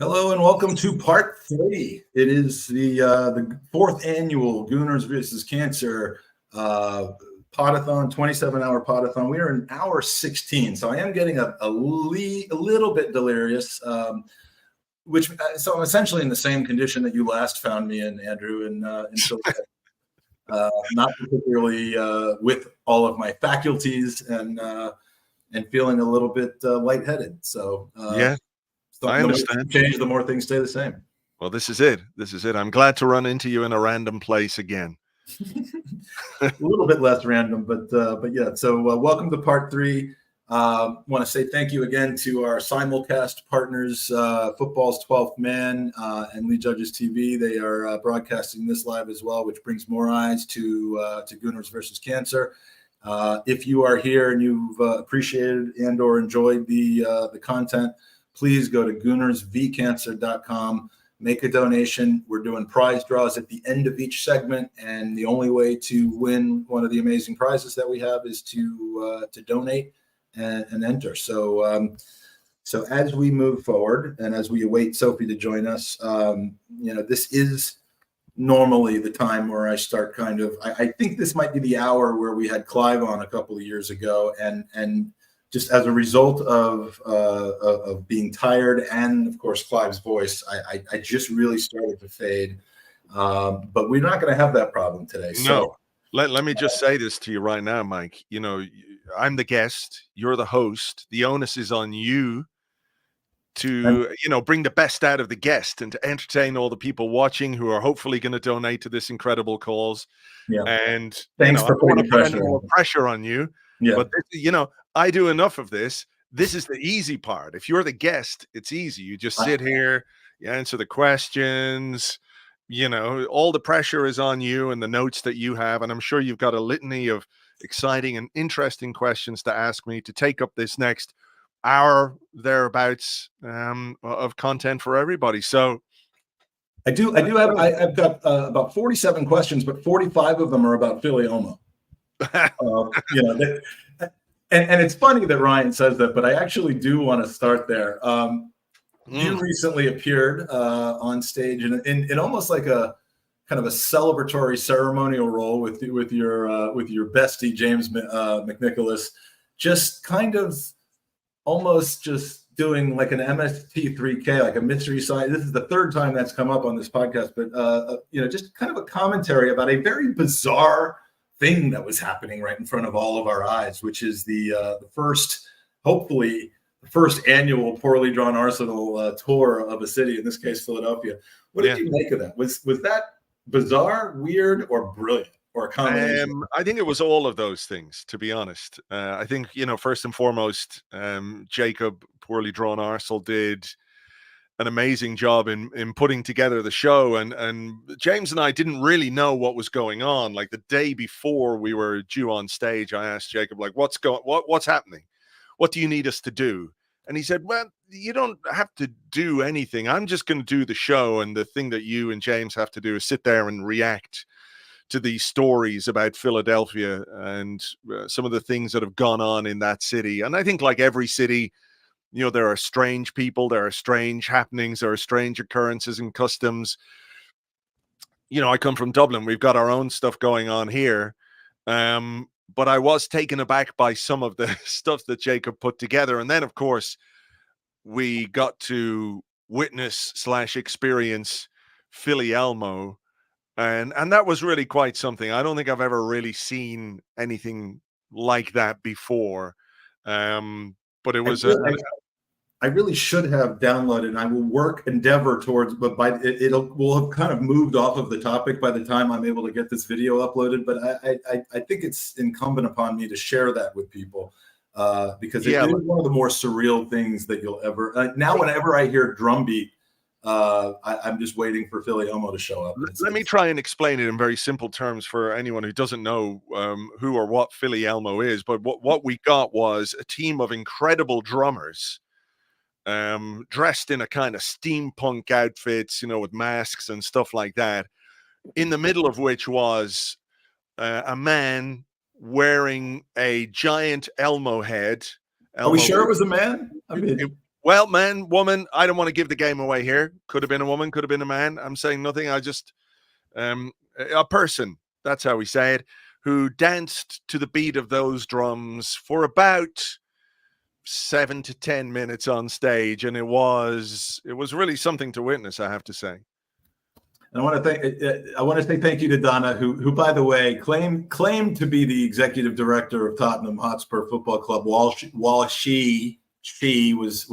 Hello and welcome to part 3. It is the fourth annual Gooners versus Cancer Podathon, 27-hour Podathon. We are in hour 16, so I am getting a little bit delirious, so I'm essentially in the same condition that you last found me in, Andrew, until not particularly with all of my faculties and feeling a little bit lightheaded. So yeah. I understand. The more change, the more things stay the same. Well, this is it. I'm glad to run into you in a random place again. A little bit less random, but yeah. So welcome to part 3. Want to say thank you again to our simulcast partners, Football's 12th Man and Lead Judges TV. They are broadcasting this live as well, which brings more eyes to Gooners versus Cancer. If you are here and you've appreciated and or enjoyed the content, please go to goonersvcancer.com, make a donation. We're doing prize draws at the end of each segment, and the only way to win one of the amazing prizes that we have is to donate and enter. So as we move forward and as we await Sophie to join us, this is normally the time where I start kind of. I think this might be the hour where we had Clive on a couple of years ago, and just as a result of being tired and, of course, Clive's voice, I just really started to fade. But we're not going to have that problem today. No. Let me just say this to you right now, Mike. I'm the guest. You're the host. The onus is on you to, bring the best out of the guest and to entertain all the people watching who are hopefully going to donate to this incredible cause. Yeah. And thanks for putting any more pressure on you. Yeah. But, I do enough of this. This is the easy part. If you're the guest, it's easy. You just sit here, you answer the questions, all the pressure is on you and the notes that you have. And I'm sure you've got a litany of exciting and interesting questions to ask me to take up this next hour thereabouts of content for everybody. So I've got about 47 questions, but 45 of them are about Philly Elmo. And it's funny that Ryan says that, but I actually do want to start there. You recently appeared on stage in almost like a kind of a celebratory ceremonial role with your bestie James McNicholas, just kind of almost just doing like an MST3K, like a mystery side. This is the third time that's come up on this podcast, but just kind of a commentary about a very bizarre thing that was happening right in front of all of our eyes, which is the first annual poorly drawn Arsenal tour of a city, in this case Philadelphia. What did you make of that? Was that bizarre, weird, or brilliant, or a combination? I think it was all of those things, to be honest. I think first and foremost, Jacob, poorly drawn Arsenal, did an amazing job in putting together the show, and James and I didn't really know what was going on. Like the day before we were due on stage, I asked Jacob, like, what's happening? What do you need us to do? And he said, well, you don't have to do anything. I'm just going to do the show, and the thing that you and James have to do is sit there and react to these stories about Philadelphia and some of the things that have gone on in that city. And I think, like every city, there are strange people, there are strange happenings, there are strange occurrences and customs. I come from Dublin. We've got our own stuff going on here. But I was taken aback by some of the stuff that Jacob put together. And then, of course, we got to witness/experience Philly Elmo. And that was really quite something. I don't think I've ever really seen anything like that before. But it was I really should have downloaded, and I will endeavor towards, but we'll have kind of moved off of the topic by the time I'm able to get this video uploaded. But I think it's incumbent upon me to share that with people because it is one of the more surreal things that you'll ever. Now, whenever I hear drumbeat, I'm just waiting for Philly Elmo to show up. Let me try and explain it in very simple terms for anyone who doesn't know who or what Philly Elmo is. But what we got was a team of incredible drummers dressed in a kind of steampunk outfits, with masks and stuff like that, in the middle of which was a man wearing a giant Elmo head. Are we sure it was a man? I mean, Well, man, woman, I don't want to give the game away here. Could have been a woman, could have been a man. I'm saying nothing. I just, a person, that's how we say it, who danced to the beat of those drums for about 7 to 10 minutes on stage. And it was really something to witness, I have to say. And I want to say thank you to Donna, who by the way, claimed to be the executive director of Tottenham Hotspur Football Club while she was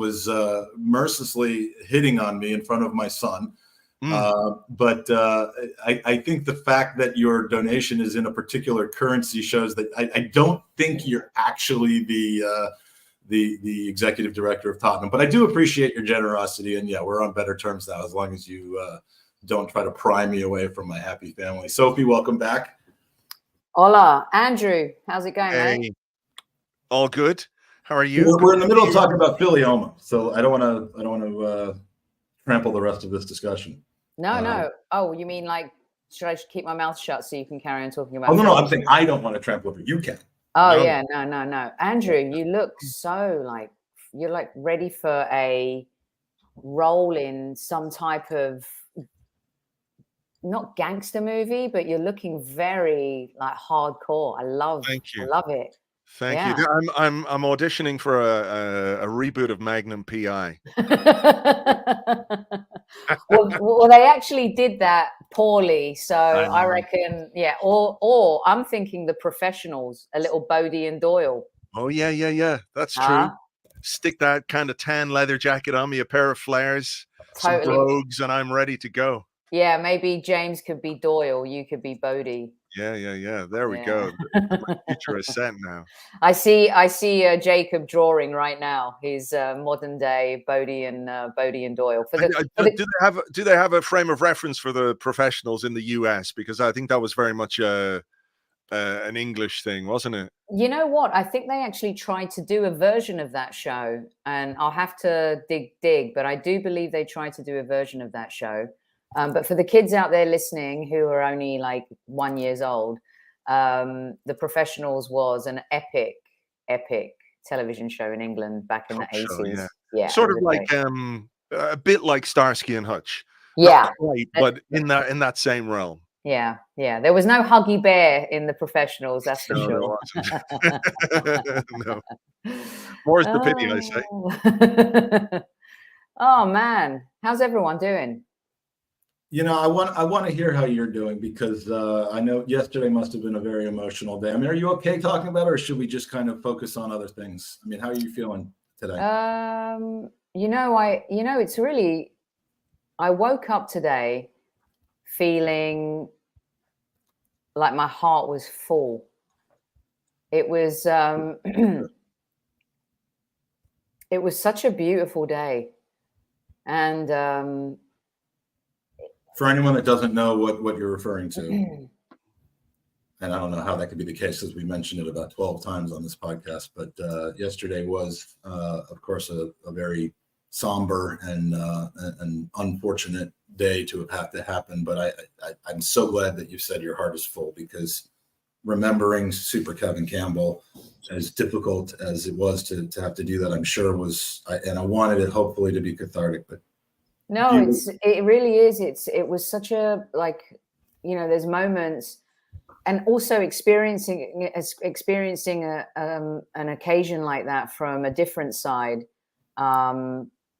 mercilessly hitting on me in front of my son. But I think the fact that your donation is in a particular currency shows that I don't think you're actually the executive director of Tottenham. But I do appreciate your generosity, and yeah, we're on better terms now as long as you don't try to pry me away from my happy family. Sophie, welcome back. Hola, Andrew. How's it going, Hey, mate? all good. How are you? We're in the middle of talking about Philly-Oma, so I don't want to trample the rest of this discussion. No. Oh, you mean like, should I keep my mouth shut so you can carry on talking about? Oh no, I'm saying I don't want to trample over. You can. Oh No. yeah, no. Andrew, you look so like you're like ready for a role in some type of not gangster movie, but you're looking very like hardcore. Thank you. I love it. Thank you. I'm auditioning for a reboot of Magnum PI. well, they actually did that poorly, so I reckon, yeah. Or I'm thinking The Professionals, a little Bodie and Doyle. Oh yeah. That's true. Stick that kind of tan leather jacket on me, a pair of flares, some brogues, and I'm ready to go. Yeah, maybe James could be Doyle, you could be Bodie. Yeah. There we go. My future is set now. I see Jacob drawing right now. He's modern day Bodie and Doyle. Do they have a frame of reference for The Professionals in the US? Because I think that was very much an English thing, wasn't it? You know what? I think they actually tried to do a version of that show, and I'll have to dig. But I do believe they tried to do a version of that show. But for the kids out there listening who are only like 1 year old, The Professionals was an epic television show in England back in the 80s. Yeah, sort of like a bit like Starsky and Hutch. Yeah, not quite, but in that same realm. Yeah. There was no Huggy Bear in The Professionals, that's for sure. No. More's the pity, I say. Oh man, how's everyone doing? You know, I want to hear how you're doing, because I know yesterday must have been a very emotional day. I mean, are you okay talking about it, or should we just kind of focus on other things? I mean, how are you feeling today? It's really, I woke up today feeling like my heart was full. It was it was such a beautiful day. And for anyone that doesn't know what you're referring to, and I don't know how that could be the case, as we mentioned it about 12 times on this podcast, but yesterday was, of course, a very somber and unfortunate day to have to happen. But I'm so glad that you said your heart is full, because remembering Super Kevin Campbell, as difficult as it was to have to do that, I'm sure was, and I wanted it hopefully to be cathartic, but no, it really is. It was such a, like, there's moments, and also experiencing an occasion like that from a different side.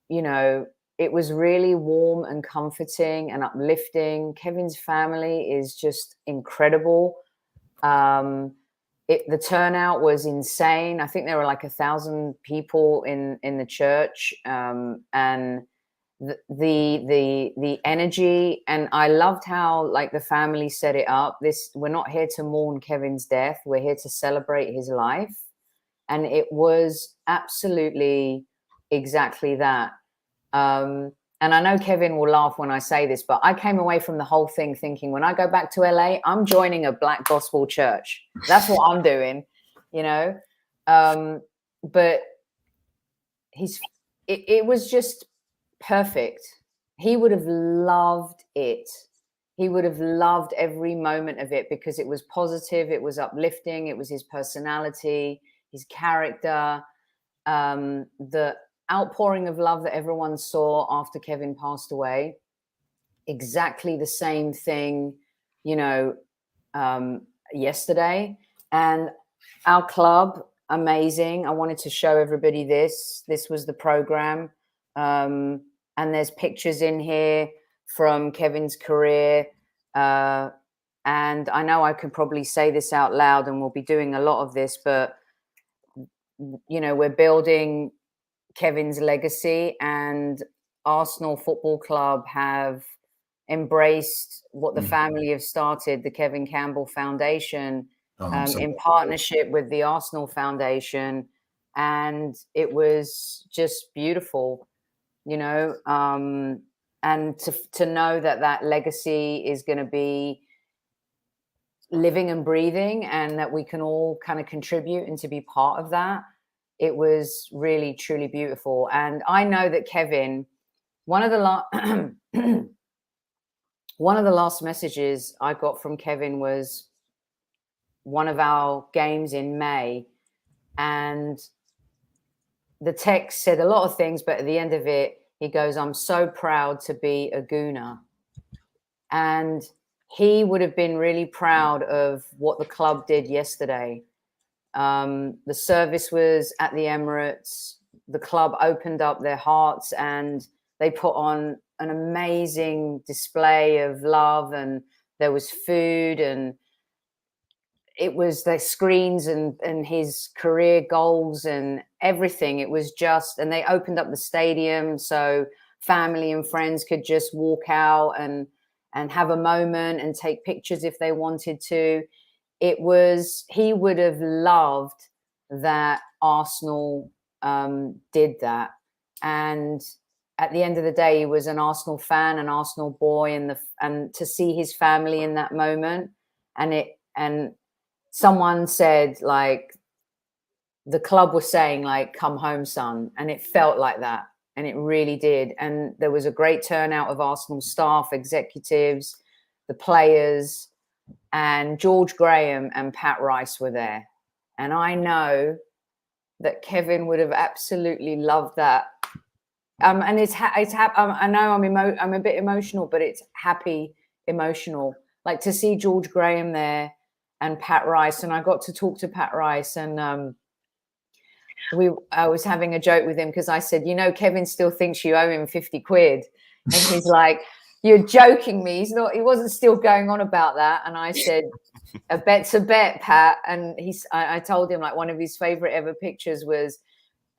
It was really warm and comforting and uplifting. Kevin's family is just incredible. The turnout was insane. I think there were like 1,000 people in the church, and the energy. And I loved how, like, the family set it up. We're not here to mourn Kevin's death. We're here to celebrate his life. And it was absolutely exactly that. And I know Kevin will laugh when I say this, but I came away from the whole thing thinking, when I go back to LA, I'm joining a Black gospel church. That's what I'm doing, but it was just perfect. He would have loved it. He would have loved every moment of it, because it was positive, it was uplifting, it was his personality, his character, the outpouring of love that everyone saw after Kevin passed away. Exactly the same thing, yesterday. And our club, amazing. I wanted to show everybody this. This was the program. And there's pictures in here from Kevin's career. And I know I can probably say this out loud, and we'll be doing a lot of this, but, we're building Kevin's legacy, and Arsenal Football Club have embraced what the family have started, the Kevin Campbell Foundation, in partnership with the Arsenal Foundation. And it was just beautiful, and to know that legacy is going to be living and breathing, and that we can all kind of contribute and to be part of that. It was really, truly beautiful. And I know that Kevin, one of the last messages I got from Kevin was one of our games in May. And the text said a lot of things, but at the end of it, he goes, "I'm so proud to be a Gooner." And he would have been really proud of what the club did yesterday. The service was at the Emirates. The club opened up their hearts and they put on an amazing display of love, and there was food, and it was the screens and his career goals and everything. It was just, and they opened up the stadium so family and friends could just walk out and have a moment and take pictures if they wanted to. He would have loved that Arsenal did that. And at the end of the day, he was an Arsenal fan, an Arsenal boy, and to see his family in that moment. And someone said, like, the club was saying, like, "Come home, son." And it felt like that. And it really did. And there was a great turnout of Arsenal staff, executives, the players, and George Graham and Pat Rice were there. And I know that Kevin would have absolutely loved that. And I know I'm a bit emotional, but it's happy emotional. Like, to see George Graham there and Pat Rice. And I got to talk to Pat Rice, and I was having a joke with him because I said, Kevin still thinks you owe him 50 quid. And he's like, "You're joking me." He wasn't still going on about that. And I said, "A bet's a bet, Pat." And I told him, like, one of his favorite ever pictures was,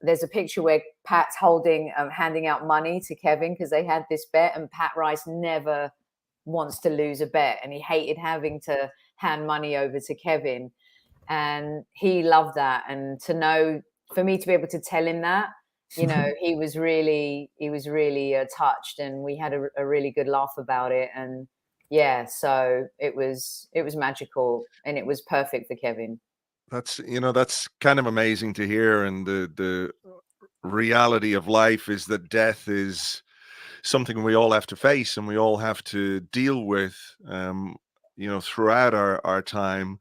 there's a picture where Pat's handing out money to Kevin because they had this bet, and Pat Rice never wants to lose a bet, and he hated having to hand money over to Kevin. And he loved that. And for me to be able to tell him that, he was really touched, and we had a really good laugh about it. And yeah, so it was magical, and it was perfect for Kevin. That's kind of amazing to hear. And the reality of life is that death is something we all have to face and we all have to deal with, throughout our time.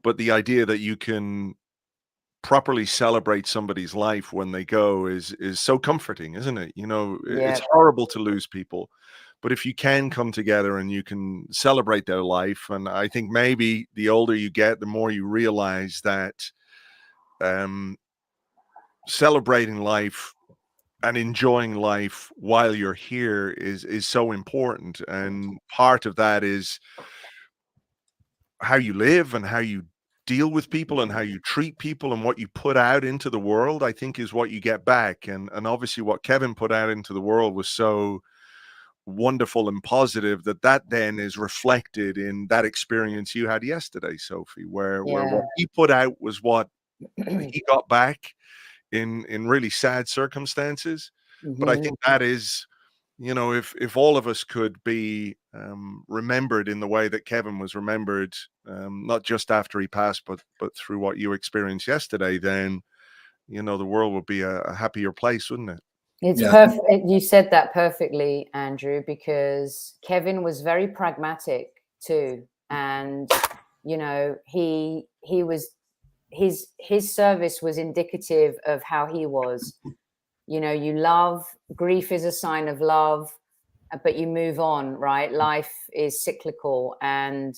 But the idea that you can properly celebrate somebody's life when they go is so comforting, isn't it? It's horrible to lose people, but if you can come together and you can celebrate their life, and I think maybe the older you get, the more you realize that celebrating life and enjoying life while you're here is so important. And part of that is how you live and how you deal with people and how you treat people, and what you put out into the world, I think, is what you get back. And obviously what Kevin put out into the world was so wonderful and positive that then is reflected in that experience you had yesterday, Sophie, where what he put out was what he got back in really sad circumstances. But I think that is, if all of us could be remembered in the way that Kevin was remembered, not just after he passed, but through what you experienced yesterday, then, the world would be a happier place, wouldn't it? It's perfect. You said that perfectly, Andrew, because Kevin was very pragmatic too. And, he was, his service was indicative of how he was. you know, you love, grief is a sign of love, but you move on, right? Life is cyclical, and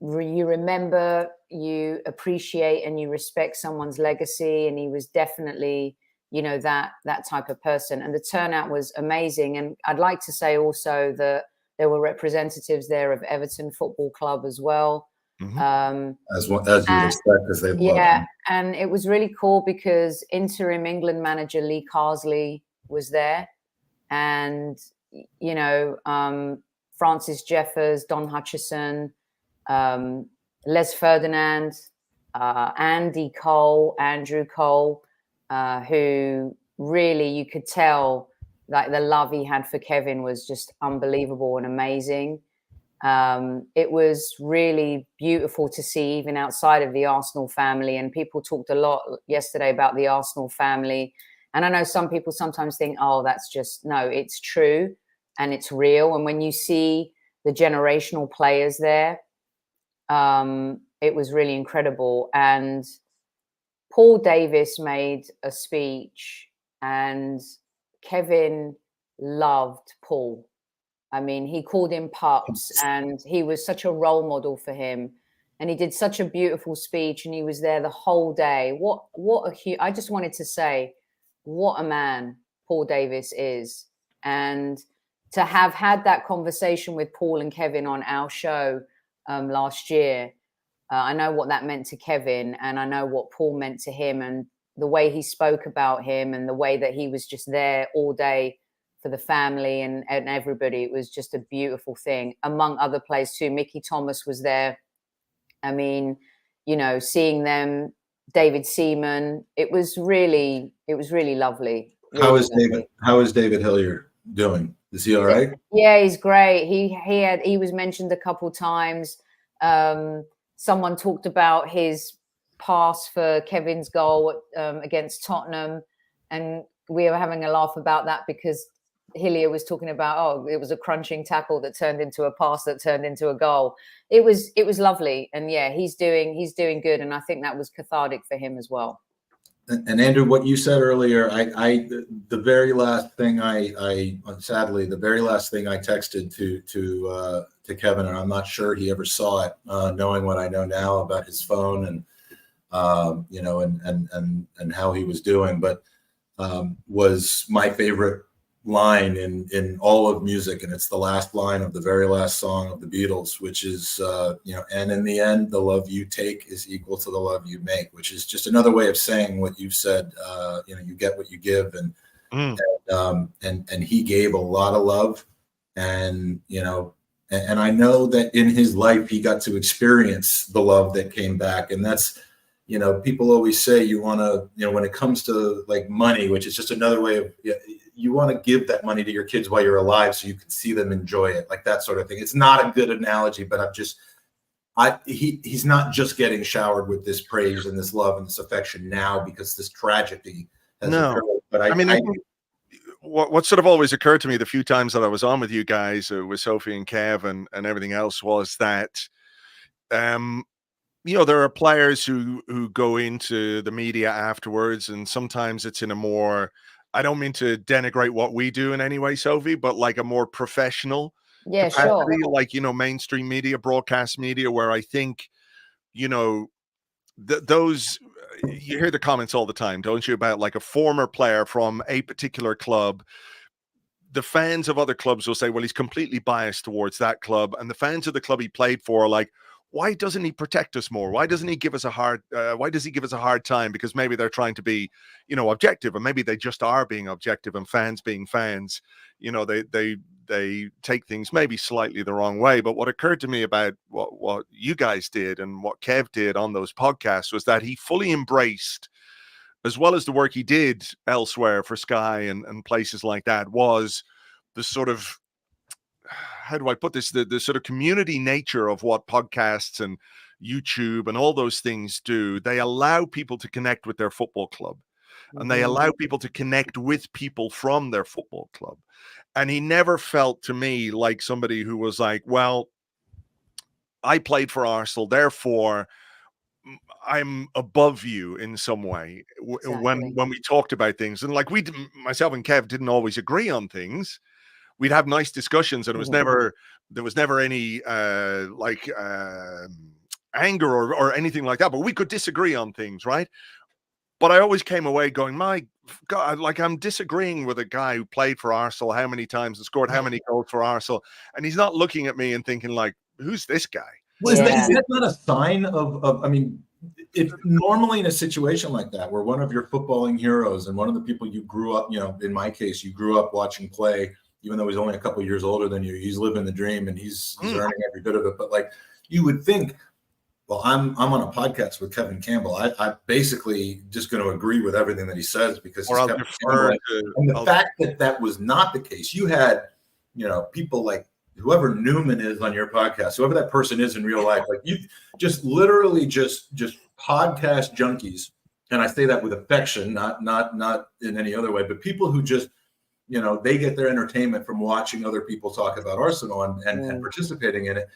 you remember, you appreciate, and you respect someone's legacy. And he was definitely, you know, that type of person. And the turnout was amazing. And I'd like to say also that there were representatives there of Everton Football Club as well. As you'd expect, because they love him. And it was really cool because interim England manager Lee Carsley was there, and you know, Francis Jeffers, Don Hutchison, Les Ferdinand, Andy Cole, Andrew Cole, who really, you could tell like the love he had for Kevin was just unbelievable and amazing. It was really beautiful to see, even outside of the Arsenal family. And people talked a lot yesterday about the Arsenal family. And I know some people sometimes think, oh, that's just, no, it's true and it's real. And when you see the generational players there, it was really incredible. And Paul Davis made a speech, and Kevin loved Paul. I mean, he called him Pups, and he was such a role model for him. And he did such a beautiful speech, and he was there the whole day. I just wanted to say, what a man Paul Davis is. And to have had that conversation with Paul and Kevin on our show last year, I know what that meant to Kevin, and I know what Paul meant to him, and the way he spoke about him, and the way that he was just there all day for the family and everybody. It was just a beautiful thing, among other players too. Mickey Thomas was there. I mean, you know, seeing them, David Seaman, it was really lovely. Really How is David Hillier doing? Is he all right? Yeah, he's great. He was mentioned a couple times. Someone talked about his pass for Kevin's goal against Tottenham, and we were having a laugh about that because Hillier was talking about, oh, it was a crunching tackle that turned into a pass that turned into a goal. It was lovely, and yeah, he's doing good, and I think that was cathartic for him as well. And Andrew, what you said earlier, the very last thing I texted to Kevin, and I'm not sure he ever saw it, knowing what I know now about his phone and you know, and how he was doing, but was my favorite line in all of music, and it's the last line of the very last song of the Beatles, which is you know, and in the end the love you take is equal to the love you make, which is just another way of saying what you've said. You know, you get what you give, and he gave a lot of love, and you know, and I know that in his life he got to experience the love that came back. And that's, you know, people always say you want to, you know, when it comes to like money, which is just another way of, you want to give that money to your kids while you're alive so you can see them enjoy it, like that sort of thing. It's not a good analogy, but he's not just getting showered with this praise and this love and this affection now because this tragedy has occurred. But I think what sort of always occurred to me the few times that I was on with you guys, with Sophie and Kev and everything else, was that you know, there are players who go into the media afterwards, and sometimes it's in a more, I don't mean to denigrate what we do in any way, Sophie, but like a more professional capacity, sure, like, you know, mainstream media, broadcast media, where I think, you know, those, you hear the comments all the time, don't you, about like a former player from a particular club. The fans of other clubs will say, well, he's completely biased towards that club, and the fans of the club he played for are like, why doesn't he protect us more? Why doesn't he give us a hard? Why does he give us a hard time? Because maybe they're trying to be, you know, objective, and maybe they just are being objective. And fans being fans, you know, they take things maybe slightly the wrong way. But what occurred to me about what you guys did and what Kev did on those podcasts was that he fully embraced, as well as the work he did elsewhere for Sky and places like that, was the sort of, how do I put this, the sort of community nature of what podcasts and YouTube and all those things do. They allow people to connect with their football club, and they allow people to connect with people from their football club. And he never felt to me like somebody who was like, well, I played for Arsenal, therefore I'm above you in some way Exactly. when we talked about things. And like myself and Kev didn't always agree on things. We'd have nice discussions, and there was never any anger or anything like that, but we could disagree on things, right? But I always came away going, my God, like I'm disagreeing with a guy who played for Arsenal how many times and scored how many goals for Arsenal, and he's not looking at me and thinking like, who's this guy? Well, is that not a sign of I mean, if normally in a situation like that, where one of your footballing heroes and one of the people you grew up, in my case, you grew up watching play, even though he's only a couple of years older than you, he's living the dream and he's earning every bit of it. But like, you would think, well, I'm on a podcast with Kevin Campbell. I'm basically just going to agree with everything that he says because he's Kevin Campbell. And the fact that was not the case, you had, people like whoever Newman is on your podcast, whoever that person is in real life, like you just literally just podcast junkies. And I say that with affection, not in any other way, but people who just, they get their entertainment from watching other people talk about Arsenal and participating in it.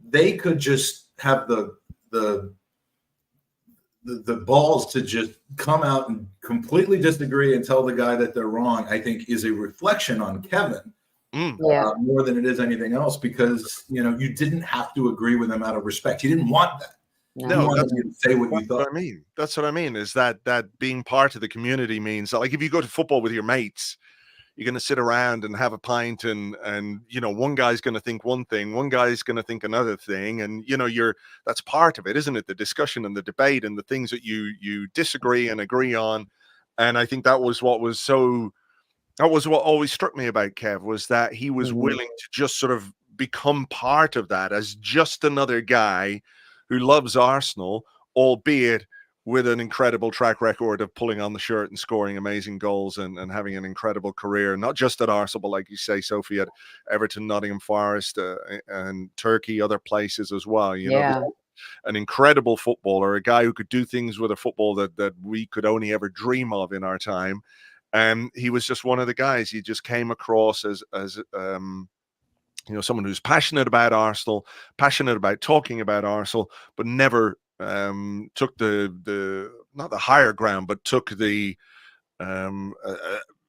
They could just have the balls to just come out and completely disagree and tell the guy that they're wrong, I think is a reflection on Kevin more than it is anything else, because, you didn't have to agree with him out of respect. He didn't want that. No, that's to say what you thought. What I mean. That's what I mean is that being part of the community means that, like, if you go to football with your mates, you're going to sit around and have a pint and one guy's going to think one thing, one guy's going to think another thing. And, that's part of it, isn't it? The discussion and the debate and the things that you disagree and agree on. And I think that was what always struck me about Kev, was that he was willing to just sort of become part of that as just another guy who loves Arsenal, albeit with an incredible track record of pulling on the shirt and scoring amazing goals and having an incredible career, not just at Arsenal, but like you say, Sophie, at Everton, Nottingham Forest, and Turkey, other places as well. An incredible footballer, a guy who could do things with a football that we could only ever dream of in our time. And he was just one of the guys. He just came across as someone who's passionate about Arsenal, passionate about talking about Arsenal, but never took the not the higher ground, but took the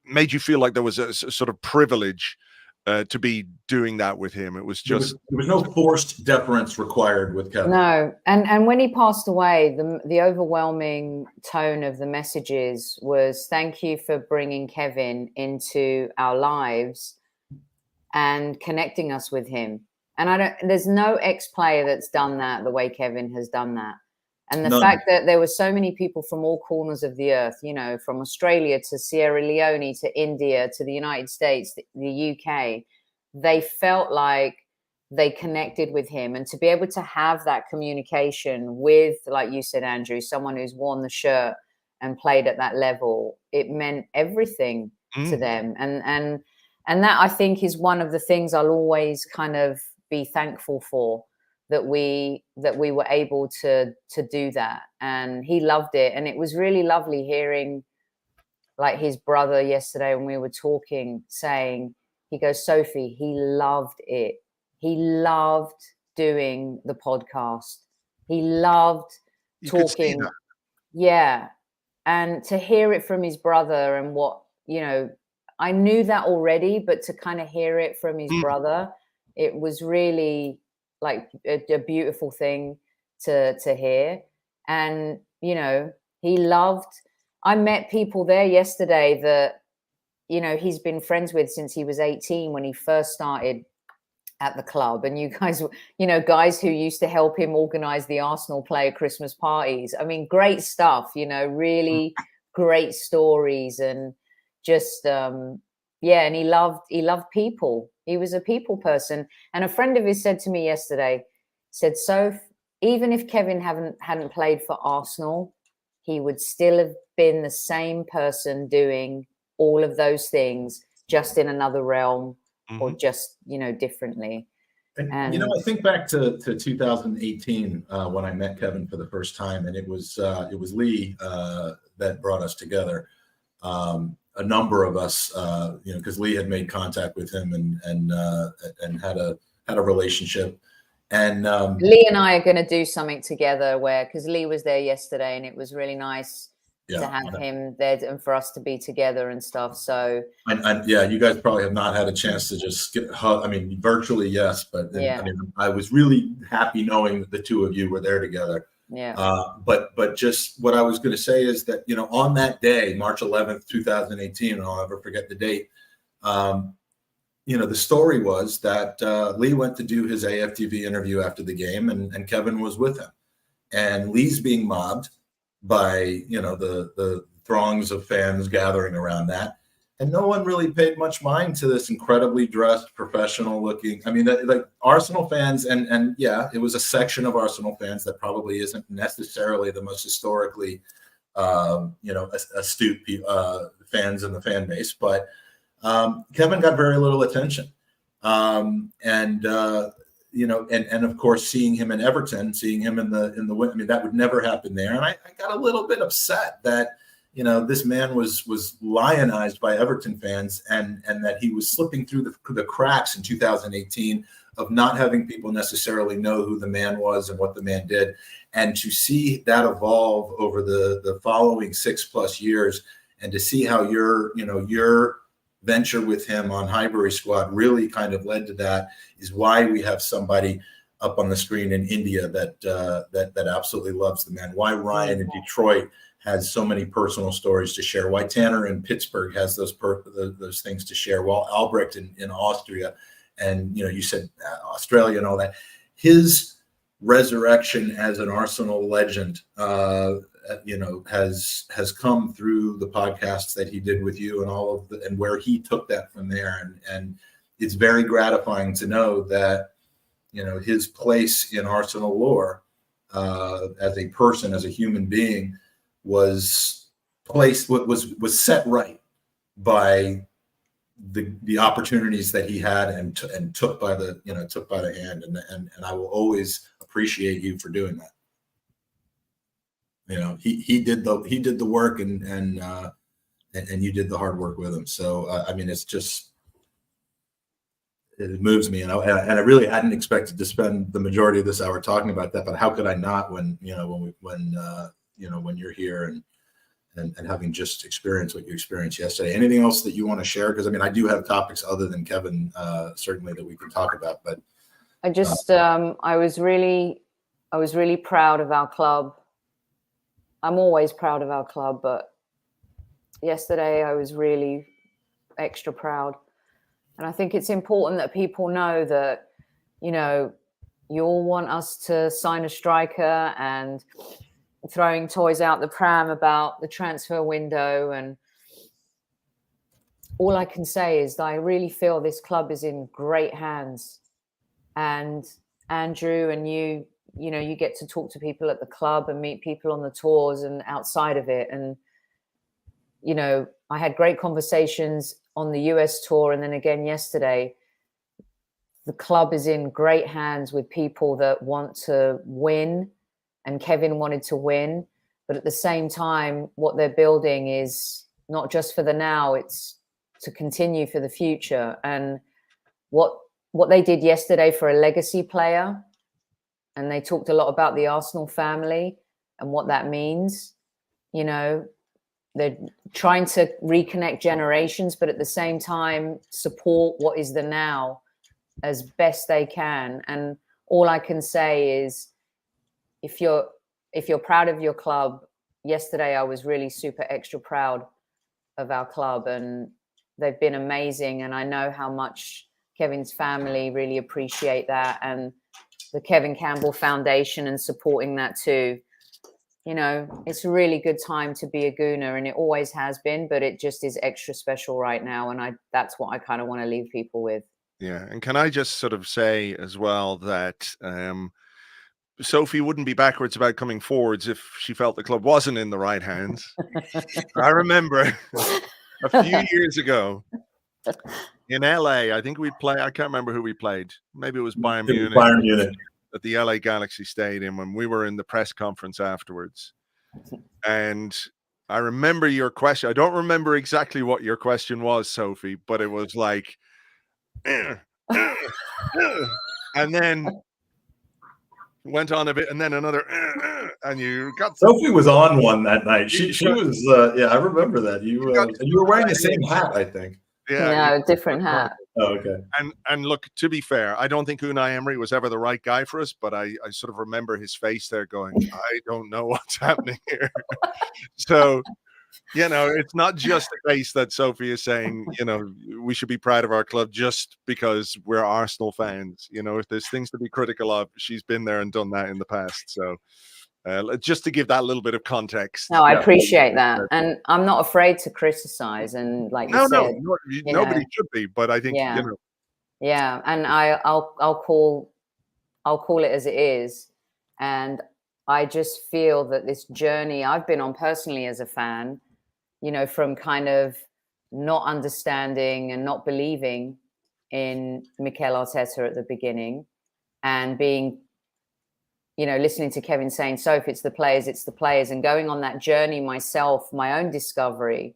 made you feel like there was a sort of privilege to be doing that with him. It was just there was no forced deference required with Kevin. No, and when he passed away, the overwhelming tone of the messages was, "Thank you for bringing Kevin into our lives and connecting us with him." And there's no ex-player that's done that the way Kevin has done that. And the fact that there were so many people from all corners of the earth, from Australia to Sierra Leone to India to the United States, the UK, they felt like they connected with him. And to be able to have that communication with, like you said, Andrew, someone who's worn the shirt and played at that level, it meant everything to them. And that, I think, is one of the things I'll always kind of be thankful for, that we were able to do that. And he loved it. And it was really lovely hearing, like, his brother yesterday when we were talking, saying, he goes, "Sophie, he loved it. He loved doing the podcast. He loved talking." Yeah. And to hear it from his brother and what, I knew that already, but to kind of hear it from his brother, it was really like a beautiful thing to hear. And, he loved, I met people there yesterday that, he's been friends with since he was 18 when he first started at the club. And you guys, guys who used to help him organize the Arsenal player Christmas parties. I mean, great stuff, really great stories, and just, and he loved people. He was a people person. And a friend of his said to me yesterday, said, "Soph, even if Kevin hadn't played for Arsenal, he would still have been the same person doing all of those things, just in another realm or just, differently." And I think back to 2018 when I met Kevin for the first time, and it was Lee that brought us together. A number of us, because Lee had made contact with him and had a relationship, And Lee and I are going to do something together because Lee was there yesterday and it was really nice to have him there and for us to be together and stuff. So, and yeah, you guys probably have not had a chance to just get hug. I mean, virtually, yes, but I mean, I was really happy knowing that the two of you were there together. Yeah. But just what I was going to say is that, you know, on that day, March 11th, 2018, and I'll never forget the date. You know, the story was that Lee went to do his AFTV interview after the game, and Kevin was with him, and Lee's being mobbed by, you know, the throngs of fans gathering around that, and no one really paid much mind to this incredibly dressed, professional looking. I mean, like Arsenal fans, and yeah, it was a section of Arsenal fans that probably isn't necessarily the most historically, you know, astute fans in the fan base, but Kevin got very little attention, you know, and of course, seeing him in Everton, seeing him in the I mean, that would never happen there. And I got a little bit upset that, you know, this man was lionized by Everton fans, and that he was slipping through the cracks in 2018 of not having people necessarily know who the man was and what the man did. And to see that evolve over the following 6+ years, and to see how your venture with him on Highbury Squad really kind of led to that, is why we have somebody up on the screen in India that absolutely loves the man. Why Ryan in Detroit has so many personal stories to share. Why Tanner in Pittsburgh has those things to share. While Albrecht in Austria, and you know, you said Australia and all that. His resurrection as an Arsenal legend, you know, has come through the podcasts that he did with you and all of and where he took that from there. And it's very gratifying to know that, you know, his place in Arsenal lore as a person, as a human being, was set right by the opportunities that he had and took by the hand. And I will always appreciate you for doing that. You know, he did the work, and you did the hard work with him. So I mean, it moves me, and I really hadn't expected to spend the majority of this hour talking about that. But how could I not when you're here and having just experienced what you experienced yesterday? Anything else that you want to share? Because I mean, I do have topics other than Kevin, certainly, that we can talk about. But I just I was really proud of our club. I'm always proud of our club, but yesterday I was really extra proud. And I think it's important that people know that, you know, you all want us to sign a striker and throwing toys out the pram about the transfer window. And all I can say is that I really feel this club is in great hands. And Andrew and you know, you get to talk to people at the club and meet people on the tours and outside of it. And, you know, I had great conversations on the US tour. And then again yesterday, the club is in great hands with people that want to win. And Kevin wanted to win. But at the same time, what they're building is not just for the now, it's to continue for the future. And what they did yesterday for a legacy player, and they talked a lot about the Arsenal family and what that means. You know, they're trying to reconnect generations, but at the same time, support what is the now as best they can. And all I can say is, if you're proud of your club, yesterday I was really super extra proud of our club, and they've been amazing. And I know how much Kevin's family really appreciate that, and the Kevin Campbell Foundation and supporting that too. You know, it's a really good time to be a Gooner, and it always has been, but it just is extra special right now. And that's what I kind of want to leave people with. Yeah. And can I just sort of say as well that Sophie wouldn't be backwards about coming forwards if she felt the club wasn't in the right hands. I remember a few years ago in LA, I think we'd play, I can't remember who we played. Maybe it was Bayern Munich at the LA Galaxy Stadium, when we were in the press conference afterwards. And I remember your question. I don't remember exactly what your question was, Sophie, but it was like, and then went on a bit, and then another, and you got Sophie was on one that night. She was, yeah, I remember that. You were wearing the same hat, I think. Yeah, no, different hat. Oh, okay. And look, to be fair, I don't think Unai Emery was ever the right guy for us, but I sort of remember his face there going, I don't know what's happening here. So, it's not just the case that Sophie is saying, we should be proud of our club just because we're Arsenal fans. If there's things to be critical of, she's been there and done that in the past. So just to give that little bit of context. No, I appreciate that. And I'm not afraid to criticize. And like you said, nobody should be, but I think, Yeah. And I'll call it as it is. And I just feel that this journey I've been on personally as a fan, from kind of not understanding and not believing in Mikel Arteta at the beginning, and being, listening to Kevin saying, Sophie, it's the players, and going on that journey myself, my own discovery,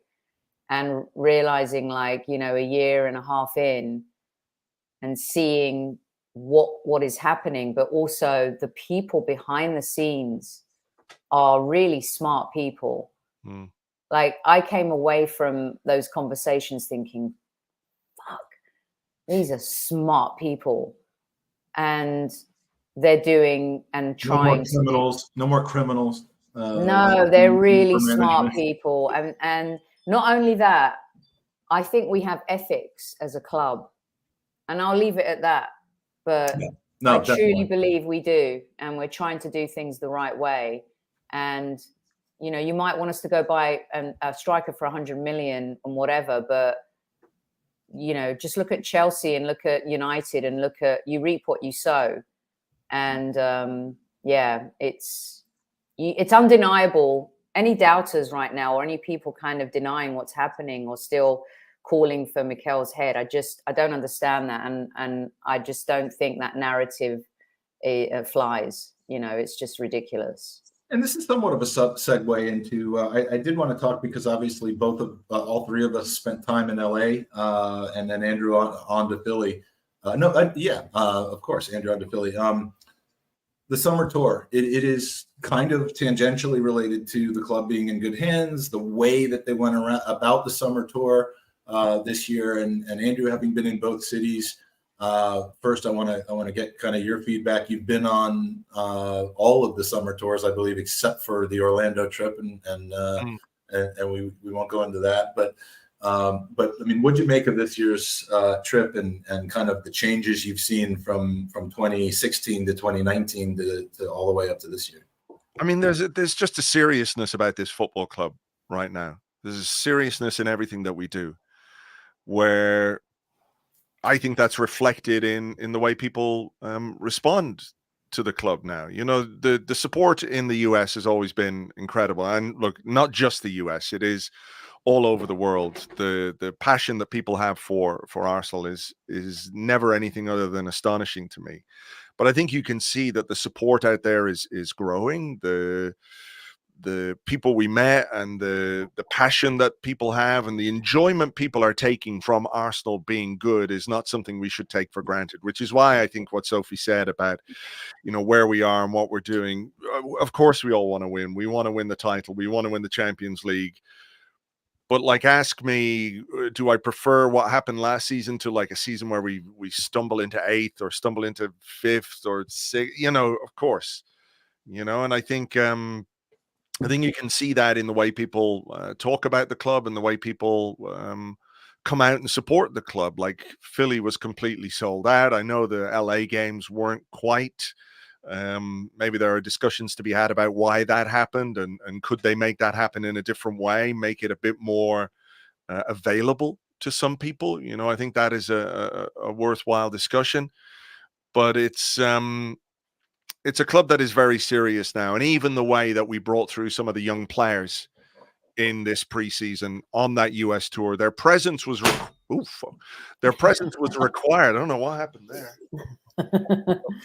and realizing like, a year and a half in, and seeing what is happening, but also the people behind the scenes are really smart people. Like, I came away from those conversations thinking, fuck, these are smart people, and they're doing and trying. No more criminals. No, they're really smart people. And not only that, I think we have ethics as a club, and I'll leave it at that. But I truly believe we do, and we're trying to do things the right way. And you might want us to go buy a striker for 100 million and whatever, but just look at Chelsea and look at United and look at, you reap what you sow. And it's undeniable. Any doubters right now, or any people kind of denying what's happening or still calling for Mikel's head, I don't understand that, and I just don't think that narrative flies. It's just ridiculous. And this is somewhat of a segue into. I did want to talk, because obviously all three of us spent time in LA, and then Andrew on to Philly. Of course, Andrew on to Philly. The summer tour, it is kind of tangentially related to the club being in good hands. The way that they went around about the summer tour this year, and Andrew, having been in both cities. First, I want to get kind of your feedback. You've been on all of the summer tours, I believe, except for the Orlando trip, and we won't go into that. But I mean, what'd you make of this year's trip, and kind of the changes you've seen from 2016 to 2019 to all the way up to this year? I mean, there's just a seriousness about this football club right now. There's a seriousness in everything that we do, where I think that's reflected in the way people respond to the club now. The support in the US has always been incredible. And look, not just the US, it is all over the world. The passion that people have for Arsenal is never anything other than astonishing to me. But I think you can see that the support out there is growing. The people we met, and the passion that people have, and the enjoyment people are taking from Arsenal being good is not something we should take for granted, which is why I think what Sophie said about, where we are and what we're doing. Of course, we all want to win. We want to win the title. We want to win the Champions League. But ask me, do I prefer what happened last season to a season where we stumble into 8th or stumble into 5th or 6th? Of course, and I think you can see that in the way people talk about the club, and the way people come out and support the club. Like, Philly was completely sold out. I know the LA games weren't quite. Maybe there are discussions to be had about why that happened, and could they make that happen in a different way, make it a bit more available to some people. I think that is a worthwhile discussion. But it's a club that is very serious now, and even the way that we brought through some of the young players in this preseason on that US tour, their presence was required. I don't know what happened there.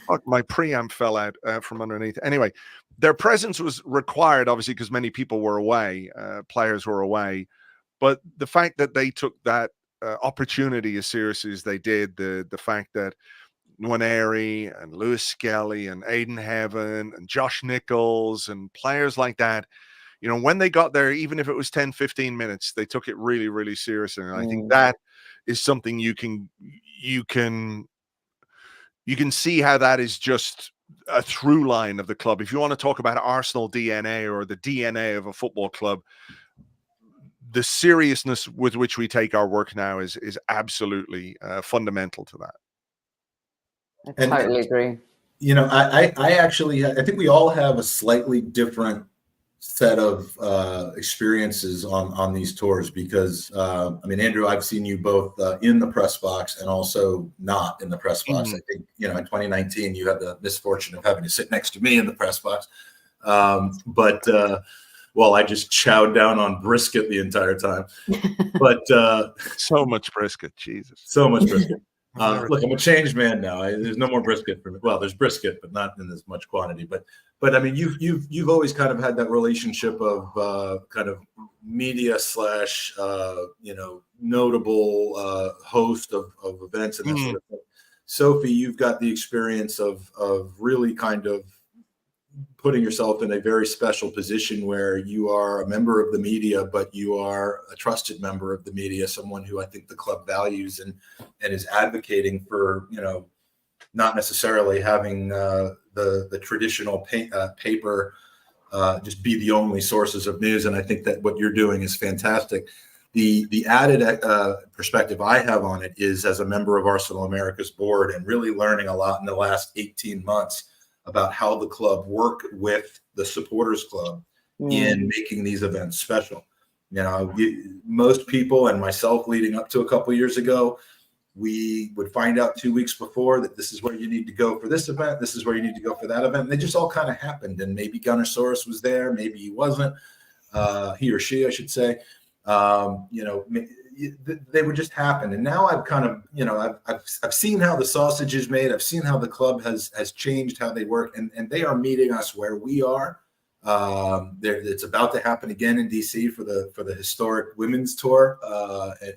Fuck, my preamp fell out from underneath. Anyway, their presence was required, obviously, because many people were away, players were away. But the fact that they took that opportunity as seriously as they did, the fact that Nwaneri and Lewis Skelly and Aidan Heaven and Josh Nichols and players like that, you know, when they got there, even if it was 10, 15 minutes, they took it really, really seriously. And I think that is something you can see how that is just a through line of the club. If you want to talk about Arsenal DNA or the DNA of a football club, the seriousness with which we take our work now is absolutely fundamental to that. I totally agree. You know, I think we all have a slightly different set of experiences on these tours because, I mean, Andrew, I've seen you both in the press box and also not in the press box. I think, you know, in 2019, you had the misfortune of having to sit next to me in the press box. Well, I just chowed down on brisket the entire time. But so much brisket, Jesus. So much brisket. Look, I'm a changed man now. There's no more brisket for me. Well, there's brisket, but not in as much quantity. But I mean, you've always kind of had that relationship of kind of media / you know, notable host of events and that sort of thing. Sophie, you've got the experience of really kind of putting yourself in a very special position where you are a member of the media, but you are a trusted member of the media, someone who I think the club values and is advocating for, you know, not necessarily having the traditional paper just be the only sources of news. And I think that what you're doing is fantastic. The added perspective I have on it is as a member of Arsenal America's board and really learning a lot in the last 18 months about how the club work with the supporters club in making these events special. You know, most people and myself leading up to a couple of years ago, we would find out 2 weeks before that this is where you need to go for this event. This is where you need to go for that event. And they just all kind of happened. And maybe Gunnersaurus was there. Maybe he wasn't. He or she, I should say. You know, they would just happen. And now I've kind of, you know, I've seen how the sausage is made. I've seen how the club has changed how they work, and they are meeting us where we are. It's about to happen again in DC for the historic women's tour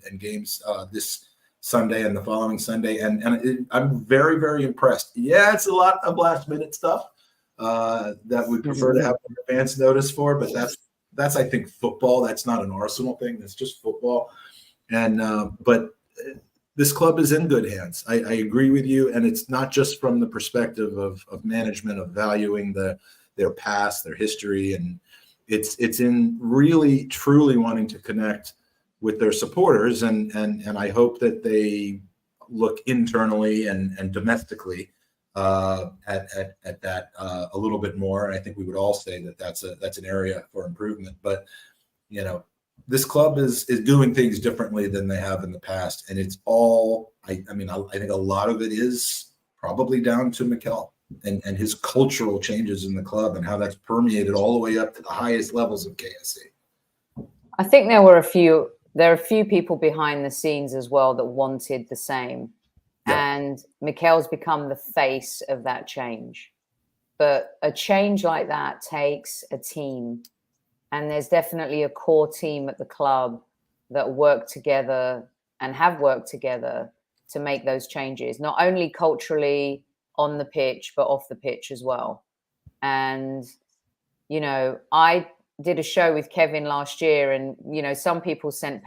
and games this Sunday and the following Sunday. And I'm very, very impressed. Yeah, it's a lot of last minute stuff that we'd prefer to have advance notice for, but that's I think football. That's not an Arsenal thing. That's just football. And but this club is in good hands. I agree with you, and it's not just from the perspective of management of valuing their past, their history, and it's in really truly wanting to connect with their supporters, and I hope that they look internally and domestically at that a little bit more. And I think we would all say that that's an area for improvement. But you know, this club is doing things differently than they have in the past, and it's all. I think a lot of it is probably down to Mikel and his cultural changes in the club and how that's permeated all the way up to the highest levels of KSC. I think there are a few people behind the scenes as well that wanted the same. Yeah. And Mikel's become the face of that change. But a change like that takes a team. And there's definitely a core team at the club that work together and have worked together to make those changes, not only culturally on the pitch, but off the pitch as well. And, you know, I did a show with Kevin last year, and, you know, some people sent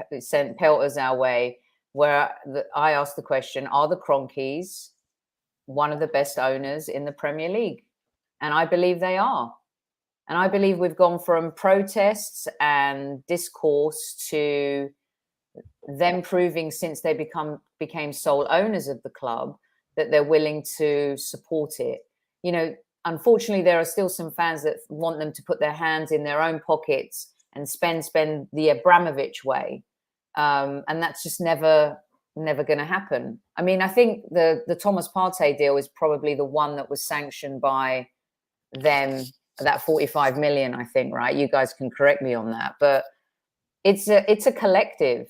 pelters our way where I asked the question, are the Cronkies one of the best owners in the Premier League? And I believe they are. And I believe we've gone from protests and discourse to them proving, since they became sole owners of the club, that they're willing to support it. You know, unfortunately, there are still some fans that want them to put their hands in their own pockets and spend the Abramovich way. And that's just never going to happen. I mean, I think the Thomas Partey deal is probably the one that was sanctioned by them, that 45 million, I think, right? You guys can correct me on that, but it's a collective.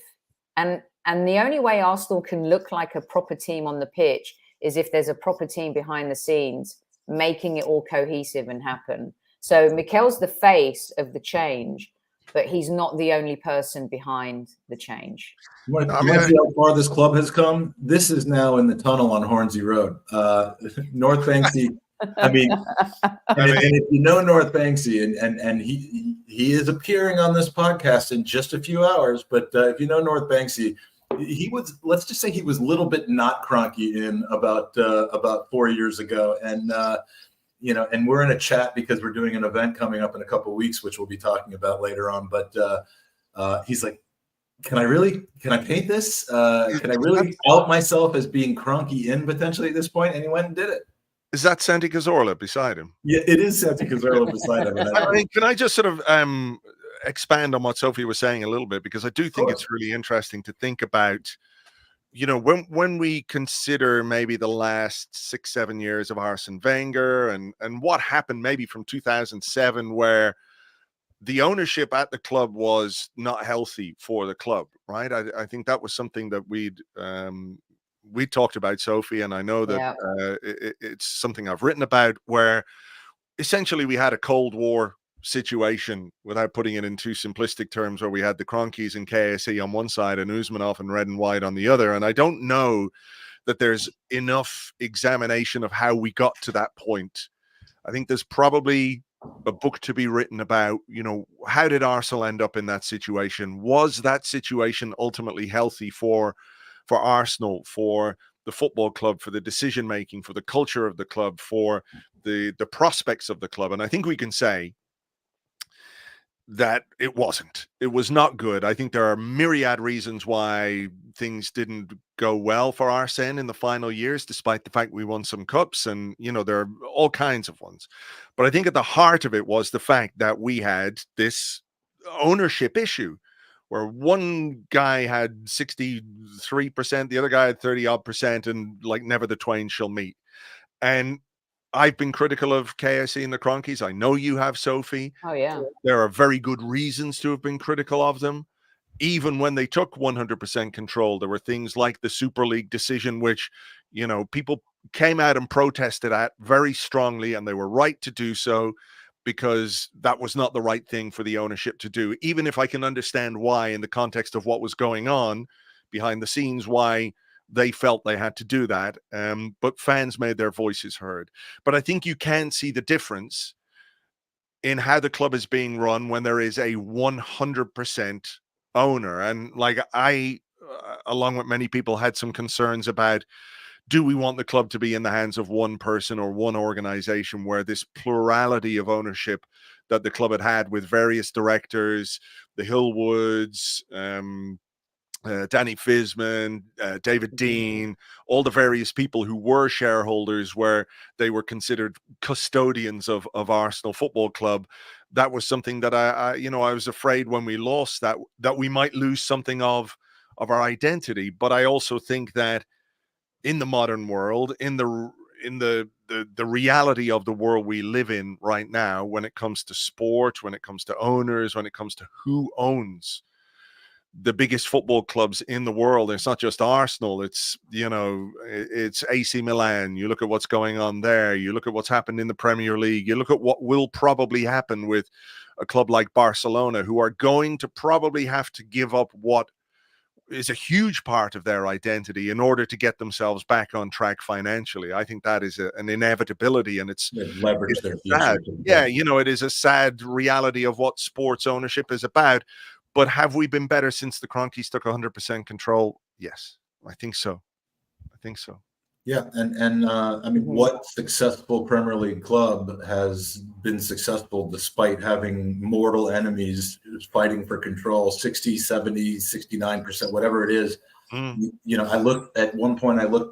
And the only way Arsenal can look like a proper team on the pitch is if there's a proper team behind the scenes making it all cohesive and happen. So Mikel's the face of the change, but he's not the only person behind the change. You want to see how far this club has come? This is now in the tunnel on Hornsey Road. North Banksy, and if you know North Banksy, and he is appearing on this podcast in just a few hours, but if you know North Banksy, he was, let's just say he was a little bit not cronky in about 4 years ago. And, and we're in a chat because we're doing an event coming up in a couple of weeks, which we'll be talking about later on. But he's like, can I paint this? Can I really out myself as being cronky in potentially at this point? And he went and did it. Is that Santi Cazorla beside him? Yeah, it is Santi Cazorla beside him. I mean, can I just sort of expand on what Sophie was saying a little bit? Because I do think it's really interesting to think about, when we consider maybe the last 6-7 years of Arsene Wenger and what happened maybe from 2007, where the ownership at the club was not healthy for the club, right? I think that was something that we talked about, Sophie, and I know that it's something I've written about, where essentially we had a Cold War situation, without putting it in too simplistic terms, where we had the Kroenkes and KSE on one side and Usmanov and Red and White on the other. And I don't know that there's enough examination of how we got to that point. I think there's probably a book to be written about, how did Arsenal end up in that situation? Was that situation ultimately healthy for Arsenal, for the football club, for the decision making, for the culture of the club, for the prospects of the club? And I think we can say that it wasn't. It was not good. I think there are myriad reasons why things didn't go well for Arsene in the final years, despite the fact we won some cups, and there are all kinds of ones. But I think at the heart of it was the fact that we had this ownership issue, where one guy had 63%, the other guy had 30-odd%, and like never the twain shall meet. And I've been critical of KSE and the Kroenkes. I know you have, Sophie. Oh, yeah. There are very good reasons to have been critical of them. Even when they took 100% control, there were things like the Super League decision, which, people came out and protested at very strongly, and they were right to do so, because that was not the right thing for the ownership to do. Even if I can understand why, in the context of what was going on behind the scenes, why they felt they had to do that. But fans made their voices heard. But I think you can see the difference in how the club is being run when there is a 100% owner. And like I, along with many people, had some concerns about, do we want the club to be in the hands of one person or one organization, where this plurality of ownership that the club had with various directors, the Hillwoods, Danny Fisman, David Dean, all the various people who were shareholders, where they were considered custodians of Arsenal Football Club. That was something that I was afraid when we lost that we might lose something of our identity. But I also think that in the modern world, in the reality of the world we live in right now, when it comes to sport, when it comes to owners, when it comes to who owns the biggest football clubs in the world, it's not just Arsenal, it's it's AC Milan. You look at what's going on there, you look at what's happened in the Premier League, you look at what will probably happen with a club like Barcelona, who are going to probably have to give up what is a huge part of their identity in order to get themselves back on track financially. I think that is an inevitability, and it's leverage their sad. future. Yeah, it is a sad reality of what sports ownership is about. But have we been better since the Kroenkes took 100% control? Yes, I think so. Yeah, and I mean, what successful Premier League club has been successful despite having mortal enemies fighting for control, 60, 70, 69%, whatever it is? I look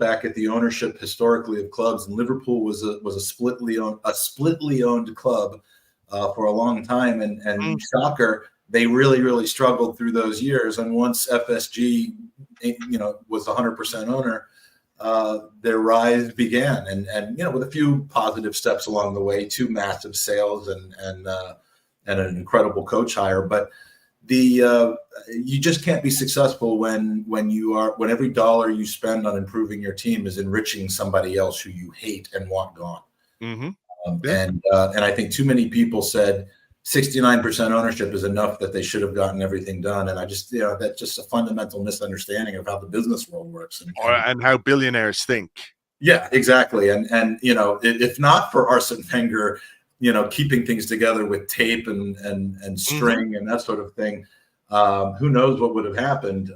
back at the ownership historically of clubs, and Liverpool was a splitly owned club for a long time, and shocker, they really, really struggled through those years. And once FSG, was 100% owner, their rise began, and with a few positive steps along the way, 2 massive sales and an incredible coach hire. But you just can't be successful when every dollar you spend on improving your team is enriching somebody else who you hate and want gone. And I think too many people said, 69% ownership is enough that they should have gotten everything done. And I just, that's just a fundamental misunderstanding of how the business world works. And how billionaires think. Yeah, exactly. And if not for Arsene Wenger, keeping things together with tape and string and that sort of thing, who knows what would have happened,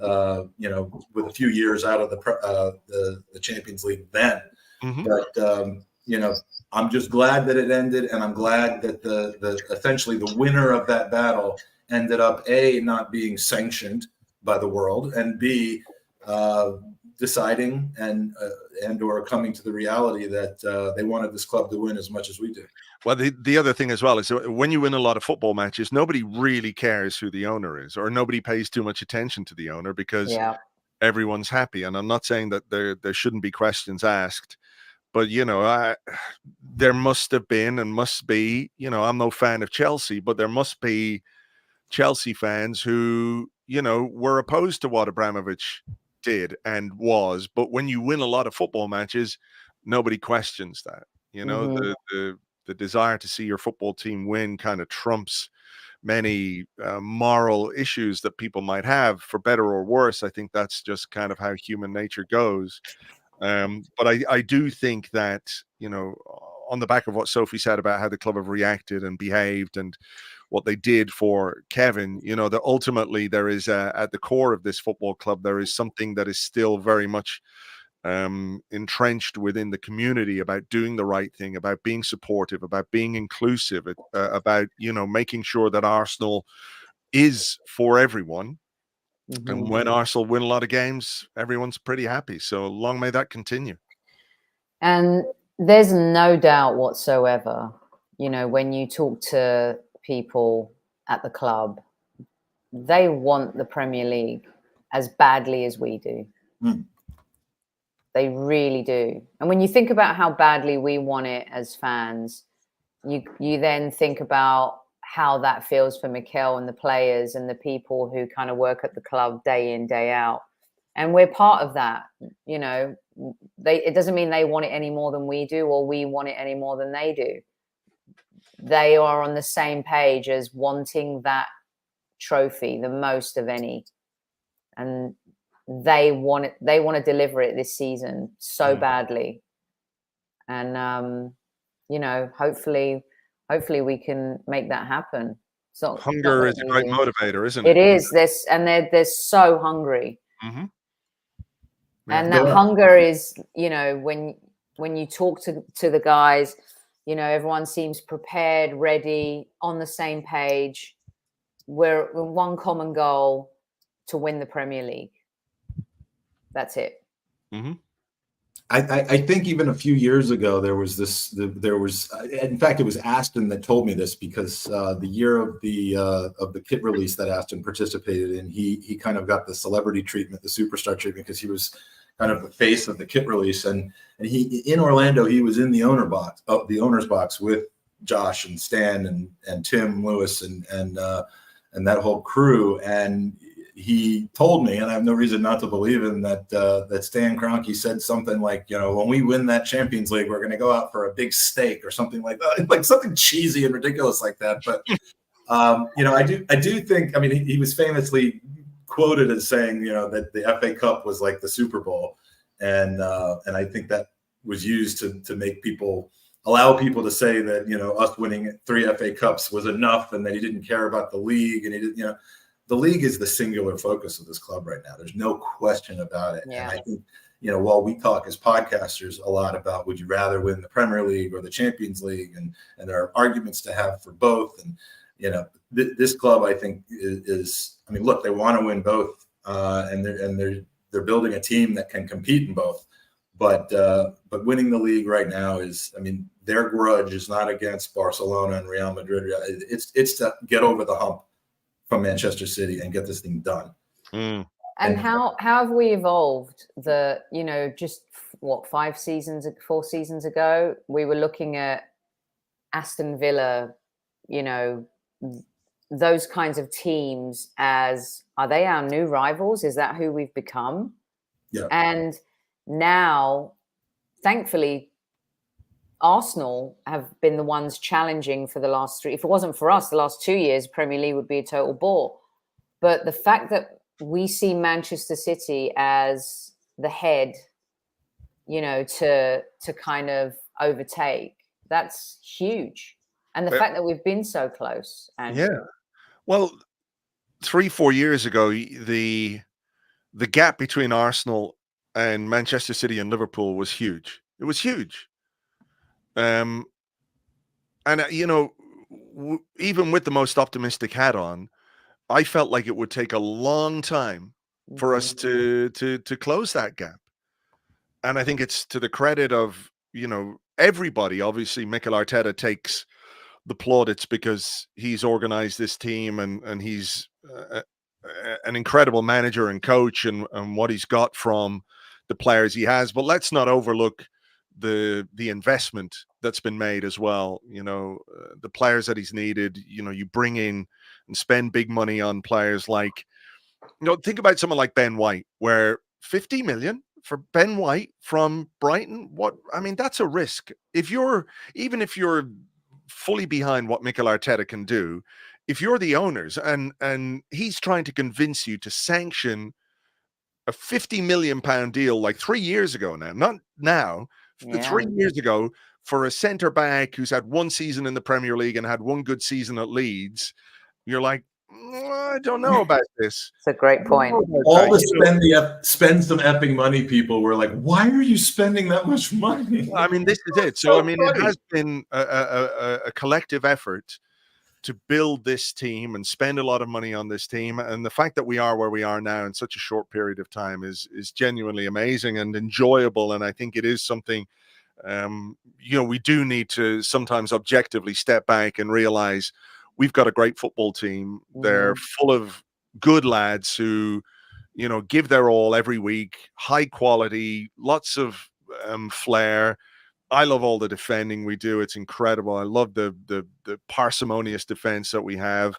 with a few years out of the Champions League then. But, I'm just glad that it ended, and I'm glad that essentially the winner of that battle ended up A, not being sanctioned by the world, and B, deciding and or coming to the reality that they wanted this club to win as much as we do. Well, the other thing as well is when you win a lot of football matches, nobody really cares who the owner is, or nobody pays too much attention to the owner because everyone's happy. And I'm not saying that there shouldn't be questions asked, but there must have been and must be. I'm no fan of Chelsea, but there must be Chelsea fans who were opposed to what Abramovich did and was. But when you win a lot of football matches, nobody questions that. The desire to see your football team win kind of trumps many moral issues that people might have, for better or worse. I think that's just kind of how human nature goes. But I do think that, on the back of what Sophie said about how the club have reacted and behaved and what they did for Kevin, that ultimately there is at the core of this football club, there is something that is still very much entrenched within the community about doing the right thing, about being supportive, about being inclusive, about making sure that Arsenal is for everyone. And when Arsenal win a lot of games, everyone's pretty happy. So long may that continue. And there's no doubt whatsoever, when you talk to people at the club, they want the Premier League as badly as we do. They really do. And when you think about how badly we want it as fans, you then think about how that feels for Mikel and the players and the people who kind of work at the club day in, day out. And we're part of that. It doesn't mean they want it any more than we do, or we want it any more than they do. They are on the same page as wanting that trophy the most of any. And they want to deliver it this season so badly. And, hopefully we can make that happen. So hunger is a great motivator, isn't it? It is. They're so hungry. And that hunger is, when you talk to the guys, everyone seems prepared, ready, on the same page. We're one common goal: to win the Premier League. That's it. I think even a few years ago there was in fact it was Aston that told me this, because the year of the kit release that Aston participated in, he kind of got the celebrity treatment, the superstar treatment, because he was kind of the face of the kit release, and he in Orlando, he was in the owner's box with Josh and Stan and Tim Lewis and that whole crew. And he told me, and I have no reason not to believe him, that Stan Kroenke said something like, when we win that Champions League, we're going to go out for a big steak or something like that, like something cheesy and ridiculous like that. But I do think, he was famously quoted as saying, that the FA Cup was like the Super Bowl, and I think that was used to make allow people to say that us winning 3 FA Cups was enough, and that he didn't care about the league, and he didn't, the league is the singular focus of this club right now. There's no question about it. Yeah. And I think, while we talk as podcasters a lot about would you rather win the Premier League or the Champions League, and there are arguments to have for both. And, this club, I think, is look, they want to win both, and they're building a team that can compete in both. But winning the league right now is, their grudge is not against Barcelona and Real Madrid. It's to get over the hump from Manchester City and get this thing done. And how have we evolved? Just 4 seasons ago, we were looking at Aston Villa, those kinds of teams as, are they our new rivals? Is that who we've become? Yeah. And now, thankfully, Arsenal have been the ones challenging for the last 3. If it wasn't for us, the last 2 years, Premier League would be a total bore. But the fact that we see Manchester City as the head, you know, to kind of overtake, that's huge. And the fact that we've been so close. Andrew. Yeah. Well, 3-4 years ago, the gap between Arsenal and Manchester City and Liverpool was huge. It was huge. And you know, even with the most optimistic hat on, I felt like it would take a long time for us to close that gap. And I think it's to the credit of, you know, everybody. Obviously, Mikel Arteta takes the plaudits because he's organized this team and he's an incredible manager and coach and what he's got from the players he has. But let's not overlook the investment that's been made as well. You know, the players that he's needed. You know, you bring in and spend big money on players like, you know, think about someone like Ben White, where 50 million for Ben White from Brighton. What, I mean, that's a risk. Even if you're fully behind what Mikel Arteta can do, if you're the owners and he's trying to convince you to sanction a 50 million pound deal like 3 years ago now, not now, 3 years ago, for a centre back who's had one season in the Premier League and had one good season at Leeds, you're like, I don't know about this. It's a great point. All the spend some epping money people were like, why are you spending that much money? I mean, this is it. So I mean, it has been a collective effort to build this team and spend a lot of money on this team. And the fact that we are where we are now in such a short period of time is genuinely amazing and enjoyable. And I think it is something, you know, we do need to sometimes objectively step back and realize we've got a great football team. They're full of good lads who, you know, give their all every week, high quality, lots of flair. I love all the defending we do. It's incredible. I love the parsimonious defense that we have.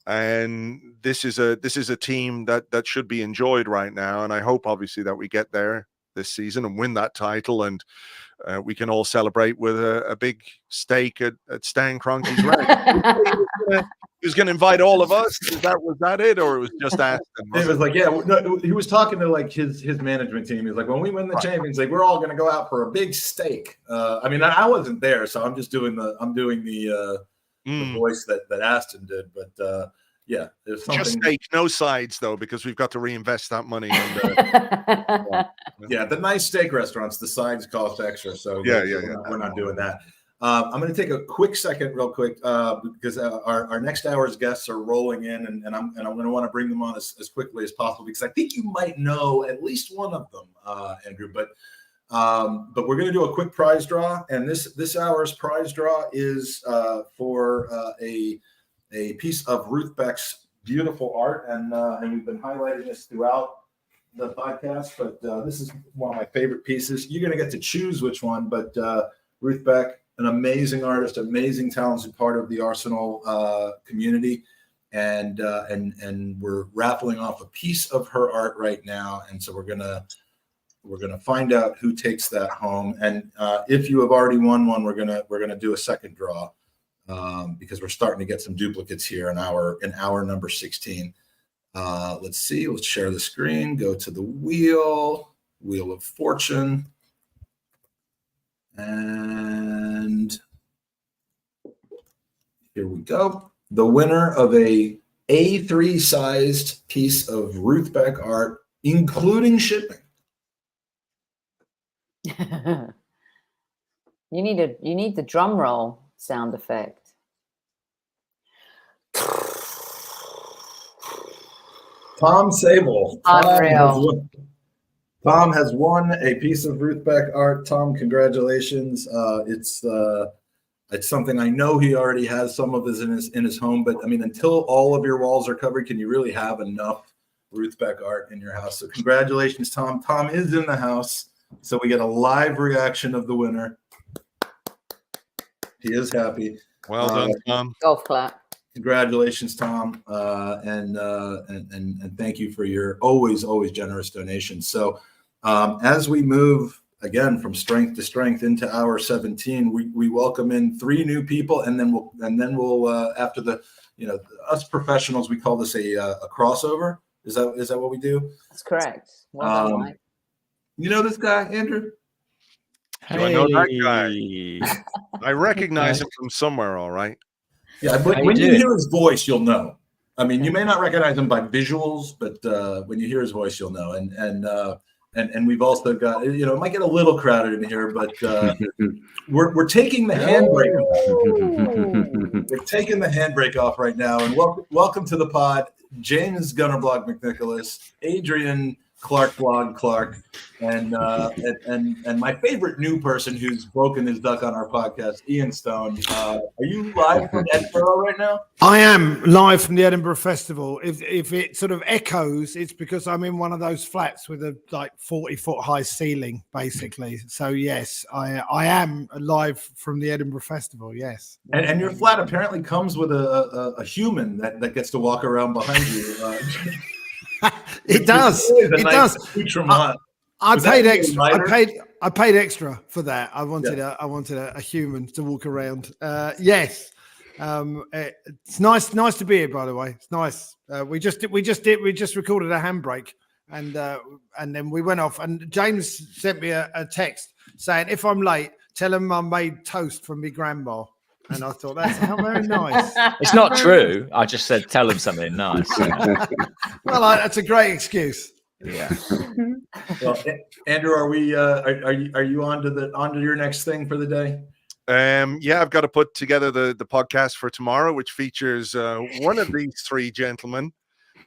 And this is a team that should be enjoyed right now. And I hope obviously that we get there this season and win that title, and we can all celebrate with a big steak at Stan Kroenke's ranch. He was going to invite all of us. Was that it, or it was just Aston? It was like, yeah, no, he was talking to like his management team. He was like, when we win the Champions League, we're all going to go out for a big steak. I mean, I wasn't there, so I'm just doing the voice that Aston did. But yeah, there's something. Just steak, no sides though, because we've got to reinvest that money. Yeah, the nice steak restaurants, the sides cost extra, so we're not doing that. I'm going to take a quick second, real quick, because our next hour's guests are rolling in, and I'm going to want to bring them on as quickly as possible, because I think you might know at least one of them, Andrew. But we're going to do a quick prize draw, and this hour's prize draw is for a piece of Ruth Beck's beautiful art, and we've been highlighting this throughout the podcast. But this is one of my favorite pieces. You're going to get to choose which one, but Ruth Beck, an amazing artist, amazing talented part of the Arsenal community, and we're raffling off a piece of her art right now, and so we're gonna find out who takes that home. And if you have already won one, we're gonna do a second draw, because we're starting to get some duplicates here in our number 16. Let's see. Let's share the screen. Go to the wheel of fortune. And here we go. The winner of a A3 sized piece of Ruth Beck art, including shipping. You need the drum roll sound effect. Tom Sable. Unreal. Tom has won a piece of Ruth Beck art. Tom, congratulations. It's something I know he already has some of his in his home, but I mean, until all of your walls are covered, can you really have enough Ruth Beck art in your house? So congratulations, Tom. Tom is in the house, so we get a live reaction of the winner. He is happy. Well done, Tom. Golf clap. Congratulations, Tom, and thank you for your always generous donations. So as we move again, from strength to strength into hour 17. We welcome in 3 new people, and then we'll after the, us professionals, we call this a crossover. Is that what we do? That's correct. Well done, Mike. You know this guy, Andrew? Do I know that guy? I recognize him from somewhere, all right. Yeah, but when you hear his voice, you'll know. I mean, you may not recognize him by visuals, but when you hear his voice, you'll know. And we've also got, it might get a little crowded in here, but we're taking the handbrake off. We're taking the handbrake off right now. And welcome to the pod, James Gunnerblog McNicholas, Adrian Clarke Blog Clarke, and my favorite new person who's broken his duck on our podcast, Ian Stone. Are you live from Edinburgh right now? I am live from the Edinburgh Festival. If it sort of echoes, it's because I'm in one of those flats with a 40-foot high ceiling, basically. So yes, I am live from the Edinburgh Festival. Yes, and your flat apparently comes with a human that gets to walk around behind you. It does. It does. I paid extra. I paid extra for that. I wanted a human to walk around. Yes, it's nice to be here. By the way, it's nice. We just recorded a handbrake, and then we went off. And James sent me a text saying, if I'm late, tell him I made toast from my grandma. And I thought, that's how very nice. It's not true. I just said, tell him something nice. Well, that's a great excuse. Yeah. Well, Andrew, are you on to your next thing for the day? Yeah, I've got to put together the podcast for tomorrow, which features one of these 3 gentlemen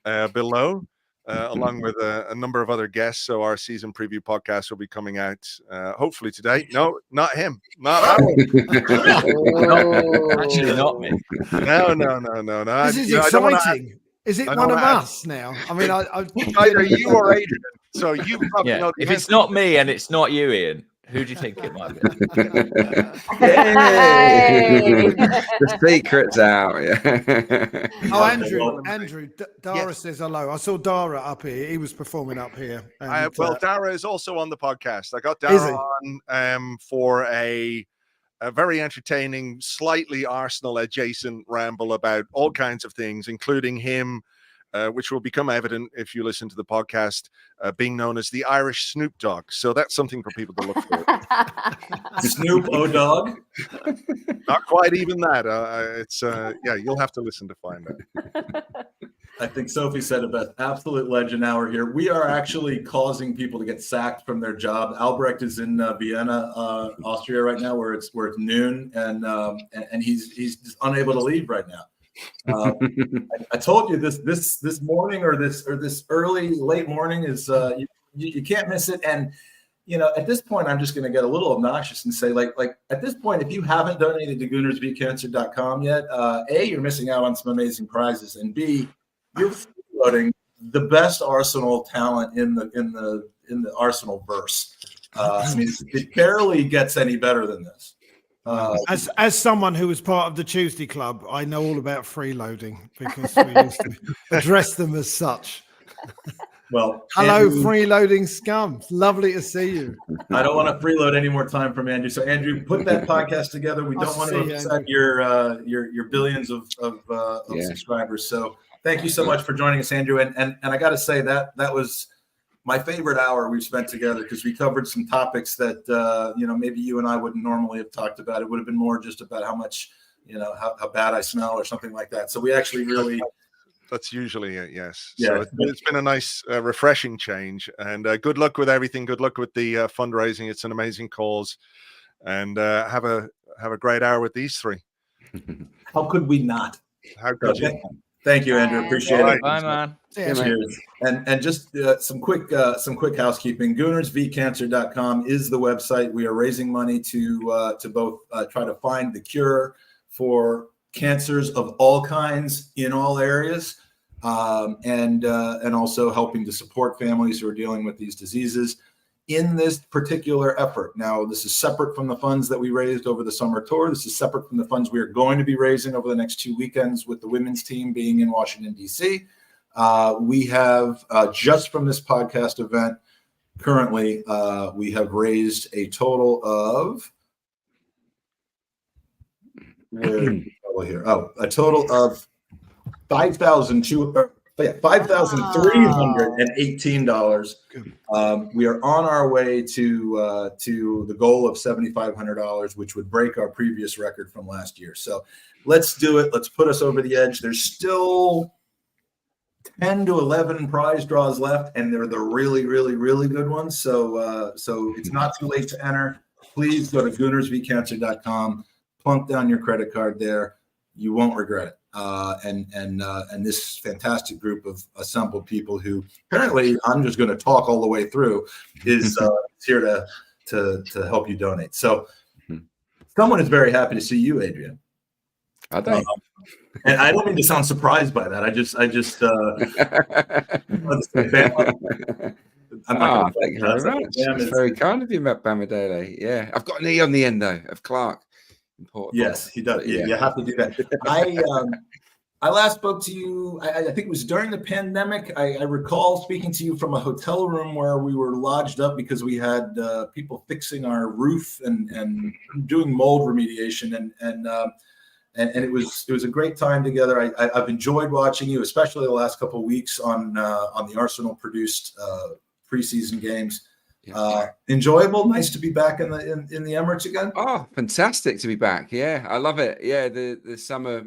below, along with a number of other guests. So our season preview podcast will be coming out hopefully today. No, not him. Not actually not me. No. This is exciting. Is it one of us now? I mean, either you or Adrian. So you probably know. If it's not me and it's not you, Ian, who do you think it might be? The secret's out. Yeah. Oh, Andrew, Dara says hello. I saw Dara up here. He was performing up here. And, Dara is also on the podcast. I got Dara on for a very entertaining, slightly Arsenal adjacent ramble about all kinds of things, including him, which will become evident if you listen to the podcast, being known as the Irish Snoop Dogg. So that's something for people to look for. Snoop O-Dog? Not quite even that. It's you'll have to listen to find out. I think Sophie said it best. Absolute legend hour here. We are actually causing people to get sacked from their job. Albrecht is in Vienna, Austria right now, where it's noon, and he's just unable to leave right now. I told you this morning or this late morning is you can't miss it. And at this point, I'm just going to get a little obnoxious and say, like at this point, if you haven't donated to GoonersVCancer.com yet, A, you're missing out on some amazing prizes, and B, you're floating the best Arsenal talent in the Arsenal verse. I mean, it barely gets any better than this. As someone who was part of the Tuesday Club, I know all about freeloading because we used to address them as such. Well, hello, Andrew, freeloading scum. Lovely to see you. I don't want to freeload any more time from Andrew. So, Andrew, put that podcast together. We don't want to upset your billions of subscribers. So, thank you so much for joining us, Andrew. And I got to say that was my favorite hour we've spent together because we covered some topics that maybe you and I wouldn't normally have talked about. It would have been more just about how much how bad I smell or something like that. So we actually really. That's usually it, yes. Yeah. So it's been a nice, refreshing change. And good luck with everything. Good luck with the fundraising. It's an amazing cause. And have a great hour with these 3. How could we not? How could you? Thank you, Andrew. Appreciate it. Bye, man. Cheers. And just some quick housekeeping. GoonersVCancer.com is the website. We are raising money to both try to find the cure for cancers of all kinds in all areas, and also helping to support families who are dealing with these diseases in this particular effort. Now, this is separate from the funds that we raised over the summer tour. This is separate from the funds we are going to be raising over the next 2 weekends with the women's team being in Washington, D.C. We have, just from this podcast event, currently, we have raised a total of a total of $5,318. We are on our way to the goal of $7,500, which would break our previous record from last year. So let's do it. Let's put us over the edge. There's still 10 to 11 prize draws left, and they're the really, really, really good ones. So it's not too late to enter. Please go to goonersvcancer.com, plunk down your credit card there. You won't regret it. And this fantastic group of assembled people who apparently I'm just going to talk all the way through is here to help you donate. So someone is very happy to see you, Adrian. I don't. And I don't mean to sound surprised by that. I just thank you very much. It's very kind of you, Bamidele. Yeah, I've got an E on the end though of Clarke. Important. Yes, he does. Yeah. You have to do that. I last spoke to you, I think it was during the pandemic. I recall speaking to you from a hotel room where we were lodged up because we had people fixing our roof and doing mold remediation. And it was a great time together. I've enjoyed watching you, especially the last couple of weeks on the Arsenal produced preseason games. Enjoyable, nice to be back in the Emirates again. Oh, fantastic to be back. Yeah, I love it. Yeah, the summer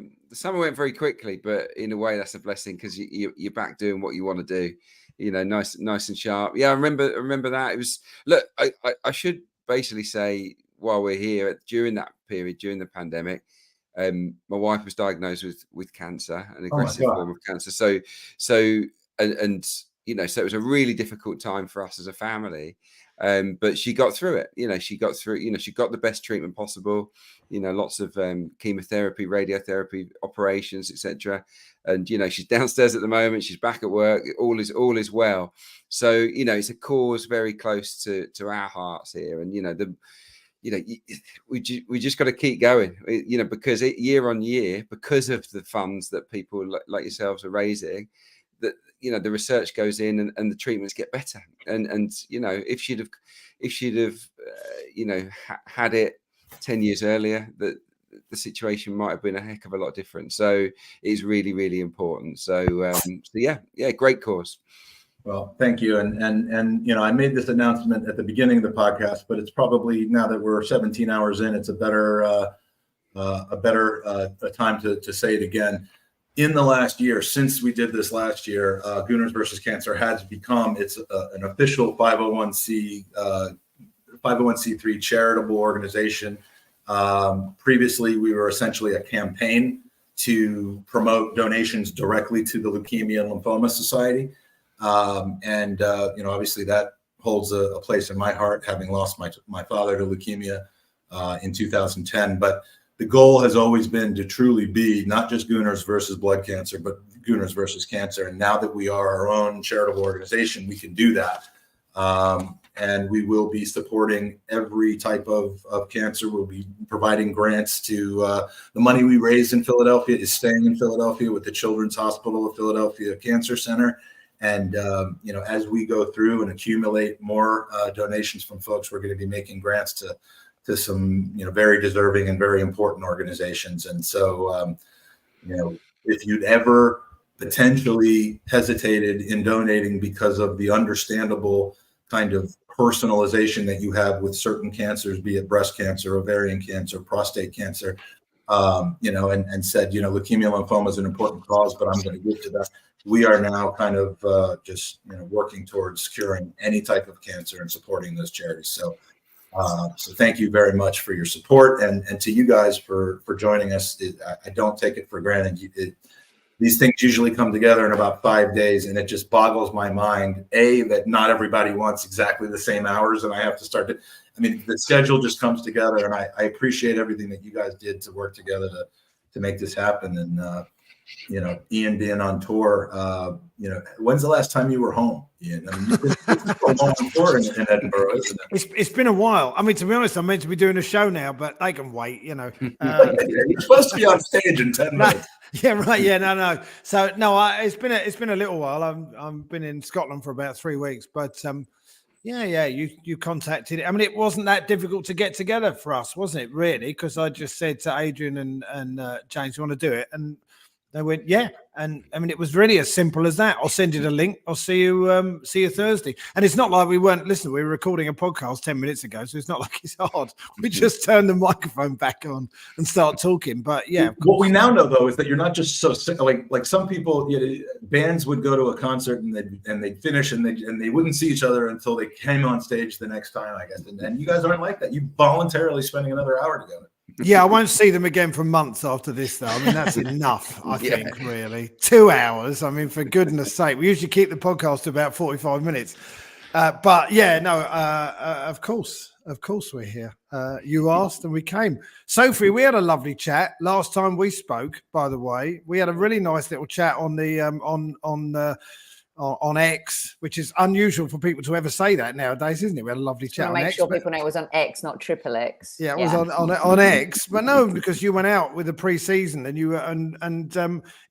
went very quickly, but in a way that's a blessing because you're back doing what you want to do. You know, nice and sharp. Yeah, I remember that. It was look. I should basically say while we're here during that period during the pandemic, my wife was diagnosed with cancer, an aggressive form of cancer. So you know, so it was a really difficult time for us as a family. But she got through it. You know, she got the best treatment possible. You know, lots of chemotherapy, radiotherapy, operations, etc. And you know, she's downstairs at the moment. She's back at work. All is well. So you know, it's a cause very close to our hearts here. And you know, we just got to keep going. You know, because year on year, because of the funds that people like yourselves are raising, that you know the research goes in and the treatments get better. And you know, if she'd have you know had it 10 years earlier, that the situation might have been a heck of a lot different. So it's really, really important. So yeah, great cause. Well, thank you. And you know, I made this announcement at the beginning of the podcast, but it's probably now that we're 17 hours in, it's a better time to say it again. In the last year, since we did this last year, Gooners versus Cancer has become an official 501c3 charitable organization. Previously, we were essentially a campaign to promote donations directly to the Leukemia and Lymphoma Society. You know, obviously that holds a place in my heart, having lost my father to leukemia in 2010. But the goal has always been to truly be not just Gooners versus blood cancer, but Gooners versus cancer. And now that we are our own charitable organization, we can do that. And we will be supporting every type of cancer. We'll be providing grants to the money we raise in Philadelphia is staying in Philadelphia with the Children's Hospital of Philadelphia Cancer Center. And, you know, as we go through and accumulate more donations from folks, we're going to be making grants to some, you know, very deserving and very important organizations. And so, you know, if you'd ever potentially hesitated in donating because of the understandable kind of personalization that you have with certain cancers, be it breast cancer, ovarian cancer, prostate cancer, you know, and said, you know, leukemia lymphoma is an important cause, but I'm going to give to that. We are now kind of just, you know, working towards curing any type of cancer and supporting those charities. So thank you very much for your support and to you guys for joining us. I don't take it for granted. These things usually come together in about 5 days, and it just boggles my mind, that not everybody wants exactly the same hours, and I have to start to, I mean, the schedule just comes together, and I appreciate everything that you guys did to work together to make this happen. And, you know, Ian being on tour, you know, when's the last time you were home, Ian? I mean, you've been a long tour in Edinburgh, isn't it? It's been a while. I mean, to be honest, I'm meant to be doing a show now, but they can wait, you know. You're supposed to be on stage in 10 minutes. Yeah, right. Yeah, no. So no, it's been a little while. I've been in Scotland for about 3 weeks, but Yeah. You contacted it. I mean, it wasn't that difficult to get together for us, wasn't it? Really, because I just said to Adrian and James, "You want to do it?" And they went, "Yeah." And I mean, it was really as simple as that. I'll send you the link. I'll see you Thursday. And it's not like we weren't listening. We were recording a podcast 10 minutes ago, so it's not like it's hard. We just turn the microphone back on and start talking. But yeah, what we now know though is that you're not just so sick. Like some people, bands would go to a concert and they'd finish and they wouldn't see each other until they came on stage the next time, I guess. And you guys aren't like that. You voluntarily spending another hour together. Yeah, I won't see them again for months after this, though. I mean, that's enough, I think, really. 2 hours. I mean, for goodness sake. We usually keep the podcast to about 45 minutes. But, yeah, no, of course we're here. You asked and we came. Sophie, we had a lovely chat last time we spoke, by the way. We had a really nice little chat on the on X, which is unusual for people to ever say that nowadays, isn't it? We had a lovely chat on X. Make sure people know it was on X, not Triple X. Yeah, it was on X, but no, because you went out with the preseason and you were and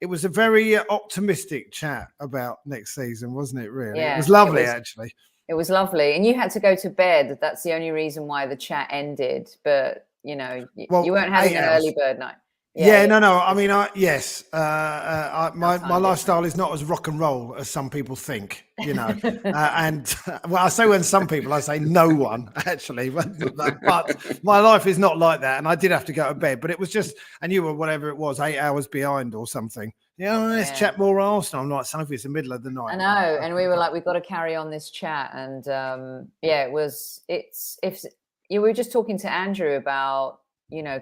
it was a very optimistic chat about next season, wasn't it? Really, it was lovely, actually. It was lovely, and you had to go to bed. That's the only reason why the chat ended. But you weren't having an early bird night. Yeah, no. I mean, yes. My lifestyle is not as rock and roll as some people think, and I say when some people, I say no one actually, but my life is not like that. And I did have to go to bed, but it was just, and you were whatever it was, 8 hours behind or something. Let's chat more Arsenal. I'm like, Sophie, it's the middle of the night. I know, and we were like, we've got to carry on this chat, and we were just talking to Andrew about,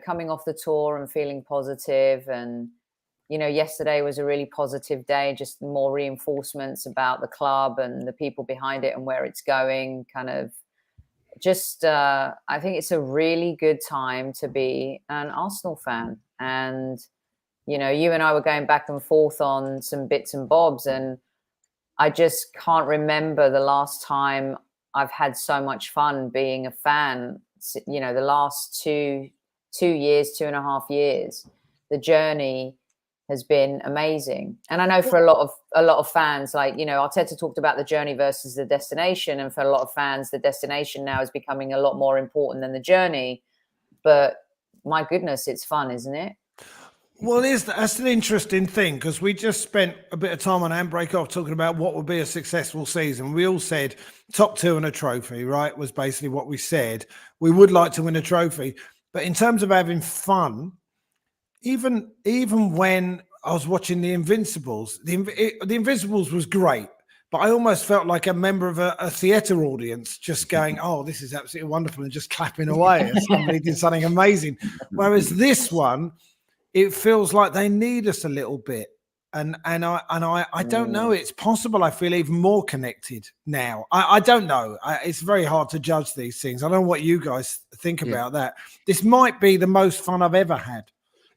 coming off the tour and feeling positive. And, yesterday was a really positive day, just more reinforcements about the club and the people behind it and where it's going. Kind of just, I think it's a really good time to be an Arsenal fan. And, you and I were going back and forth on some bits and bobs, and I just can't remember the last time I've had so much fun being a fan. The last 2.5 years, the journey has been amazing. And I know for a lot of fans, like, Arteta talked about the journey versus the destination. And for a lot of fans, the destination now is becoming a lot more important than the journey. But my goodness, it's fun, isn't it? Well, that's an interesting thing, because we just spent a bit of time on Handbrake off talking about what would be a successful season. We all said top 2 and a trophy, right? Was basically what we said. We would like to win a trophy. But in terms of having fun, even when I was watching The Invincibles, the Invincibles was great, but I almost felt like a member of a theatre audience just going, "Oh, this is absolutely wonderful," and just clapping away as somebody did something amazing. Whereas this one, it feels like they need us a little bit. And I don't know. It's possible I feel even more connected now. I don't know. It's very hard to judge these things. I don't know what you guys think about that. This might be the most fun I've ever had.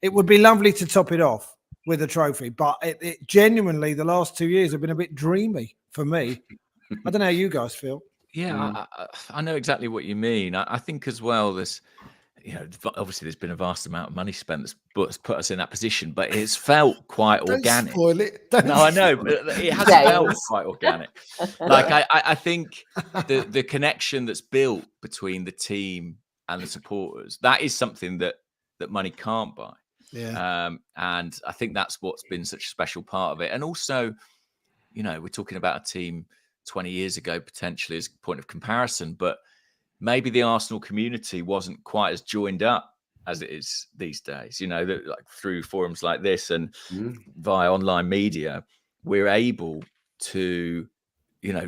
It would be lovely to top it off with a trophy, but it genuinely, the last 2 years have been a bit dreamy for me. I don't know how you guys feel. Yeah, I know exactly what you mean. I think as well, there's, obviously there's been a vast amount of money spent that's put us in that position, but it's felt quite organic. Spoil it. I know, but it has felt quite organic. Like I think the connection that's built between the team and the supporters, that is something that money can't buy. Yeah. And I think that's what's been such a special part of it. And also, we're talking about a team 20 years ago potentially as a point of comparison, but maybe the Arsenal community wasn't quite as joined up as it is these days. Like through forums like this and via online media, we're able to,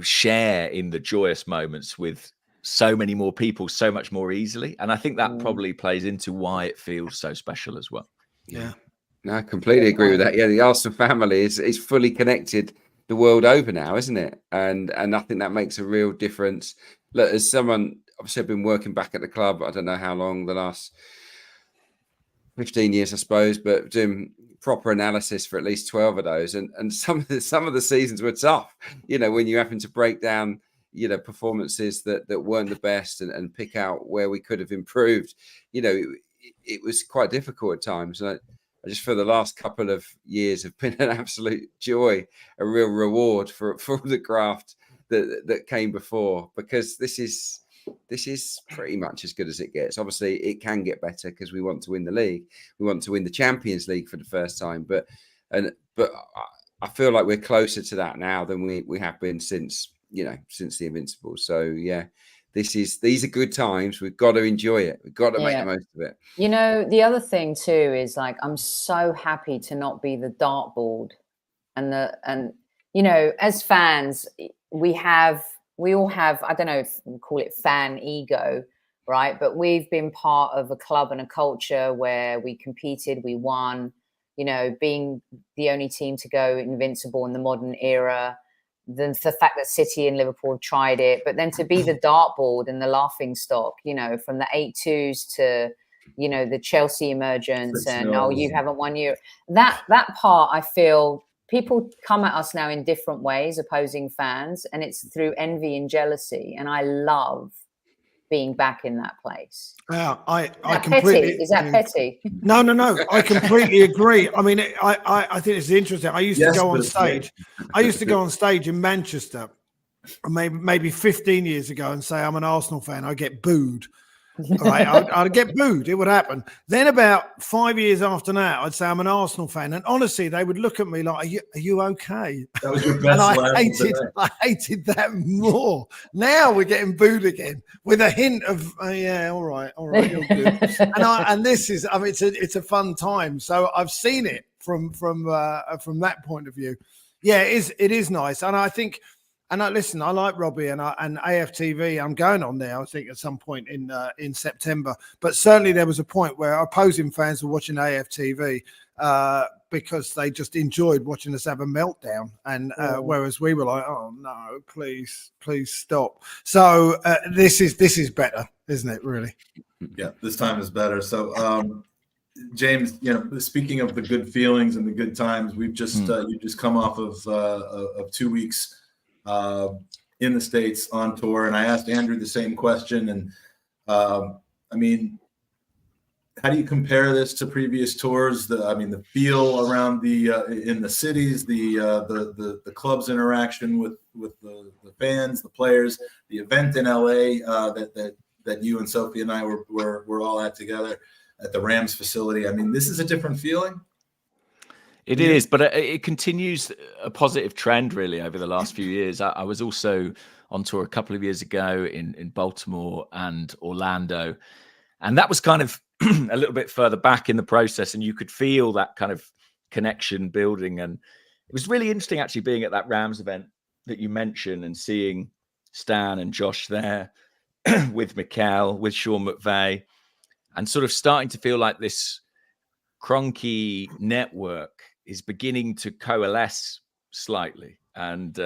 share in the joyous moments with so many more people so much more easily. And I think that probably plays into why it feels so special as well. Yeah. No, I completely agree with that. Yeah, the Arsenal family is fully connected the world over now, isn't it? And I think that makes a real difference. Look, as someone, obviously I've been working back at the club, I don't know how long, the last 15 years, I suppose, but doing proper analysis for at least 12 of those. And some of the seasons were tough, when you're having to break down, performances that weren't the best and pick out where we could have improved. It was quite difficult at times. And I just feel the last couple of years have been an absolute joy, a real reward for all the graft that came before, because this is pretty much as good as it gets. Obviously, it can get better because we want to win the league. We want to win the Champions League for the first time. But I feel like we're closer to that now than we have been since the Invincibles. So yeah, these are good times. We've got to enjoy it. We've got to make the most of it. You know, the other thing too is, like, I'm so happy to not be the dartboard, and you know, as fans, we all have, I don't know if we call it fan ego, right? But we've been part of a club and a culture where we competed, we won, you know, being the only team to go invincible in the modern era. The fact that City and Liverpool tried it, but then to be the dartboard and the laughing stock, you know, from the 8-2s to, you know, the Chelsea emergence and, oh, you haven't won Europe. That part, I feel people come at us now in different ways, opposing fans, and it's through envy and jealousy. And I love being back in that place. Yeah, I completely. Is that petty? No. I completely agree. I mean, I think it's interesting. I used to go on stage. I used to go on stage in Manchester, maybe 15 years ago, and say I'm an Arsenal fan. I get booed. All right, I'd get booed. It would happen. Then about 5 years after that, I'd say I'm an Arsenal fan, and honestly, they would look at me like, "Are you okay?" That was your best. And I hated that more. Now we're getting booed again with a hint of, "Yeah, all right, you're good." and this is, I mean, it's a fun time. So I've seen it from that point of view. Yeah, it is nice, and I think. And listen, I like Robbie and AFTV. I'm going on there, I think, at some point in September. But certainly there was a point where opposing fans were watching AFTV because they just enjoyed watching us have a meltdown. And whereas we were like, "Oh no, please stop." So this is better, isn't it? Really? Yeah, this time is better. So, James, you know, speaking of the good feelings and the good times, we've just you just come off of 2 weeks. In the States on tour, and I asked Andrew the same question. And I mean, how do you compare this to previous tours? The feel around in the cities, the club's interaction with the fans, the players, the event in LA that you and Sophie and I were all at together at the Rams facility. I mean, this is a different feeling. It is, but it continues a positive trend, really, over the last few years. I was also on tour a couple of years ago in Baltimore and Orlando, and that was kind of a little bit further back in the process, and you could feel that kind of connection building. And it was really interesting, actually, being at that Rams event that you mentioned and seeing Stan and Josh there with Mikel, with Sean McVay, and sort of starting to feel like this Kroenke network is beginning to coalesce slightly. And,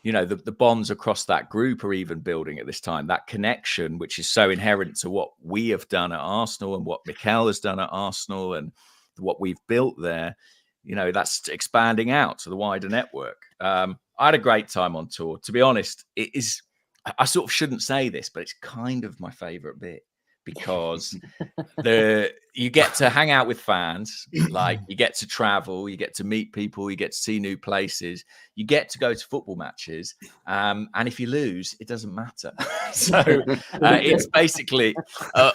you know, the bonds across that group are even building at this time. That connection, which is so inherent to what we have done at Arsenal and what Mikel has done at Arsenal and what we've built there, you know, that's expanding out to the wider network. I had a great time on tour. To be honest, it is, I sort of shouldn't say this, but it's kind of my favorite bit. Because you get to hang out with fans, like you get to travel, you get to meet people, you get to see new places, you get to go to football matches, and if you lose, it doesn't matter. So it's basically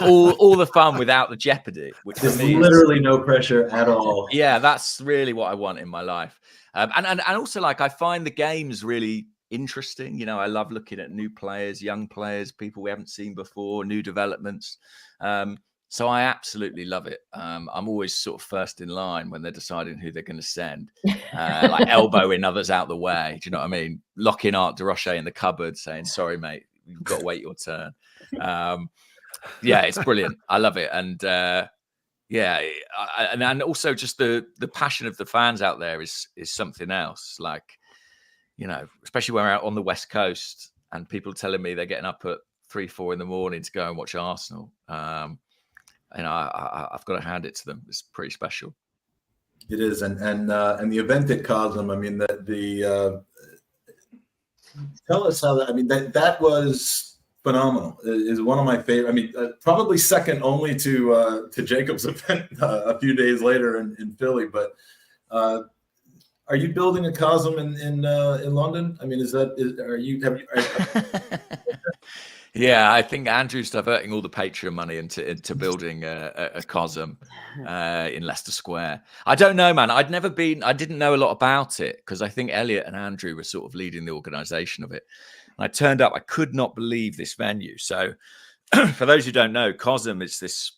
all the fun without the jeopardy, which there's literally no pressure at all. Yeah, that's really what I want in my life, and also, like, I find the games really interesting. You know, I love looking at new players, young players, people we haven't seen before, new developments. So I absolutely love it. I'm always sort of first in line when they're deciding who they're going to send, like elbowing others out the way. Do you know what I mean? Locking Art de Roche in the cupboard saying, "Sorry, mate, you've got to wait your turn." Yeah, it's brilliant. I love it. And and also just the passion of the fans out there is something else. Like, you know, especially when we're out on the West Coast and people telling me they're getting up at 3-4 in the morning to go and watch Arsenal. And I've got to hand it to them. It's pretty special. It is, and the event at Cosm. I mean, tell us how that. I mean, that was phenomenal. It is one of my favorite. I mean, probably second only to Jacob's event a few days later in Philly, but. Are you building a Cosm in London? I mean, Yeah, I think Andrew's diverting all the Patreon money into building a Cosm in Leicester Square. I don't know, man. I didn't know a lot about it because I think Elliot and Andrew were sort of leading the organisation of it. And I turned up, I could not believe this venue. So for those who don't know, Cosm is this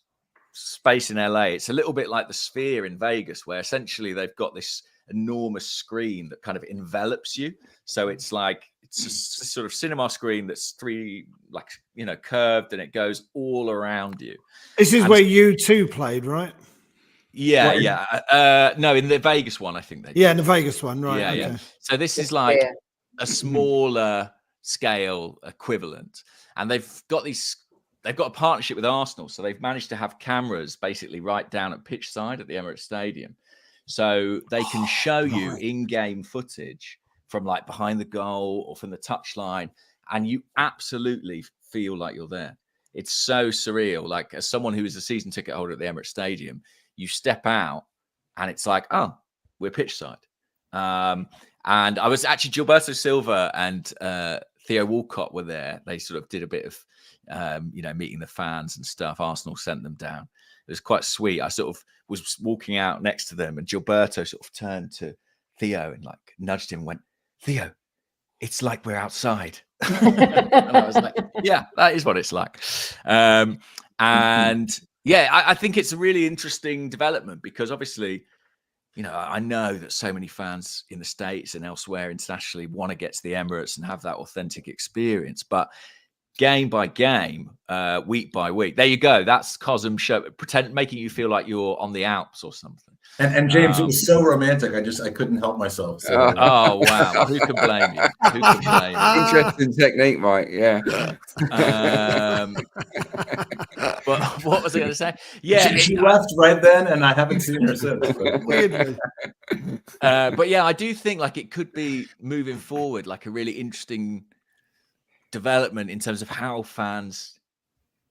space in LA. It's a little bit like the Sphere in Vegas, where essentially they've got this enormous screen that kind of envelops you. So it's like it's a sort of cinema screen that's curved, and it goes all around you. This is where U2 played, right? Yeah, yeah. No, in the Vegas one, I think they did. Yeah, in the Vegas one, right? Yeah, okay. yeah. So this is like a smaller scale equivalent, and they've got a partnership with Arsenal, so they've managed to have cameras basically right down at pitch side at the Emirates Stadium, so they can show you in-game footage from like behind the goal or from the touchline, and you absolutely feel like you're there. It's so surreal. Like, as someone who is a season ticket holder at the Emirates Stadium, you step out and it's like, oh, we're pitch side. And I was actually, Gilberto Silva and Theo Walcott were there. They sort of did a bit of meeting the fans and stuff. Arsenal sent them down. It was quite sweet. I sort of was walking out next to them, and Gilberto sort of turned to Theo and like nudged him and went, "Theo, it's like we're outside." And I was like, yeah, that is what it's like. And yeah, I think it's a really interesting development because obviously, I know that so many fans in the States and elsewhere internationally want to get to the Emirates and have that authentic experience. But game by game, week by week, there you go. That's Cosm show, making you feel like you're on the Alps or something. And James, it was so romantic. I couldn't help myself. So. Oh wow! Well, who can blame you? Who can blame you? Interesting technique, Mike. Yeah. But what was I going to say? Yeah, she left right then, and I haven't seen her since. Weirdly. But yeah, I do think like it could be moving forward, like a really interesting development in terms of how fans,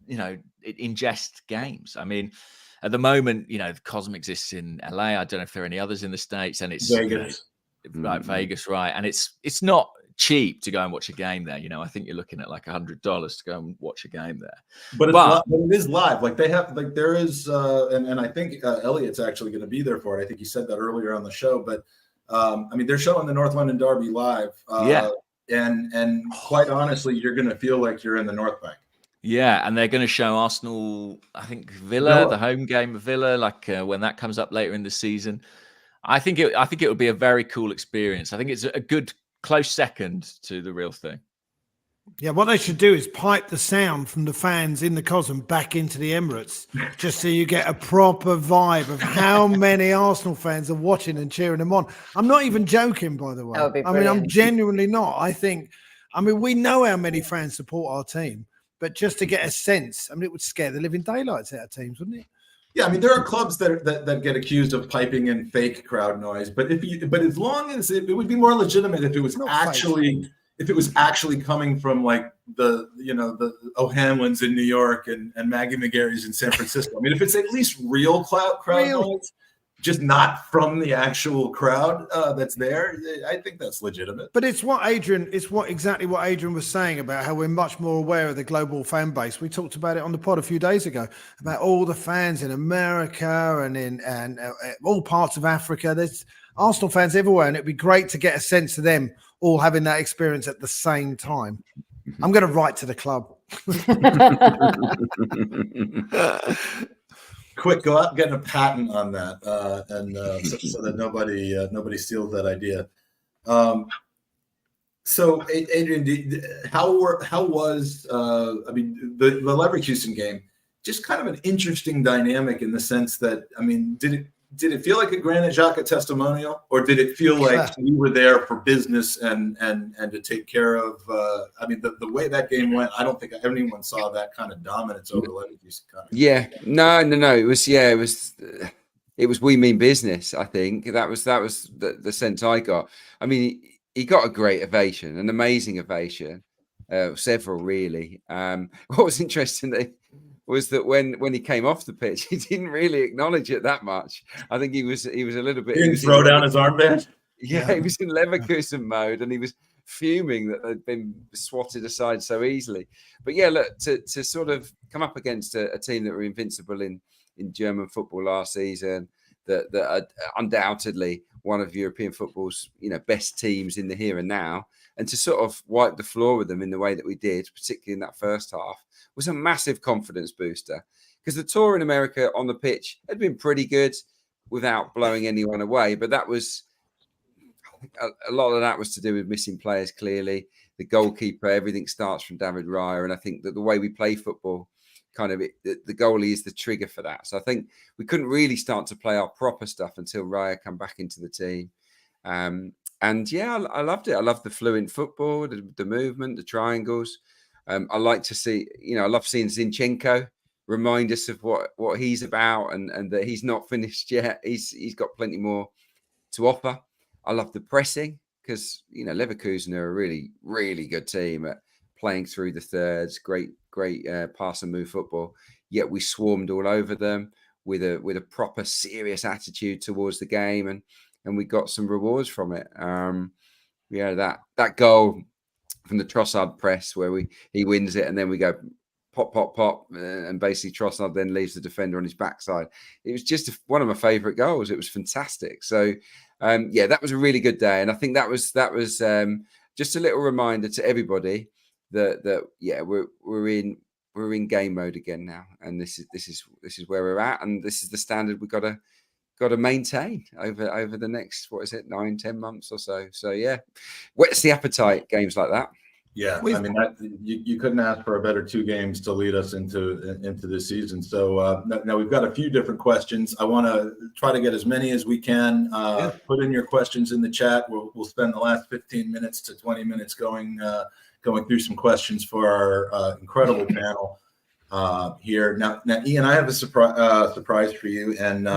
ingest games. I mean, at the moment, Cosm exists in LA. I don't know if there are any others in the States, and it's Vegas, Vegas, right? And it's not cheap to go and watch a game there. I think you're looking at like $100 to go and watch a game there. But it is live. Like they have, like there is, and I think Elliot's actually going to be there for it. I think he said that earlier on the show. But I mean, they're showing the North London Derby live. And quite honestly, you're going to feel like you're in the North Bank. Yeah, and they're going to show Arsenal, I think Villa, the home game of Villa, like when that comes up later in the season. I think it would be a very cool experience. I think it's a good close second to the real thing. Yeah, what they should do is pipe the sound from the fans in the Cosm back into the Emirates, just so you get a proper vibe of how many Arsenal fans are watching and cheering them on. I'm not even joking, by the way. I mean, I'm genuinely not. I mean, we know how many fans support our team, but just to get a sense, I mean, it would scare the living daylights out of teams, wouldn't it? Yeah, I mean, there are clubs that get accused of piping in fake crowd noise, but as long as it would be more legitimate if it was actually coming from like the O'Hanlons in New York and Maggie McGarry's in San Francisco. I mean, if it's at least real crowd noise, just not from the actual crowd that's there, I think that's legitimate. But it's exactly what Adrian was saying about how we're much more aware of the global fan base. We talked about it on the pod a few days ago about all the fans in America and in all parts of Africa. There's Arsenal fans everywhere, and it'd be great to get a sense of them all having that experience at the same time. I'm going to write to the club. Quick, go out and get a patent on that, so that nobody steals that idea. So, Adrian, how was I mean the Leverkusen game? Just kind of an interesting dynamic in the sense that, I mean, did it feel like a Granit Xhaka testimonial, or did it feel like we were there for business and to take care of? I mean, the way that game went, I don't think anyone saw that kind of dominance over Leverkusen. Yeah, no. It was we mean business. I think that was the sense I got. I mean, he got a great ovation, an amazing ovation, several really. What was interesting was that when he came off the pitch, he didn't really acknowledge it that much. I think he was a little bit. He didn't throw down his armband. Yeah, he was in Leverkusen mode, and he was fuming that they'd been swatted aside so easily. But yeah, look, to sort of come up against a team that were invincible in German football last season, that are undoubtedly one of European football's best teams in the here and now, and to sort of wipe the floor with them in the way that we did, particularly in that first half, was a massive confidence booster. Because the tour in America on the pitch had been pretty good without blowing anyone away, but that was a lot of that was to do with missing players. Clearly, the goalkeeper, everything starts from David Raya, and I think that the way we play football, the goalie is the trigger for that. So I think we couldn't really start to play our proper stuff until Raya come back into the team. And yeah, I loved it. I loved the fluent football, the movement, the triangles. I like to see, I love seeing Zinchenko remind us of what he's about, and that he's not finished yet. He's got plenty more to offer. I love the pressing because, Leverkusen are a really, really good team at playing through the thirds, great pass and move football. Yet we swarmed all over them with a proper serious attitude towards the game, and we got some rewards from it. That goal from the Trossard press where he wins it, and then we go pop, pop, pop, and basically Trossard then leaves the defender on his backside. It was just one of my favourite goals. It was fantastic. So, that was a really good day, and I think that was just a little reminder to everybody that we're in game mode again now, and this is where we're at, and this is the standard we've got to maintain over the next 9-10 months or so. So yeah, whets the appetite, games like that. Yeah, I mean, you couldn't ask for a better 2 games to lead us into this season. So now we've got a few different questions. I want to try to get as many as we can. Put in your questions in the chat. We'll spend the last 15 minutes to 20 minutes going through some questions for our incredible panel here. Now, Ian, I have a surprise for you, and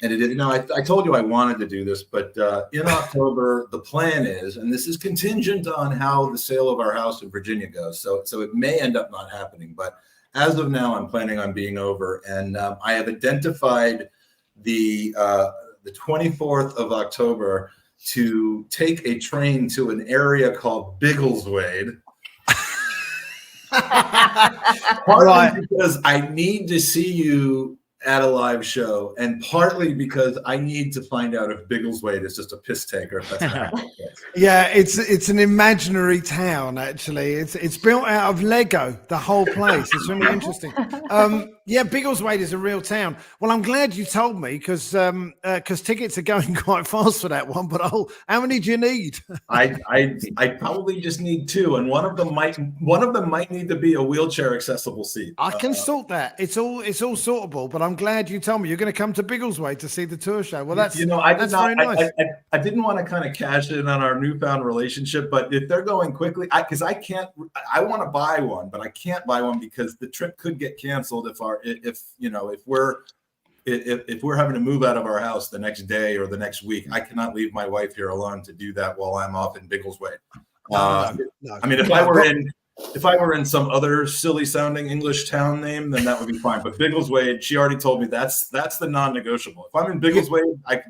it is, I told you I wanted to do this, but in October, the plan is, and this is contingent on how the sale of our house in Virginia goes. So it may end up not happening, but as of now, I'm planning on being over, and I have identified the 24th of October to take a train to an area called Biggleswade. Partly because I need to see you at a live show, and partly because I need to find out if Biggleswade is just a piss taker. If that's not yeah, it's an imaginary town. Actually, it's built out of Lego. The whole place. It's really interesting. Yeah, Biggleswade is a real town. Well, I'm glad you told me because tickets are going quite fast for that one. But how many do you need? I probably just need 2, and one of them might need to be a wheelchair accessible seat. I can sort that. It's all sortable. But I'm glad you told me you're going to come to Biggleswade to see the tour show. Well, that's very nice. I didn't want to kind of cash in on our newfound relationship, but if they're going quickly, because I can't. I want to buy one, but I can't buy one because the trip could get canceled if we're having to move out of our house the next day or the next week. I cannot leave my wife here alone to do that while I'm off in Biggleswade. No. I mean, if I were in some other silly sounding English town name, then that would be fine. But Biggleswade, she already told me that's the non-negotiable. If I'm in Biggleswade, I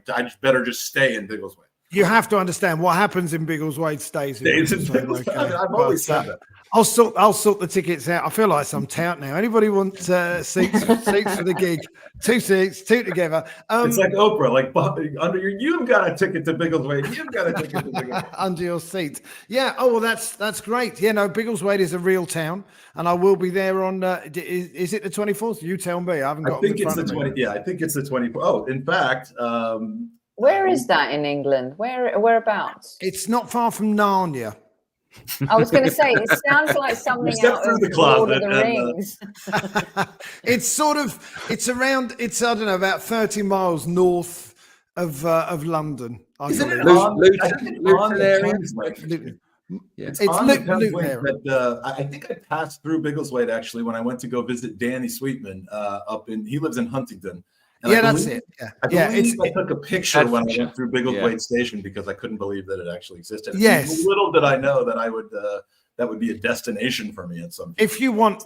better just stay in Biggleswade. You have to understand what happens in Biggleswade stays in Biggleswade. Okay. I've always said that. I'll sort the tickets out. I feel like some tout now. Anybody want seats for the gig? 2 seats, 2 together. It's like Oprah, like you've got a ticket to Biggleswade. You've got a ticket to Biggleswade. Under your seat. Yeah. Oh, well, that's great. Yeah, no, Biggleswade is a real town, and I will be there on. Is it the 24th? You tell me. I think it's the 20th. Yeah, I think it's the 24th. Oh, in fact. Where is that in England? Whereabouts? It's not far from Narnia. I was going to say, it sounds like something out of the Lord of the Rings. It's I don't know, about 30 miles north of London. It's on the Luton area. I think I passed through Biggleswade actually when I went to go visit Danny Sweetman he lives in Huntingdon. And that's it. Yeah. I took a picture when I went through Biggleswade Station because I couldn't believe that it actually existed. Yes. Little did I know that that would be a destination for me at some point. If you want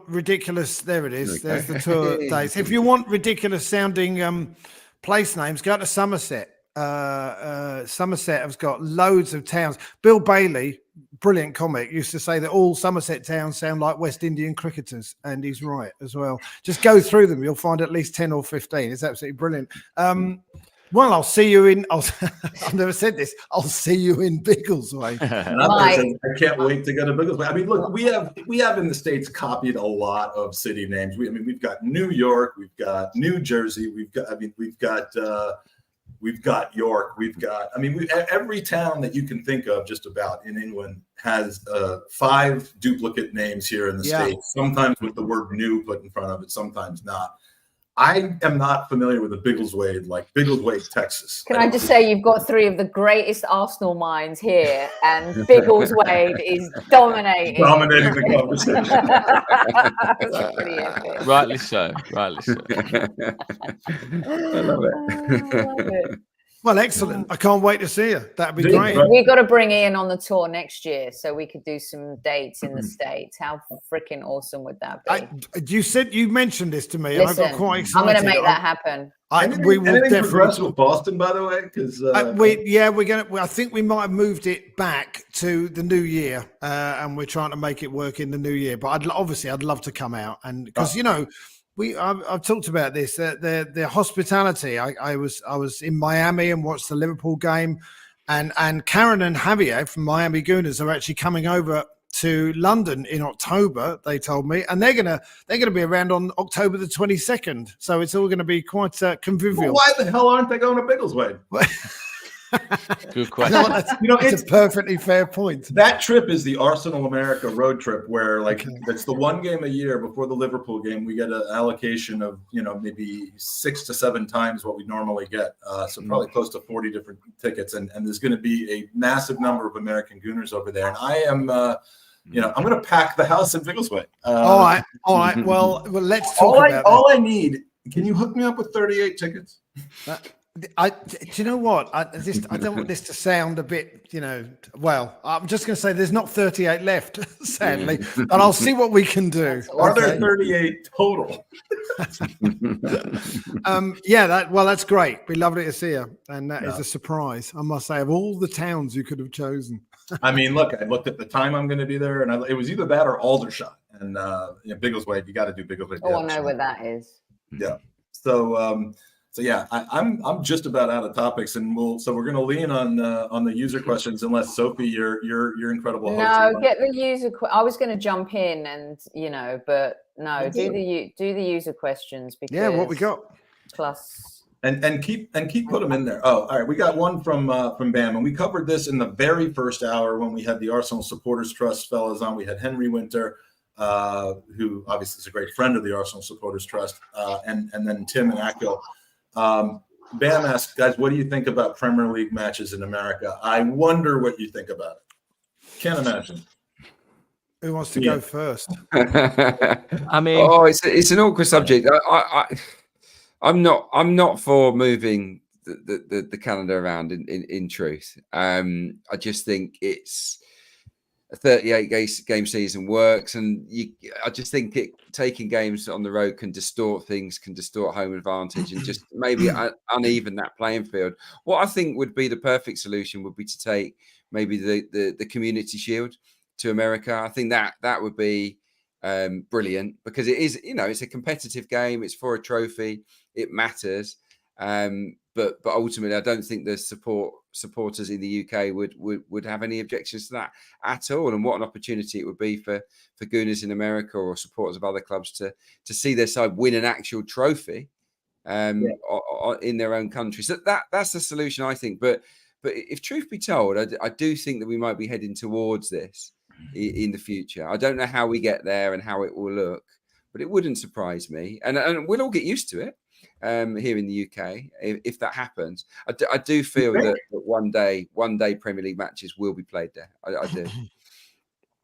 ridiculous, there it is. There's the tour dates. If you want ridiculous sounding place names, go to Somerset. Somerset has got loads of towns. Bill Bailey, brilliant comic, used to say that all Somerset towns sound like West Indian cricketers, and he's right as well. Just go through them, you'll find at least 10 or 15. It's absolutely brilliant. Well, I'll see you in. I've never said this. I'll see you in Biggleswade. I can't wait to go to Biggleswade. I mean, look, we have in the States copied a lot of city names. We've got New York, we've got New Jersey, we've got York, every town that you can think of just about in England has 5 duplicate names here in the States. Sometimes with the word "new" put in front of it, sometimes not. I am not familiar with the Biggleswade, like Biggleswade, Texas. Can I just say you've got 3 of the greatest Arsenal minds here, and Biggleswade is dominating the conversation. That's pretty epic. Rightly so. Rightly so. I love it. Well, excellent. I can't wait to see you. That'd be great. We've got to bring Ian on the tour next year so we could do some dates in the States. How freaking awesome would that be? You mentioned this to me, Listen, and I got quite excited. I'm going to make that happen. We will definitely with Boston, by the way, because we're going to. I think we might have moved it back to the new year, and we're trying to make it work in the new year. But I'd love to come out, and because I've talked about this. The hospitality. I was in Miami and watched the Liverpool game, and Karen and Javier from Miami Gooners are actually coming over to London in October. They told me, and they're gonna be around on October the 22nd. So it's all going to be quite convivial. Well, why the hell aren't they going to Biggleswade? Good question. It's a perfectly fair point. That trip is the Arsenal America road trip where it's the one game a year before the Liverpool game. We get an allocation of, maybe 6 to 7 times what we normally get. So probably close to 40 different tickets. And there's going to be a massive number of American Gooners over there. And I am, I'm going to pack the house in Biggleswade. All right. Well, let's talk about that. All I need, can you hook me up with 38 tickets? Do you know what? I don't want this to sound a bit, well, I'm just going to say there's not 38 left, sadly, but I'll see what we can do. Are there 38 total? That's great. Be lovely to see you. And that is a surprise, I must say, of all the towns you could have chosen. I mean, look, I looked at the time I'm going to be there, and it was either that or Aldershot. And Biggleswade, you got to do Biggleswade. Oh, I know where that is. Yeah. So yeah, I'm just about out of topics, and we're going to lean on the user questions, unless Sophie, you're incredible. No, get the user. I was going to jump in, and but no, do the user questions because what we got plus and keep put them in there. Oh, all right, we got one from Bam, and we covered this in the very first hour when we had the Arsenal Supporters Trust fellas on. We had Henry Winter, who obviously is a great friend of the Arsenal Supporters Trust, and then Tim and Akil. Bam asked, guys, what do you think about Premier League matches in America? I wonder what you think about it. Can't imagine. Who wants to go first? I mean, it's an awkward subject. I'm not for moving the calendar around. In truth, I just think it's a 38 game season works, and I just think taking games on the road can distort things, can distort home advantage, and just maybe uneven that playing field. What I think would be the perfect solution would be to take maybe the Community Shield to America. I think that would be brilliant, because it is, it's a competitive game, it's for a trophy, it matters. But ultimately, I don't think the supporters in the UK would have any objections to that at all. And what an opportunity it would be for Gooners in America or supporters of other clubs to see their side win an actual trophy in their own country. So that's the solution, I think. But if truth be told, I do think that we might be heading towards this in the future. I don't know how we get there and how it will look, but it wouldn't surprise me. And we'll all get used to it. Here in the UK, if that happens, I do feel that one day Premier League matches will be played there. I do.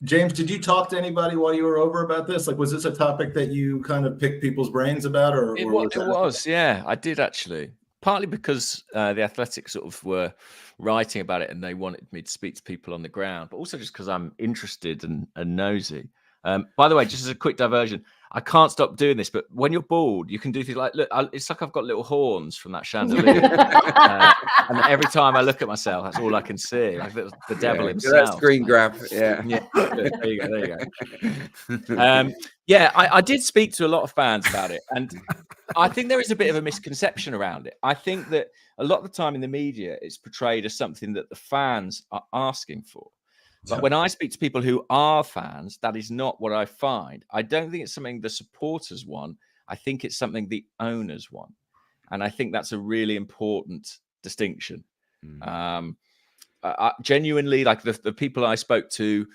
James, did you talk to anybody while you were over about this? Like, was this a topic that you kind of picked people's brains about, or it was? Yeah, I did actually. Partly because the Athletic sort of were writing about it and they wanted me to speak to people on the ground, but also just because I'm interested and nosy. By the way, just as a quick diversion, I can't stop doing this, but when you're bored, you can do things like, look, it's like I've got little horns from that chandelier. And every time I look at myself, that's all I can see. Like the devil himself. That's screen grab. Yeah. There you go. I did speak to a lot of fans about it. And I think there is a bit of a misconception around it. I think that a lot of the time in the media, it's portrayed as something that the fans are asking for. But when I speak to people who are fans, that is not what I find. I don't think it's something the supporters want. I think it's something the owners want. And I think that's a really important distinction. Genuinely, like the people I spoke to,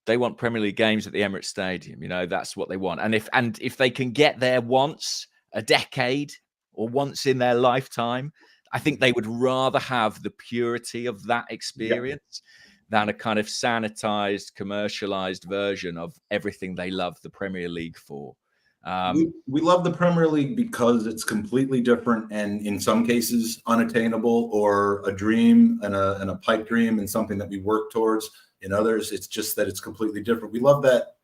they want Premier League games at the Emirates Stadium. You know, that's what they want. And if they can get there once a decade or once in their lifetime, I think they would rather have the purity of that experience than a kind of sanitized, commercialized version of everything they love the Premier League for. We love the Premier League because it's completely different and in some cases unattainable, or a dream and a pipe dream and something that we work towards. In others, it's just that it's completely different. We love that,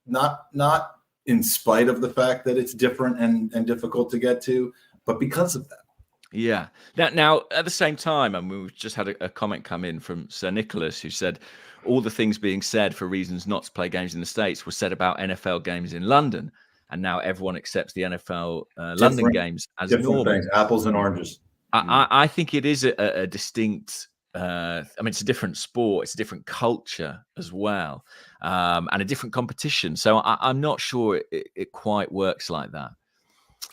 not in spite of the fact that it's different and difficult to get to, but because of that. Yeah. Now, at the same time, and we've just had a comment come in from Sir Nicholas, who said all the things being said for reasons not to play games in the States were said about NFL games in London, and now everyone accepts the NFL London games as normal. Things, apples and oranges. I think it is a distinct. I mean, it's a different sport, it's a different culture as well, and a different competition. So I'm not sure it quite works like that.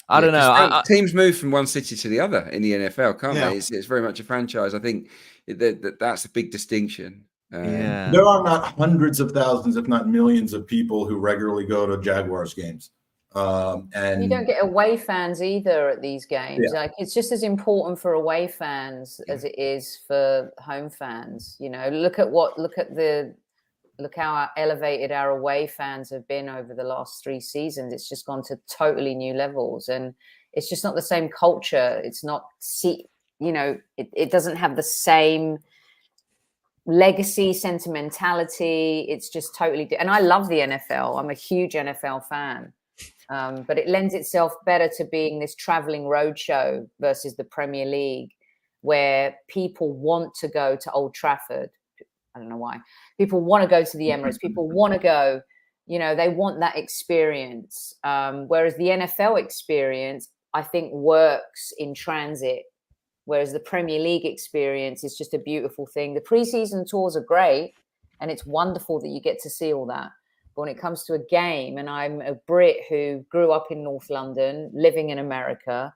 I don't know. Teams move from one city to the other in the NFL, can't they? It's very much a franchise. I think that's a big distinction. There are not hundreds of thousands, if not millions, of people who regularly go to Jaguars games. And you don't get away fans either at these games. Like, it's just as important for away fans as it is for home fans. You know, look how elevated our away fans have been over the last 3 seasons. It's just gone to totally new levels, and it's just not the same culture. It's not, it doesn't have the same legacy, sentimentality. It's just totally and I love the NFL. I'm a huge NFL fan. But it lends itself better to being this traveling roadshow versus the Premier League, where people want to go to Old Trafford. I don't know why. People want to go to the Emirates. People want to go, they want that experience. Whereas the NFL experience, I think, works in transit. Whereas the Premier League experience is just a beautiful thing. The preseason tours are great, and it's wonderful that you get to see all that. But when it comes to a game, and I'm a Brit who grew up in North London, living in America,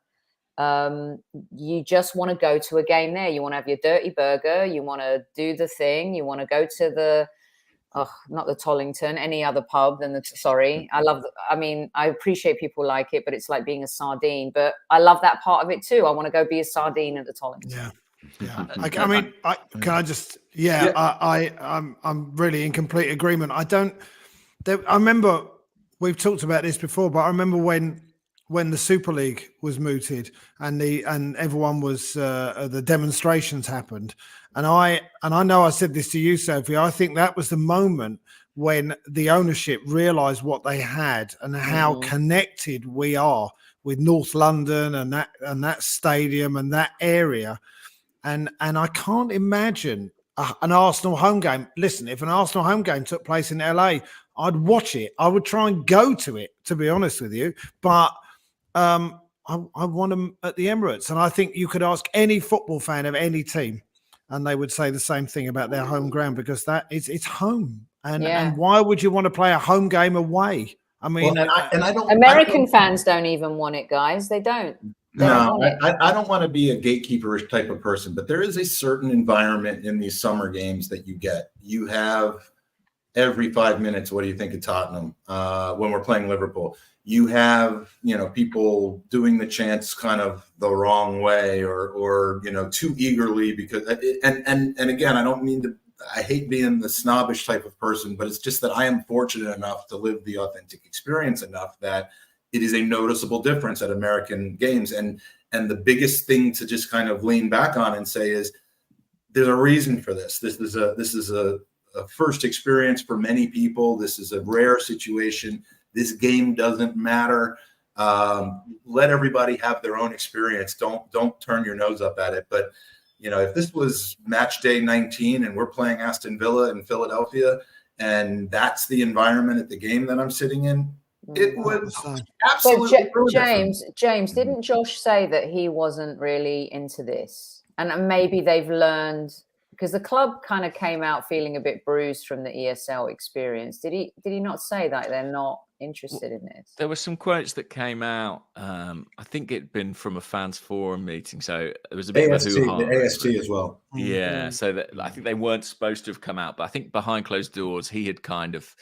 you just want to go to a game there. You want to have your dirty burger. You want to do the thing. You want to go to not the Tollington, any other pub than I appreciate people like it, but it's like being a sardine. But I love that part of it too. I want to go be a sardine at the Tollington. I'm really in complete agreement. I remember we've talked about this before, but I remember when the Super League was mooted and everyone was the demonstrations happened, and I know I said this to you, Sophie. I think that was the moment when the ownership realised what they had and how connected we are with North London and that stadium and that area, and I can't imagine an Arsenal home game. Listen, if an Arsenal home game took place in LA, I'd watch it. I would try and go to it, to be honest with you, but. I want them at the Emirates, and I think you could ask any football fan of any team, and they would say the same thing about their home ground, because it's home. And why would you want to play a home game away? I mean, American fans don't even want it, guys. They don't. I don't want to be a gatekeeperish type of person, but there is a certain environment in these summer games that you get. You have every 5 minutes, what do you think of Tottenham when we're playing Liverpool? You have, people doing the chants kind of the wrong way or too eagerly, because and again, I hate being the snobbish type of person, but it's just that I am fortunate enough to live the authentic experience enough that it is a noticeable difference at American games. And the biggest thing to just kind of lean back on and say is there's a reason for this. This is a first experience for many people. This is a rare situation. This game doesn't matter. Let everybody have their own experience. Don't turn your nose up at it. But if this was match day 19 and we're playing Aston Villa in Philadelphia, and that's the environment at the game that I'm sitting in, it would absolutely. James, didn't Josh say that he wasn't really into this, and maybe they've learned, because the club kind of came out feeling a bit bruised from the ESL experience. Did he not say that they're not interested in this? There were some quotes that came out. I think it'd been from a fans forum meeting, so it was a bit AST, of a hoo-ha. the AST as well. Yeah, so that, I think they weren't supposed to have come out, but I think behind closed doors he had kind of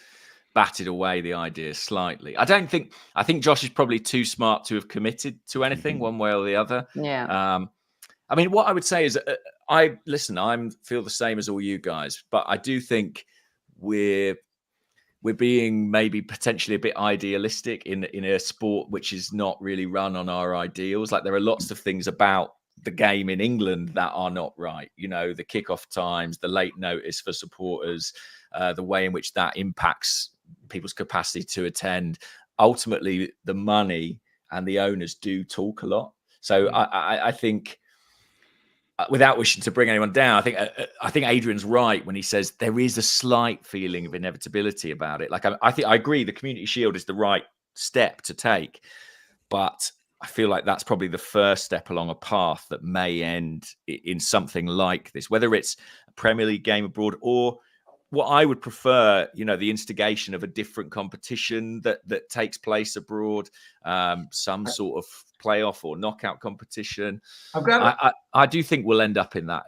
batted away the idea slightly. I think Josh is probably too smart to have committed to anything one way or the other. Yeah. I mean, what I would say is, I feel the same as all you guys, but I do think we're being maybe potentially a bit idealistic in a sport which is not really run on our ideals. Like, there are lots of things about the game in England that are not right. The kickoff times, the late notice for supporters, the way in which that impacts people's capacity to attend. Ultimately, the money and the owners do talk a lot. So I think, without wishing to bring anyone down, I think Adrian's right when he says there is a slight feeling of inevitability about it. Like, I agree, the Community Shield is the right step to take, but I feel like that's probably the first step along a path that may end in something like this, whether it's a Premier League game abroad or what I would prefer, the instigation of a different competition that takes place abroad, some sort of playoff or knockout competition. I do think we'll end up in that,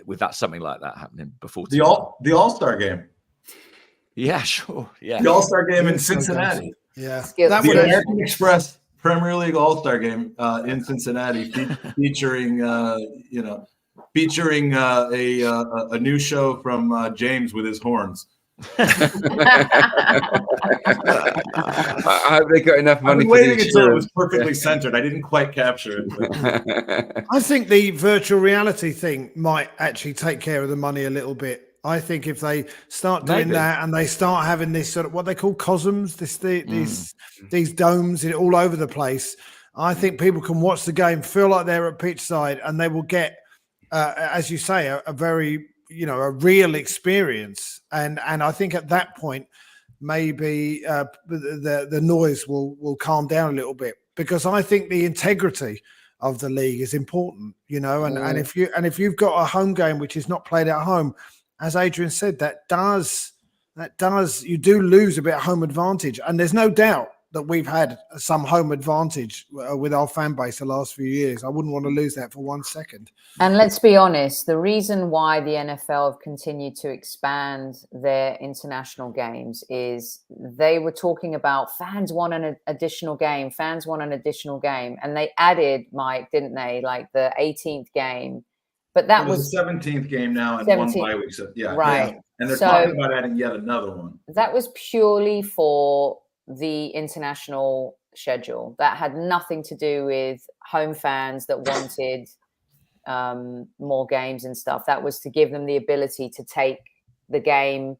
with something like that happening before the All-Star game. Yeah, sure. Yeah, the All-Star game in Cincinnati. Yeah, the American Express Premier League All-Star game in Cincinnati, featuring a new show from James with his horns. I hope they got enough money. I was waiting until it was perfectly centered. I didn't quite capture it. I think the virtual reality thing might actually take care of the money a little bit. I think if they start doing that and they start having this sort of what they call cosms, these domes all over the place, I think people can watch the game, feel like they're at pitch side, and they will get, as you say, a very a real experience. And I think at that point, maybe the noise will calm down a little bit, because I think the integrity of the league is important, and if you've got a home game which is not played at home, as Adrian said, that does you do lose a bit of home advantage. And there's no doubt that we've had some home advantage with our fan base the last few years. I wouldn't want to lose that for 1 second. And let's be honest, the reason why the NFL have continued to expand their international games is they were talking about fans want an additional game. And they added, Mike, didn't they? Like the 18th game. But that was the 17th game now and 17th. 1 bye week. So, yeah. Right. Yeah. And they're talking about adding yet another one. That was purely for the international schedule. That had nothing to do with home fans that wanted more games and stuff. That was to give them the ability to take the game.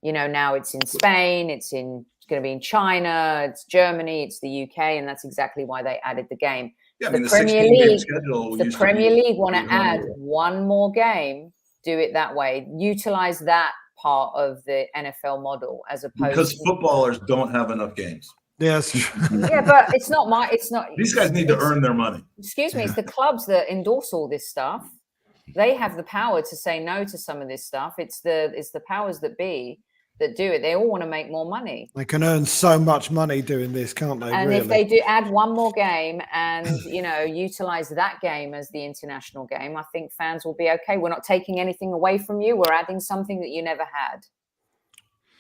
Now it's in Spain, it's going to be in China, it's Germany, it's the UK, and that's exactly why they added the game. Yeah, the Premier League want to add one more game, do it that way, utilize that part of the NFL model as opposed because footballers don't have enough games. Yes. Yeah, but it's not. These guys need to earn their money. Excuse me, it's the clubs that endorse all this stuff. They have the power to say no to some of this stuff. It's the powers that be that do it. They all want to make more money. They can earn so much money doing this, can't they? And really? if they do add one more game and utilize that game as the international game, I think fans will be okay. We're not taking anything away from you. We're adding something that you never had.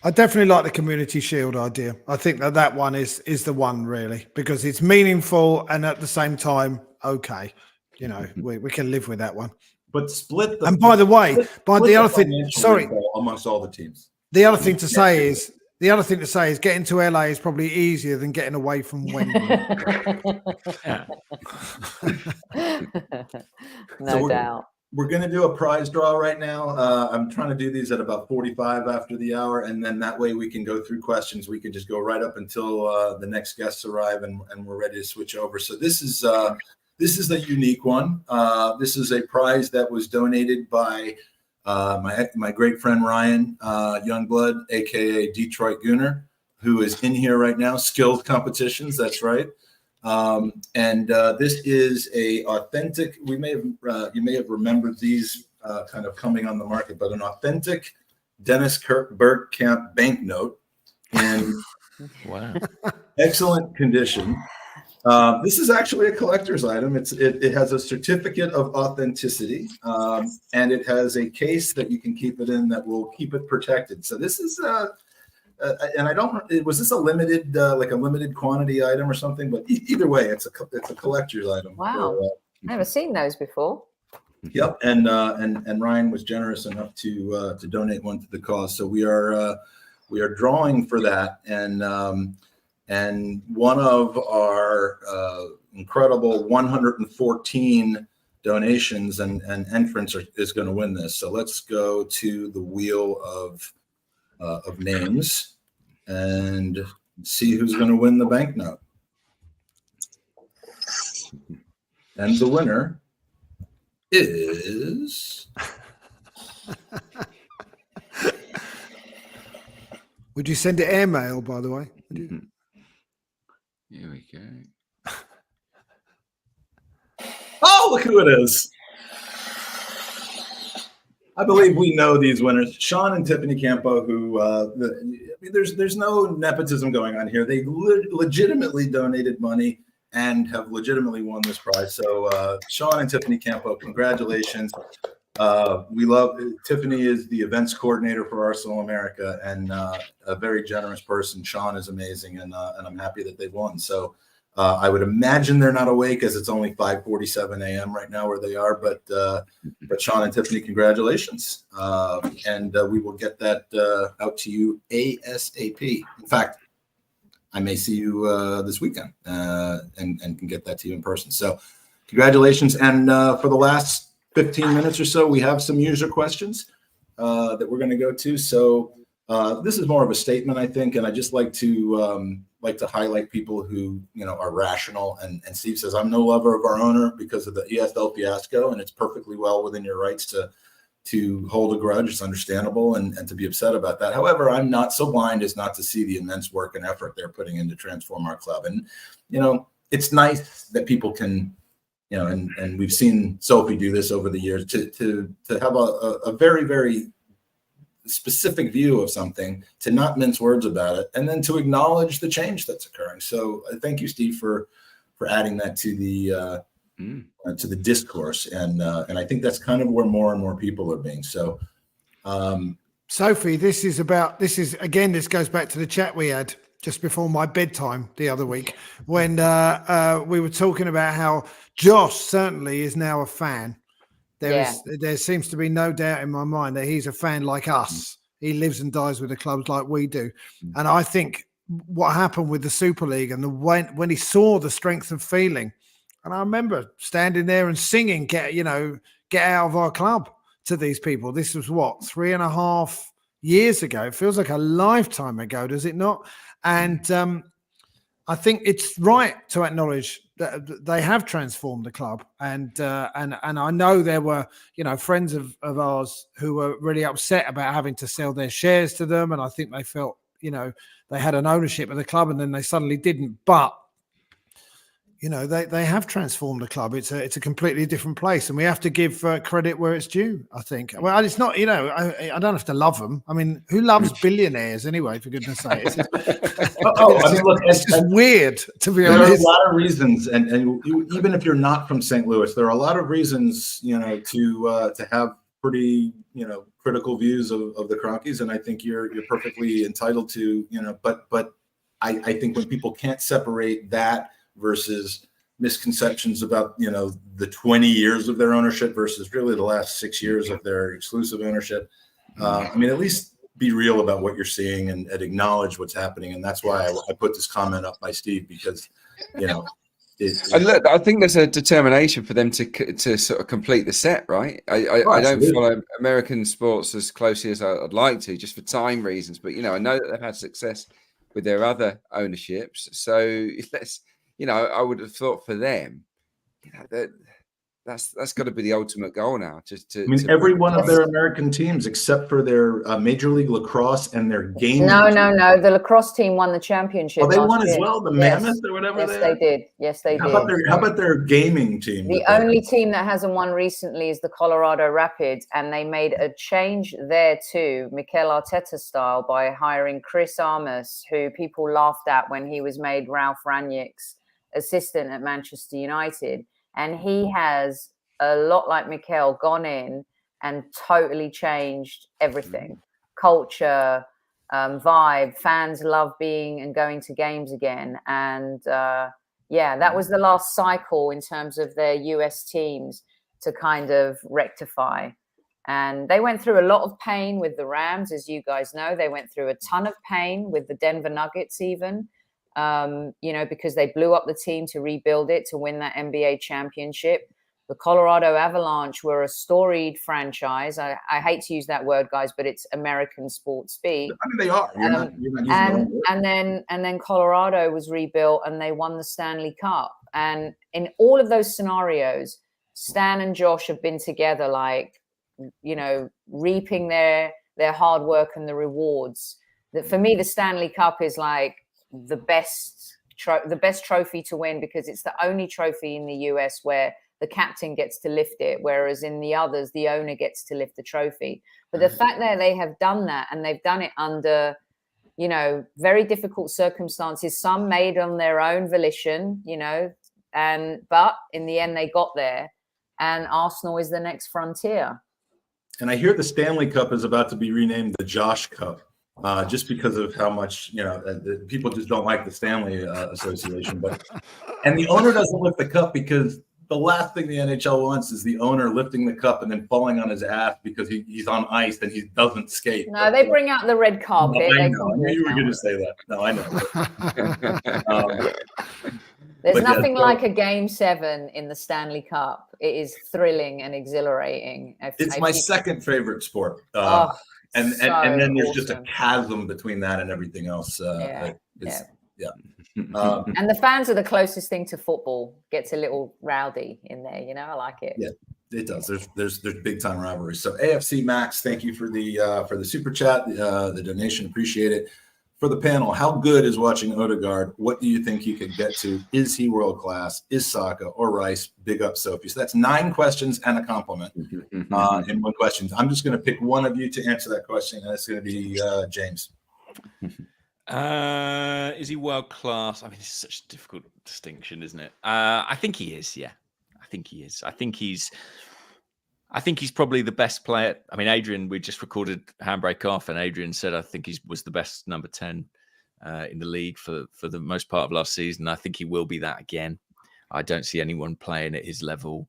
I definitely like the Community Shield idea. I think that one is the one, really, because it's meaningful and at the same time, okay, we can live with that one. But split the. And by the way, the other thing, sorry, amongst all the teams. The other thing to say is getting to LA is probably easier than getting away from Wembley. No doubt. we're going to do a prize draw right now. I'm trying to do these at about 45 after the hour, and then that way we can go through questions. We can just go right up until the next guests arrive, and we're ready to switch over. So this is a unique one. This is a prize that was donated by my great friend Ryan Youngblood, aka Detroit Gooner, who is in here right now. Skills competitions, that's right. And this is a authentic. You may have remembered these kind of coming on the market, but an authentic Dennis Bergkamp banknote in Wow, excellent condition. This is actually a collector's item. It has a certificate of authenticity, and it has a case that you can keep it in that will keep it protected. So this is and I don't. Was this a limited, like a limited quantity item or something? But either way, it's a collector's item. Wow, never seen those before. Yep, and Ryan was generous enough to donate one to the cause. So we are drawing for that, and one of our incredible 114 donations and entrants is going to win this. So let's go to the wheel of names and see who's going to win the banknote. And the winner is Would you send it airmail, by the way? Here we go. oh, look who it is. I believe we know these winners, Sean and Tiffany Campbell, who there's no nepotism going on here. They legitimately donated money and have legitimately won this prize. So Sean and Tiffany Campbell, congratulations. We love Tiffany is the events coordinator for Arsenal America and a very generous person. Sean is amazing, and I'm happy that they've won. So I would imagine they're not awake as it's only 5:47 a.m. right now where they are. But Sean and Tiffany, congratulations, and we will get that out to you ASAP. In fact, I may see you this weekend and can get that to you in person. So congratulations. And for the last 15 minutes or so, we have some user questions that we're going to go to. So this is more of a statement, I think, and I just like to highlight people who are rational. And Steve says, I'm no lover of our owner because of the EFL fiasco, and it's perfectly well within your rights to hold a grudge. It's understandable and to be upset about that. However, I'm not so blind as not to see the immense work and effort they're putting in to transform our club. And it's nice that people can. And we've seen Sophie do this over the years to have a very, very specific view of something, to not mince words about it, and then to acknowledge the change that's occurring. So thank you, Steve, for adding that to the discourse. And I think that's kind of where more and more people are being. So, Sophie, this goes back to the chat we had just before my bedtime the other week when we were talking about how Josh certainly is now a fan. There seems to be no doubt in my mind that he's a fan like us. He lives and dies with the clubs like we do. And I think what happened with the Super League and when he saw the strength of feeling, and I remember standing there and singing, get out of our club to these people. This was 3.5 years ago. It feels like a lifetime ago, does it not? And I think it's right to acknowledge that they have transformed the club, and I know there were friends of ours who were really upset about having to sell their shares to them, and I think they felt they had an ownership of the club, and then they suddenly didn't. But they have transformed the club. It's a completely different place, and we have to give credit where it's due, I think. Well, it's not, I don't have to love them. I mean, who loves billionaires anyway, for goodness sake? It's just weird, to be honest. There are a lot of reasons, and even if you're not from St. Louis, there are a lot of reasons, to have pretty, critical views of the Cronkies, and I think you're perfectly entitled to, but I think when people can't separate that versus misconceptions about the 20 years of their ownership versus really the last 6 years of their exclusive ownership, at least be real about what you're seeing and acknowledge what's happening. And that's why I put this comment up by Steve, because And look, I think there's a determination for them to sort of complete the set, right? I don't follow American sports as closely as I'd like to, just for time reasons. But I know that they've had success with their other ownerships. So let's, I would have thought for them, that's got to be the ultimate goal now. Every one of their American teams, except for their Major League Lacrosse and their gaming. No. The lacrosse team won the championship. Oh, they won as well. The Mammoth or whatever. Yes, they did. Yes, they did. How about their gaming team? The only team that hasn't won recently is the Colorado Rapids, and they made a change there too, Mikel Arteta style, by hiring Chris Armas, who people laughed at when he was made Ralph Rangnick's assistant at Manchester United. And he has, a lot like Mikel, gone in and totally changed everything. Culture, vibe, fans love being and going to games again. And that was the last cycle in terms of their US teams to kind of rectify. And they went through a lot of pain with the Rams, as you guys know. They went through a ton of pain with the Denver Nuggets even. Because they blew up the team to rebuild it, to win that NBA championship. The Colorado Avalanche were a storied franchise. I hate to use that word, guys, but it's American sports speak. I mean, they are. You're not and then Colorado was rebuilt and they won the Stanley Cup. And in all of those scenarios, Stan and Josh have been together, reaping their hard work and the rewards. That for me, the Stanley Cup is like the best trophy to win, because it's the only trophy in the US where the captain gets to lift it, whereas in the others, the owner gets to lift the trophy. But the fact that they have done that, and they've done it under, very difficult circumstances, some made on their own volition, but in the end they got there, and Arsenal is the next frontier. And I hear the Stanley Cup is about to be renamed the Josh Cup. Just because of how much people just don't like the Stanley Association, and the owner doesn't lift the cup, because the last thing the NHL wants is the owner lifting the cup and then falling on his ass because he's on ice and he doesn't skate. No, they bring out the red carpet. I knew you were going to say that. No, I know. There's nothing like a Game 7 in the Stanley Cup. It is thrilling and exhilarating. It's my second favorite sport. And then there's just a chasm between that and everything else. And the fans are the closest thing to football. Gets a little rowdy in there, I like it. Yeah, it does. There's big time rivalries. So AFC Max, thank you for the super chat, the donation, appreciate it. For the panel, how good is watching Odegaard? What do you think he could get to? Is he world class? Is Saka or Rice? Big up, Sophie. So that's 9 questions and a compliment in one question. I'm just going to pick one of you to answer that question, and it's going to be James. Is he world class? I mean, this is such a difficult distinction, isn't it? I think he is. Yeah, I think he is. I think he's probably the best player. I mean, Adrian, we just recorded Handbrake off, and Adrian said I think he was the best number 10 in the league for the most part of last season. I think he will be that again. I don't see anyone playing at his level.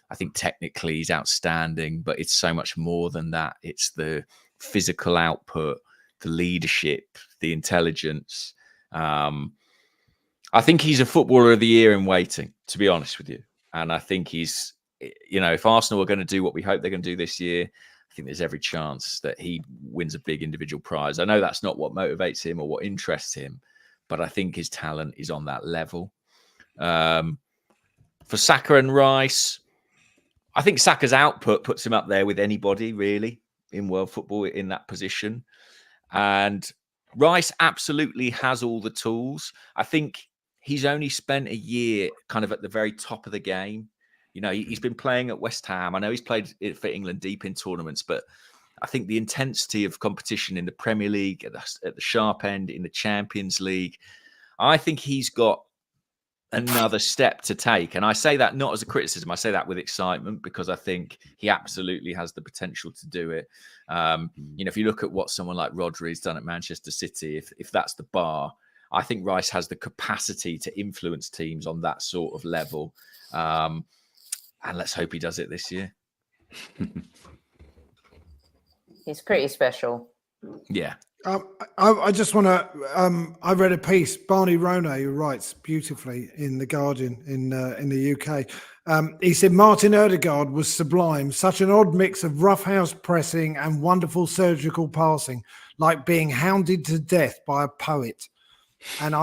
I think technically he's outstanding, but it's so much more than that. It's the physical output, the leadership, the intelligence. I think he's a footballer of the year in waiting, to be honest with you. And I think he's, if Arsenal are going to do what we hope they're going to do this year, I think there's every chance that he wins a big individual prize. I know that's not what motivates him or what interests him, but I think his talent is on that level. For Saka and Rice, I think Saka's output puts him up there with anybody really in world football in that position. And Rice absolutely has all the tools. I think he's only spent a year kind of at the very top of the game. He's been playing at West Ham. I know he's played for England deep in tournaments, but I think the intensity of competition in the Premier League, at the sharp end, in the Champions League, I think he's got another step to take. And I say that not as a criticism. I say that with excitement, because I think he absolutely has the potential to do it. If you look at what someone like Rodri's done at Manchester City, if that's the bar, I think Rice has the capacity to influence teams on that sort of level. And let's hope he does it this year. He's pretty special. Yeah. I just want to. I read a piece, Barney Ronay, who writes beautifully in the Guardian in the UK. He said Martin Ødegaard was sublime, such an odd mix of roughhouse pressing and wonderful surgical passing, like being hounded to death by a poet. And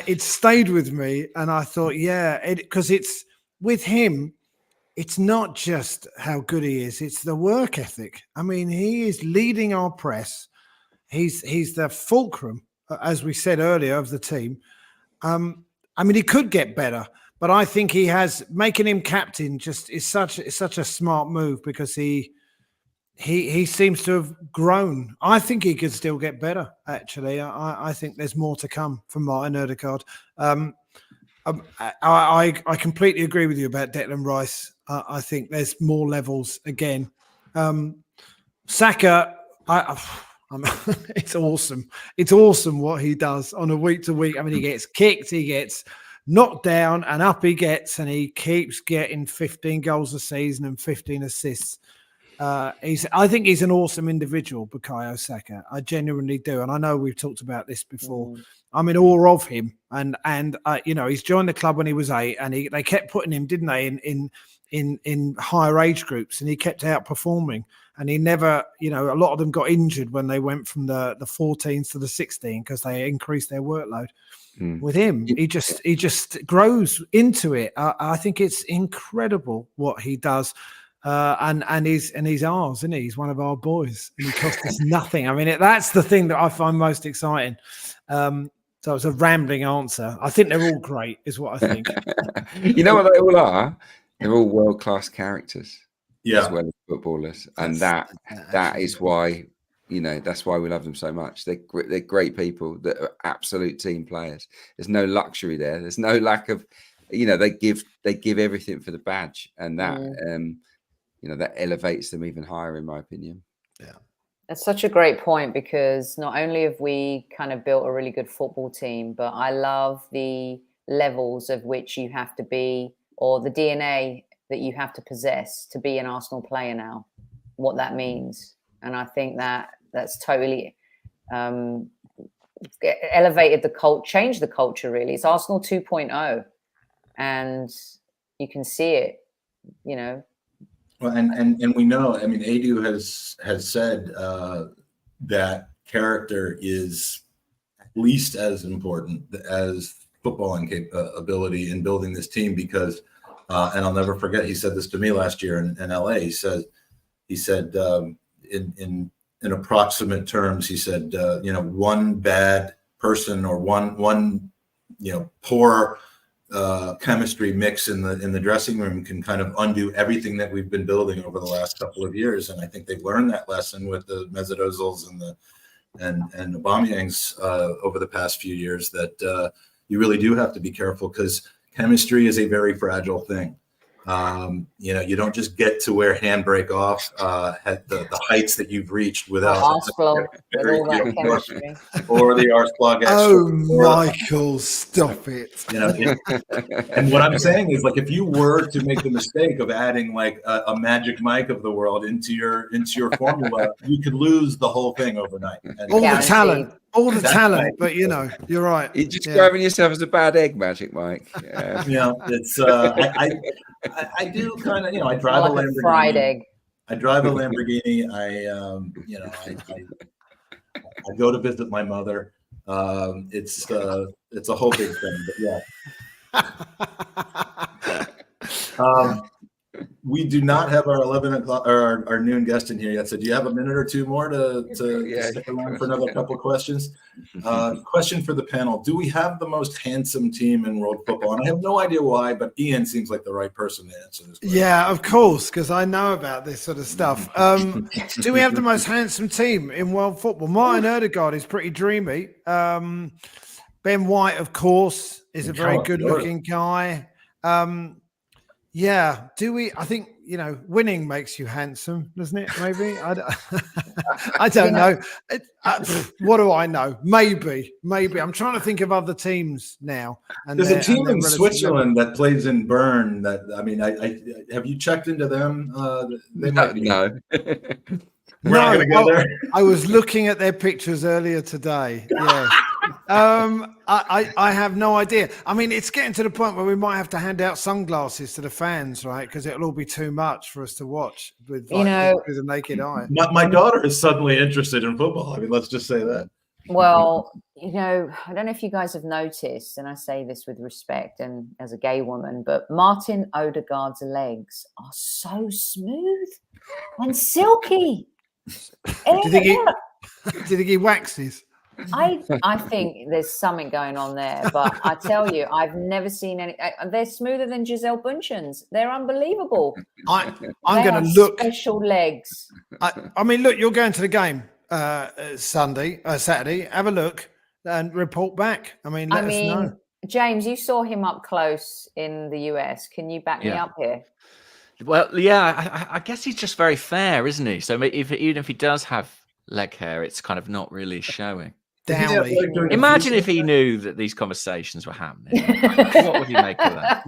it stayed with me, and I thought, because it's with him. It's not just how good he is; it's the work ethic. I mean, he is leading our press. He's the fulcrum, as we said earlier, of the team. I mean, he could get better, but I think he has making him captain just is such a smart move because he seems to have grown. I think he could still get better. Actually, I think there's more to come from Martin Ødegaard. I completely agree with you about Declan Rice. I think there's more levels again. Saka, it's awesome. It's awesome what he does on a week to week. I mean, he gets kicked, he gets knocked down, and up he gets, and he keeps getting 15 goals a season and 15 assists. I think he's an awesome individual, Bukayo Saka. I genuinely do, and I know we've talked about this before. I'm in awe of him, and he's joined the club when he was 8, and they kept putting him, didn't they, in higher age groups, and he kept outperforming. And he never, a lot of them got injured when they went from the 14s to the 16 because they increased their workload. With him, he just grows into it. I think it's incredible what he does. And he's ours, isn't he? He's one of our boys, and he cost us nothing. I mean, that's the thing that I find most exciting. So it's a rambling answer. I think they're all great, is what I think. You know what they all are? They're all world-class characters, as well as footballers, and that is why that's why we love them so much. They're great people that are absolute team players. There's no luxury there. There's no lack of, they give everything for the badge, and that. That elevates them even higher, in my opinion. Yeah. That's such a great point, because not only have we kind of built a really good football team, but I love the levels of which you have to be, or the DNA that you have to possess to be an Arsenal player now, what that means. And I think that's totally elevated the culture, changed the culture, really. It's Arsenal 2.0, and you can see it, Well, and we know, I mean, Edu has said that character is at least as important as footballing ability in building this team, because, and I'll never forget, he said this to me last year in LA. He said in approximate terms, he said, one bad person or one poor chemistry mix in the dressing room can kind of undo everything that we've been building over the last couple of years. And I think they've learned that lesson with the Mesut Ozils and the Aubameyangs over the past few years, that you really do have to be careful, because chemistry is a very fragile thing. You don't just get to where Handbrake off at the heights that you've reached without or the Arseplug. Oh, Michael, stop it! And what I'm saying is, like, if you were to make the mistake of adding like a Magic Mike of the world into your formula, you could lose the whole thing overnight. And all the talent, but you're right. You're describing yourself as a bad egg, Magic Mike. It's I do kind of, I drive a Lamborghini. Fried egg. I drive a Lamborghini. I go to visit my mother. It's a whole big thing, but yeah. We do not have our 11 o'clock or our noon guest in here yet. So do you have a minute or two more to stick around for another couple of questions? Question for the panel. Do we have the most handsome team in world football? And I have no idea why, but Ian seems like the right person to answer this question. Yeah, of course, because I know about this sort of stuff. Do we have the most handsome team in world football? Martin Ødegaard is pretty dreamy. Ben White, of course, is a very good-looking guy. Yeah. Do we? I think winning makes you handsome, doesn't it? Maybe. I don't know. What do I know? Maybe. I'm trying to think of other teams now. And there's a team in Switzerland that plays in Bern. That I have you checked into them? They might be. No. We're not going to go there. I was looking at their pictures earlier today. Yeah. I have no idea. I mean, it's getting to the point where we might have to hand out sunglasses to the fans, right? Because it'll all be too much for us to watch with the naked eye. My daughter is suddenly interested in football. I mean, let's just say that. Well, I don't know if you guys have noticed, and I say this with respect and as a gay woman, but Martin Odegaard's legs are so smooth and silky. Do you think he waxes? I think there's something going on there, but I tell you, I've never seen any. They're smoother than Giselle Bundchen's. They're unbelievable. I'm going to look. Special legs. I mean, look, you're going to the game Saturday. Have a look and report back. I mean, let us know. James, you saw him up close in the US. Can you back me up here? Well, yeah, I guess he's just very fair, isn't he? So even if he does have leg hair, it's kind of not really showing. Downy. Imagine if he knew that these conversations were happening. What would he make of that?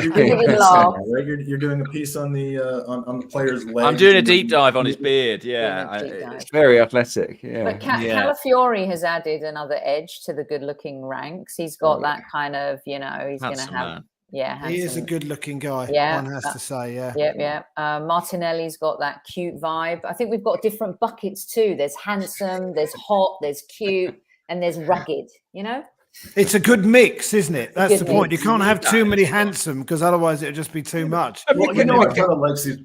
You're doing a piece on the player's legs. I'm doing a deep dive on his beard. Yeah, it's very athletic. Yeah, but Calafiori has added another edge to the good-looking ranks. He's got that kind of, he's going to have. Man. Yeah, handsome. He is a good-looking guy. Yeah, one has to say. Yeah. Yeah. Martinelli's got that cute vibe. I think we've got different buckets too. There's handsome, there's hot, there's cute, and there's rugged. It's a good mix, isn't it? That's the point. You can't have too many handsome because otherwise it'll just be too much. Well, I kind of like these,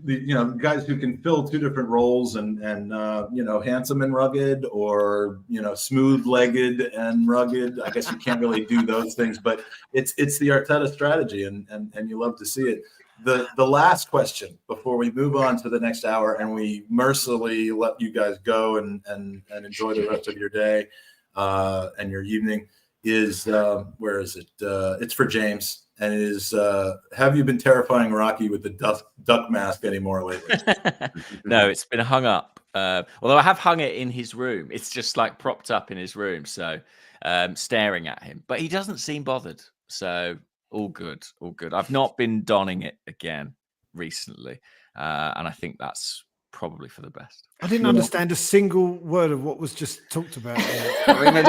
guys who can fill two different roles and handsome and rugged, or smooth-legged and rugged. I guess you can't really do those things, but it's the Arteta strategy, and you love to see it. The last question before we move on to the next hour, and we mercifully let you guys go and enjoy the rest of your day and your evening. Is where is it? It's for James, and it is have you been terrifying Rocky with the duck mask anymore lately? No, it's been hung up. Although I have hung it in his room. It's just like propped up in his room, so staring at him. But he doesn't seem bothered, so all good. I've not been donning it again recently, and I think that's probably for the best. I didn't understand a single word of what was just talked about there. I mean,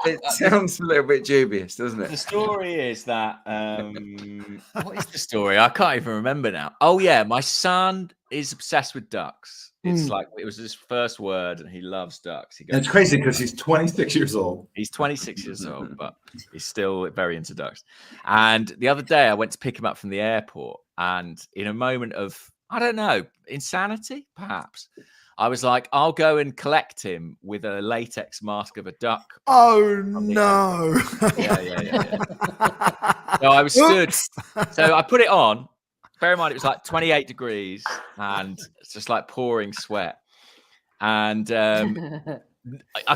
it sounds a little bit dubious, doesn't it? The story is that what is the story? I can't even remember now. Oh yeah, my son is obsessed with ducks. It's like it was his first word, and he loves ducks. And it's crazy because he's 26 years old. He's 26 years old, but he's still very into ducks. And the other day, I went to pick him up from the airport, and in a moment of, I don't know, insanity, perhaps, I was like, I'll go and collect him with a latex mask of a duck. Oh, no. Yeah. So I was stood. So I put it on. Bear in mind, it was like 28 degrees and it's just like pouring sweat. And I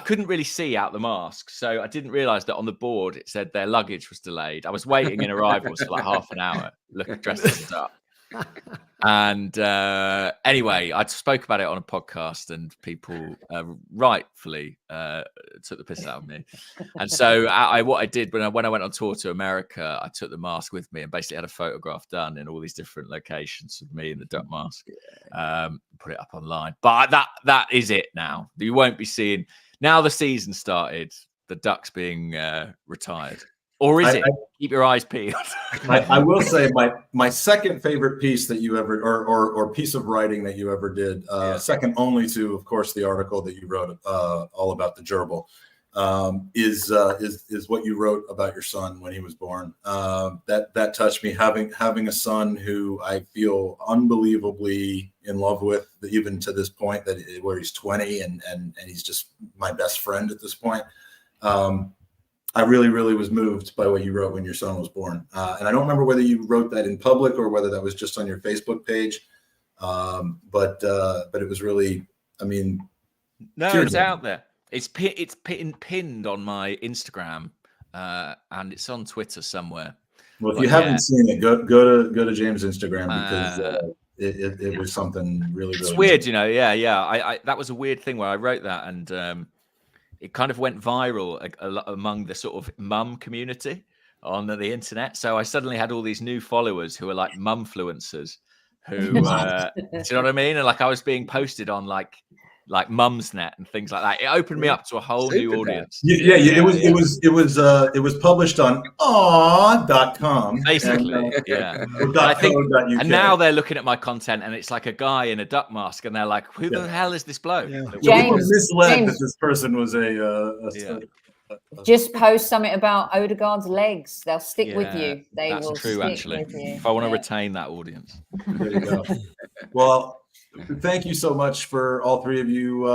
couldn't really see out the mask. So I didn't realize that on the board, it said their luggage was delayed. I was waiting in arrivals for like half an hour, dressed as a duck. And anyway, I spoke about it on a podcast, and people rightfully took the piss out of me. And so what I did when I went on tour to America, I took the mask with me and basically had a photograph done in all these different locations of me in the duck mask. Put it up online. But that is it now. You won't be seeing, now the season started, the ducks being retired. Or is it? Keep your eyes peeled. I will say my second favorite piece that you ever, or piece of writing that you ever did, second only to, of course, the article that you wrote all about the gerbil, is what you wrote about your son when he was born. That touched me. Having a son who I feel unbelievably in love with, even to this point where he's 20 and he's just my best friend at this point. I really, really was moved by what you wrote when your son was born. And I don't remember whether you wrote that in public or whether that was just on your Facebook page. But it was really, I mean. No, it's out there. It's pinned on my Instagram and it's on Twitter somewhere. Well, if you haven't seen it, go to James' Instagram because it was something really, It's really weird, you know. Yeah. I that was a weird thing where I wrote that, and it kind of went viral among the sort of mum community on the internet. So I suddenly had all these new followers who were like mumfluencers, who do you know what I mean? And like I was being posted on like Mumsnet and things like that. It opened me up to a whole new audience. Yeah. It was published on aw.com. Basically, and, yeah. .co.uk. And now they're looking at my content, and it's like a guy in a duck mask, and they're like, "Who the hell is this bloke?" Yeah. We were misled that this person was a just post something about Odegaard's legs. They'll stick with you. That's will true, stick actually. with you. If I want to retain that audience. There you go. Well, thank you so much for all three of you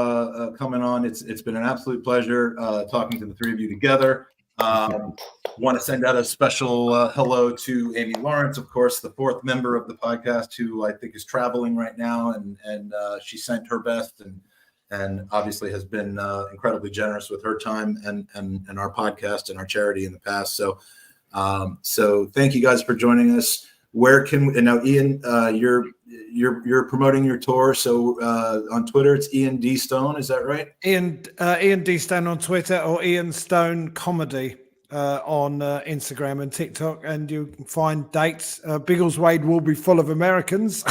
coming on. It's been an absolute pleasure talking to the three of you together. Want to send out a special hello to Amy Lawrence, of course, the fourth member of the podcast, who I think is traveling right now, and she sent her best and obviously has been incredibly generous with her time and our podcast and our charity in the past. So thank you guys for joining us. Where can we, and now Ian, you're promoting your tour. So on Twitter, it's Ian D Stone. Is that right? Ian D Stone on Twitter, or Ian Stone Comedy on Instagram and TikTok, and you can find dates. Biggleswade will be full of Americans.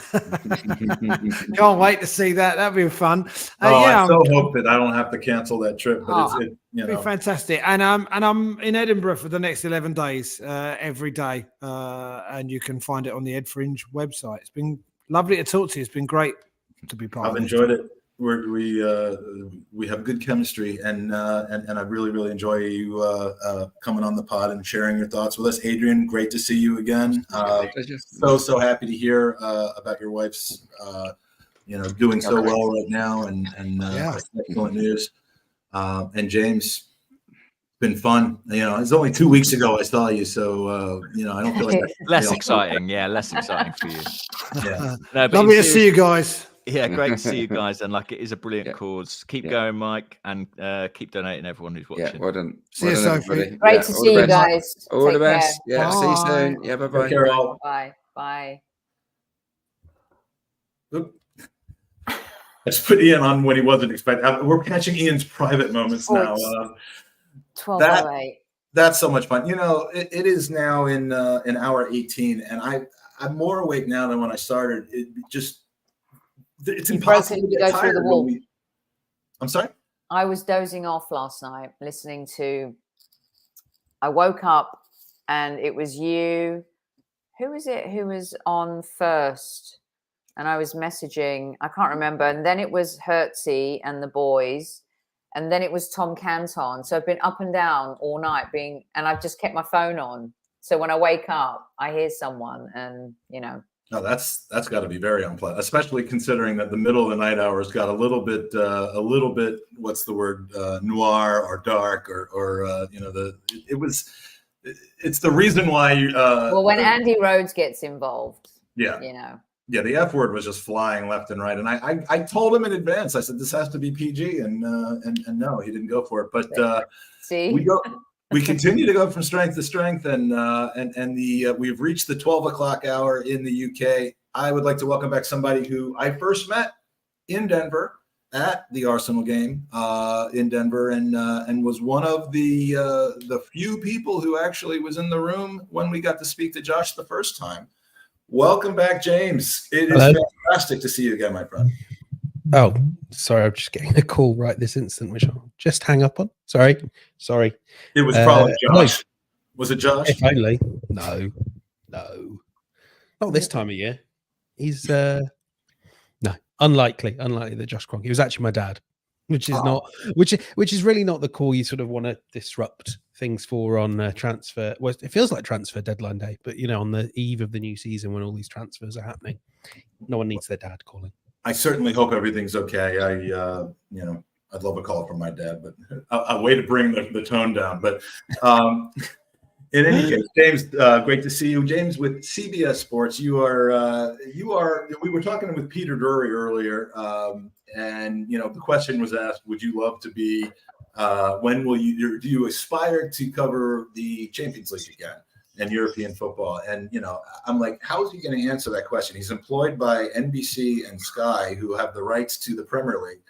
Can't wait to see that. That'll be fun. I so hope that I don't have to cancel that trip, but it'll be fantastic. And I'm in Edinburgh for the next 11 days every day, and you can find it on the Ed Fringe website. It's been lovely to talk to you. It's been great to be part of it. I've enjoyed it. We have good chemistry, and I really enjoy you coming on the pod and sharing your thoughts with us. Adrian, great to see you again. So happy to hear about your wife's doing so well right now, and excellent news. And James, been fun. It's only 2 weeks ago I saw you, so I don't feel like less exciting. Yeah, less exciting for you. Yeah, no, but lovely to see you guys. Yeah, great to see you guys, and it is a brilliant cause. Keep going, Mike, and keep donating, everyone who's watching. Yeah, well done. See you, Sophie. Great to see you guys. All the best. Care. Yeah, see you soon. Yeah, bye-bye. Take care, all. Bye. I just put Ian on when he wasn't expecting. We're catching Ian's private moments now. 12:08. That's so much fun. It is now in hour 18, and I'm more awake now than when I started. It's impossible to go through the wall. I'm sorry? I was dozing off last night listening to. I woke up and it was you. Who was it who was on first? And I was messaging. I can't remember. And then it was Hertzie and the boys. And then it was Tom Canton. So I've been up and down all night and I've just kept my phone on. So when I wake up, I hear someone and, No, that's got to be very unpleasant, especially considering that the middle of the night hours got a little bit, what's the word, noir or dark or it's the reason why you. Well, when Andy Rhodes gets involved, yeah, the F word was just flying left and right, and I told him in advance. I said this has to be PG, and no, he didn't go for it. But see, we continue to go from strength to strength, and we've reached the 12 o'clock hour in the UK. I would like to welcome back somebody who I first met in Denver at the Arsenal game in Denver, and was one of the few people who actually was in the room when we got to speak to Josh the first time. Welcome back, James. It is fantastic to see you again, my friend. Oh, sorry, I'm just getting a call right this instant, which I'll just hang up on. Sorry. It was probably Josh. Was it Josh? If only. No. Not this time of year. He's no, unlikely that Josh Kroenke. It was actually my dad, which is not, which is really not the call you sort of want to disrupt things for on transfer. Well, it feels like transfer deadline day, but on the eve of the new season when all these transfers are happening, no one needs their dad calling. I certainly hope everything's okay. I'd love a call from my dad, but a way to bring the tone down. But in any case, James, great to see you. James, with CBS Sports, you are. We were talking with Peter Drury earlier, and the question was asked: would you love to be? When will you? Do you aspire to cover the Champions League again? and European football. And, I'm like, how is he going to answer that question? He's employed by NBC and Sky, who have the rights to the Premier League.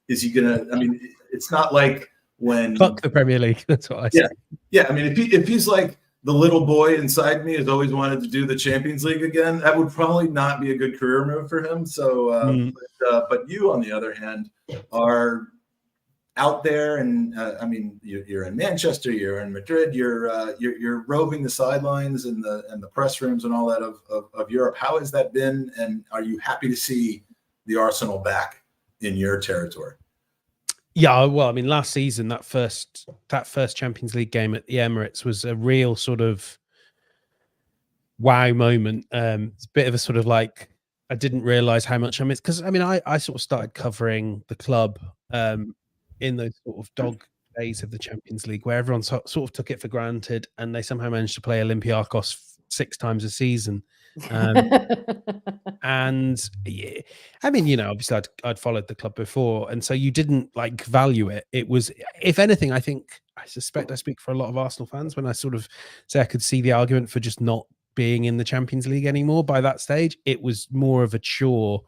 Is he going to, it's not like when. Fuck the Premier League. That's what I say. Yeah. If he's like, the little boy inside me has always wanted to do the Champions League again, that would probably not be a good career move for him. So, but you, on the other hand, are out there, and you're in Manchester, you're in Madrid, you're roving the sidelines and the press rooms and all that of Europe. How has that been? And are you happy to see the Arsenal back in your territory? Yeah, well, last season that first Champions League game at the Emirates was a real sort of wow moment. It's a bit of a sort of like, I didn't realize how much I missed, because I sort of started covering the club in those sort of dog days of the Champions League, where everyone sort of took it for granted, and they somehow managed to play Olympiacos 6 times a season. And yeah, obviously I'd followed the club before, and so you didn't value it. It was, if anything, I suspect I speak for a lot of Arsenal fans when I sort of say I could see the argument for just not being in the Champions League anymore. By that stage, it was more of a chore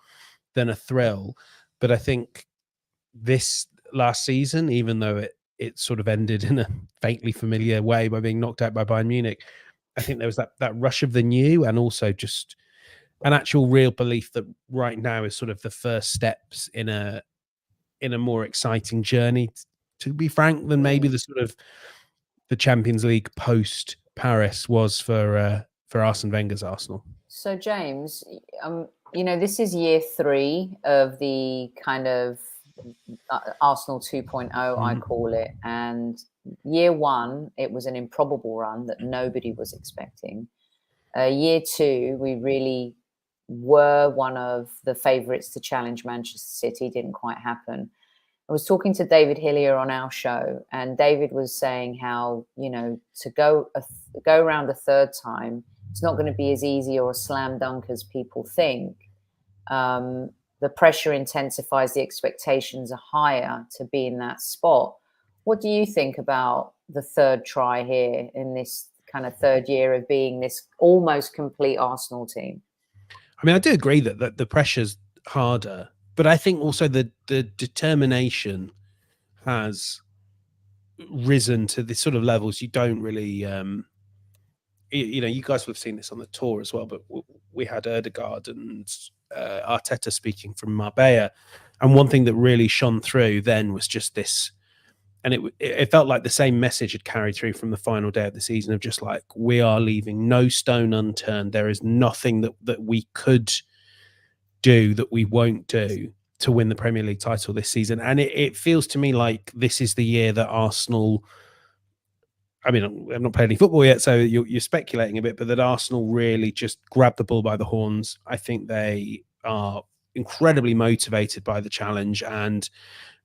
than a thrill. But I think this last season, even though it sort of ended in a faintly familiar way by being knocked out by Bayern Munich, I think there was that rush of the new, and also just an actual real belief that right now is sort of the first steps in a more exciting journey, to be frank, than maybe the sort of the Champions League post Paris was for Arsene Wenger's Arsenal. So James, this is year 3 of the kind of Arsenal 2.0, I call it, and year 1 it was an improbable run that nobody was expecting. Year 2 we really were one of the favourites to challenge Manchester City. Didn't quite happen. I was talking to David Hillier on our show, and David was saying how to go around a third time, it's not going to be as easy or a slam dunk as people think. The pressure intensifies, the expectations are higher to be in that spot. What do you think about the third try here in this kind of third year of being this almost complete Arsenal team? I do agree that the pressure's harder, but I think also the determination has risen to the sort of levels you don't really, you guys will have seen this on the tour as well, but we had Ødegaard and Arteta speaking from Marbella, and one thing that really shone through then was just this, and it felt like the same message had carried through from the final day of the season, of just like, we are leaving no stone unturned. There is nothing that we could do that we won't do to win the Premier League title this season. And it feels to me like this is the year that Arsenal, I've not played any football yet, so you're speculating a bit, but that Arsenal really just grabbed the bull by the horns. I think they are incredibly motivated by the challenge, and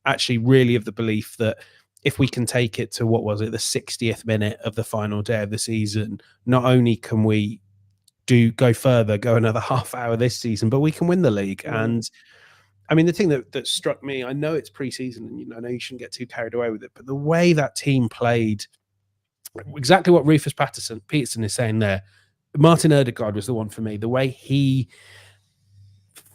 actually really of the belief that if we can take it to, what was it, the 60th minute of the final day of the season, not only can we go further, go another half hour this season, but we can win the league. And the thing that struck me, I know it's preseason, and I know you shouldn't get too carried away with it, but the way that team played, exactly what Rufus Peterson is saying there. Martin Ødegaard was the one for me. The way he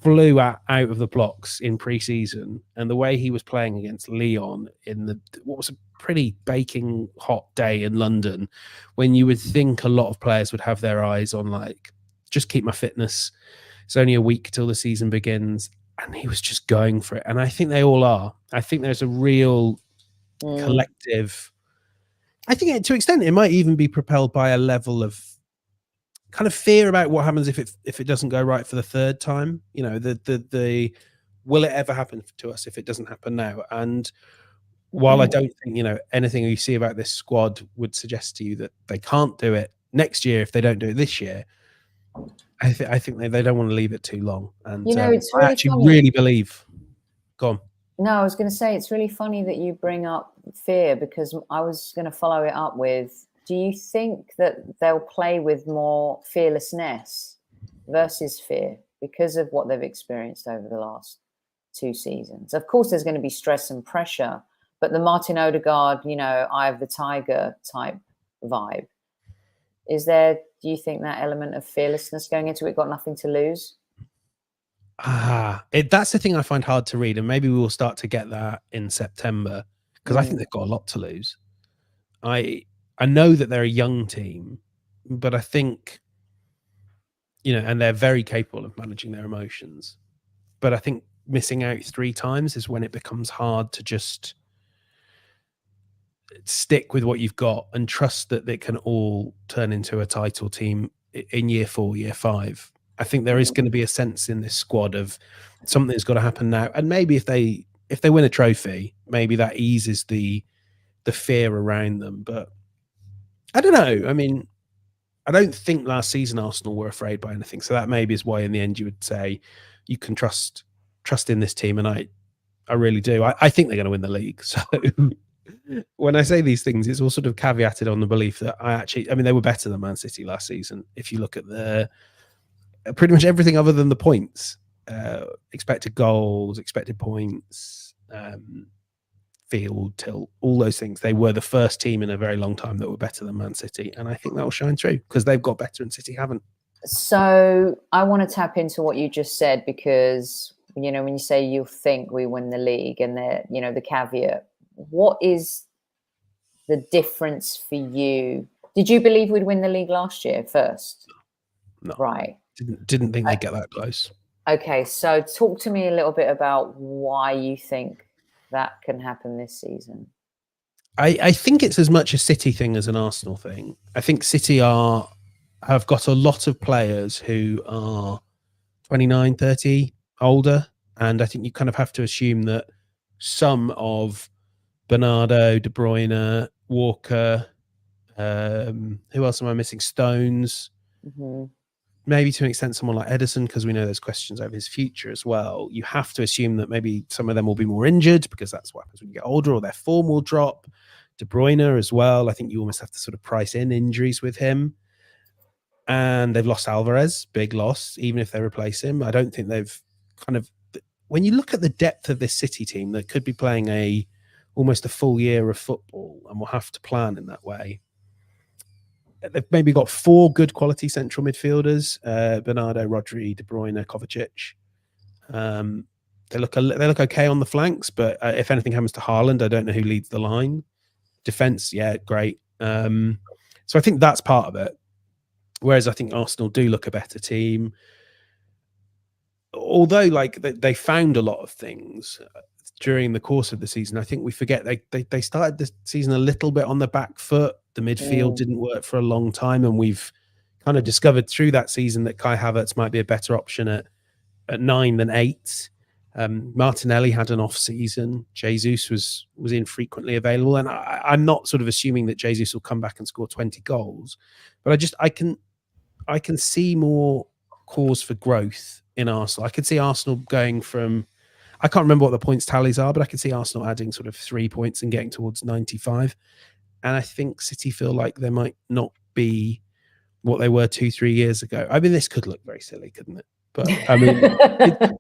flew out of the blocks in pre-season, and the way he was playing against Lyon in what was a pretty baking hot day in London, when you would think a lot of players would have their eyes on just keep my fitness. It's only a week till the season begins, and he was just going for it. And I think they all are. I think there's a real collective. I think to an extent it might even be propelled by a level of kind of fear about what happens if it doesn't go right for the third time. The will it ever happen to us if it doesn't happen now? And while I don't think anything you see about this squad would suggest to you that they can't do it next year if they don't do it this year, I think they don't want to leave it too long. And it's really I actually really believe. Go on. No, I was going to say it's really funny that you bring up fear, because I was going to follow it up with, do you think that they'll play with more fearlessness versus fear because of what they've experienced over the last 2 seasons? Of course, there's going to be stress and pressure, but the Martin Ødegaard, Eye of the Tiger type vibe, Do you think that element of fearlessness going into it, got nothing to lose? That's the thing I find hard to read, and maybe we will start to get that in September, because I think they've got a lot to lose. I know that they're a young team, but I think, and they're very capable of managing their emotions. But I think missing out 3 times is when it becomes hard to just stick with what you've got and trust that they can all turn into a title team in year 4, year 5. I think there is going to be a sense in this squad of something's got to happen now. And maybe if they win a trophy, maybe that eases the fear around them. But I don't know. I mean, I don't think last season Arsenal were afraid by anything. So that maybe is why in the end you would say you can trust in this team. And I really do. I think they're going to win the league. So when I say these things, it's all sort of caveated on the belief that they were better than Man City last season. If you look at pretty much everything other than the points, expected goals, expected points, field tilt, all those things, they were the first team in a very long time that were better than Man City. And I think that will shine through because they've got better and City haven't. So I want to tap into what you just said, because, when you say you think we win the league and the caveat, what is the difference for you? Did you believe we'd win the league last year first? No. Right. Didn't think they'd get that close. Okay, so talk to me a little bit about why you think that can happen this season. I think it's as much a City thing as an Arsenal thing. I think City have got a lot of players who are 29, 30, older, and I think you kind of have to assume that some of Bernardo, De Bruyne, Walker, who else am I missing? Stones. Mm-hmm. Maybe to an extent someone like Edison, because we know there's questions over his future as well. You have to assume that maybe some of them will be more injured, because that's what happens when you get older, or their form will drop. De Bruyne as well. I think you almost have to sort of price in injuries with him. And they've lost Alvarez, big loss, even if they replace him. I don't think they've kind of, when you look at the depth of this City team that could be playing almost a full year of football and will have to plan in that way. They've maybe got 4 good quality central midfielders: Bernardo, Rodri, De Bruyne, Kovacic. They look okay on the flanks, but if anything happens to Haaland, I don't know who leads the line. Defense, yeah, great. So I think that's part of it. Whereas I think Arsenal do look a better team. Although, they found a lot of things during the course of the season. I think we forget they started the season a little bit on the back foot. The midfield didn't work for a long time, and we've kind of discovered through that season that Kai Havertz might be a better option at 9 than 8. Martinelli had an off season. Jesus was infrequently available, and I'm not sort of assuming that Jesus will come back and score 20 goals, but I can see more cause for growth in Arsenal. I could see Arsenal going from, I can't remember what the points tallies are, but I could see Arsenal adding sort of 3 points and getting towards 95. And I think City feel like they might not be what they were 2-3 years ago. I mean, this could look very silly, couldn't it? But I mean,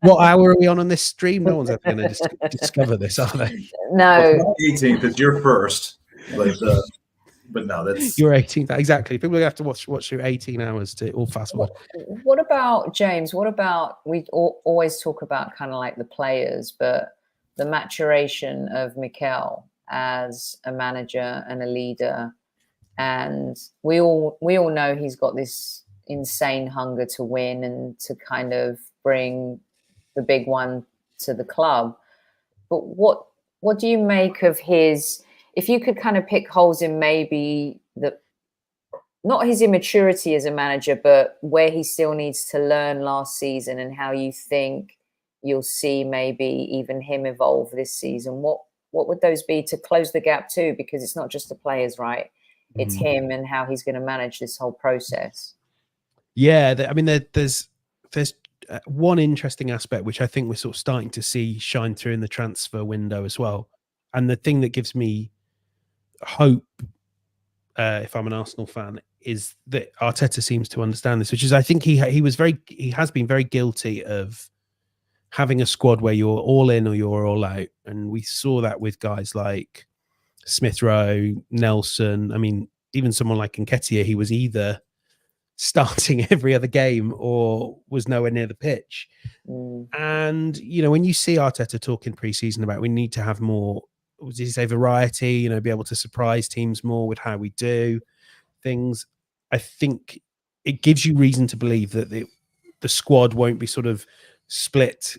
what hour are we on this stream? No one's ever going to discover this, are they? No. Well, 18th is your first, but no, that's your 18th. Exactly. People are going to have to watch through 18 hours to all fast forward. What about James? What about, we always talk about kind of like the players, but the maturation of Mikel as a manager and a leader, and we all know he's got this insane hunger to win and to kind of bring the big one to the club. But what do you make of his, if you could kind of pick holes in maybe not his immaturity as a manager, but where he still needs to learn last season, and how you think you'll see maybe even him evolve this season? What would those be to close the gap too? Because it's not just the players, right? It's him and how he's going to manage this whole process. Yeah, I mean, there's one interesting aspect which I think we're sort of starting to see shine through in the transfer window as well. And the thing that gives me hope, if I'm an Arsenal fan, is that Arteta seems to understand this, which is, I think he has been very guilty of having a squad where you're all in or you're all out. And we saw that with guys like Smith Rowe, Nelson. I mean, even someone like Nketiah, he was either starting every other game or was nowhere near the pitch. And, you know, when you see Arteta talking pre-season about we need to have more, did he say variety, you know, be able to surprise teams more with how we do things, I think it gives you reason to believe that the squad won't be sort of split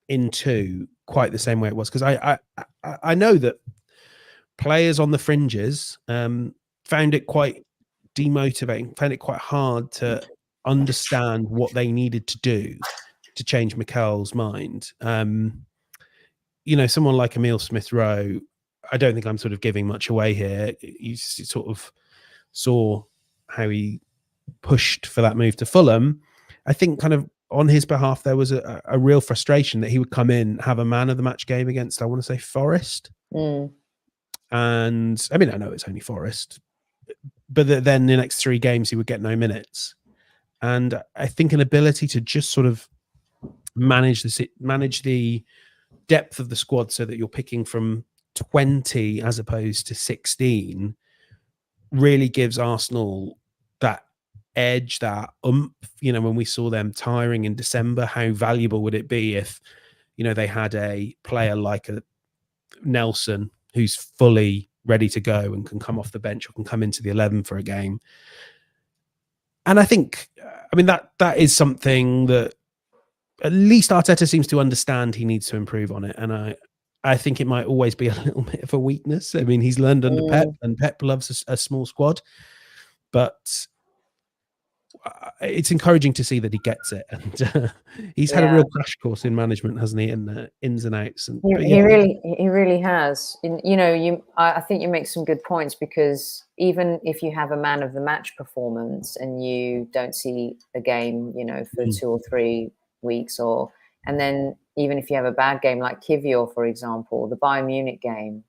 in two quite the same way it was. Because I know that players on the fringes found it quite demotivating, found it quite hard to understand what they needed to do to change Mikel's mind. You know, someone like Emile Smith-Rowe, I don't think I'm sort of giving much away here. You sort of saw how he pushed for that move to Fulham. I think kind of on his behalf, there was a real frustration that he would come in, have a man of the match game against, I want to say, Forest. And I mean, I know it's only Forest, but then the next 3 games he would get no minutes. And I think an ability to just sort of manage the depth of the squad so that you're picking from 20 as opposed to 16 really gives Arsenal that edge, that you know, when we saw them tiring in December, how valuable would it be if, you know, they had a player like a Nelson who's fully ready to go and can come off the bench or can come into the 11 for a game. And I think, I mean, that is something that at least Arteta seems to understand he needs to improve on it. And I think it might always be a little bit of a weakness. I mean, he's learned under Pep, and Pep loves a small squad, but it's encouraging to see that he gets it. And he's had a real crash course in management, hasn't he? In the ins and outs. And he really has. You know, I think you make some good points, because even if you have a man of the match performance and you don't see a game, you know, for 2 or 3 weeks, and then even if you have a bad game like Kivior, for example, the Bayern Munich game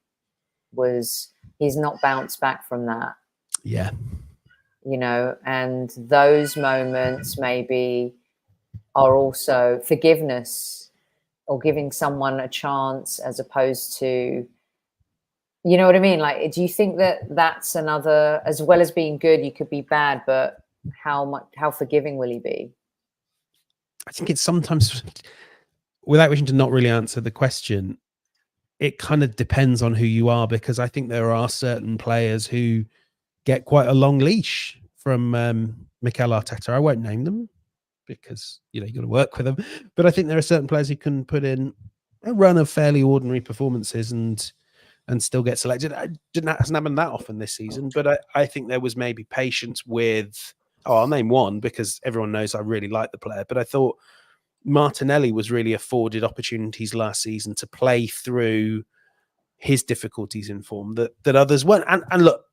he's not bounced back from that. Yeah. You know, and those moments maybe are also forgiveness or giving someone a chance, as opposed to, you know what I mean? Like, do you think that that's another, as well as being good, you could be bad, but how forgiving will he be? I think it's sometimes, without wishing to not really answer the question, it kind of depends on who you are, because I think there are certain players who get quite a long leash from Mikel Arteta. I won't name them because, you know, you got to work with them. But I think there are certain players who can put in a run of fairly ordinary performances and still get selected. It hasn't happened that often this season, but I think there was maybe patience with, I'll name one because everyone knows I really like the player, but I thought Martinelli was really afforded opportunities last season to play through his difficulties in form that others weren't. And look,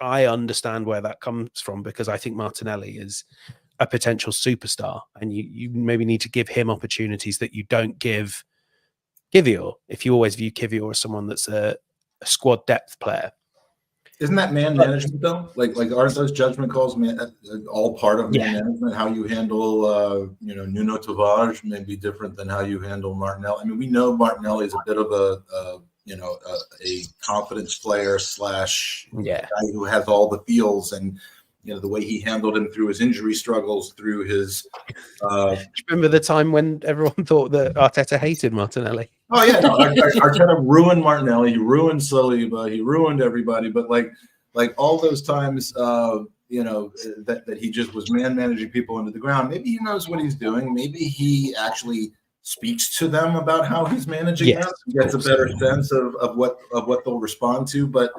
I understand where that comes from, because I think Martinelli is a potential superstar, and you maybe need to give him opportunities that you don't give Kivior, if you always view Kivior as someone that's a squad depth player. Isn't that man management though? Like aren't those judgment calls all part of man management? How you handle you know, Nuno Tavares may be different than how you handle Martinelli. I mean, we know Martinelli is a bit of a confidence player / guy who has all the feels, and you know, the way he handled him through his injury struggles, through his remember the time when everyone thought that Arteta hated Martinelli? Oh yeah, no, Arteta ruined Martinelli, he ruined Saliba, he ruined everybody, but like all those times you know, that he just was managing people into the ground. Maybe he knows what he's doing, maybe he actually speaks to them about how he's managing them, gets a better sense of what they'll respond to. But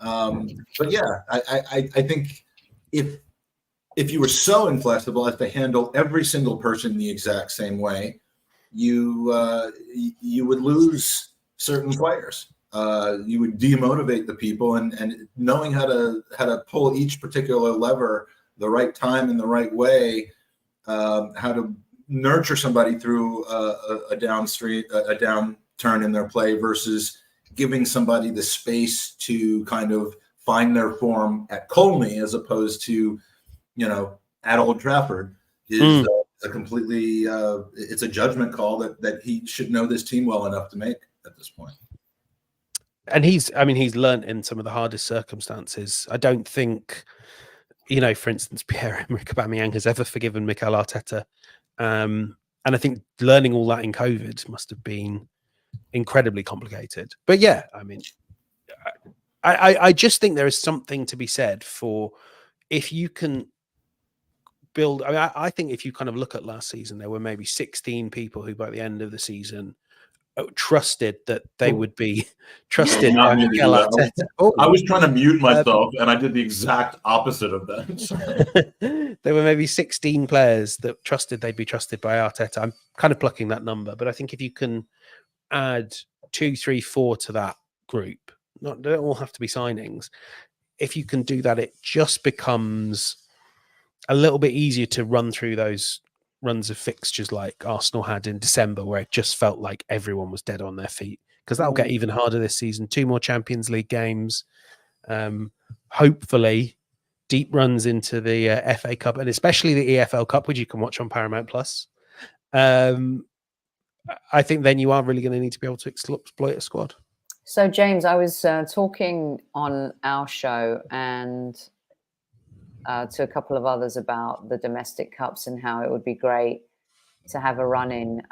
yeah, I think if you were so inflexible as to handle every single person the exact same way, you would lose certain players. You would demotivate the people, and knowing how to pull each particular lever the right time and the right way, how to nurture somebody through a downturn in their play versus giving somebody the space to kind of find their form at Colney as opposed to, you know, at Old Trafford is a completely it's a judgment call that he should know this team well enough to make at this point. and he's learnt in some of the hardest circumstances. I don't think, for instance, Pierre-Emerick Aubameyang has ever forgiven Mikel Arteta. And I think learning all that in COVID must have been incredibly complicated. But yeah, I just think there is something to be said for if you can build. I think if you kind of look at last season, there were maybe 16 people who by the end of the season trusted that they would be trusted by Mikel Arteta. I was trying to mute myself and I did the exact opposite of that. There were maybe 16 players that trusted they'd be trusted by Arteta. I'm kind of plucking that number, but I think if you can add 2, 3, 4 to that group, they don't all have to be signings. If you can do that, it just becomes a little bit easier to run through those runs of fixtures like Arsenal had in December, where it just felt like everyone was dead on their feet, because that'll get even harder this season. 2 more Champions League games, hopefully deep runs into the FA Cup and especially the EFL Cup, which you can watch on Paramount Plus. I think then you are really going to need to be able to exploit a squad. So James, I was talking on our show and to a couple of others about the domestic cups and how it would be great to have a run in.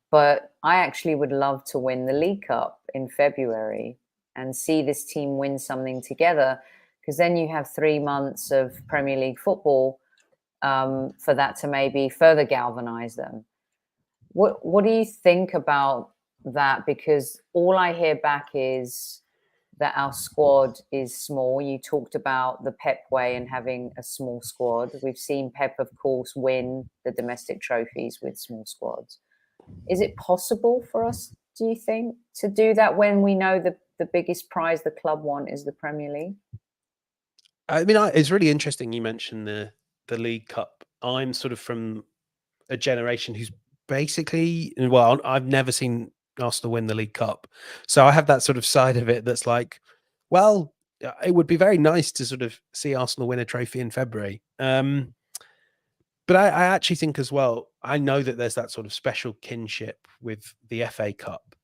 But I actually would love to win the League Cup in February and see this team win something together, because then you have 3 months of Premier League football for that to maybe further galvanize them. What do you think about that? Because all I hear back is that our squad is small. You talked about the Pep way and having a small squad. We've seen Pep, of course, win the domestic trophies with small squads. Is it possible for us, do you think, to do that when we know the biggest prize the club want is the Premier League? It's really interesting you mentioned the League Cup. I'm sort of from a generation who's basically, well, I've never seen Arsenal win the League Cup, so I have that sort of side of it that's like, well, it would be very nice to sort of see Arsenal win a trophy in February. But I actually think as well, I know that there's that sort of special kinship with the FA Cup,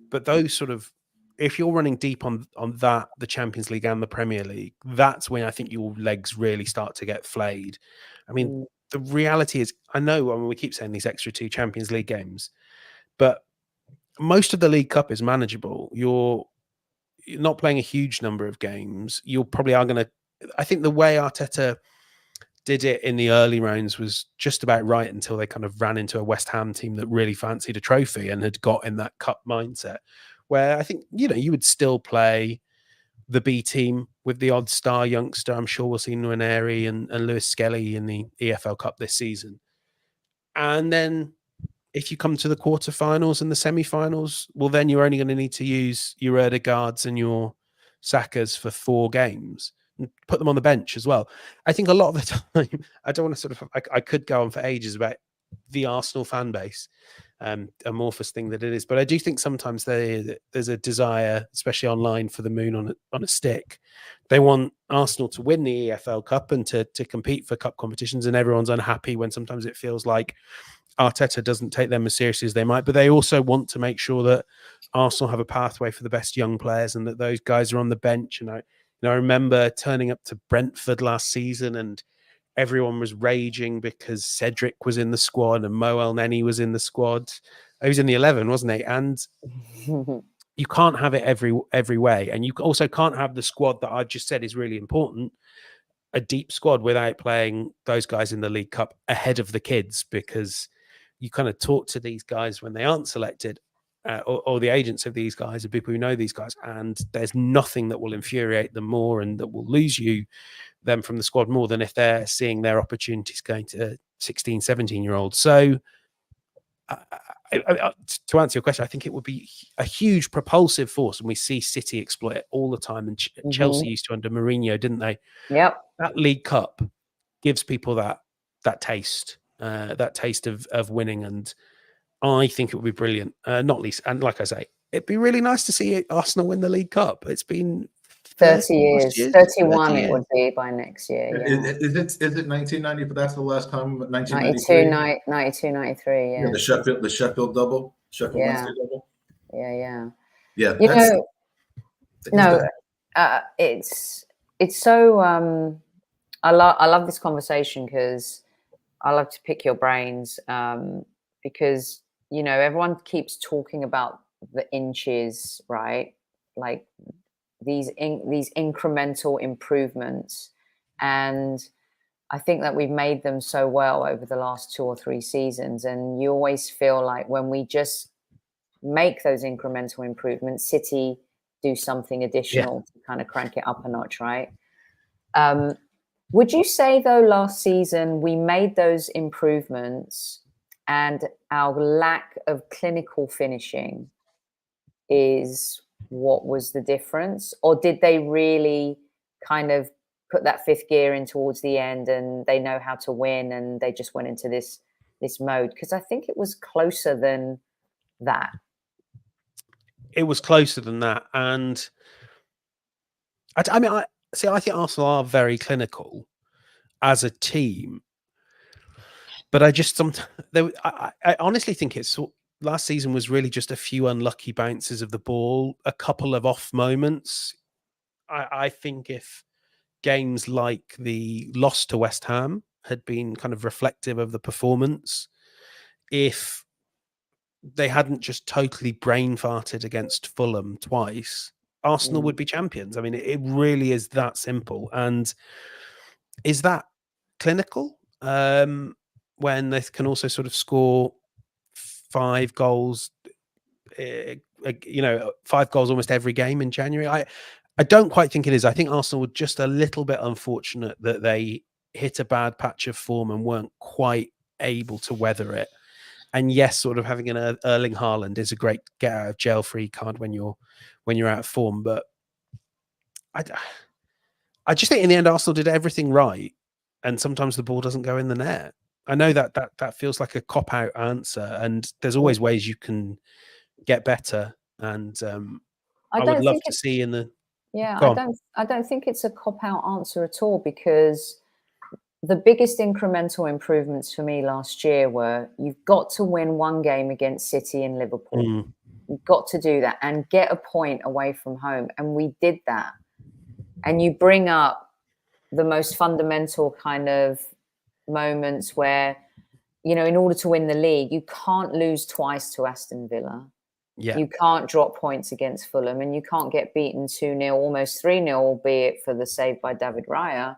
but those sort of, if you're running deep on that, the Champions League and the Premier League, that's when I think your legs really start to get flayed. The reality is, I know we keep saying these extra 2 Champions League games, but most of the League Cup is manageable. You're not playing a huge number of games. You probably are going to, I think the way Arteta did it in the early rounds was just about right until they kind of ran into a West Ham team that really fancied a trophy and had got in that cup mindset, where I think, you would still play the B team with the odd star youngster. I'm sure we'll see Nwaneri and Lewis Skelly in the EFL Cup this season. And then if you come to the quarterfinals and the semi-finals, well, then you're only going to need to use your Erdegaards and your Sakas for 4 games and put them on the bench as well. I think a lot of the time, I don't want to sort of, I could go on for ages about the Arsenal fan base, amorphous thing that it is, but I do think sometimes there's a desire, especially online, for the moon on a stick. They want Arsenal to win the EFL Cup and to compete for cup competitions, and everyone's unhappy when sometimes it feels like Arteta doesn't take them as seriously as they might, but they also want to make sure that Arsenal have a pathway for the best young players and that those guys are on the bench. And I remember turning up to Brentford last season and everyone was raging because Cedric was in the squad and Mo El-Neni was in the squad. He was in the 11, wasn't he? And you can't have it every way. And you also can't have the squad that I just said is really important, a deep squad, without playing those guys in the League Cup ahead of the kids, because you kind of talk to these guys when they aren't selected, or the agents of these guys, or people who know these guys, and there's nothing that will infuriate them more and that will lose them from the squad more than if they're seeing their opportunities going to 16, 17-year-olds. So to answer your question, I think it would be a huge propulsive force, and we see City exploit it all the time, and Chelsea used to under Mourinho, didn't they? Yep. That League Cup gives people that taste of winning, and I think it would be brilliant. Not least, and like I say, it'd be really nice to see Arsenal win the League Cup. It's been 30 years. 31 it would be by next year. Yeah. Is it 1990? But that's the last time. 92, 93. Yeah. The Sheffield double. Wednesday double. Yeah. Yeah, You know, no, it's so. I love this conversation because I love to pick your brains, because everyone keeps talking about the inches, right? Like these incremental improvements, and I think that we've made them so well over the last 2 or 3 seasons. And you always feel like when we just make those incremental improvements, City do something additional to kind of crank it up a notch, right? Would you say, though, last season we made those improvements and our lack of clinical finishing is what was the difference? Or did they really kind of put that 5th gear in towards the end and they know how to win and they just went into this mode? Because I think it was closer than that. It was closer than that. And I mean, I think Arsenal are very clinical as a team, but I just I honestly think it's last season was really just a few unlucky bounces of the ball, a couple of off moments. I think if games like the loss to West Ham had been kind of reflective of the performance, if they hadn't just totally brain farted against Fulham twice, Arsenal would be champions. I mean, it really is that simple. And is that clinical when they can also sort of score 5 goals, 5 goals almost every game in January? I don't quite think it is. I think Arsenal were just a little bit unfortunate that they hit a bad patch of form and weren't quite able to weather it. And yes, sort of having an Erling Haaland is a great get out of jail free card when you're out of form. But I just think in the end Arsenal did everything right, and sometimes the ball doesn't go in the net. I know that feels like a cop out answer, and there's always ways you can get better. And I would love to see in the I don't think it's a cop out answer at all, because the biggest incremental improvements for me last year were you've got to win 1 game against City and Liverpool. You've got to do that and get a point away from home. And we did that. And you bring up the most fundamental kind of moments where, in order to win the league, you can't lose twice to Aston Villa. Yeah. You can't drop points against Fulham, and you can't get beaten 2-0, almost 3-0, albeit for the save by David Raya,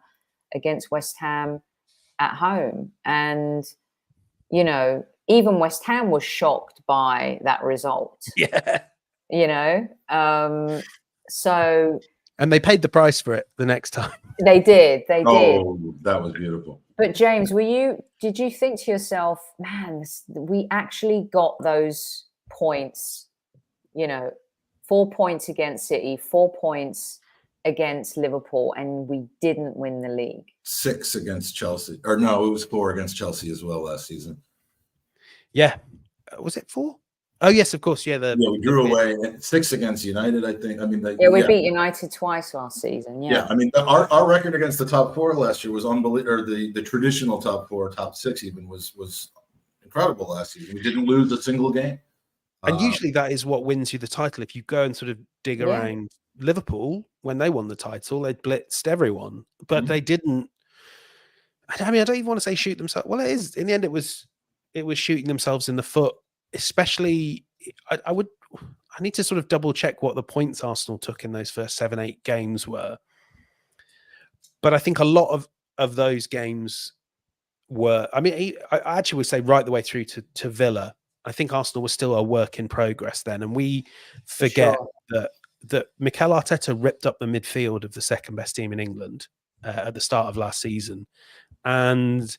against West Ham at home. And, even West Ham was shocked by that result. Yeah. So... And they paid the price for it the next time. They did. Oh, that was beautiful. But James, did you think to yourself, man, we actually got those points, 4 points against City, 4 points against Liverpool, and we didn't win the league? 6 against Chelsea. Or no, it was 4 against Chelsea as well last season. Yeah. Was it 4? Oh, yes, of course. Yeah, we drew away 6 against United, I think. I mean, we beat United twice last season. Yeah, I mean, our record against the top 4 last year was unbelievable. Or the traditional top 4, top 6 even was incredible last season. We didn't lose a single game. And usually that is what wins you the title. If you go and sort of dig around Liverpool, when they won the title, they blitzed everyone, but they didn't. I mean, I don't even want to say shoot themselves. Well, it is. In the end, it was shooting themselves in the foot. Especially, I need to sort of double check what the points Arsenal took in those first 7-8 games were. But I think a lot of those games were, I mean, I actually would say right the way through to Villa, I think Arsenal was still a work in progress then. And we forget that Mikel Arteta ripped up the midfield of the second best team in England at the start of last season. And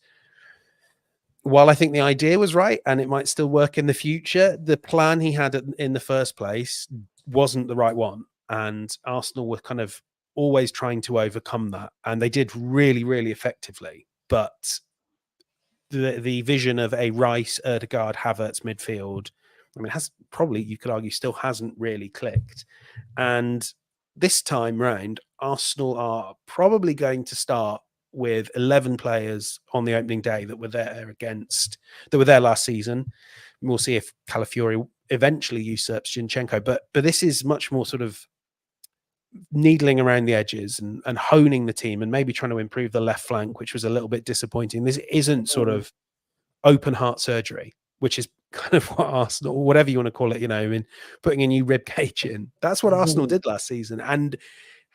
while I think the idea was right and it might still work in the future, the plan he had in the first place wasn't the right one. And Arsenal were kind of always trying to overcome that. And they did really, really effectively. But the vision of a Rice, Ødegaard, Havertz midfield, I mean, has probably, you could argue, still hasn't really clicked. And this time round, Arsenal are probably going to start with 11 players on the opening day that were there last season. And we'll see if Calafiori eventually usurps Zinchenko. But this is much more sort of needling around the edges and honing the team and maybe trying to improve the left flank, which was a little bit disappointing. This isn't sort of open heart surgery, which is kind of what Arsenal, or whatever you want to call it, I mean, putting a new rib cage in. That's what Arsenal did last season. And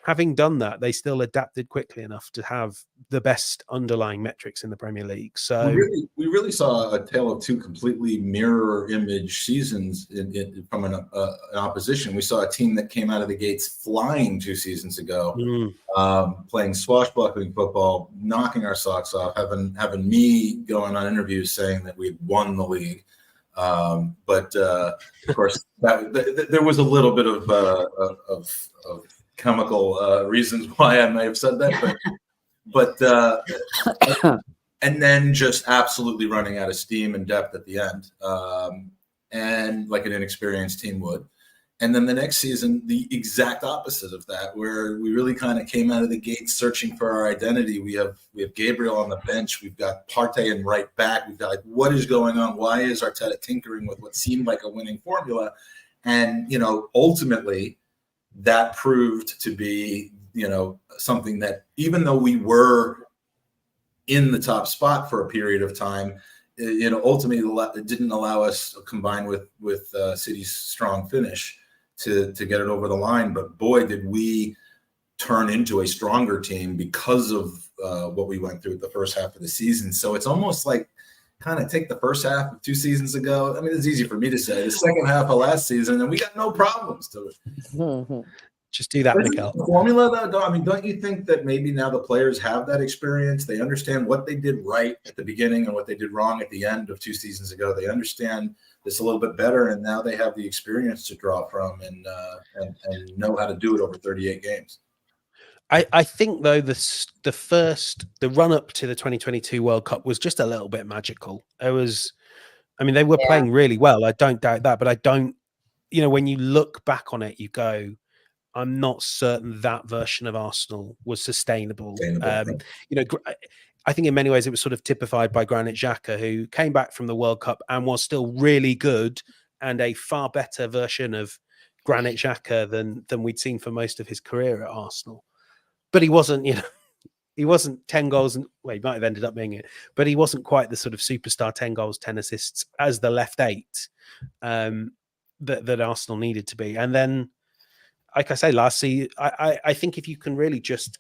having done that, they still adapted quickly enough to have the best underlying metrics in the Premier League. So we really saw a tale of two completely mirror image seasons from an opposition. We saw a team that came out of the gates flying 2 seasons ago, playing swashbuckling football, knocking our socks off, having me going on interviews saying that we'd won the league. But of course, there was a little bit of chemical reasons why I may have said that, but and then just absolutely running out of steam and depth at the end, and like an inexperienced team would. And then the next season, the exact opposite of that, where we really kind of came out of the gate searching for our identity. We have Gabriele on the bench. We've got Partey in right back. We've got like, what is going on? Why is Arteta tinkering with what seemed like a winning formula? And ultimately, that proved to be, something that even though we were in the top spot for a period of time, ultimately it didn't allow us, combined with City's strong finish, to get it over the line. But boy, did we turn into a stronger team because of what we went through the first half of the season. So it's almost like kind of take the first half of 2 seasons ago. I mean, it's easy for me to say. The second half of last season, and we got no problems to it. Just do that, Miguel. Formula, though, don't you think that maybe now the players have that experience? They understand what they did right at the beginning and what they did wrong at the end of 2 seasons ago. They understand this a little bit better, and now they have the experience to draw from and know how to do it over 38 games. I think, though, the run up to the 2022 World Cup was just a little bit magical. They were playing really well. I don't doubt that, but I don't, when you look back on it, you go, I'm not certain that version of Arsenal was sustainable. I think in many ways it was sort of typified by Granit Xhaka, who came back from the World Cup and was still really good and a far better version of Granit Xhaka than we'd seen for most of his career at Arsenal. But he wasn't, he wasn't 10 goals. He might have ended up being it, but he wasn't quite the sort of superstar 10 goals, 10 assists as the left 8 that Arsenal needed to be. And then, like I say, last season, I think if you can really just,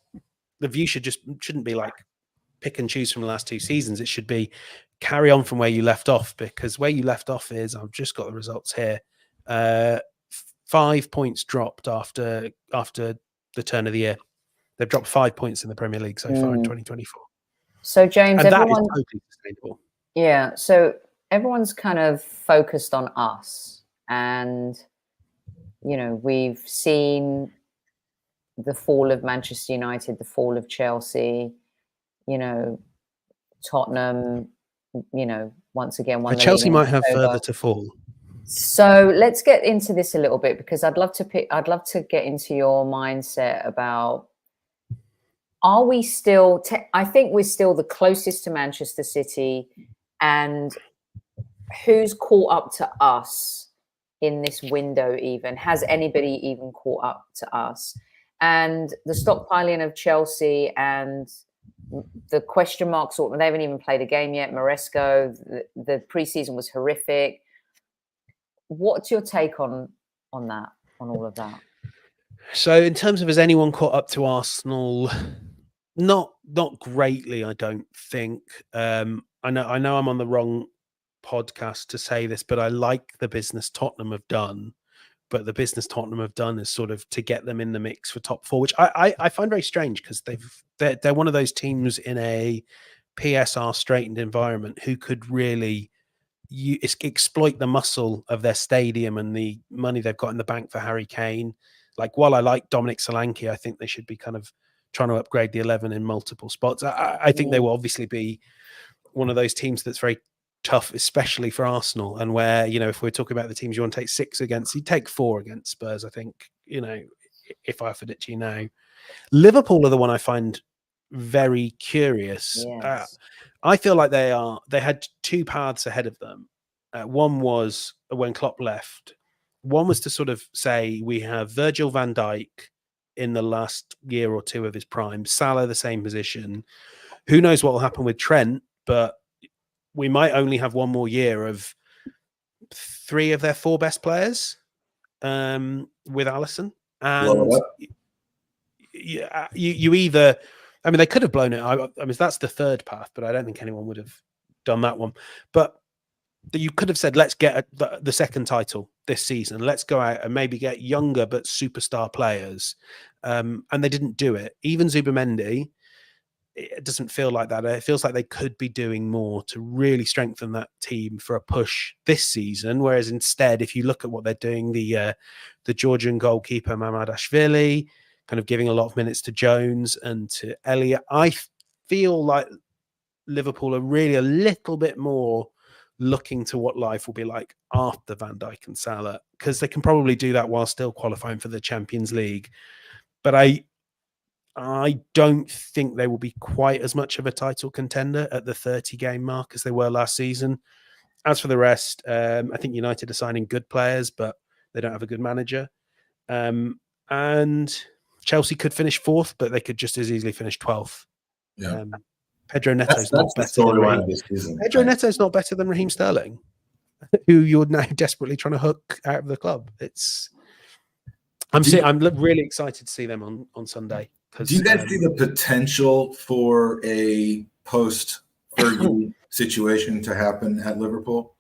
the view shouldn't be like pick and choose from the last 2 seasons. It should be carry on from where you left off, because where you left off is, I've just got the results here. 5 points dropped after the turn of the year. They've dropped 5 points in the Premier League so far in 2024. So James, and that is totally sustainable. Yeah. So everyone's kind of focused on us, and we've seen the fall of Manchester United, the fall of Chelsea, Tottenham, once again. Chelsea might have further to fall. So let's get into this a little bit, because I'd love to get into your mindset about, are we still, I think we're still the closest to Manchester City, and who's caught up to us in this window even? Has anybody even caught up to us? And the stockpiling of Chelsea and the question marks, they haven't even played a game yet. Maresco, the preseason was horrific. What's your take on that, on all of that? So in terms of, has anyone caught up to Arsenal? Not greatly, I don't think. I know I'm on the wrong podcast to say this, but I like the business Tottenham have done. But the business Tottenham have done is sort of to get them in the mix for top 4, which I find very strange, because they're one of those teams in a PSR straightened environment who could really exploit the muscle of their stadium and the money they've got in the bank for Harry Kane. Like, while I like Dominic Solanke, I think they should be kind of trying to upgrade the 11 in multiple spots. I think they will obviously be one of those teams that's very tough, especially for Arsenal, and where, if we're talking about the teams you want to take 6 against, you take 4 against Spurs. I think, if I offered it to you now. Liverpool are the one I find very curious. Yes. I feel like they had 2 paths ahead of them. One was when Klopp left. One was to sort of say we have Virgil van Dijk in the last year or two of his prime, Salah the same position. Who knows what will happen with Trent, but we might only have one more year of 3 of their 4 best players with Alisson. And you either, I mean, they could have blown it. I mean, that's the third path, but I don't think anyone would have done that one. But you could have said, let's get the second title this season. Let's go out and maybe get younger but superstar players. And they didn't do it. Even Zubimendi, it doesn't feel like that. It feels like they could be doing more to really strengthen that team for a push this season. Whereas instead, if you look at what they're doing, the Georgian goalkeeper Mamadashvili, kind of giving a lot of minutes to Jones and to Elliott, I feel like Liverpool are really a little bit more looking to what life will be like after Van Dijk and Salah, because they can probably do that while still qualifying for the Champions League. But I don't think they will be quite as much of a title contender at the 30-game mark as they were last season. As for the rest, I think United are signing good players, but they don't have a good manager. And Chelsea could finish 4th, but they could just as easily finish 12th. Yeah. Pedro Neto's not better than Raheem. Pedro Neto's not better than Raheem Sterling, who you're now desperately trying to hook out of the club. I'm really excited to see them on Sunday. Do you guys see the potential for a post-Fergie situation to happen at Liverpool?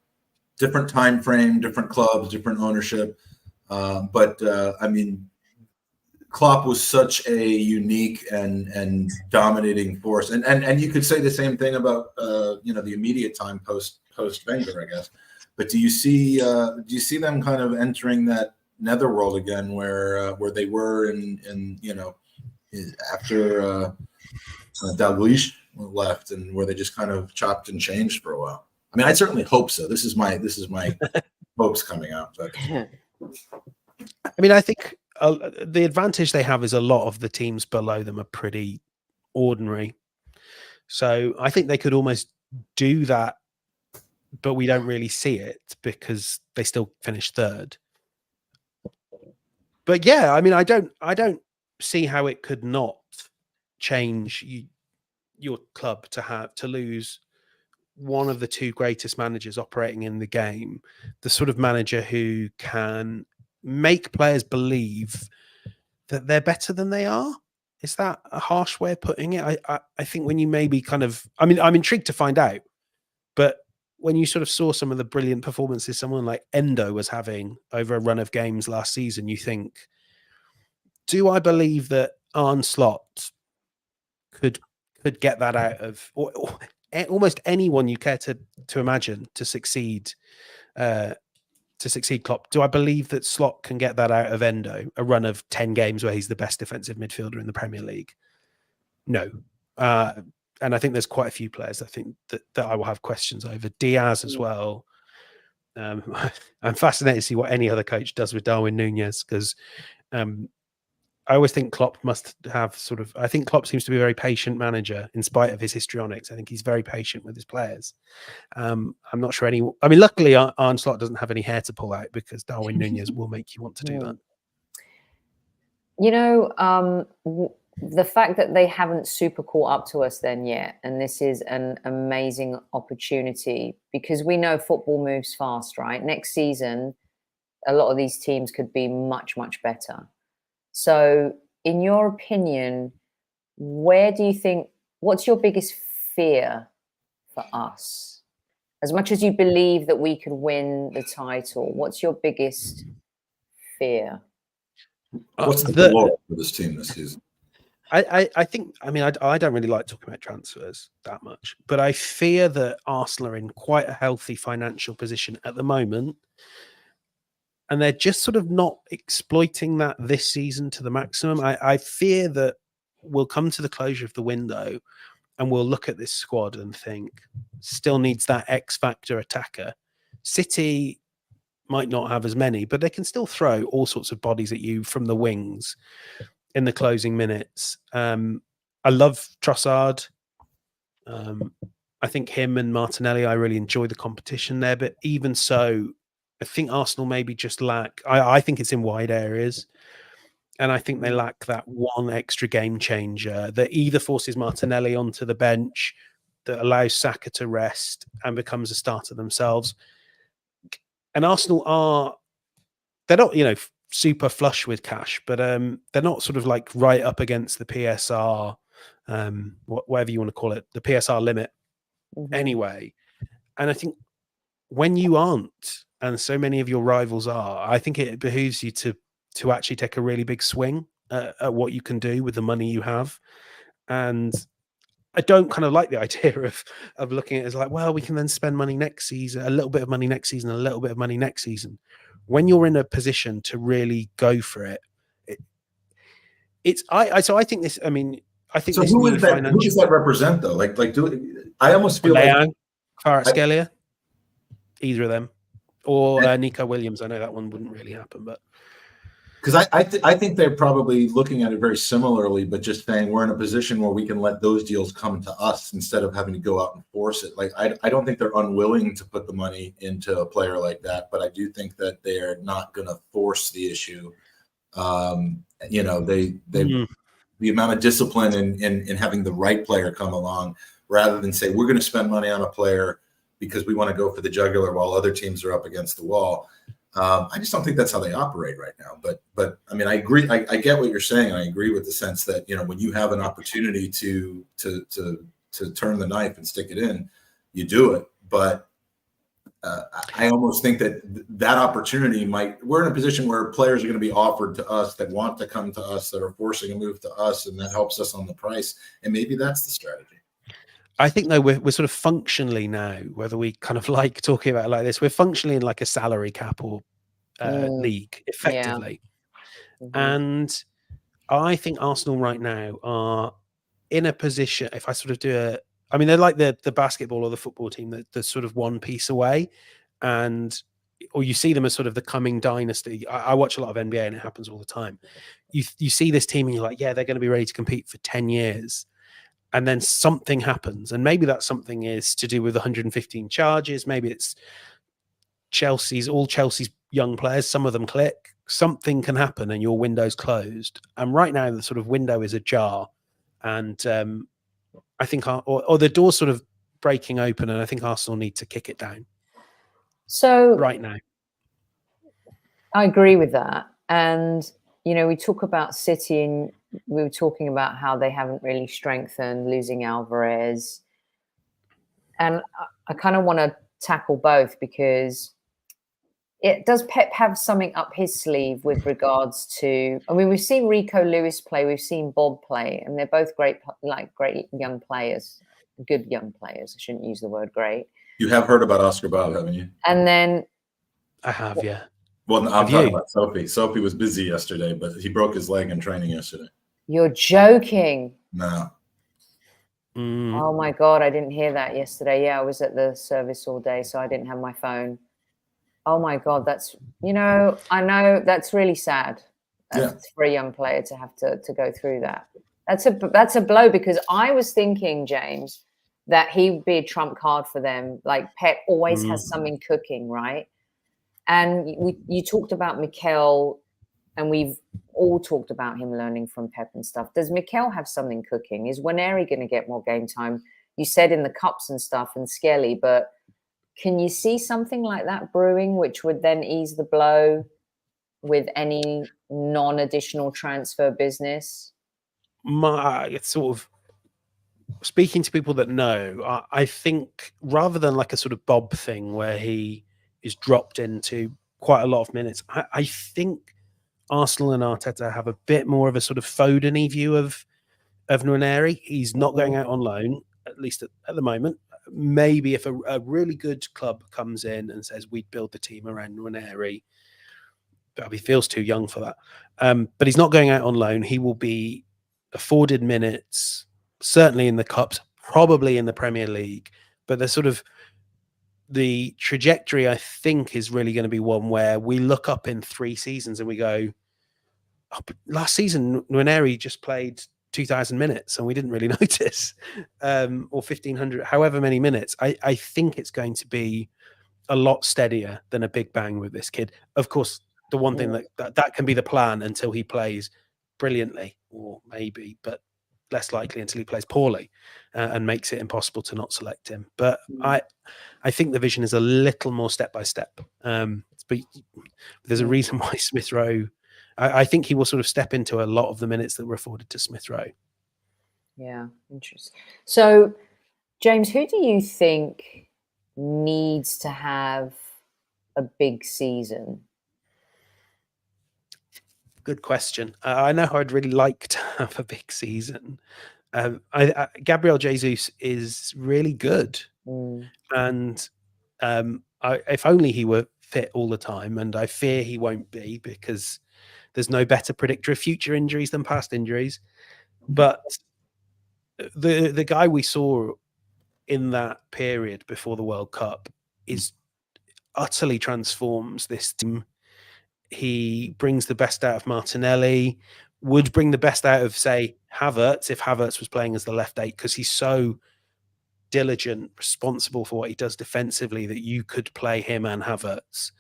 Different time frame, different clubs, different ownership. But I mean, Klopp was such a unique and dominating force, and you could say the same thing about the immediate time post Wenger, I guess. But do you see them kind of entering that netherworld again, where they were in after Dalglish left, and where they just kind of chopped and changed for a while? I mean, I certainly hope so. This is my hopes coming out. But I mean, I think the advantage they have is a lot of the teams below them are pretty ordinary. So I think they could almost do that, but we don't really see it because they still finish 3rd. But yeah, I mean, I don't see how it could not change your club to lose one of the 2 greatest managers operating in the game, the sort of manager who can make players believe that they're better than they are. Is that a harsh way of putting it? I think when you maybe kind of, I mean, I'm intrigued to find out, but when you sort of saw some of the brilliant performances someone like Endo was having over a run of games last season, you think, do I believe that Arne Slot could get that out of or almost anyone you care to imagine to succeed Klopp? Do I believe that Slot can get that out of Endo, a run of 10 games where he's the best defensive midfielder in the Premier League? No. And I think there's quite a few players I think that I will have questions over. Diaz as well. I'm fascinated to see what any other coach does with Darwin Núñez, because I always think Klopp must have I think Klopp seems to be a very patient manager in spite of his histrionics. I think he's very patient with his players. I'm not sure luckily Arne Slot doesn't have any hair to pull out, because Darwin Núñez will make you want to do that. The fact that they haven't super caught up to us then yet, and this is an amazing opportunity, because we know football moves fast, right? Next season, a lot of these teams could be much, much better. So in your opinion, where do you think, what's your biggest fear for us? As much as you believe that we could win the title, what's your biggest fear? What's the goal for this team this season? I think, I don't really like talking about transfers that much, but I fear that Arsenal are in quite a healthy financial position at the moment, and they're just sort of not exploiting that this season to the maximum. I fear that we'll come to the closure of the window and we'll look at this squad and think, still needs that X factor attacker. City might not have as many, but they can still throw all sorts of bodies at you from the wings in the closing minutes. I love Trossard. I think him and Martinelli, I really enjoy the competition there, but even so, I think Arsenal maybe just lack. I think it's in wide areas, and I think they lack that one extra game changer that either forces Martinelli onto the bench, that allows Saka to rest and becomes a starter themselves. And Arsenal they're not, super flush with cash, but they're not sort of like right up against the PSR, whatever you want to call it, the PSR limit anyway. And I think when you aren't, and so many of your rivals are, I think it behooves you to actually take a really big swing at what you can do with the money you have. And I don't kind of like the idea of looking at it as like, well, we can then spend money next season, a little bit of money next season, a little bit of money next season. When you're in a position to really go for it, so I think this. I mean, I think so. This Who does that represent though? I almost feel like Kvaratskhelia, either of them, or Nico Williams. I know that one wouldn't really happen, but. Because I think they're probably looking at it very similarly, but just saying we're in a position where we can let those deals come to us instead of having to go out and force it. Like I don't think they're unwilling to put the money into a player like that, but I do think that they're not going to force the issue. The amount of discipline in having the right player come along, rather than say we're going to spend money on a player because we want to go for the jugular while other teams are up against the wall. I just don't think that's how they operate right now. But I mean, I agree. I get what you're saying. I agree with the sense that, when you have an opportunity to turn the knife and stick it in, you do it. But I almost think that opportunity we're in a position where players are going to be offered to us that want to come to us, that are forcing a move to us, and that helps us on the price. And maybe that's the strategy. I think though we're sort of functionally now, whether we kind of like talking about it like this, we're functionally in like a salary cap or league effectively. Yeah. And I think Arsenal right now are in a position, if I sort of they're like the basketball or the football team that's sort of one piece away, or you see them as sort of the coming dynasty. I watch a lot of NBA and it happens all the time. You see this team and you're like, yeah, they're going to be ready to compete for 10 years. And then something happens. And maybe that something is to do with 115 charges. Maybe it's all Chelsea's young players. Some of them click. Something can happen and your window's closed. And right now, the sort of window is ajar. And I think, or the door's sort of breaking open. And I think Arsenal need to kick it down. So right now. I agree with that. And, we talk about City and we were talking about how they haven't really strengthened, losing Alvarez. And I kind of want to tackle both because does Pep have something up his sleeve with regards to, we've seen Rico Lewis play, we've seen Bob play, and they're both great young players, good young players. I shouldn't use the word great. You have heard about Oscar Bob, haven't you? And then I have, yeah. Well, I'm talking about Sophie. Sophie was busy yesterday, but he broke his leg in training yesterday. You're joking. No. Oh my God, I didn't hear that yesterday. Yeah, I was at the service all day, so I didn't have my phone. Oh my God, that's, I know that's really sad for a young player to have to go through that. That's a blow, because I was thinking, James, that he'd be a trump card for them. Like Pep always has something cooking, right? And you talked about Mikel, and we've all talked about him learning from Pep and stuff. Does Mikel have something cooking? Is Waneri going to get more game time? You said in the cups and stuff and Skelly, but can you see something like that brewing, which would then ease the blow with any non-additional transfer business? It's sort of speaking to people that know, I think rather than like a sort of Bob thing where he is dropped into quite a lot of minutes, I think Arsenal and Arteta have a bit more of a sort of Foden-y view of Nwaneri. He's not going out on loan, at least at the moment. Maybe if a really good club comes in and says we'd build the team around Nwaneri, but he feels too young for that. But he's not going out on loan. He will be afforded minutes, certainly in the Cups, probably in the Premier League. But the trajectory, I think, is really going to be one where we look up in 3 seasons and we go, last season, Nwaneri just played 2,000 minutes and we didn't really notice, or 1,500, however many minutes. I think it's going to be a lot steadier than a big bang with this kid. Of course, the one thing that can be the plan until he plays brilliantly, or maybe, but less likely until he plays poorly and makes it impossible to not select him. But I think the vision is a little more step by step. But there's a reason why Smith Rowe, I think he will sort of step into a lot of the minutes that were afforded to Smith Rowe. Yeah, interesting. So, James, who do you think needs to have a big season? Good question. I know I'd really like to have a big season. Gabriele Jesus is really good, and if only he were fit all the time. And I fear he won't be, because there's no better predictor of future injuries than past injuries. But the guy we saw in that period before the World Cup is utterly transforms this team. He brings the best out of Martinelli, would bring the best out of, say, Havertz, if Havertz was playing as the left 8, because he's so diligent, responsible for what he does defensively, that you could play him and Havertz.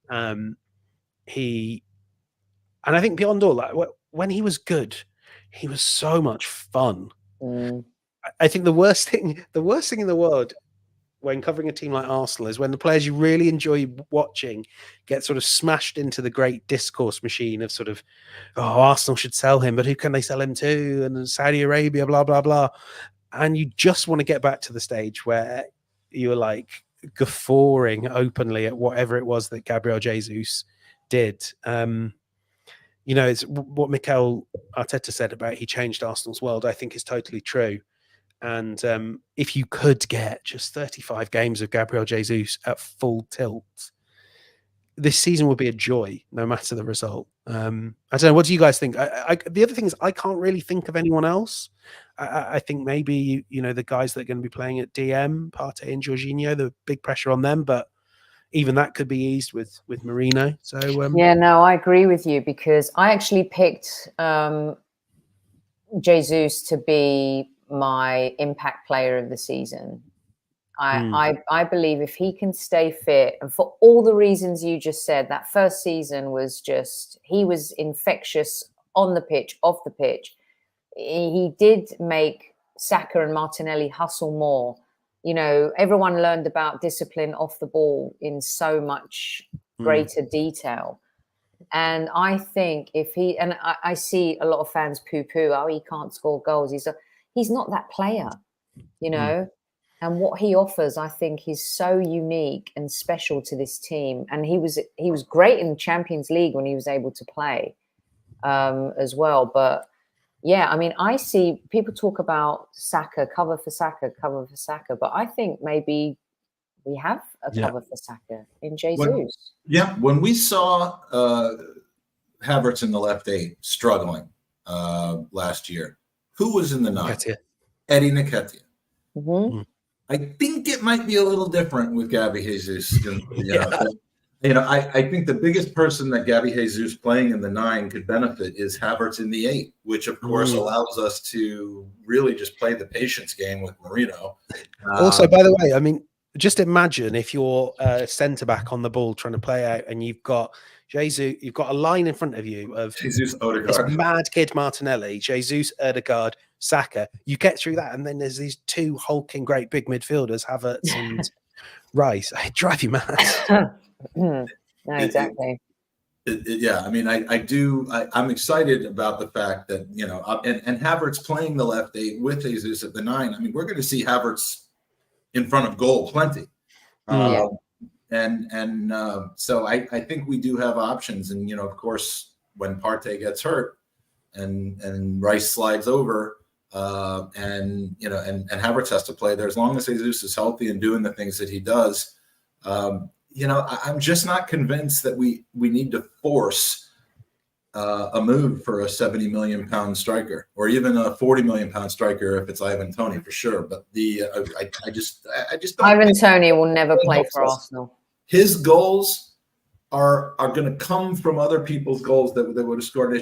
And I think beyond all that, when he was good, he was so much fun. I think the worst thing in the world when covering a team like Arsenal is when the players you really enjoy watching get sort of smashed into the great discourse machine of sort of, oh, Arsenal should sell him, but who can they sell him to? And Saudi Arabia, blah, blah, blah. And you just want to get back to the stage where you're like guffawing openly at whatever it was that Gabriele Jesus did. It's what Mikel Arteta said about he changed Arsenal's world, I think is totally true. And if you could get just 35 games of Gabriele Jesus at full tilt, this season would be a joy, no matter the result. I don't know. What do you guys think? The other thing is I can't really think of anyone else. I think maybe, the guys that are going to be playing at DM, Partey and Jorginho, the big pressure on them, but even that could be eased with Marino. So I agree with you, because I actually picked Jesus to be my impact player of the season. I believe if he can stay fit, and for all the reasons you just said, that first season was just, he was infectious on the pitch, off the pitch. He did make Saka and Martinelli hustle more. Everyone learned about discipline off the ball in so much greater detail. And I think if he, and I see a lot of fans poo-poo, oh, he can't score goals. He's not that player, and what he offers, I think, is so unique and special to this team. And he was great in the Champions League when he was able to play as well. But yeah, I mean, I see people talk about Saka, cover for Saka, but I think maybe we have a cover for Saka in Jesus. When we saw Havertz in the left 8 struggling last year, who was in the 9? Eddie Nketiah. I think it might be a little different with Gabby Jesus. I think the biggest person that Gabby Jesus playing in the 9 could benefit is Havertz in the 8, which of course allows us to really just play the patience game with Marino. Also, by the way, I mean, just imagine if you're centre back on the ball trying to play out, and you've got Jesus, you've got a line in front of you of Jesus, Odegaard, this mad kid Martinelli, Jesus, Odegaard, Saka. You get through that, and then there's these 2 hulking great big midfielders, Havertz and Rice. I drive you mad. No, exactly. I mean, I'm excited about the fact that, and Havertz playing the left 8 with Jesus at the 9. I mean, we're going to see Havertz in front of goal plenty. So I think we do have options. And, of course, when Partey gets hurt and Rice slides over and Havertz has to play there, as long as Jesus is healthy and doing the things that he does, I'm just not convinced that we need to force a move for a 70 million pound striker, or even a 40 million pound striker if it's Ivan Toney, for sure. But I just don't. Ivan Toney will never play for Arsenal. His goals are going to come from other people's goals that would have scored.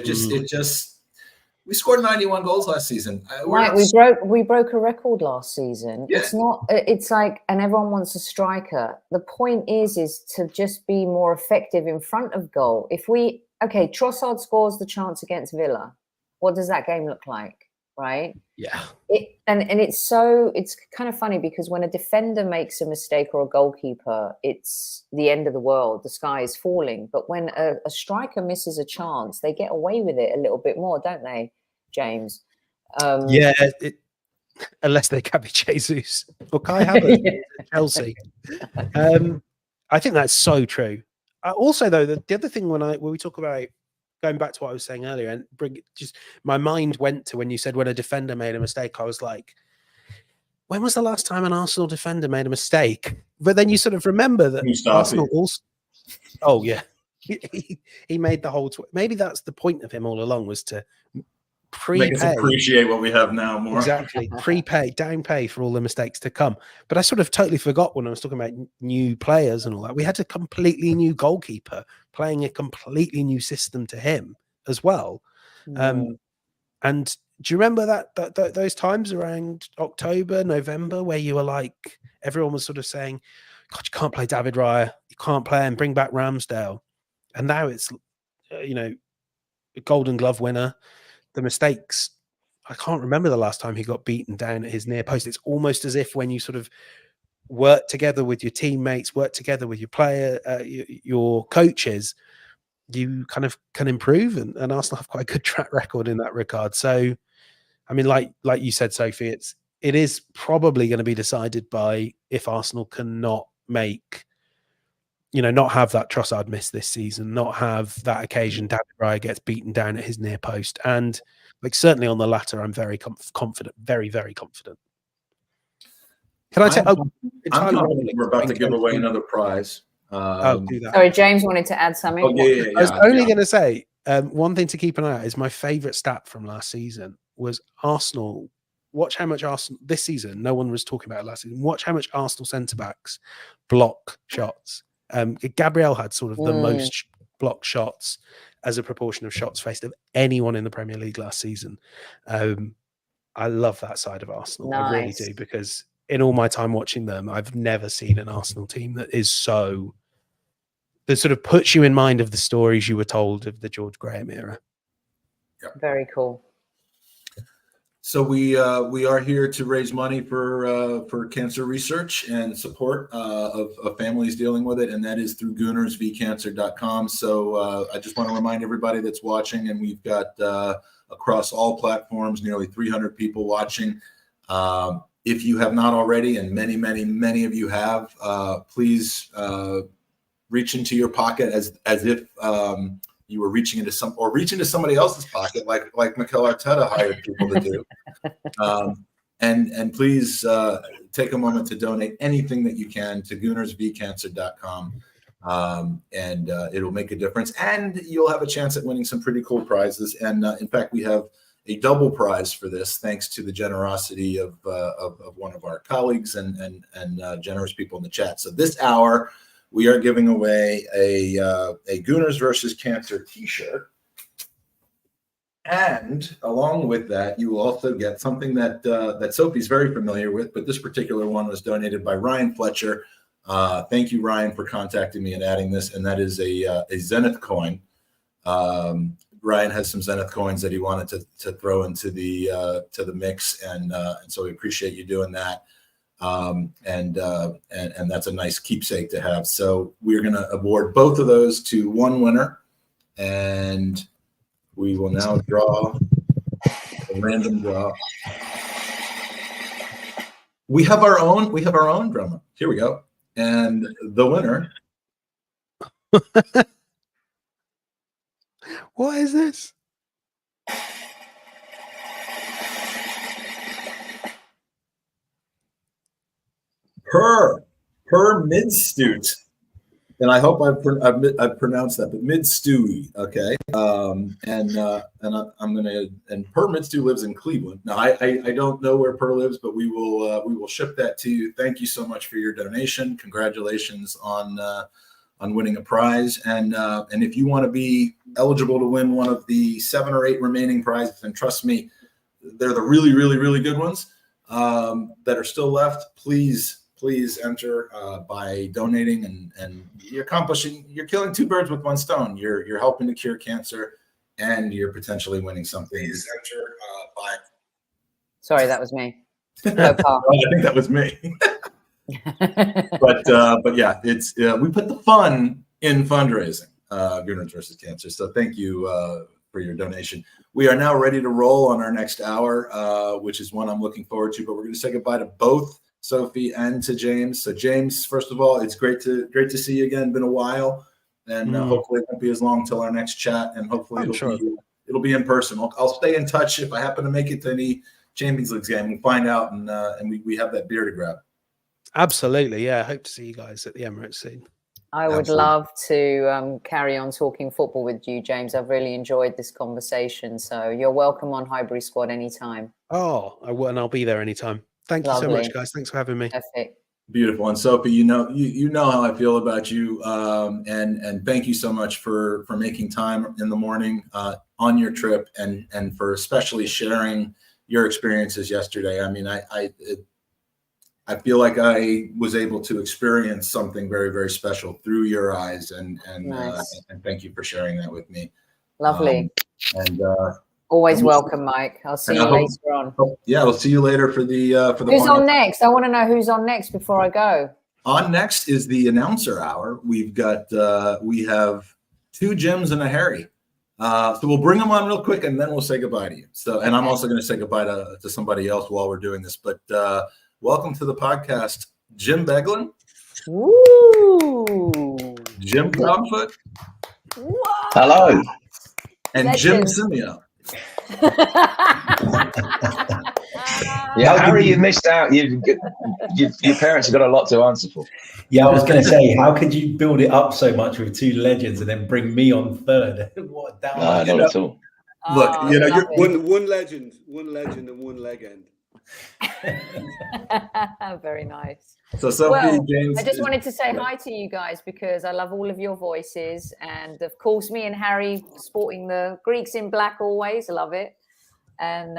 We scored 91 goals last season. Right, we broke a record last season. Yeah. It's not. It's like, and everyone wants a striker. The point is to just be more effective in front of goal. If Trossard scores the chance against Villa, what does that game look like? Right? Yeah. And it's kind of funny because when a defender makes a mistake or a goalkeeper, it's the end of the world. The sky is falling. But when a striker misses a chance, they get away with it a little bit more, don't they, James? Unless they Gabby Jesus or Kai Havertz at Chelsea. I think that's so true. Also, though, the other thing when we talk about going back to what I was saying earlier, and my mind went to when you said when a defender made a mistake, I was like, when was the last time an Arsenal defender made a mistake? But then you sort of remember that Arsenal also. Oh yeah, he made the whole. Maybe that's the point of him all along, was to prepay. Make us appreciate what we have now more. Exactly, prepay, downpay for all the mistakes to come. But I sort of totally forgot when I was talking about new players and all that. We had a completely new goalkeeper playing a completely new system to him as well. And do you remember that those times around October, November, where you were like, everyone was sort of saying, God, you can't play David Raya, you can't play him, bring back Ramsdale. And now it's, a Golden Glove winner. The mistakes, I can't remember the last time he got beaten down at his near post. It's almost as if when you sort of work together with your teammates, work together with your player, your coaches, you kind of can improve, and Arsenal have quite a good track record in that regard. So, I mean, like you said, Sophie, it is probably going to be decided by if Arsenal cannot make, not have that Trossard miss this season, not have that occasion David Raya gets beaten down at his near post. And certainly on the latter, I'm very confident, very, very confident. Can I say, we're about to give away another prize. Do that. Sorry, James wanted to add something. I was only going to say, one thing to keep an eye out is my favourite stat from last season was Arsenal. Watch how much Arsenal this season, no one was talking about it last season. Watch how much Arsenal centre-backs block shots. Gabriele had sort of the most blocked shots as a proportion of shots faced of anyone in the Premier League last season. I love that side of Arsenal. Nice. I really do, because in all my time watching them, I've never seen an Arsenal team that sort of puts you in mind of the stories you were told of the George Graham era. Yep. Very cool. So we are here to raise money for cancer research and support of families dealing with it, and that is through goonersvcancer.com. So I just want to remind everybody that's watching, and we've got across all platforms nearly 300 people watching. If you have not already, and many of you have, please reach into your pocket as if you were reaching into somebody else's pocket, like Mikel Arteta hired people to do. And please take a moment to donate anything that you can to goonersvcancer.com. And it'll make a difference. And you'll have a chance at winning some pretty cool prizes. And in fact, we have a double prize for this, thanks to the generosity of one of our colleagues and generous people in the chat. So this hour, we are giving away a Gooners versus Cancer t-shirt. And along with that, you will also get something that Sophie's very familiar with, but this particular one was donated by Ryan Fletcher. Thank you, Ryan, for contacting me and adding this, and that is a Zenith coin. Ryan has some Zenith coins that he wanted to throw into the mix, and so we appreciate you doing that. And that's a nice keepsake to have. So we're going to award both of those to one winner, and we will now draw a random draw. We have our own drummer. Here we go. And the winner. What is this? Per Midstute, and I hope I've pronounced that, but Midstewie, okay. And Per Midstute lives in Cleveland. Now I don't know where Per lives, but we will ship that to you. Thank you so much for your donation. Congratulations on winning a prize. And if you want to be eligible to win one of the 7 or 8 remaining prizes, and trust me, they're the really, really, really good ones that are still left, please enter by donating, and you're killing 2 birds with 1 stone. You're helping to cure cancer, and you're potentially winning something. Please enter by. Sorry, that was me. I think that was me. but yeah, it's we put the fun in fundraising, Gooners versus Cancer. So thank you for your donation. We are now ready to roll on our next hour, which is one I'm looking forward to. But we're going to say goodbye to both Sophie and to James. So James, first of all, it's great to see you again. Been a while, and hopefully it won't be as long till our next chat. And hopefully it'll be in person. I'll stay in touch if I happen to make it to any Champions League game. We'll find out, and we have that beer to grab. Absolutely, yeah. I hope to see you guys at the Emirates soon. I would love to carry on talking football with you, James. I've really enjoyed this conversation. So you're welcome on Highbury Squad anytime. Oh, I will, and I'll be there anytime. Thank you so much, guys. Thanks for having me. Perfect. Beautiful. And Sophie, you know how I feel about you. And thank you so much for making time in the morning on your trip, and for especially sharing your experiences yesterday. I mean, I feel like I was able to experience something very, very special through your eyes, and nice. And thank you for sharing that with me. Lovely. Always welcome, Mike. I'll see you later on. Yeah, we'll see you later for the Who's on next? I want to know who's on next before I go. On next is the announcer hour. We have 2 Jims and a Harry. So we'll bring them on real quick, and then we'll say goodbye to you. So, and I'm also going to say goodbye to somebody else while we're doing this. But welcome to the podcast, Jim Beglin. Woo! Jim Proudfoot. Hello. And Legend. Jim Simeo. Yeah, Harry, you missed out. Your parents have got a lot to answer for. Yeah, I was going to say, how could you build it up so much with 2 legends and then bring me on third? What a down. No, not at all. Look, you're one legend, and one legend. Very nice. So Sophie, James, I just wanted to say hi to you guys because I love all of your voices, and of course me and Harry sporting the Greeks in black always. I love it. And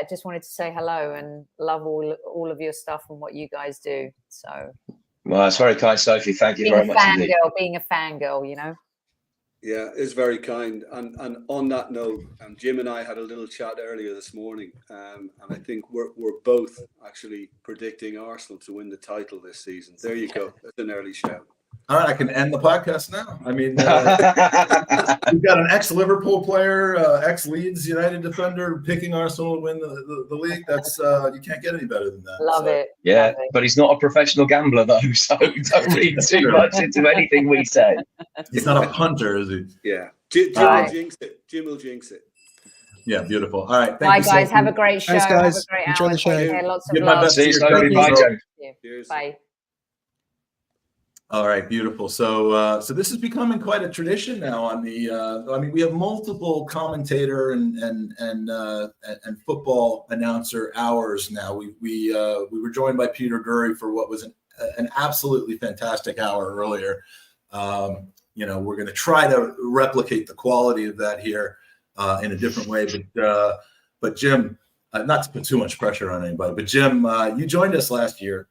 just wanted to say hello and love all of your stuff and what you guys do. So well, it's very kind, Sophie. Thank you very much indeed. Being a fangirl, you know. Yeah, it's very kind. And on that note, Jim and I had a little chat earlier this morning, and I think we're both actually predicting Arsenal to win the title this season. There you go. That's an early shout. All right, I can end the podcast now. I mean, we've got an ex-Liverpool player, ex-Leeds United defender picking Arsenal to win the league. That's you can't get any better than that. Love it. Yeah, love it. But he's not a professional gambler though, so don't read too much into anything we say. He's not a punter, is he? Yeah, Jim will jinx it. Jim will jinx it. Yeah, beautiful. All right, bye guys. Have a great show. Thanks, guys. Have a great Enjoy hour. the show. Take care. Lots of Give my love. best See you, to your Sophie. Bye, coaches. Joe. Cheers. Bye. All right, beautiful. So this is becoming quite a tradition now on the. I mean, we have multiple commentator and football announcer hours now. We were joined by Peter Gurry for what was an absolutely fantastic hour earlier. We're going to try to replicate the quality of that here in a different way. But Jim, not to put too much pressure on anybody, but Jim, you joined us last year.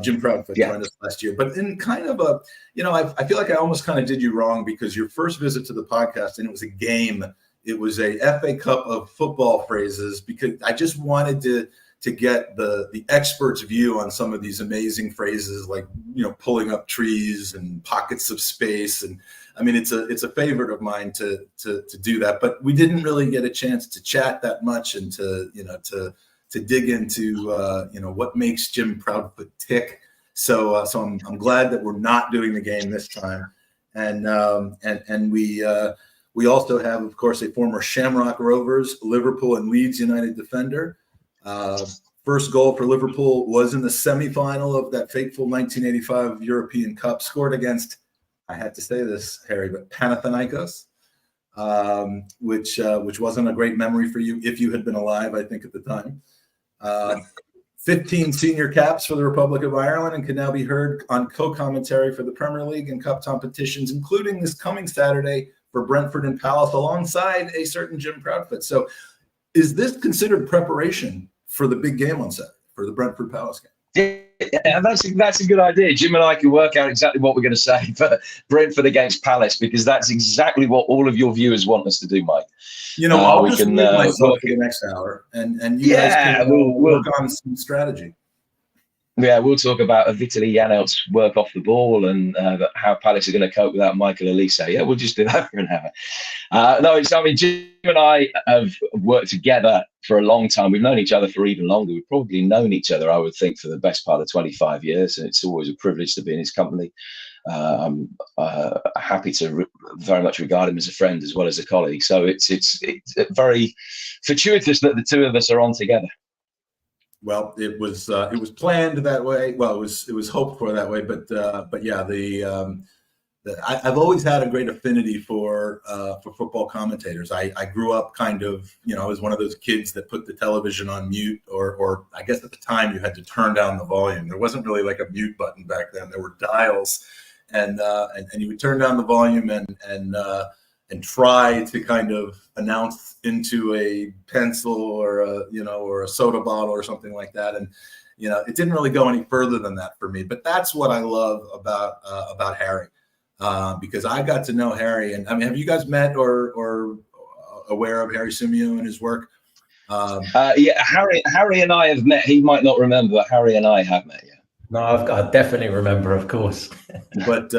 Jim Proudfoot joined us last year, but in kind of a, I feel like I almost kind of did you wrong because your first visit to the podcast, and it was a game. It was a FA Cup of football phrases because I just wanted to get the expert's view on some of these amazing phrases like, pulling up trees and pockets of space. And I mean, it's a favorite of mine to do that, but we didn't really get a chance to chat that much and to dig into what makes Jim Proudfoot tick. So I'm glad that we're not doing the game this time, and we also have, of course, a former Shamrock Rovers, Liverpool, and Leeds United defender. First goal for Liverpool was in the semifinal of that fateful 1985 European Cup, scored against, I had to say this, Harry, but Panathinaikos, which wasn't a great memory for you if you had been alive, I think, at the time. 15 senior caps for the Republic of Ireland and can now be heard on co-commentary for the Premier League and Cup competitions, including this coming Saturday for Brentford and Palace, alongside a certain Jim Proudfoot. So is this considered preparation for the big game on Saturday, for the Brentford Palace game? Yeah, that's a good idea. Jim and I can work out exactly what we're going to say for Brentford against Palace, because that's exactly what all of your viewers want us to do, Mike. You know, I'll just mute myself for the next hour, and you guys can we'll work on some strategy. Yeah, we'll talk about Vitaly Janelt's work off the ball and how Palace are going to cope without Michael Elise. Yeah, we'll just do that for an hour. Jim and I have worked together for a long time. We've known each other for even longer. We've probably known each other, I would think, for the best part of 25 years. And it's always a privilege to be in his company. I'm happy to very much regard him as a friend as well as a colleague. So it's very fortuitous that the two of us are on together. Well, it was planned that way. Well, it was hoped for that way. But yeah, I've always had a great affinity for football commentators. I grew up kind of, I was one of those kids that put the television on mute, or I guess at the time you had to turn down the volume. There wasn't really like a mute button back then. There were dials, and you would turn down the volume and try to kind of announce into a pencil or a soda bottle or something like that. And, it didn't really go any further than that for me, but that's what I love about Harry, because I got to know Harry. And I mean, have you guys met or aware of Harry Symeou and his work? Yeah, Harry and I have met. He might not remember, but Harry and I have met, yeah. No, I definitely remember, of course. But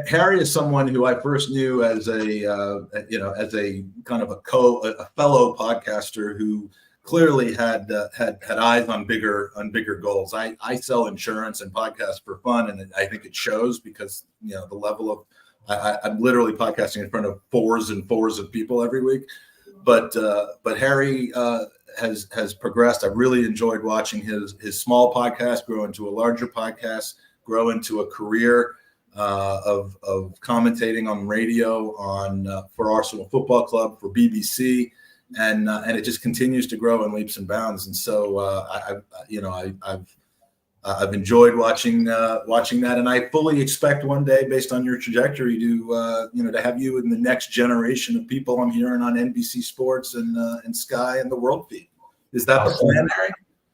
Harry is someone who I first knew as a kind of a fellow podcaster who clearly had eyes on bigger goals. I sell insurance and podcasts for fun, and I think it shows because the level of I'm literally podcasting in front of fours and fours of people every week. But Harry has progressed. I've really enjoyed watching his small podcast grow into a larger podcast, grow into a career of commentating on radio for Arsenal Football Club, for BBC, and it just continues to grow in leaps and bounds. And so I've enjoyed watching that, and I fully expect one day, based on your trajectory, to have you in the next generation of people I'm hearing on NBC Sports and Sky and the World Feed. Is that the plan, Harry?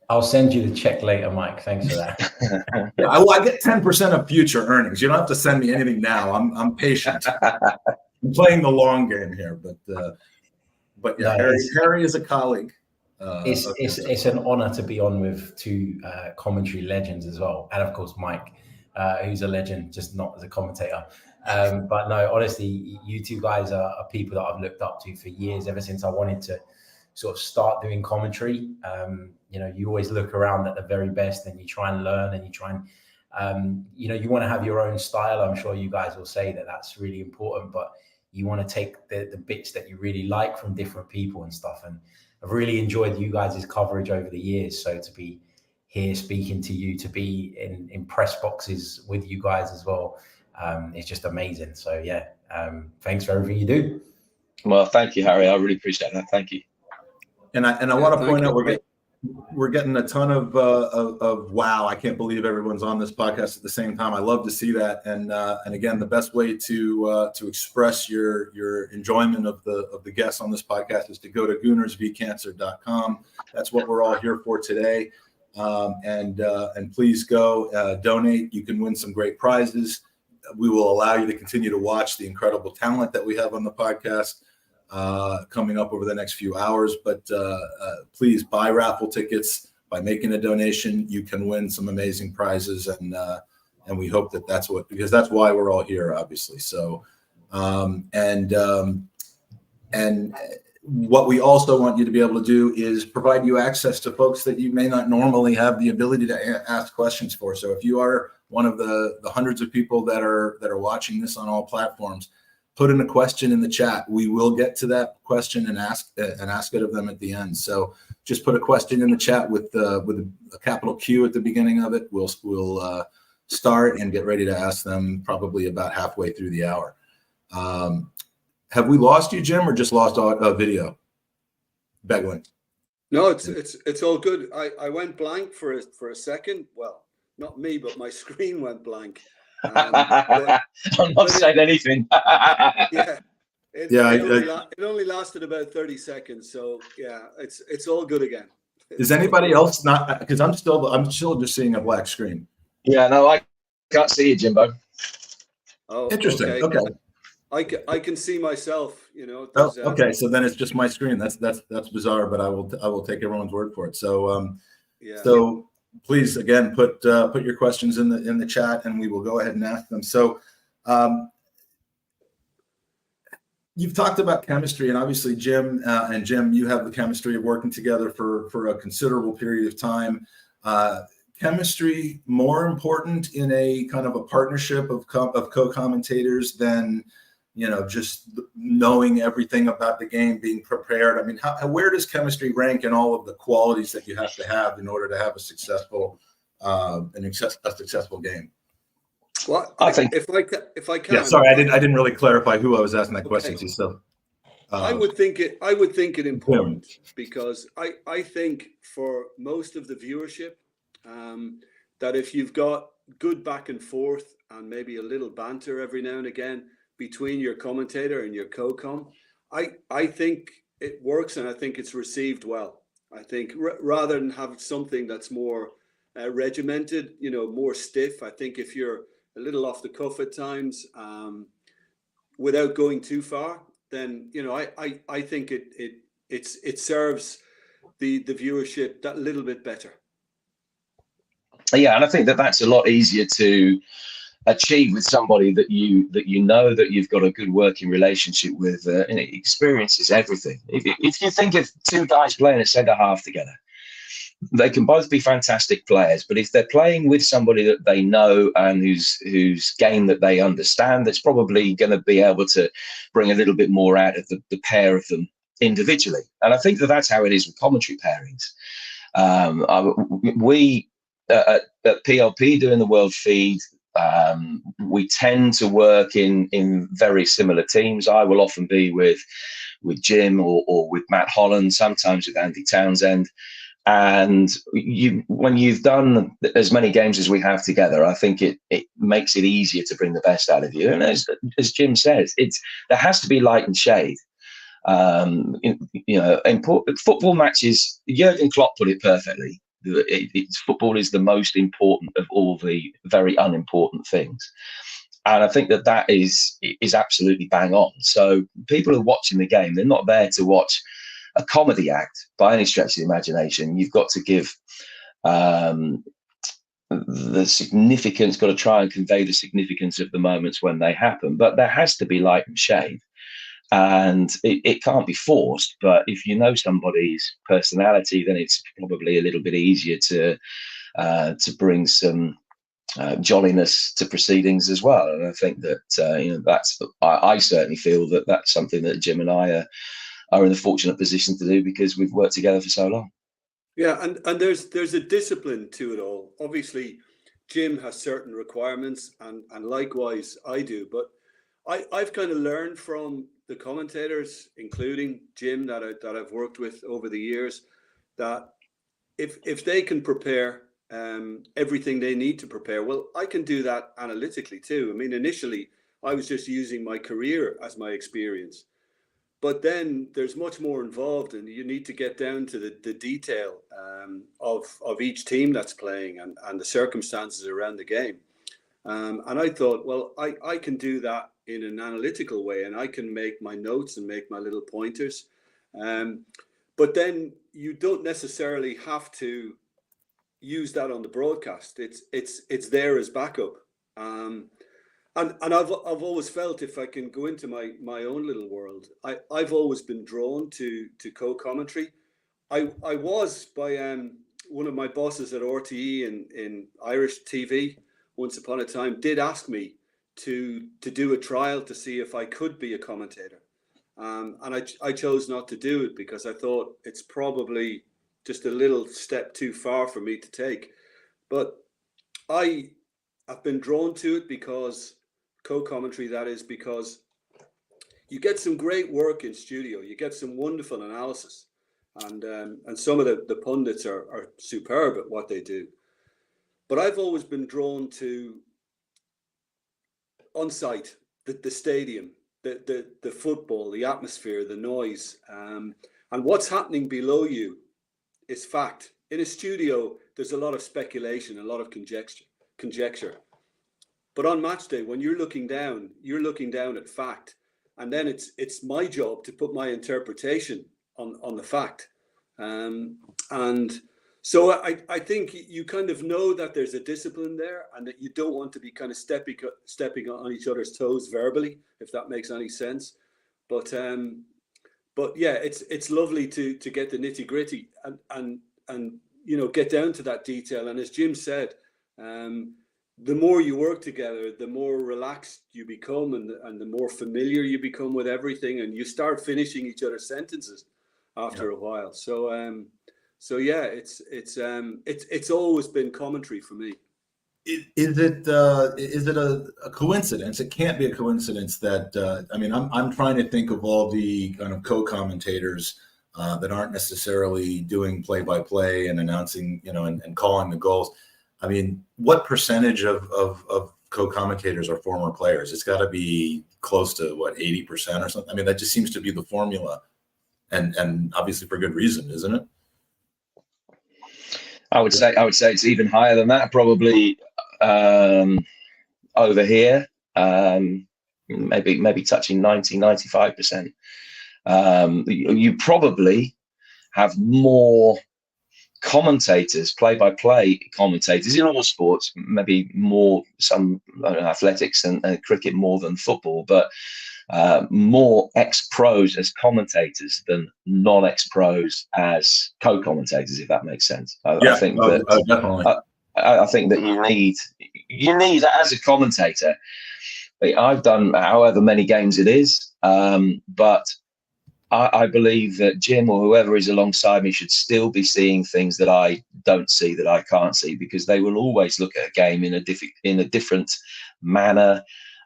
I'll send you the check later, Mike. Thanks for that. Yeah, I get 10% of future earnings. You don't have to send me anything now. I'm patient. I'm playing the long game here, but yeah, no, Harry is a colleague. It's an honor to be on with two commentary legends as well, and of course Mike, who's a legend, just not as a commentator. But no, honestly, you two guys are people that I've looked up to for years, ever since I wanted to sort of start doing commentary. You always look around at the very best, and you try and learn, and you try and you want to have your own style. I'm sure you guys will say that that's really important, but you want to take the bits that you really like from different people and stuff. And I've really enjoyed you guys' coverage over the years. So to be here speaking to you, to be in press boxes with you guys as well, it's just amazing. So yeah, thanks for everything you do. Well, thank you, Harry. I really appreciate that. Thank you. And I want to point out we're getting a ton of wow, I can't believe everyone's on this podcast at the same time. I love to see that. And again, the best way to express your enjoyment of the guests on this podcast is to go to goonersvcancer.com. That's what we're all here for today. And please go donate. You can win some great prizes. We will allow you to continue to watch the incredible talent that we have on the podcast coming up over the next few hours. But please buy raffle tickets. By making a donation, you can win some amazing prizes, and we hope because that's why we're all here, obviously. So and what we also want you to be able to do is provide you access to folks that you may not normally have the ability to ask questions for. So if you are one of the hundreds of people that are watching this on all platforms, put in a question in the chat. We will get to that question and ask it of them at the end. So just put a question in the chat with a capital Q at the beginning of it. We'll start and get ready to ask them probably about halfway through the hour. Have we lost you, Jim, or just lost video? Beglin. No, it's all good. I went blank for a second. Well, not me, but my screen went blank. I'm not saying anything. It only lasted about 30 seconds. So yeah, it's all good again. Is anybody else not? Because I'm still just seeing a black screen. Yeah, no, I can't see you, Jimbo. Oh, interesting. Okay. I can see myself. Okay, so then it's just my screen. That's bizarre, but I will take everyone's word for it. So So please again put your questions in the chat, and we will go ahead and ask them. So you've talked about chemistry, and obviously Jim, you have the chemistry of working together for a considerable period of time. Chemistry more important in a kind of a partnership of co-commentators than just knowing everything about the game, being prepared. I mean, where does chemistry rank in all of the qualities that you have to have in order to have a successful game? Well, I think if I can. Yeah, sorry, I didn't really clarify who I was asking that question to. So I would think it important because I think for most of the viewership that if you've got good back and forth and maybe a little banter every now and again between your commentator and your co-com, I think it works, and I think it's received well. I think rather than have something that's more regimented, more stiff, I think if you're a little off the cuff at times, without going too far, then I think it serves the viewership that little bit better. Yeah, and I think that's a lot easier to achieve with somebody that you know that you've got a good working relationship with. And experience is everything. If you think of two guys playing a centre half together, they can both be fantastic players, but if they're playing with somebody that they know and whose game that they understand, that's probably going to be able to bring a little bit more out of the pair of them individually. And I think that's how it is with commentary pairings. We at PLP doing the world feed, we tend to work in very similar teams. I will often be with Jim or with Matt Holland, sometimes with Andy Townsend. And when you've done as many games as we have together, I think it makes it easier to bring the best out of you. And as Jim says, there has to be light and shade. Important football matches. Jurgen Klopp put it perfectly. Football is the most important of all the very unimportant things. And I think that is absolutely bang on. So people are watching the game. They're not there to watch a comedy act by any stretch of the imagination. You've got to give the significance, got to try and convey the significance of the moments when they happen. But there has to be light and shade. And it can't be forced, but if you know somebody's personality, then it's probably a little bit easier to bring some jolliness to proceedings as well. And I think that I certainly feel that that's something that Jim and I are in the fortunate position to do because we've worked together for so long. Yeah, and there's a discipline to it all. Obviously, Jim has certain requirements, and likewise I do. But I've kind of learned from the commentators, including Jim, that I've worked with over the years, that if they can prepare everything they need to prepare, well, I can do that analytically too. I mean, initially, I was just using my career as my experience. But then there's much more involved, and you need to get down to the detail of each team that's playing and the circumstances around the game. And I thought, well, I can do that in an analytical way, and I can make my notes and make my little pointers. But then you don't necessarily have to use that on the broadcast. It's there as backup. And I've always felt, if I can go into my own little world, I've always been drawn to co-commentary. I was by one of my bosses at RTE in Irish TV once upon a time did ask me to do a trial to see if I could be a commentator. And I chose not to do it because I thought it's probably just a little step too far for me to take. But I've been drawn to it because co-commentary, that is, because you get some great work in studio. You get some wonderful analysis. and some of the pundits are superb at what they do. But I've always been drawn to on site, the stadium, the football, the atmosphere, the noise, and what's happening below you is fact. In a studio, there's a lot of speculation, a lot of conjecture. But on match day, when you're looking down at fact, and then it's my job to put my interpretation on the fact. And so I think you kind of know that there's a discipline there, and that you don't want to be kind of stepping on each other's toes verbally, if that makes any sense. But yeah, it's lovely to get the nitty gritty and you know, get down to that detail. And as Jim said, the more you work together, the more relaxed you become, and the more familiar you become with everything, and you start finishing each other's sentences after a while. So yeah, it's always been commentary for me. Is it a coincidence? It can't be a coincidence that I mean, I'm trying to think of all the kind of co-commentators that aren't necessarily doing play-by-play and announcing, you know, and calling the goals. I mean, what percentage of co-commentators are former players? It's got to be close to 80% or something. I mean, that just seems to be the formula, and obviously for good reason, isn't it? I would say it's even higher than that, probably over here, maybe touching 95%. You probably have more commentators, play-by-play commentators in all sports, maybe more some athletics and cricket more than football, but more ex-pros as commentators than non-ex-pros as co-commentators, if that makes sense. I think that you need as a commentator. I've done however many games it is, but I believe that Jim or whoever is alongside me should still be seeing things that I don't see, that I can't see, because they will always look at a game in a different manner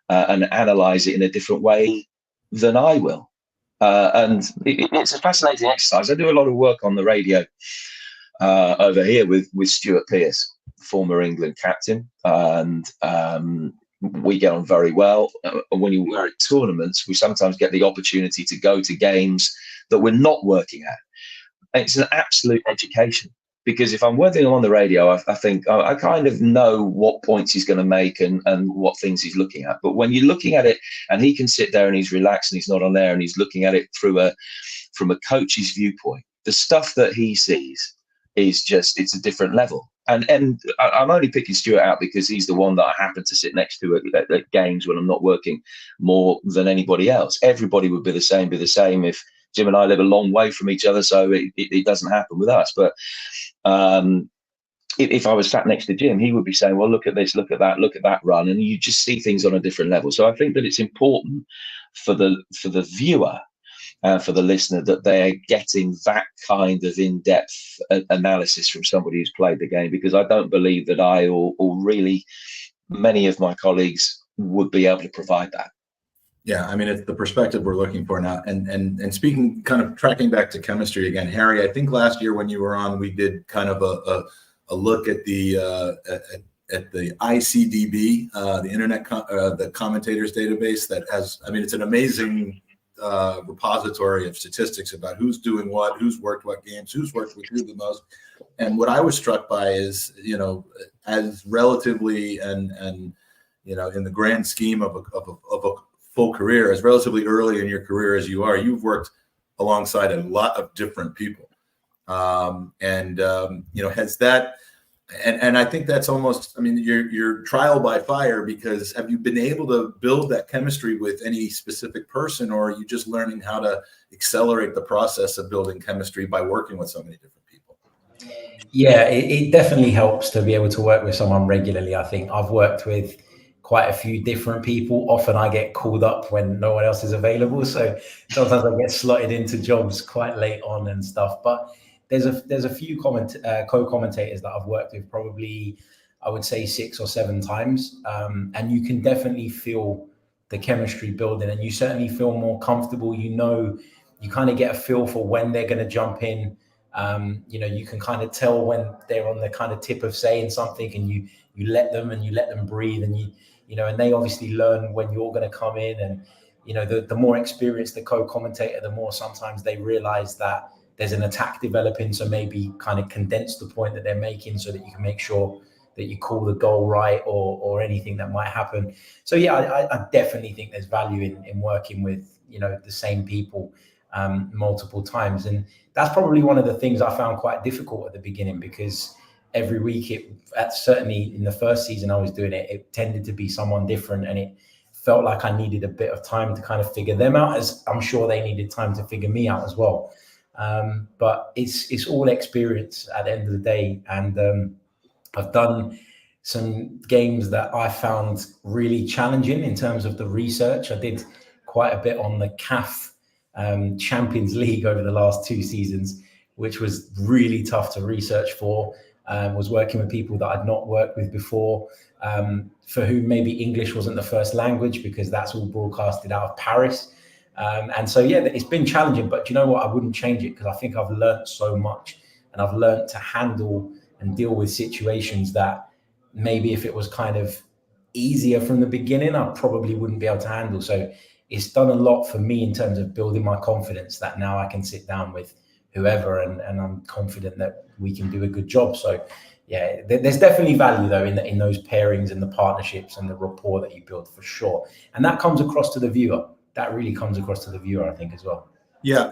and analyze it in a different way than I will. And it's a fascinating exercise. I do a lot of work on the radio over here with Stuart Pearce, former England captain, and we get on very well. When we're at tournaments, we sometimes get the opportunity to go to games that we're not working at. And it's an absolute education, because if I'm working on the radio, I think I kind of know what points he's going to make and what things he's looking at. But when you're looking at it and he can sit there and he's relaxed and he's not on there and he's looking at it from a coach's viewpoint, the stuff that he sees is just, it's a different level. And I'm only picking Stuart out because he's the one that I happen to sit next to at games when I'm not working more than anybody else. Everybody would be the same if Jim and I live a long way from each other, so it doesn't happen with us. But if I was sat next to Jim, he would be saying, well, look at this, look at that run. And you just see things on a different level. So I think that it's important for the viewer, for the listener, that they're getting that kind of in-depth analysis from somebody who's played the game, because I don't believe that I or really many of my colleagues would be able to provide that. Yeah, I mean, it's the perspective we're looking for now. And speaking, kind of tracking back to chemistry again, Harry, I think last year when you were on, we did kind of a look at the ICDB, the internet, the commentators database that has, I mean, it's an amazing repository of statistics about who's doing what, who's worked what games, who's worked with who the most. And what I was struck by is, you know, as relatively and you know, in the grand scheme of a full career, as relatively early in your career as you are, you've worked alongside a lot of different people. You know, has that, and I think that's almost, I mean, you're trial by fire, because have you been able to build that chemistry with any specific person, or are you just learning how to accelerate the process of building chemistry by working with so many different people? Yeah, it definitely helps to be able to work with someone regularly. I think I've worked with quite a few different people. Often I get called up when no one else is available. So sometimes I get slotted into jobs quite late on and stuff. But there's a few co-commentators that I've worked with, probably I would say 6 or 7 times. And you can definitely feel the chemistry building, and you certainly feel more comfortable. You know you kind of get a feel for when they're going to jump in. You can kind of tell when they're on the kind of tip of saying something, and you let them breathe, and and they obviously learn when you're going to come in. And the more experienced the co-commentator, the more sometimes they realize that there's an attack developing, so maybe kind of condense the point that they're making so that you can make sure that you call the goal right, or anything that might happen. So yeah, I definitely think there's value in working with the same people multiple times. And that's probably one of the things I found quite difficult at the beginning, because every week certainly in the first season I was doing it tended to be someone different, and it felt like I needed a bit of time to kind of figure them out, as I'm sure they needed time to figure me out as well. But it's all experience at the end of the day. And I've done some games that I found really challenging in terms of the research. I did quite a bit on the CAF Champions League over the last 2 seasons, which was really tough to research for. Was working with people that I'd not worked with before, for whom maybe English wasn't the first language, because that's all broadcasted out of Paris. And so, yeah, it's been challenging, but you know what? I wouldn't change it, because I think I've learned so much, and I've learned to handle and deal with situations that maybe if it was kind of easier from the beginning, I probably wouldn't be able to handle. So it's done a lot for me in terms of building my confidence, that now I can sit down with whoever and I'm confident that we can do a good job. So yeah, there's definitely value though in those pairings and the partnerships and the rapport that you build, for sure. And that comes across to the viewer. That really comes across to the viewer, I think, as well. Yeah,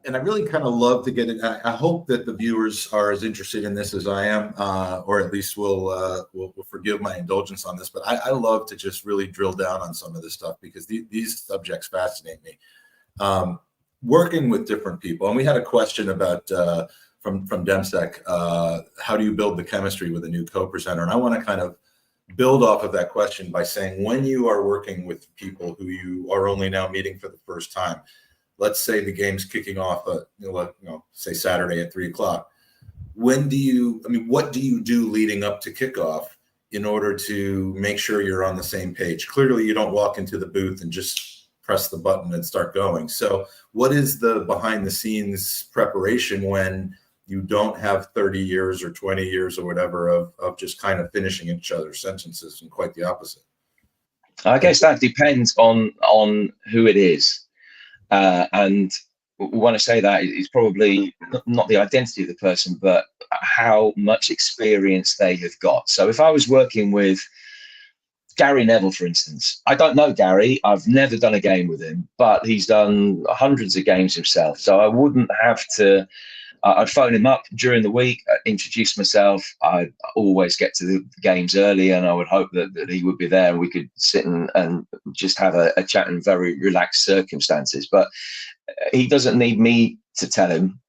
and I really kind of love to get it. I hope that the viewers are as interested in this as I am, or at least will forgive my indulgence on this. But I love to just really drill down on some of this stuff, because these subjects fascinate me. Working with different people, and we had a question about from Demsec, how do you build the chemistry with a new co-presenter? And I want to kind of build off of that question by saying, when you are working with people who you are only now meeting for the first time, let's say the game's kicking off say Saturday at 3:00. What do you do leading up to kickoff in order to make sure you're on the same page? Clearly you don't walk into the booth and just press the button and start going. So what is the behind the scenes preparation when you don't have 30 years or 20 years or whatever of just kind of finishing each other's sentences, and quite the opposite? I guess that depends on who it is. And when I say that, it's probably not the identity of the person, but how much experience they have got. So if I was working with Gary Neville, for instance, I don't know Gary. I've never done a game with him, but he's done hundreds of games himself. So I wouldn't have to, I'd phone him up during the week, introduce myself. I'd always get to the games early, and I would hope that he would be there and we could sit and just have a chat in very relaxed circumstances. But he doesn't need me to tell him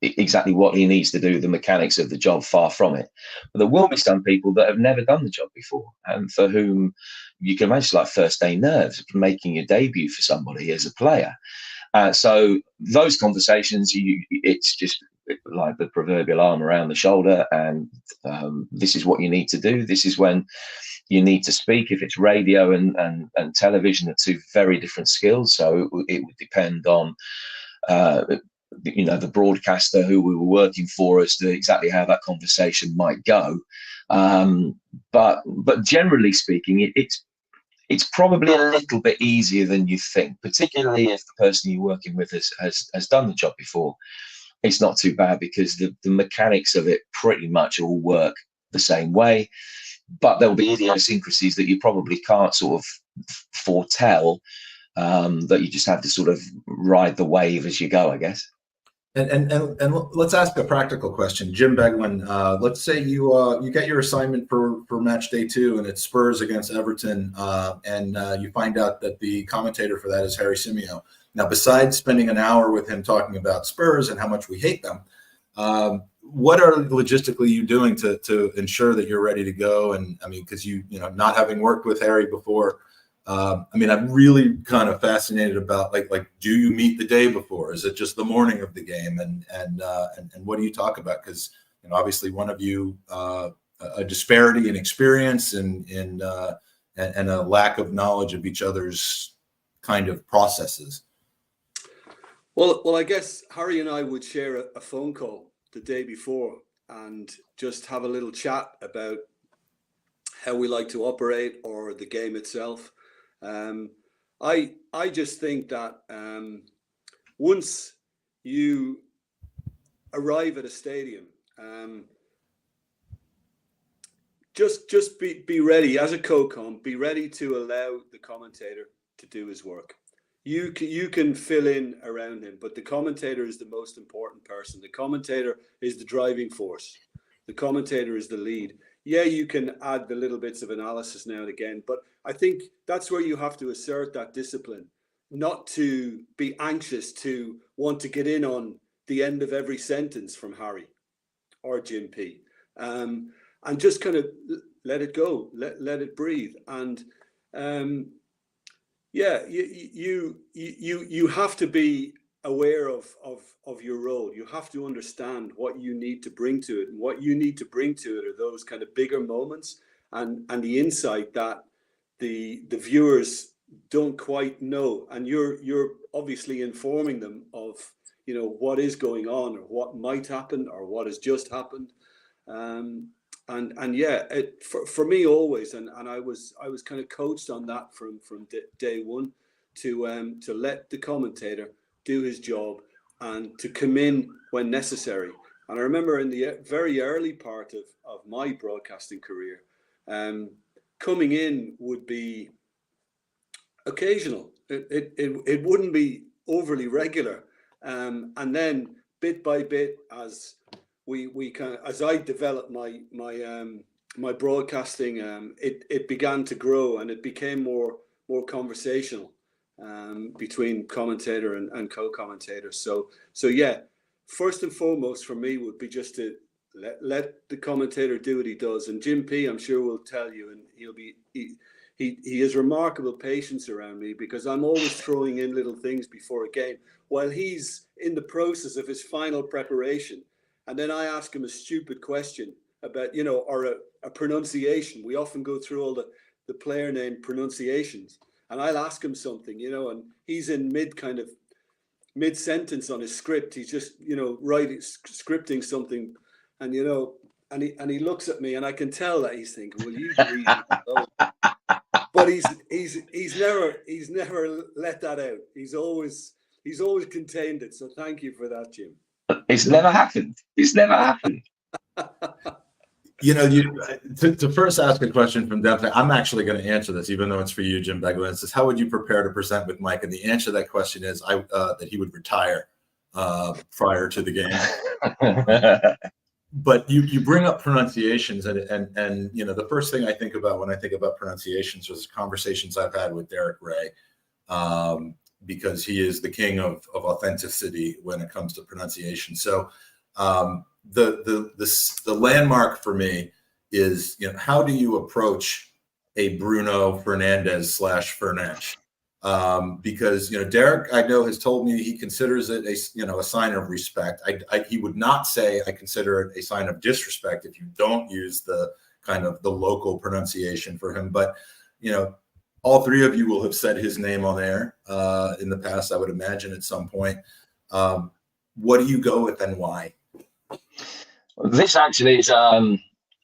exactly what he needs to do, the mechanics of the job, far from it. But there will be some people that have never done the job before, and for whom you can imagine, like, first day nerves, making your debut for somebody as a player. So those conversations, it's just like the proverbial arm around the shoulder, and this is what you need to do. This is when you need to speak. If it's radio and television, are 2 very different skills. So it would depend on the broadcaster who we were working for as to exactly how that conversation might go. But generally speaking, it's probably a little bit easier than you think, particularly if the person you're working with has done the job before. It's not too bad, because the mechanics of it pretty much all work the same way. But there'll be idiosyncrasies that you probably can't sort of foretell, that you just have to sort of ride the wave as you go, I guess. And let's ask a practical question. Jim Beglin, let's say you get your assignment for match day 2, and it's Spurs against Everton, and you find out that the commentator for that is Harry Simeo. Now, besides spending an hour with him talking about Spurs and how much we hate them, what are logistically you doing to ensure that you're ready to go? And I mean, because not having worked with Harry before, I'm really kind of fascinated about like, do you meet the day before? Is it just the morning of the game? And what do you talk about? Because obviously one of you a disparity in experience and and a lack of knowledge of each other's kind of processes? Well, I guess Harry and I would share a phone call the day before and just have a little chat about how we like to operate or the game itself. I just think that once you arrive at a stadium, just be ready as a co-com, be ready to allow the commentator to do his work. You can fill in around him, but the commentator is the most important person. The commentator is the driving force. The commentator is the lead. Yeah, you can add the little bits of analysis now and again, but I think that's where you have to assert that discipline, not to be anxious to want to get in on the end of every sentence from Harry or Jim P. And just kind of let it go, let it breathe. And yeah, you have to be aware of your role. You have to understand what you need to bring to it, and what you need to bring to it are those kind of bigger moments and the insight that the viewers don't quite know, and you're obviously informing them of, you know, what is going on or what might happen or what has just happened. And yeah, for me always, and I was kind of coached on that from day one to let the commentator do his job and to come in when necessary. And I remember in the very early part of my broadcasting career, coming in would be occasional. It wouldn't be overly regular. And then bit by bit, as as I developed my broadcasting, it began to grow and it became more conversational between commentator and co-commentator. So yeah, first and foremost for me would be just to let the commentator do what he does. And Jim P, I'm sure, will tell you, and he has remarkable patience around me, because I'm always throwing in little things before a game while he's in the process of his final preparation. And then I ask him a stupid question about, you know, or a pronunciation. We often go through all the player name pronunciations, and I'll ask him something, you know, and he's in mid sentence on his script. He's just, you know, scripting something, and, you know, and he looks at me, and I can tell that he's thinking, well, you leave it alone. But he's never let that out. He's always contained it. So thank you for that, Jim. It's never happened. It's never happened. You know, to first ask a question from depth, I'm actually going to answer this, even though it's for you, Jim Beglin. It says, how would you prepare to present with Mike? And the answer to that question is that he would retire prior to the game. But you bring up pronunciations, and you know, the first thing I think about when I think about pronunciations was conversations I've had with Derek Ray, because he is the king of authenticity when it comes to pronunciation. So the landmark for me is, you know, how do you approach a Bruno Fernandes / Fernandes? Because, you know, Derek, I know, has told me he considers it a sign of respect. He would not say I consider it a sign of disrespect if you don't use the kind of the local pronunciation for him. But, you know, all three of you will have said his name on air in the past, I would imagine, at some point. What do you go with and why? This actually is a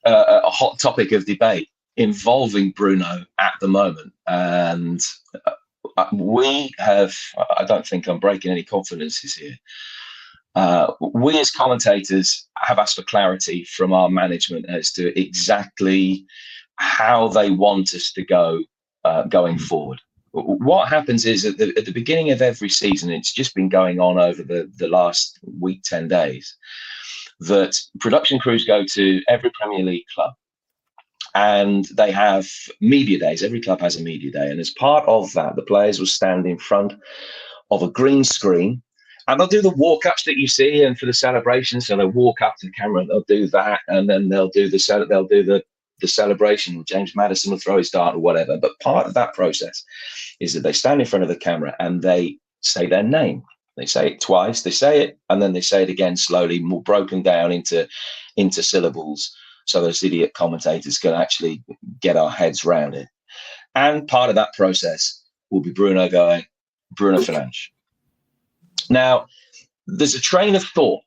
hot topic of debate involving Bruno at the moment. And we have, I don't think I'm breaking any confidences here. We as commentators have asked for clarity from our management as to exactly how they want us to go going forward. What happens is at the beginning of every season, it's just been going on over the last week, 10 days, that production crews go to every Premier League club and they have media days. Every club has a media day. And as part of that, the players will stand in front of a green screen and they'll do the walk-ups that you see, and for the celebrations, so they'll walk up to the camera and they'll do that, and then they'll do the celebration. James Maddison will throw his dart or whatever. But part of that process is that they stand in front of the camera and they say their name. They say it twice, they say it, and then they say it again slowly, more broken down into syllables, so those idiot commentators can actually get our heads around it. And part of that process will be Bruno Fernandes. Now, there's a train of thought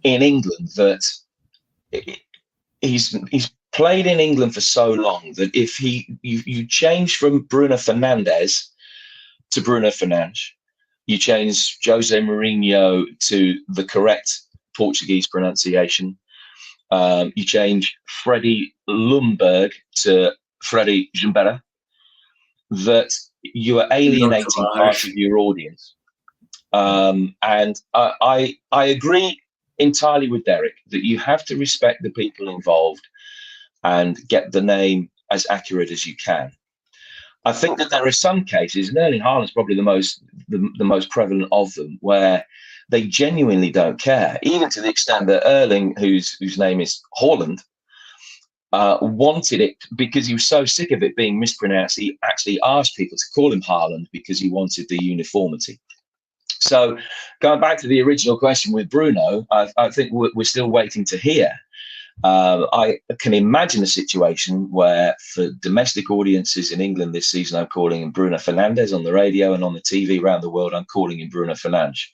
in England that he's played in England for so long that if you change from Bruno Fernandes to Bruno Fernandes, you change Jose Mourinho to the correct Portuguese pronunciation, you change Freddie Ljungberg to Freddie Ljungberg, that you are alienating part of your audience. And I agree entirely with Derek that you have to respect the people involved and get the name as accurate as you can. I think that there are some cases, and Erling Haaland's probably the most prevalent of them, where they genuinely don't care, even to the extent that Erling, whose name is Haaland, wanted it because he was so sick of it being mispronounced. He actually asked people to call him Haaland because he wanted the uniformity. So going back to the original question with Bruno, I think we're still waiting to hear. I can imagine a situation where for domestic audiences in England this season, I'm calling him Bruno Fernandes on the radio, and on the TV around the world, I'm calling him Bruno Fernandes.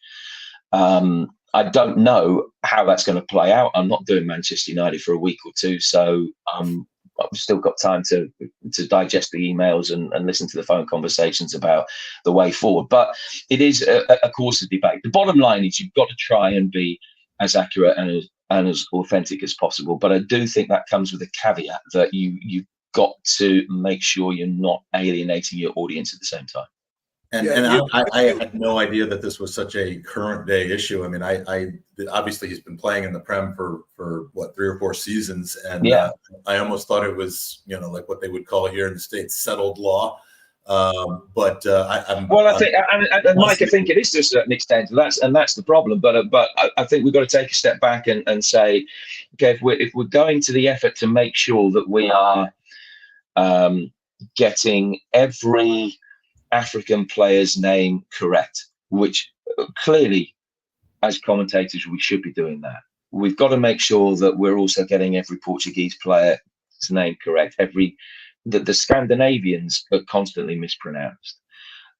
I don't know how that's going to play out. I'm not doing Manchester United for a week or two, so I've still got time to digest the emails and listen to the phone conversations about the way forward. But it is a course of debate. The bottom line is you've got to try and be as accurate and as authentic as possible. But I do think that comes with a caveat that you've got to make sure you're not alienating your audience at the same time. I had no idea that this was such a current day issue. I mean, I obviously he's been playing in the Prem for what, 3 or 4 seasons, and I almost thought it was, you know, like what they would call here in the States settled law. I think it is to a certain extent. That's the problem. But I think we've got to take a step back and say, okay, if we're going to the effort to make sure that we are getting every African player's name correct, which clearly as commentators we should be doing that. We've got to make sure that we're also getting every Portuguese player's name correct. The Scandinavians are constantly mispronounced.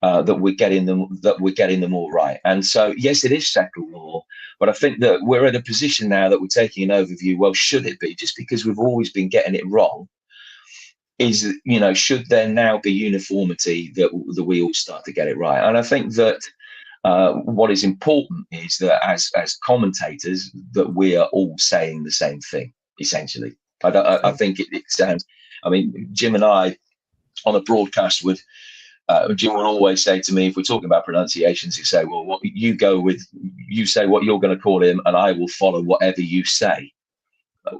That we're getting them all right. And so yes, it is settled law, but I think that we're at a position now that we're taking an overview. Well, should it be? Just because we've always been getting it wrong, is, you know, should there now be uniformity that we all start to get it right? And I think that what is important is that as commentators that we are all saying the same thing, essentially. I think it sounds, I mean, Jim and I on a broadcast would, Jim will always say to me, if we're talking about pronunciations, he'd say, well, what you say what you're going to call him, and I will follow whatever you say,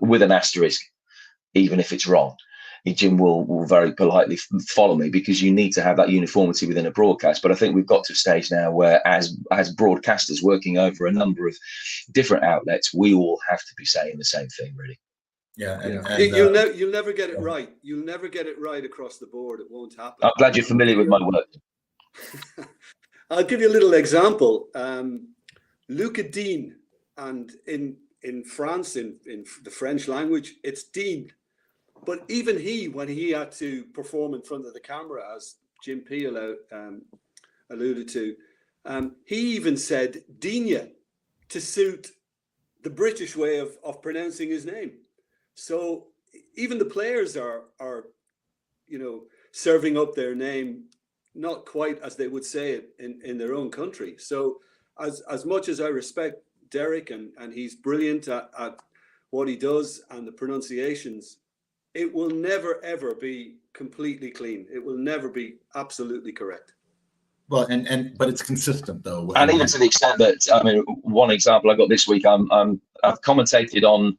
with an asterisk, even if it's wrong. Jim will very politely follow me, because you need to have that uniformity within a broadcast. But I think we've got to a stage now where as broadcasters working over a number of different outlets, we all have to be saying the same thing, really. You'll never get it right. You'll never get it right across the board. It won't happen. I'm glad you're familiar with my work. I'll give you a little example. Luca Dean, and in France, in the French language, it's Dean. But even when he had to perform in front of the camera, as Jim P alluded to, he even said Digne to suit the British way of pronouncing his name. So even the players are serving up their name not quite as they would say it in their own country. So as much as I respect Derek and he's brilliant at what he does and the pronunciations, it will never, ever be completely clean. It will never be absolutely correct. Well, but it's consistent though. And even to the extent that, I mean, one example I got this week, I've commentated on.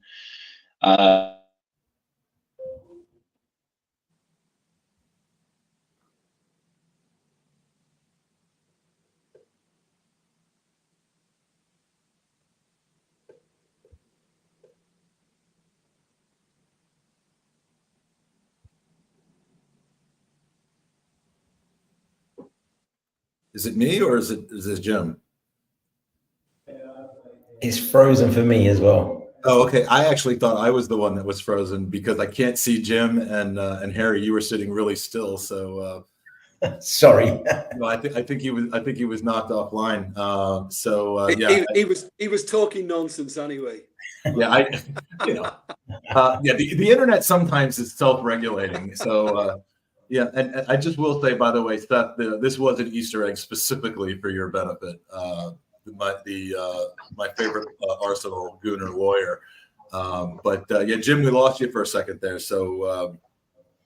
Is it me or is this Jim? It's frozen for me as well. Oh, okay. I actually thought I was the one that was frozen because I can't see Jim and Harry. You were sitting really still, so sorry. no, I think he was knocked offline. He was talking nonsense anyway. Yeah, the internet sometimes is self-regulating. So and I just will say, by the way, Seth, this was an Easter egg specifically for your benefit. My favorite Arsenal Gooner lawyer. Jim, we lost you for a second there, so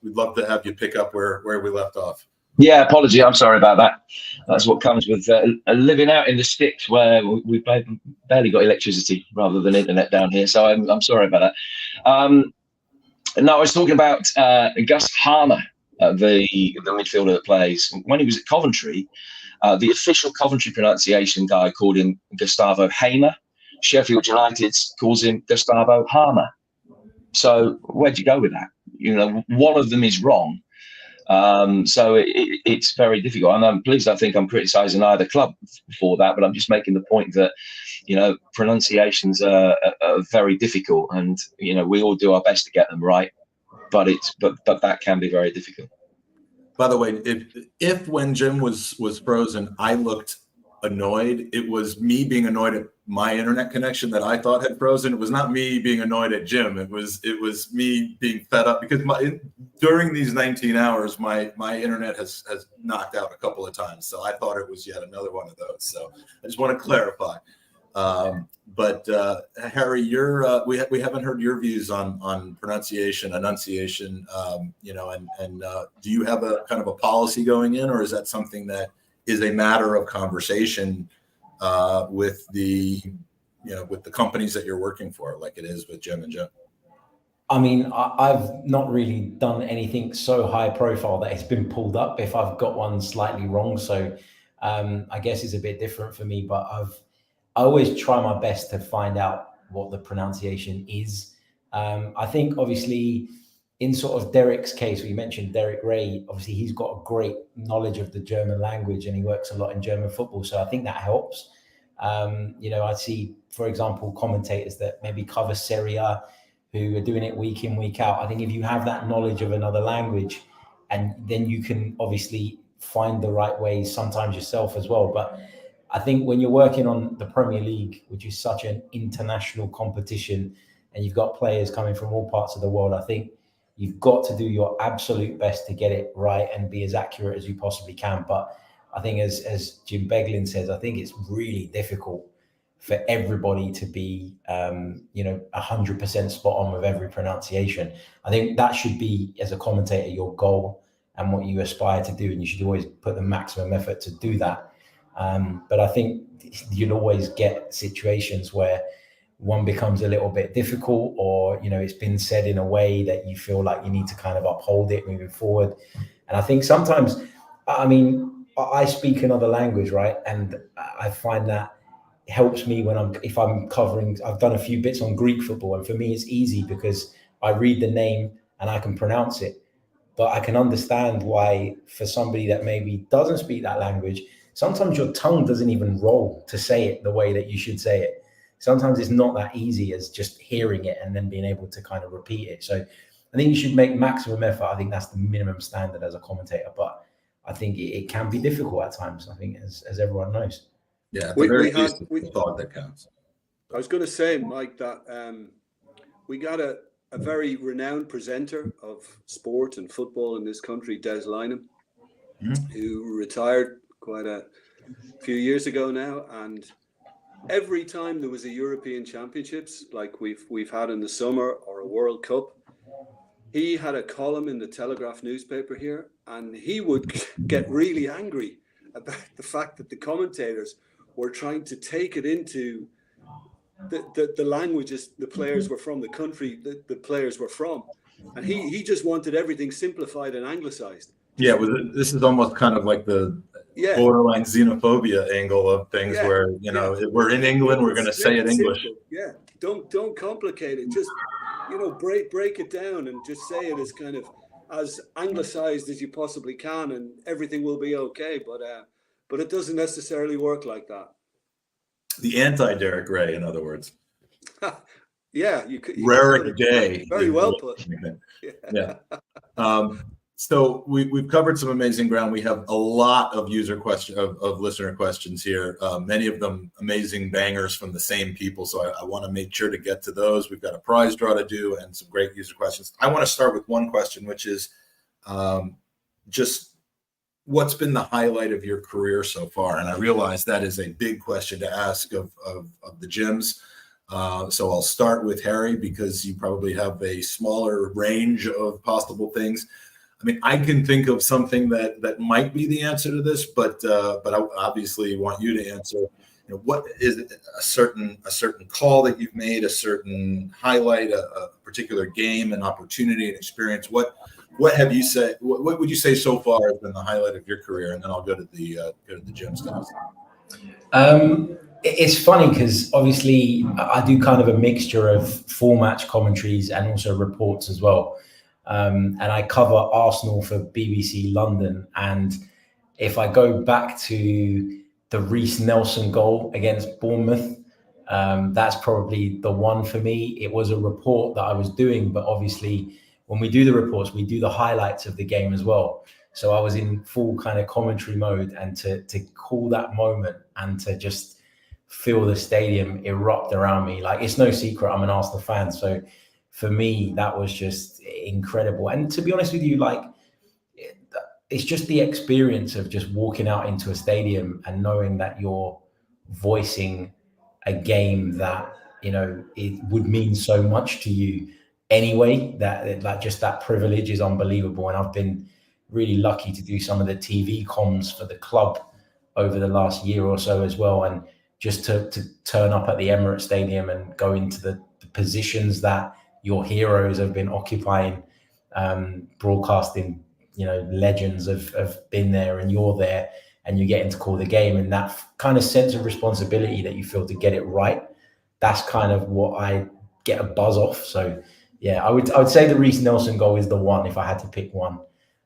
we'd love to have you pick up where we left off. Yeah, apology. I'm sorry about that. That's what comes with living out in the sticks where we've barely got electricity rather than internet down here. So I'm sorry about that. No, I was talking about Gus Harmer, the midfielder that plays. When he was at Coventry, the official Coventry pronunciation guy called him Gustavo Hamer. Sheffield United calls him Gustavo Harmer. So where'd you go with that? One of them is wrong. So it's very difficult. And please don't think I'm criticising either club for that, but I'm just making the point that, pronunciations are very difficult, and, we all do our best to get them right, but that can be very difficult. By the way, if when Jim was frozen, I looked annoyed, it was me being annoyed at my internet connection that I thought had frozen. It was not me being annoyed at Jim. It was me being fed up because during these 19 hours, my internet has knocked out a couple of times. So I thought it was yet another one of those. So I just want to clarify. Harry, we haven't heard your views on pronunciation, enunciation, do you have a kind of a policy going in, or is that something that is a matter of conversation with the companies that you're working for, like it is with Jim and Jim? I mean, I've not really done anything so high profile that it's been pulled up if I've got one slightly wrong. So I guess it's a bit different for me, but I always try my best to find out what the pronunciation is. I think obviously in sort of Derek's case, we mentioned Derek Ray, obviously he's got a great knowledge of the German language and he works a lot in German football. So I think that helps. I see, for example, commentators that maybe cover Serie A who are doing it week in, week out. I think if you have that knowledge of another language, and then you can obviously find the right ways sometimes yourself as well. But I think when you're working on the Premier League, which is such an international competition, and you've got players coming from all parts of the world, I think you've got to do your absolute best to get it right and be as accurate as you possibly can. But I think as Jim Beglin says, I think it's really difficult for everybody to be, 100% spot on with every pronunciation. I think that should be, as a commentator, your goal and what you aspire to do. And you should always put the maximum effort to do that. But I think you'll always get situations where one becomes a little bit difficult, or, it's been said in a way that you feel like you need to kind of uphold it moving forward. And I think sometimes, I speak another language, right? And I find that helps me if I'm covering, I've done a few bits on Greek football, and for me it's easy because I read the name and I can pronounce it. But I can understand why for somebody that maybe doesn't speak that language, sometimes your tongue doesn't even roll to say it the way that you should say it. Sometimes it's not that easy as just hearing it and then being able to kind of repeat it. So I think you should make maximum effort. I think that's the minimum standard as a commentator. But I think it can be difficult at times, I think, as everyone knows. Yeah, we thought that counts. I was going to say, Mike, that we got a very renowned presenter of sport and football in this country, Des Lynam, who retired quite a few years ago now. And every time there was a European Championships, like we've had in the summer, or a World Cup, he had a column in the Telegraph newspaper here, and he would get really angry about the fact that the commentators were trying to take it into the languages the players were from, the country that the players were from. And he just wanted everything simplified and anglicized. Yeah, this is almost kind of like the borderline xenophobia angle of things, where we're in England, we're going to say it English. Simple. Yeah, don't complicate it. Just break it down and just say it as kind of as anglicized as you possibly can, and everything will be okay. But it doesn't necessarily work like that. The anti-Derek Ray, in other words. Yeah, you could. Raric day. Very well put. Yeah. So we've covered some amazing ground. We have a lot of listener questions here. Many of them amazing bangers from the same people. So I want to make sure to get to those. We've got a prize draw to do and some great user questions. I want to start with one question, which is just what's been the highlight of your career so far? And I realize that is a big question to ask of the gyms. So I'll start with Harry because you probably have a smaller range of possible things. I mean, I can think of something that might be the answer to this, but I obviously want you to answer. What is a certain call that you've made, a certain highlight, a particular game, an opportunity, an experience? What have you said? What would you say so far has been the highlight of your career? And then I'll go to the gym stuff. It's funny because obviously I do kind of a mixture of full match commentaries and also reports as well. And I cover Arsenal for BBC London. And if I go back to the Reece Nelson goal against Bournemouth, that's probably the one for me. It was a report that I was doing, but obviously when we do the reports, we do the highlights of the game as well. So I was in full kind of commentary mode, and to call that moment and to just feel the stadium erupt around me. Like, it's no secret I'm an Arsenal fan. So for me, that was just incredible. And to be honest with you, like, it's just the experience of just walking out into a stadium and knowing that you're voicing a game that, it would mean so much to you anyway, that like just that privilege is unbelievable. And I've been really lucky to do some of the TV comms for the club over the last year or so as well. And just to turn up at the Emirates Stadium and go into the positions that your heroes have been occupying, broadcasting, legends have been there, and you're there and you're getting to call the game, and that kind of sense of responsibility that you feel to get it right. That's kind of what I get a buzz off. So yeah, I would say the Reece Nelson goal is the one if I had to pick one.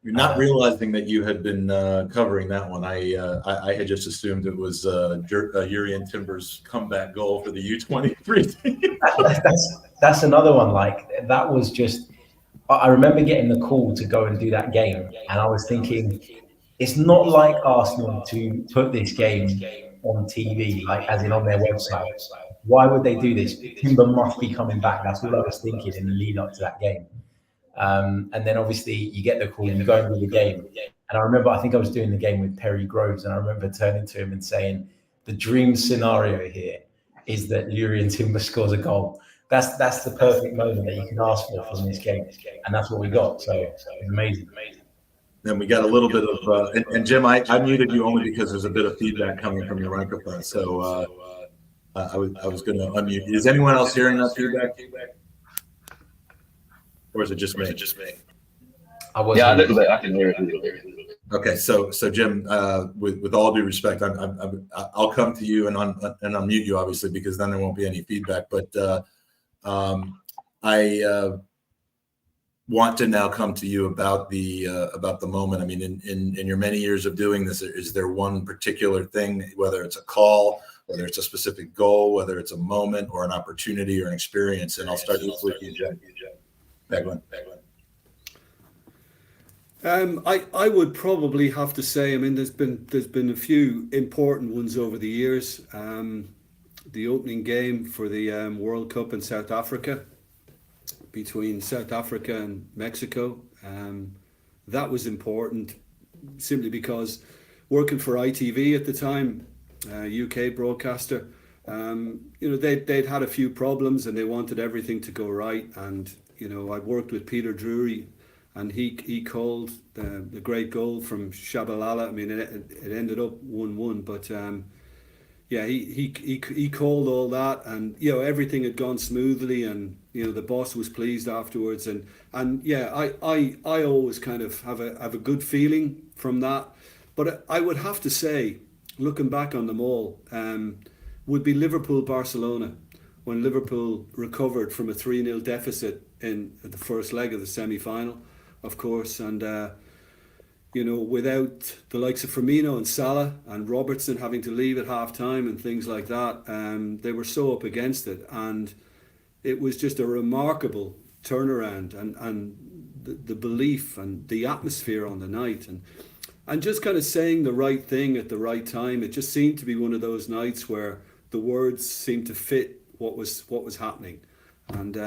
You're not realizing that you had been covering that one. I had just assumed it was Jurrien Timber's comeback goal for the U23 team. That's another one. Like, that was just, I remember getting the call to go and do that game, and I was thinking, it's not like Arsenal to put this game on TV, like as in on their website. Why would they do this? Timber must be coming back. That's all I was thinking in the lead up to that game. And then obviously you get the call and you go and do the game. And I remember, I think I was doing the game with Perry Groves, and I remember turning to him and saying, the dream scenario here is that Jurrien Timber scores a goal. That's the perfect moment that you can ask for from this game. And that's what we got. So it's amazing. Then we got a little bit of, and Jim, I muted you only because there's a bit of feedback coming from your microphone. So I was going to unmute. Is anyone else hearing that feedback? Or is it just me? A little bit. I can hear it a little bit. Okay, so Jim, with all due respect, I'll come to you and unmute you, obviously, because then there won't be any feedback. But I want to now come to you about the moment. I mean, in your many years of doing this, is there one particular thing, whether it's a call, whether it's a specific goal, whether it's a moment or an opportunity or an experience? And I'll start with you, Jim. Beglin. I would probably have to say, I mean, there's been a few important ones over the years. The opening game for the World Cup in South Africa, between South Africa and Mexico, that was important simply because working for ITV at the time, UK broadcaster, they'd had a few problems and they wanted everything to go right. And I worked with Peter Drury, and he called the great goal from Shabalala. I mean, it ended up 1-1, but he called all that, and everything had gone smoothly, and the boss was pleased afterwards, and I always kind of have a good feeling from that. But I would have to say, looking back on them all, would be Liverpool-Barcelona, when Liverpool recovered from a 3-0 deficit in the first leg of the semi-final, of course, and without the likes of Firmino and Salah and Robertson having to leave at half time and things like that, they were so up against it. And it was just a remarkable turnaround, and the belief and the atmosphere on the night, and just kind of saying the right thing at the right time. It just seemed to be one of those nights where the words seemed to fit what was happening. And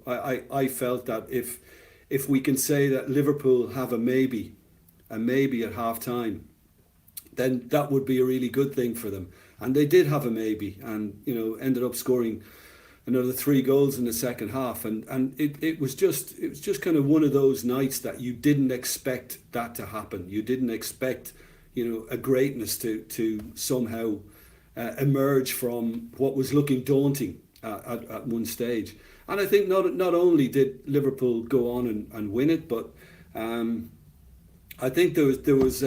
I felt that if we can say that Liverpool have a maybe at half time, then that would be a really good thing for them. And they did have a maybe, and ended up scoring another 3 goals in the second half, and it was just kind of one of those nights that you didn't expect that to happen. You didn't expect a greatness to somehow emerge from what was looking daunting at one stage. And I think not only did Liverpool go on and win it, but I think there was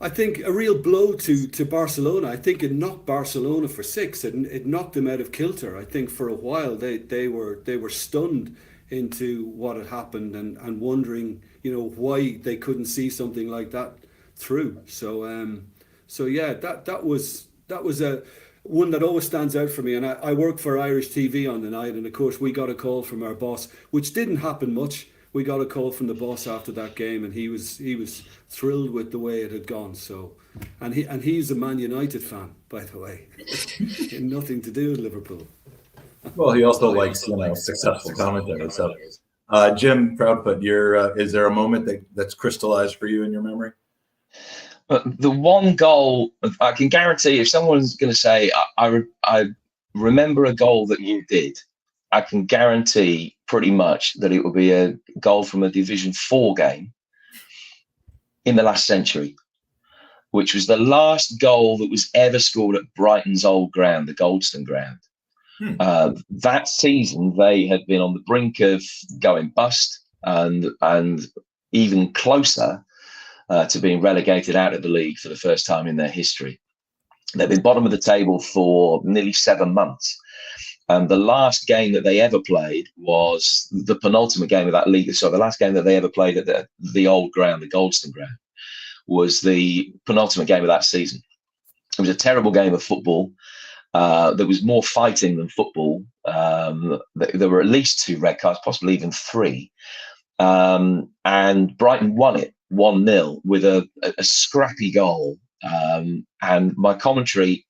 I think a real blow to Barcelona. I think it knocked Barcelona for 6. It knocked them out of kilter. I think for a while they were stunned into what had happened and wondering why they couldn't see something like that through. So yeah, that was a one that always stands out for me. And I worked for Irish TV on the night, and of course we got a call from our boss, which didn't happen much. We got a call from the boss after that game, and he was thrilled with the way it had gone. So, and he's a Man United fan, by the way. Nothing to do with Liverpool. Well, he also likes successful commentary. So, Jim Proudfoot, is there a moment that's crystallized for you in your memory? The one goal I can guarantee, if someone's going to say I remember a goal that you did, I can guarantee pretty much that it will be a goal from a Division 4 game in the last century, which was the last goal that was ever scored at Brighton's old ground, the Goldstone ground. That season, they had been on the brink of going bust and even closer to being relegated out of the league for the first time in their history. They've been bottom of the table for nearly 7 months. And the last game that they ever played was the penultimate game of that league. So the last game that they ever played at the old ground, the Goldstone ground, was the penultimate game of that season. It was a terrible game of football. There was more fighting than football. There were at least 2 red cards, possibly even 3. And Brighton won it 1-0 with a scrappy goal. And my commentary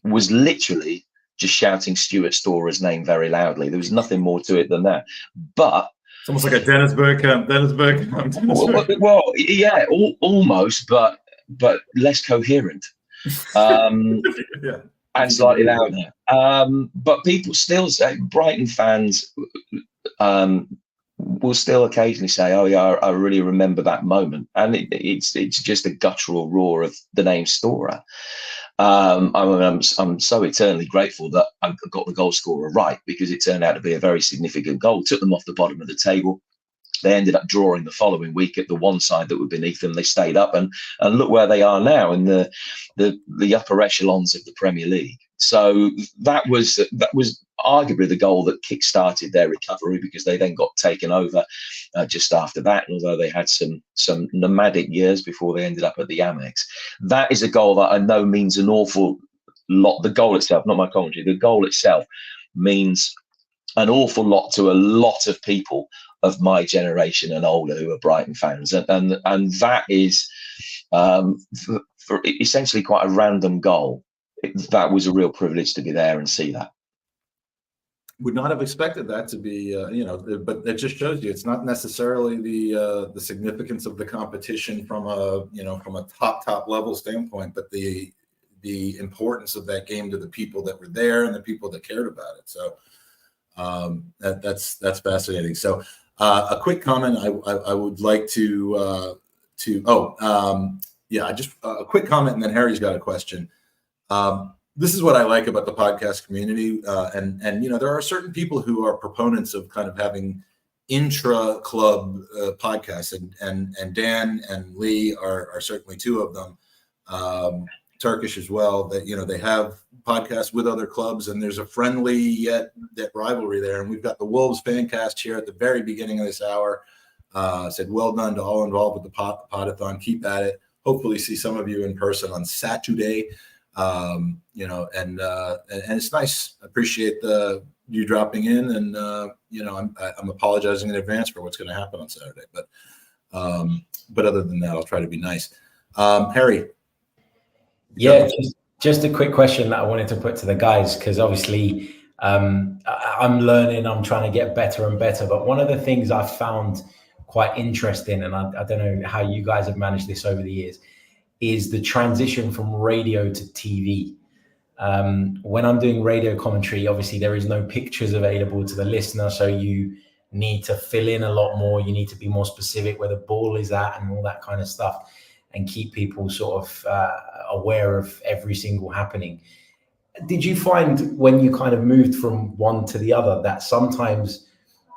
was literally just shouting Stuart Storer's name very loudly. There was nothing more to it than that. But it's almost like a Dennis Bergkamp. Well, yeah, almost, but less coherent. Yeah. And slightly louder. But people still say, Brighton fans will still occasionally say, "Oh yeah, I really remember that moment," and it's just a guttural roar of the name Storer. I'm so eternally grateful that I got the goal scorer right, because it turned out to be a very significant goal. Took them off the bottom of the table. They ended up drawing the following week at the one side that were beneath them. They stayed up, and look where they are now in the upper echelons of the Premier League. So that was arguably the goal that kick-started their recovery, because they then got taken over just after that. And although they had some nomadic years before they ended up at the Amex, that is a goal that I know means an awful lot. The goal itself, not my commentary, the goal itself means an awful lot to a lot of people of my generation and older who are Brighton fans, and that is for essentially quite a random goal. That was a real privilege to be there and see that. Would not have expected that to be, but it just shows you it's not necessarily the significance of the competition from a top level standpoint, but the importance of that game to the people that were there and the people that cared about it. So that's fascinating. So a quick comment I would like to just a quick comment, and then Harry's got a question. This is what I like about the podcast community, and there are certain people who are proponents of kind of having intra-club podcasts, and Dan and Lee are certainly 2 of them. Turkish as well. That they have podcasts with other clubs, and there's a friendly yet rivalry there. And we've got the Wolves fancast here at the very beginning of this hour. Said well done to all involved with the Podathon. Keep at it. Hopefully see some of you in person on Saturday. You know, and it's nice. I appreciate you dropping in, and you know, I'm apologizing in advance for what's going to happen on Saturday, but other than that, I'll try to be nice. Harry. Yeah, just a quick question that I wanted to put to the guys, because obviously I'm learning, I'm trying to get better and better. But one of the things I've found quite interesting, and I don't know how you guys have managed this over the years, is the transition from radio to TV. When I'm doing radio commentary, obviously there is no pictures available to the listener, so you need to fill in a lot more. You need to be more specific where the ball is at and all that kind of stuff, and keep people sort of aware of every single happening. Did you find when you kind of moved from one to the other that sometimes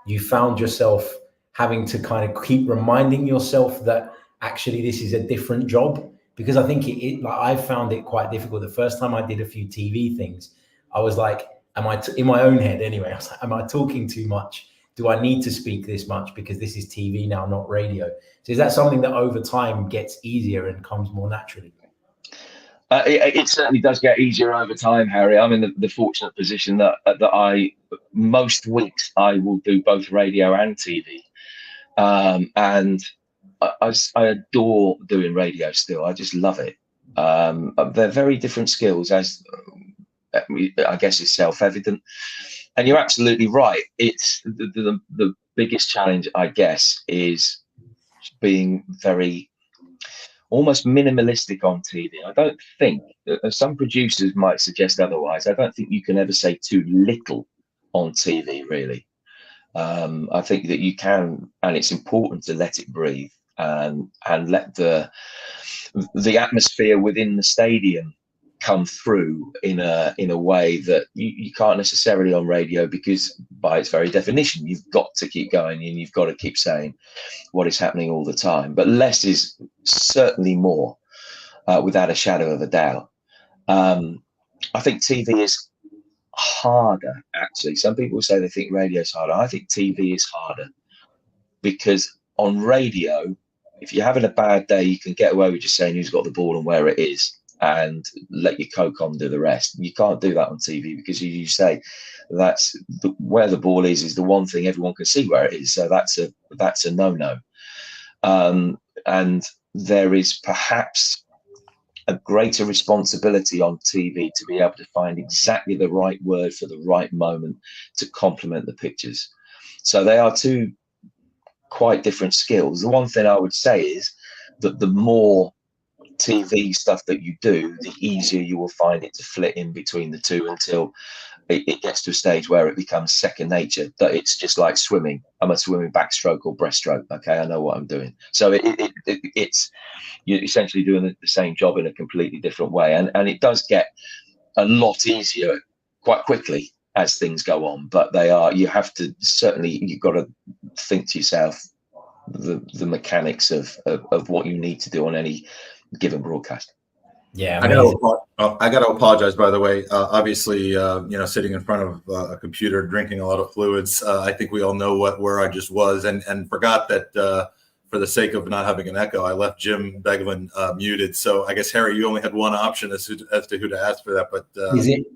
you found yourself having to kind of keep reminding yourself that actually this is a different job? Because I think like I found it quite difficult. The first time I did a few TV things, I was like, in my own head anyway, I was like, am I talking too much? Do I need to speak this much because this is TV now, not radio? So is that something that over time gets easier and comes more naturally? It certainly does get easier over time, Harry. I'm in the fortunate position that I most weeks I will do both radio and TV, and I adore doing radio still. I just love it. They're very different skills, as I guess is self-evident. And you're absolutely right. It's the biggest challenge, I guess, is being very almost minimalistic on TV. I don't think, some producers might suggest otherwise, I don't think you can ever say too little on TV, really. I think that you can, and it's important to let it breathe and let the atmosphere within the stadium come through in a way that you can't necessarily on radio, because by its very definition you've got to keep going and you've got to keep saying what is happening all the time. But less is certainly more, without a shadow of a doubt. I think TV is harder, actually. Some people say they think radio is harder. I think TV is harder, because on radio, if you're having a bad day, you can get away with just saying who's got the ball and where it is, and let your co-com do the rest. You can't do that on TV, because you say that's where the ball is the one thing everyone can see where it is. So that's a no-no. And there is perhaps a greater responsibility on TV to be able to find exactly the right word for the right moment to complement the pictures. So they are two quite different skills. The one thing I would say is that the more TV stuff that you do, the easier you will find it to flit in between the two, until it gets to a stage where it becomes second nature, that it's just like swimming. I'm a swimming backstroke or breaststroke. Okay, I know what I'm doing. So it's you're essentially doing the same job in a completely different way, and it does get a lot easier quite quickly as things go on. But you have to, certainly you've got to think to yourself the mechanics of what you need to do on any given broadcast. Yeah, I got to apologize, by the way. Obviously, sitting in front of a computer, drinking a lot of fluids. I think we all know where I just was, and forgot that for the sake of not having an echo, I left Jim Beglin muted. So I guess, Harry, you only had one option as to who to ask for that. But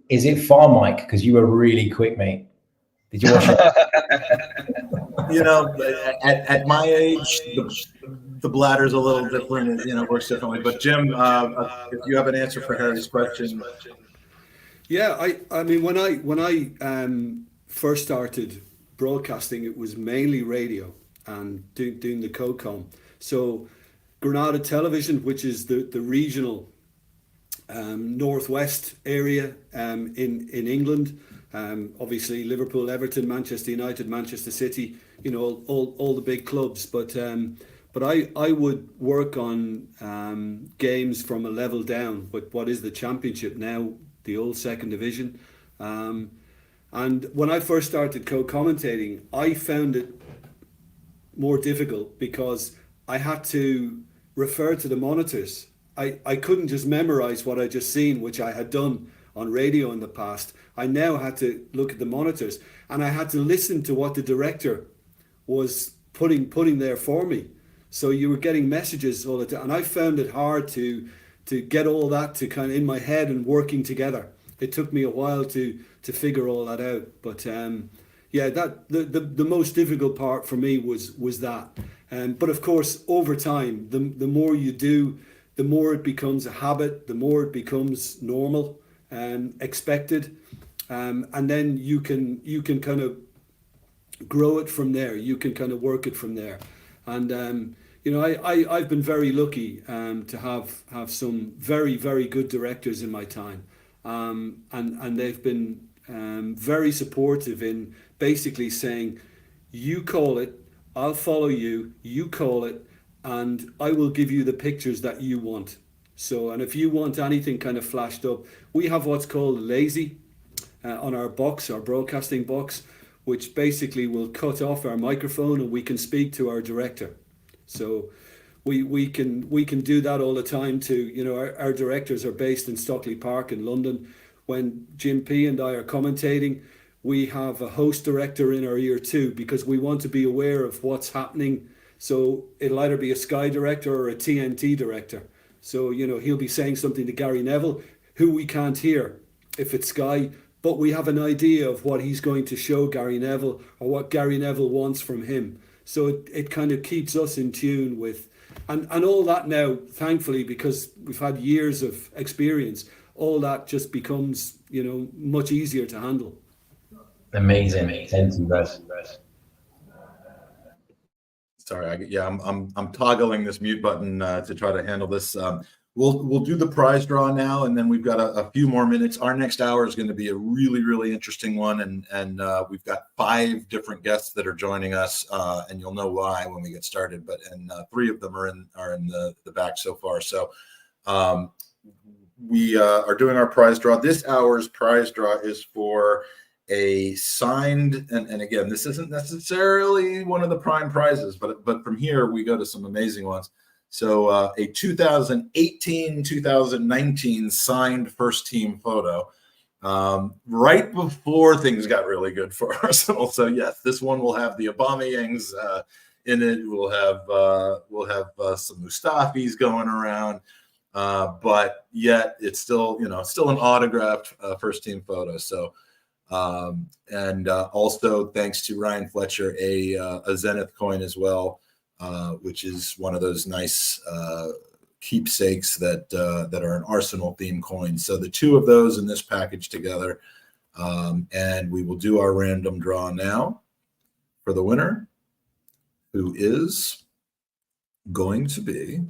is it far, Mike? Because you were really quick, mate. Did you watch it? At my age, the bladder's a little different. It works differently. But Jim, if you have an answer for Harry's question. Yeah, I mean, when I first started broadcasting, it was mainly radio and doing the co-com. So Granada Television, which is the regional northwest area in England. Obviously Liverpool, Everton, Manchester United, Manchester City, all the big clubs. But I would work on games from a level down, but what is the Championship now, the old second division. And when I first started co-commentating, I found it more difficult because I had to refer to the monitors. I couldn't just memorize what I just seen, which I had done on radio in the past. I now had to look at the monitors, and I had to listen to what the director was putting there for me. So you were getting messages all the time, and I found it hard to get all that to kind of in my head and working together. It took me a while to figure all that out, but yeah, that the most difficult part for me was that. But of course, over time, the more you do, the more it becomes a habit, the more it becomes normal and expected, and then you can kind of grow it from there. You can kind of work it from there, and you know, I've been very lucky to have some very, very good directors in my time, and they've been very supportive in basically saying, you call it, I'll follow you, you call it, and I will give you the pictures that you want. So, and if you want anything kind of flashed up, we have what's called lazy on our box, our broadcasting box, which basically will cut off our microphone and we can speak to our director. So we can do that all the time too. You know, our directors are based in Stockley Park in London. When Jim P and I are commentating, we have a host director in our ear too, because we want to be aware of what's happening. So it'll either be a Sky director or a TNT director. So, you know, he'll be saying something to Gary Neville, who we can't hear if it's Sky, but we have an idea of what he's going to show Gary Neville or what Gary Neville wants from him. So it kind of keeps us in tune with, and all that now, thankfully, because we've had years of experience, all that just becomes, you know, much easier to handle. Amazing. Thank you, guys. Sorry, I'm toggling this mute button to try to handle this. We'll do the prize draw now, and then we've got a few more minutes. Our next hour is going to be a really, really interesting one, and we've got 5 different guests that are joining us, and you'll know why when we get started. But 3 of them are in the back so far. So we are doing our prize draw. This hour's prize draw is for a signed, and again, this isn't necessarily one of the prime prizes, but from here we go to some amazing ones. So a 2018-2019 signed first team photo, right before things got really good for Arsenal. So yes, this one will have the Aubameyangs in it. We'll have some Mustafis going around, but yet it's still, you know, still an autographed first team photo. So and also thanks to Ryan Fletcher, a Zenith coin as well, which is one of those nice keepsakes that are an Arsenal themed coin. So the 2 of those in this package together, and we will do our random draw now for the winner, who is going to be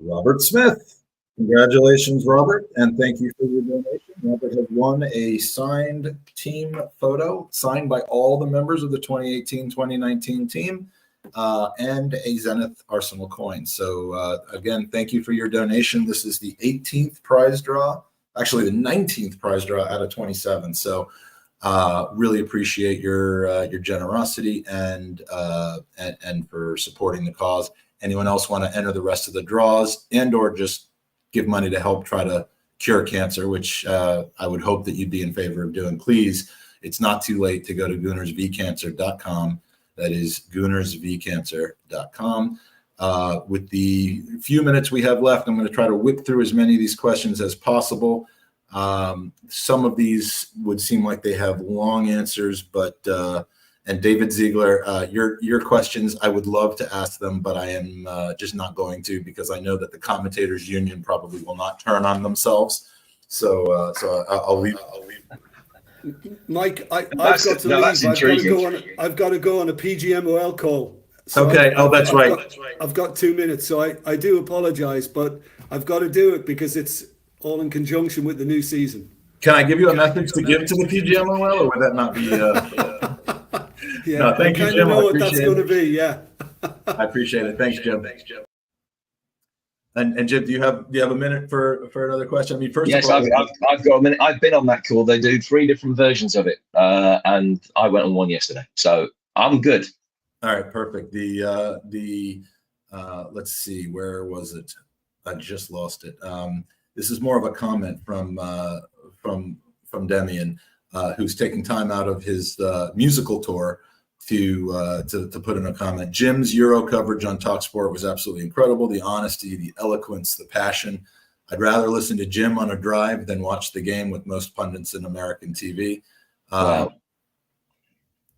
Robert Smith. Congratulations, Robert, and thank you for your donation. Robert has won a signed team photo, signed by all the members of the 2018-2019 team, and a Zenith Arsenal coin. So again, thank you for your donation. This is the 18th prize draw, actually the 19th prize draw out of 27. So really appreciate your generosity and for supporting the cause. Anyone else want to enter the rest of the draws and or just give money to help try to cure cancer, which I would hope that you'd be in favor of doing, please. It's not too late to go to goonersvcancer.com. That is goonersvcancer.com. With the few minutes we have left, I'm going to try to whip through as many of these questions as possible. Some of these would seem like they have long answers, but and David Ziegler, your questions, I would love to ask them, but I am just not going to, because I know that the Commentators Union probably will not turn on themselves. So I'll leave. Mike, I've got to leave. I've got to go on a PGMOL call. So okay. That's right. I've got 2 minutes, so I do apologize, but I've got to do it because it's all in conjunction with the new season. Can I give you a message to give to the PGMOL, or would that not be? Yeah, no, thank you, Jim. I know what that's going to be. Yeah, I appreciate it. Thanks, Jim. And Jim, do you have a minute for another question? I mean, first yes, of all, I've got a minute. I've been on that call. They do 3 different versions of it, and I went on one yesterday, so I'm good. All right, perfect. Let's see, where was it? I just lost it. This is more of a comment from from Demian, who's taking time out of his musical tour to put in a comment. Jim's Euro coverage on TalkSport was absolutely incredible. The honesty, the eloquence, the passion. I'd rather listen to Jim on a drive than watch the game with most pundits in American TV. Wow.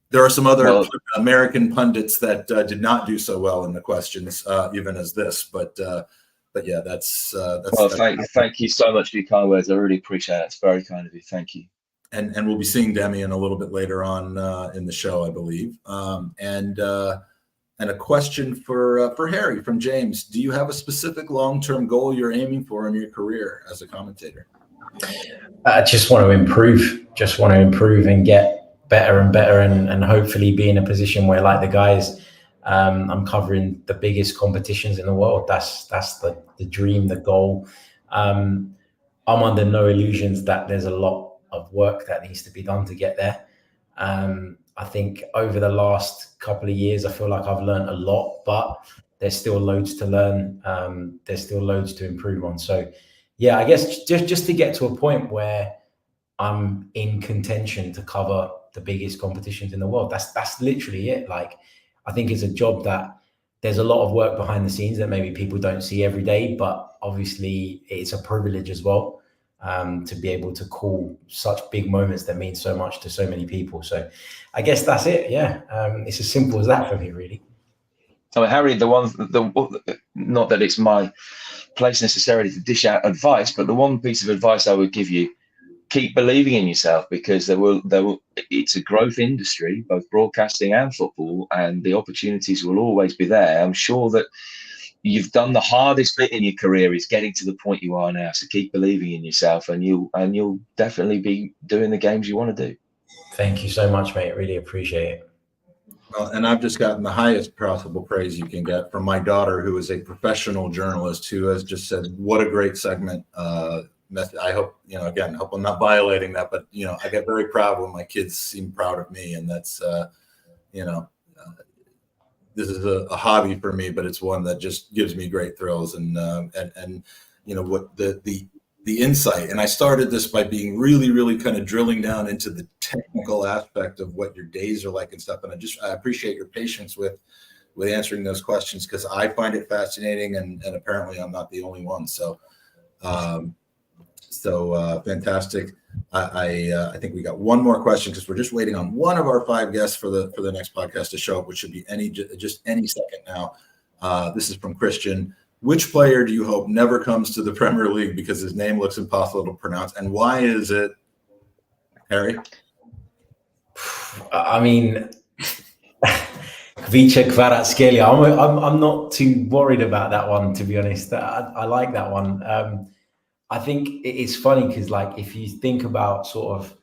There are some other American pundits that did not do so well in the questions, even as this. But yeah, that's well. Thank you so much for your kind words. I really appreciate it. It's very kind of you. Thank you. And we'll be seeing Demian a little bit later on in the show, I believe. And a question for Harry from James. Do you have a specific long-term goal you're aiming for in your career as a commentator? I just want to improve. Just want to improve and get better and better, and hopefully be in a position where, like the guys, I'm covering the biggest competitions in the world. That's the dream, the goal. I'm under no illusions that there's a lot of work that needs to be done to get there. I think over the last couple of years, I feel like I've learned a lot, but there's still loads to learn. There's still loads to improve on. So yeah, I guess just to get to a point where I'm in contention to cover the biggest competitions in the world. That's literally it. Like, I think it's a job that there's a lot of work behind the scenes that maybe people don't see every day, but obviously it's a privilege as well. To be able to call such big moments that mean so much to so many people. So I guess that's it. Yeah. It's as simple as that for me, really. So Harry, not that it's my place necessarily to dish out advice, but the one piece of advice I would give you, keep believing in yourself, because it's a growth industry, both broadcasting and football, and the opportunities will always be there. I'm sure that you've done the hardest bit in your career is getting to the point you are now. So keep believing in yourself, and you'll definitely be doing the games you want to do. Thank you so much, mate. Really appreciate it. Well, and I've just gotten the highest possible praise you can get from my daughter, who is a professional journalist, who has just said, what a great segment. I hope, hope I'm not violating that, but, I get very proud when my kids seem proud of me. And that's, this is a hobby for me, but it's one that just gives me great thrills and what the insight. And I started this by being really, really kind of drilling down into the technical aspect of what your days are like and stuff. And I appreciate your patience with answering those questions, because I find it fascinating, and apparently I'm not the only one. So, fantastic. I think we got one more question, because we're just waiting on one of our 5 guests for the next podcast to show up, which should be any second now. This is from Christian. Which player do you hope never comes to the Premier League because his name looks impossible to pronounce, and why is it, Harry? I mean, Vice Kvaratskhelia. I'm not too worried about that one, to be honest. I like that one. I think it's funny because, like, if you think about sort of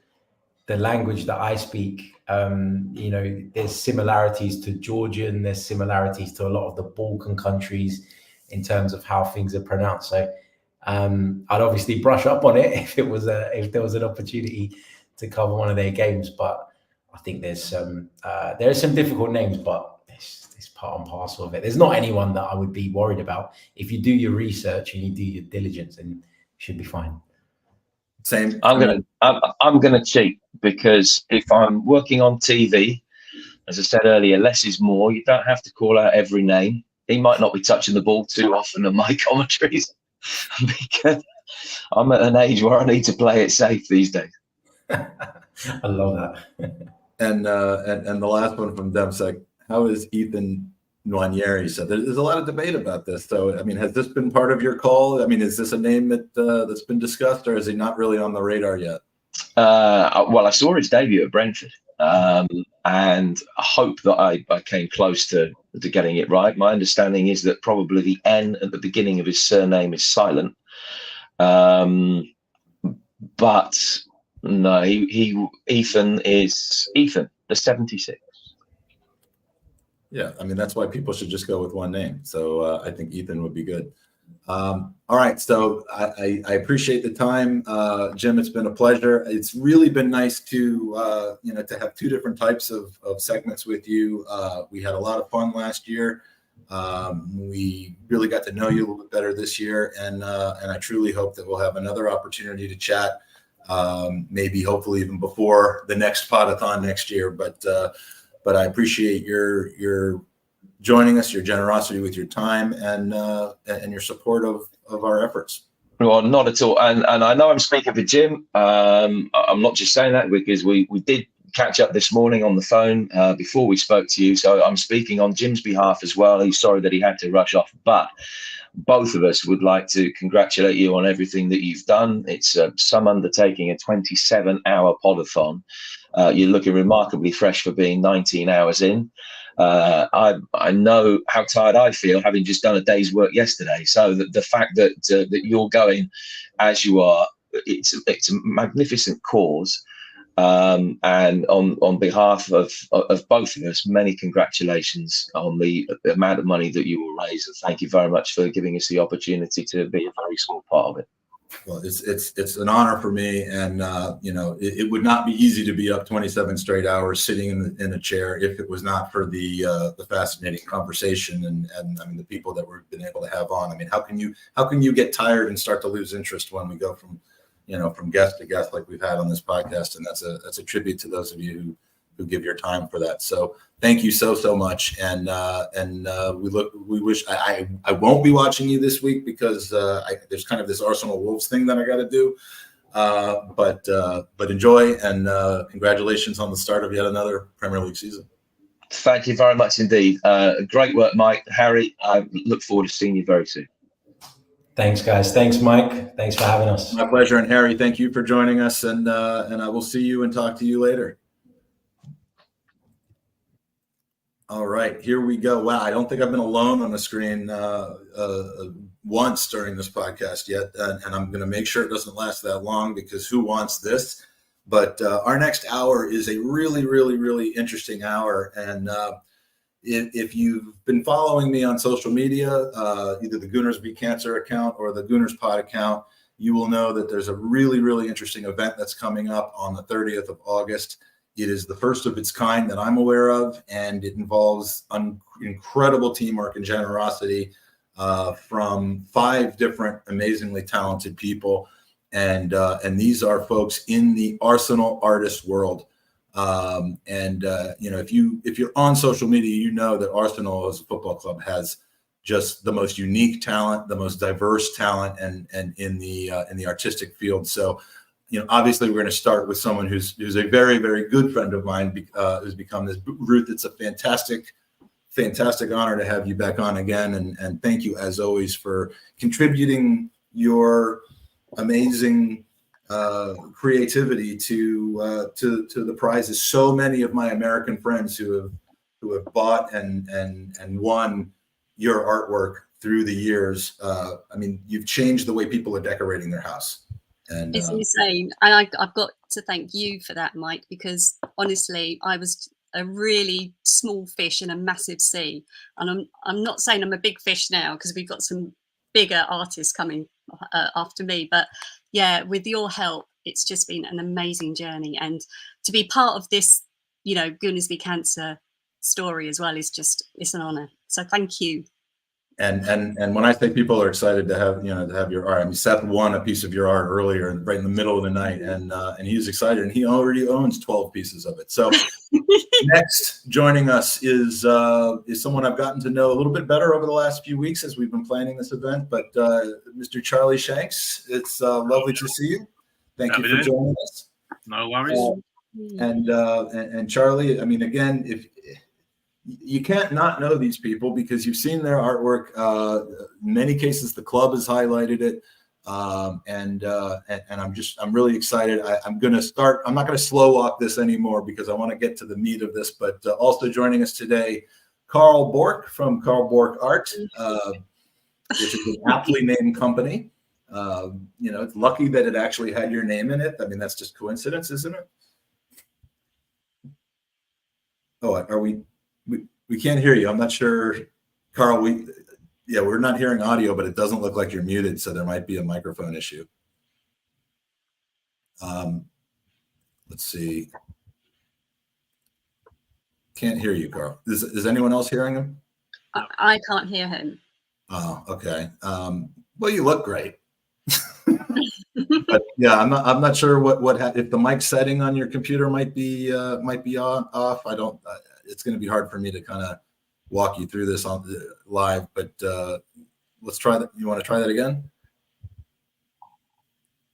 the language that I speak, there's similarities to Georgian, there's similarities to a lot of the Balkan countries in terms of how things are pronounced. So I'd obviously brush up on it if there was an opportunity to cover one of their games. But I think there are some difficult names, but it's part and parcel of it. There's not anyone that I would be worried about. If you do your research and you do your diligence, and should be fine. Same. I'm gonna cheat, because if I'm working on TV, as I said earlier, less is more. You don't have to call out every name. He might not be touching the ball too often on my commentaries, because I'm at an age where I need to play it safe these days. I love that. And the last one from Demsek. How is Ethan Nwaneri? So there's a lot of debate about this. So, I mean, has this been part of your call? I mean, is this a name that's been discussed, or is he not really on the radar yet? Well, I saw his debut at Brentford, and I hope that I came close to getting it right. My understanding is that probably the N at the beginning of his surname is silent. But no, Ethan is Ethan, the 76. Yeah, I mean, that's why people should just go with one name. So I think Ethan would be good. All right, so I appreciate the time, Jim. It's been a pleasure. It's really been nice to to have 2 different types of segments with you. We had a lot of fun last year. We really got to know you a little bit better this year, and I truly hope that we'll have another opportunity to chat maybe hopefully even before the next Podathon next year. But I appreciate your joining us, your generosity with your time, and your support of our efforts. Well, not at all. And I know I'm speaking for Jim. I'm not just saying that because we did catch up this morning on the phone before we spoke to you. So I'm speaking on Jim's behalf as well. He's sorry that he had to rush off, but both of us would like to congratulate you on everything that you've done. It's some undertaking, a 27-hour podathon. You're looking remarkably fresh for being 19 hours in. I know how tired I feel having just done a day's work yesterday. So the fact that you're going as you are, it's a magnificent cause. And on behalf of both of us, many congratulations on the amount of money that you will raise, and thank you very much for giving us the opportunity to be a very small part of it. Well, it's an honor for me, and it would not be easy to be up 27 straight hours sitting in a chair if it was not for the fascinating conversation and I mean the people that we've been able to have on. I mean, how can you get tired and start to lose interest when we go from guest to guest like we've had on this podcast? And that's a tribute to those of you who give your time for that. So thank you so much. And we wish I won't be watching you this week because there's kind of this Arsenal Wolves thing that I got to do. But enjoy, and congratulations on the start of yet another Premier League season. Thank you very much indeed. Great work, Mike. Harry, I look forward to seeing you very soon. Thanks, guys. Thanks, Mike. Thanks for having us. My pleasure. And Harry, thank you for joining us. And I will see you and talk to you later. All right, here we go. Wow, I don't think I've been alone on the screen once during this podcast yet. And I'm going to make sure it doesn't last that long because who wants this? But our next hour is a really, really, really interesting hour. And if you've been following me on social media, either the Gooners Beat Cancer account or the Gooners Pod account, you will know that there's a really, really interesting event that's coming up on the 30th of August. It is the first of its kind that I'm aware of, and it involves incredible teamwork and generosity from 5 different amazingly talented people. And these are folks in the Arsenal artist world. If you're on social media, you know that Arsenal as a football club has just the most unique talent, the most diverse talent, and in the artistic field. So, obviously we're going to start with someone who's a very, very good friend of mine, who's become this. Ruth, it's a fantastic honor to have you back on again, and thank you as always for contributing your amazing creativity to the prizes. So many of my American friends who have bought and won your artwork through the years. I mean, you've changed the way people are decorating their house. And it's insane. And I've got to thank you for that, Mike, because honestly, I was a really small fish in a massive sea. And I'm not saying I'm a big fish now because we've got some bigger artists coming after me. But yeah, with your help, it's just been an amazing journey. And to be part of this, Gooners Beat Cancer story as well it's an honor. So thank you. And when I say people are excited to have your art, I mean, Seth won a piece of your art earlier, right in the middle of the night, and he's excited, and he already owns 12 pieces of it. So next joining us is someone I've gotten to know a little bit better over the last few weeks as we've been planning this event. But Mr. Charlie Shanks, it's lovely to see you. Thank you for joining us. No worries. And Charlie, I mean, again, if you can't not know these people because you've seen their artwork. In many cases, the club has highlighted it, and I'm really excited. I'm not going to slow walk this anymore because I want to get to the meat of this. But also joining us today, Carl Bourke from Carl Bourke Art, which is an aptly named company. It's lucky that it actually had your name in it. I mean, that's just coincidence, isn't it? Oh, are we? We can't hear you. I'm not sure, Carl. We're not hearing audio, but it doesn't look like you're muted, so there might be a microphone issue. Let's see. Can't hear you, Carl. Is anyone else hearing him? I can't hear him. Oh, okay. Well, you look great. But yeah, I'm not sure what if the mic setting on your computer might be off. I don't. It's going to be hard for me to kind of walk you through this on the live. But let's try that. You want to try that again,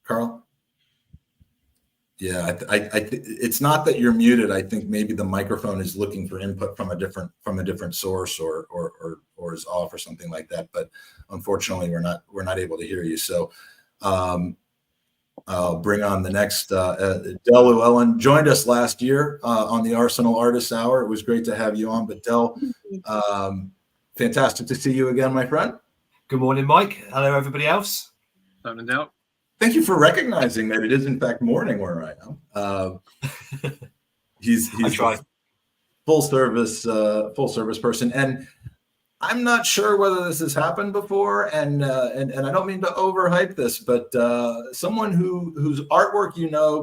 Carl? Yeah, it's not that you're muted. I think maybe the microphone is looking for input from a different source or is off or something like that. But unfortunately, we're not able to hear you. So I'll bring on the next. Llewellyn joined us last year on the Arsenal Artists Hour. It was great to have you on. But Del, fantastic to see you again, my friend. Good morning, Mike. Hello, everybody else. No doubt. Thank you for recognizing that it is in fact morning where I am. He's a full service person, and I'm not sure whether this has happened before. And I don't mean to overhype this, but someone whose artwork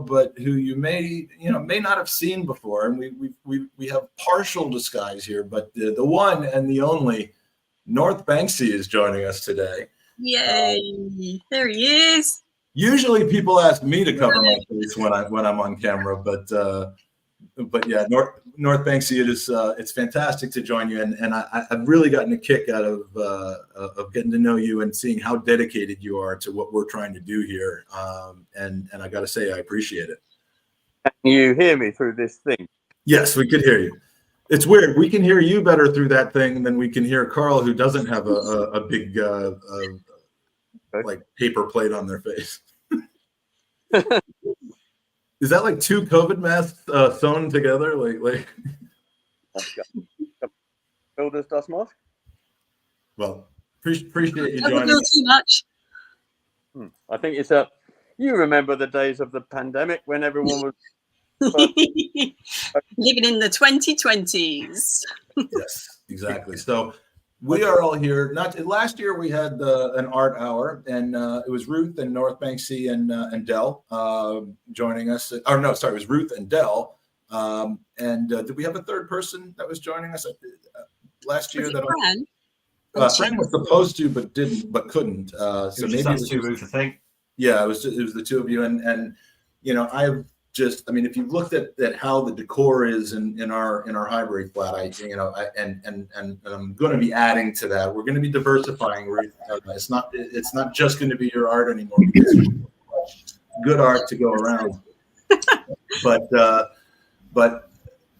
but who you may not have seen before, and we have partial disguise here, but the one and the only North Banksy is joining us today. Yay! There he is. Usually people ask me to cover my face when I'm on camera, but yeah, North Banksy, it's fantastic to join you, and I've really gotten a kick out of getting to know you and seeing how dedicated you are to what we're trying to do here, and I got to say I appreciate it. Can you hear me through this thing? Yes, we could hear you. It's weird. We can hear you better through that thing than we can hear Carl, who doesn't have a big like paper plate on their face. Is that like two COVID masks sewn together? Like Builder's dust mask? Well, appreciate you joining. Not too much. I think it's you remember the days of the pandemic when everyone was living in the 2020s. Yes, exactly. So we are all here. Last year we had an art hour, and it was Ruth and North Banksy and Del joining us. Or no, sorry, it was Ruth and Del. And did we have a third person that was joining us last year? Fran was supposed to, but couldn't. So maybe it was Ruth, I think. Yeah, it was the two of you, and if you've looked at how the decor is in our Highbury flat, and I'm going to be adding to that. We're going to be diversifying. It's not just going to be your art anymore. Because there's good art to go around. But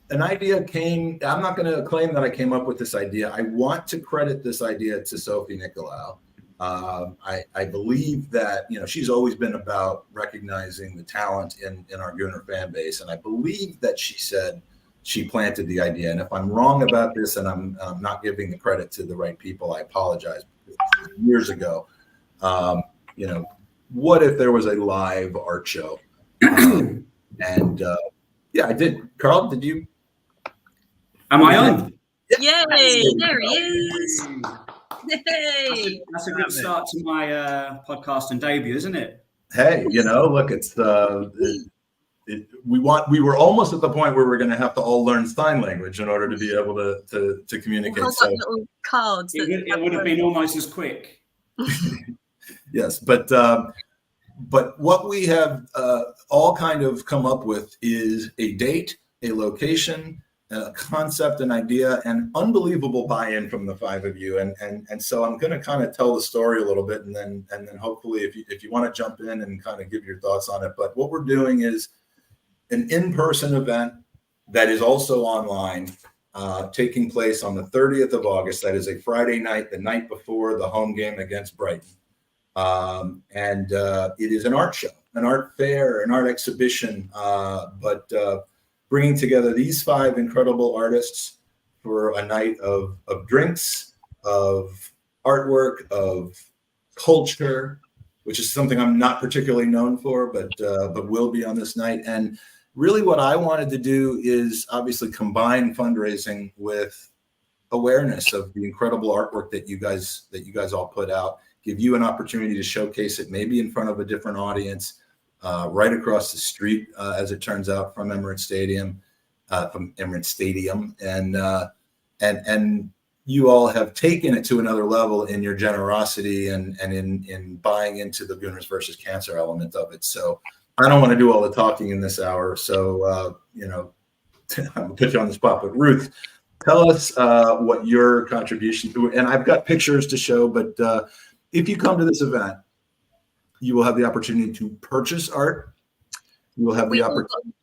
an idea came. I'm not going to claim that I came up with this idea. I want to credit this idea to Sophie Nicolau. I believe that she's always been about recognizing the talent in our Gooner fan base, and I believe that she said she planted the idea. And if I'm wrong about this, and I'm not giving the credit to the right people, I apologize. Years ago, what if there was a live art show? Yeah, I did. Carl, did you? Am I on? Yay! There he is. Hey. That's a good start to my podcast and debut, isn't it? Hey, look, it's we were almost at the point where we're going to have to all learn sign language in order to be able to communicate. So, little cards. It would have been almost as quick. Yes, but what we have all kind of come up with is a date, a location, a concept, an idea, and unbelievable buy-in from the five of you. And so I'm going to kind of tell the story a little bit, and then hopefully if you want to jump in and kind of give your thoughts on it. But what we're doing is an in-person event that is also online, taking place on the 30th of August. That is a Friday night, the night before the home game against Brighton. And it is an art show, an art fair, an art exhibition, but bringing together these five incredible artists for a night of drinks, of artwork, of culture, which is something I'm not particularly known for, but will be on this night. And really what I wanted to do is obviously combine fundraising with awareness of the incredible artwork that you guys all put out, give you an opportunity to showcase it maybe in front of a different audience, right across the street, as it turns out, from Emirates Stadium, and you all have taken it to another level in your generosity and in buying into the Gooners versus Cancer element of it. So I don't want to do all the talking in this hour. So, I'm gonna put you on the spot, but Ruth, tell us what your contribution to, and I've got pictures to show, but if you come to this event, you will have the opportunity to purchase art. You will have the opportunity.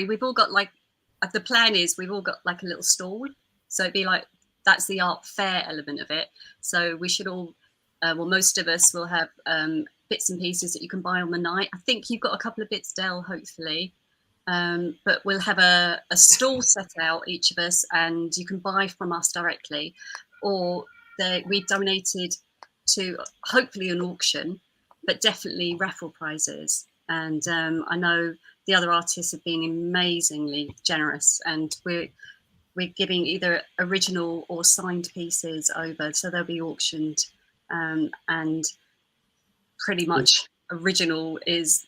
We've all got like, the plan is we've all got like a little stall. So it'd be like, that's the art fair element of it. So we should all, most of us will have bits and pieces that you can buy on the night. I think you've got a couple of bits, Del, hopefully. But we'll have a stall set out, each of us, and you can buy from us directly. Or we've donated to hopefully an auction, but definitely raffle prizes. And I know the other artists have been amazingly generous, and we're giving either original or signed pieces over, so they'll be auctioned. And pretty much original is,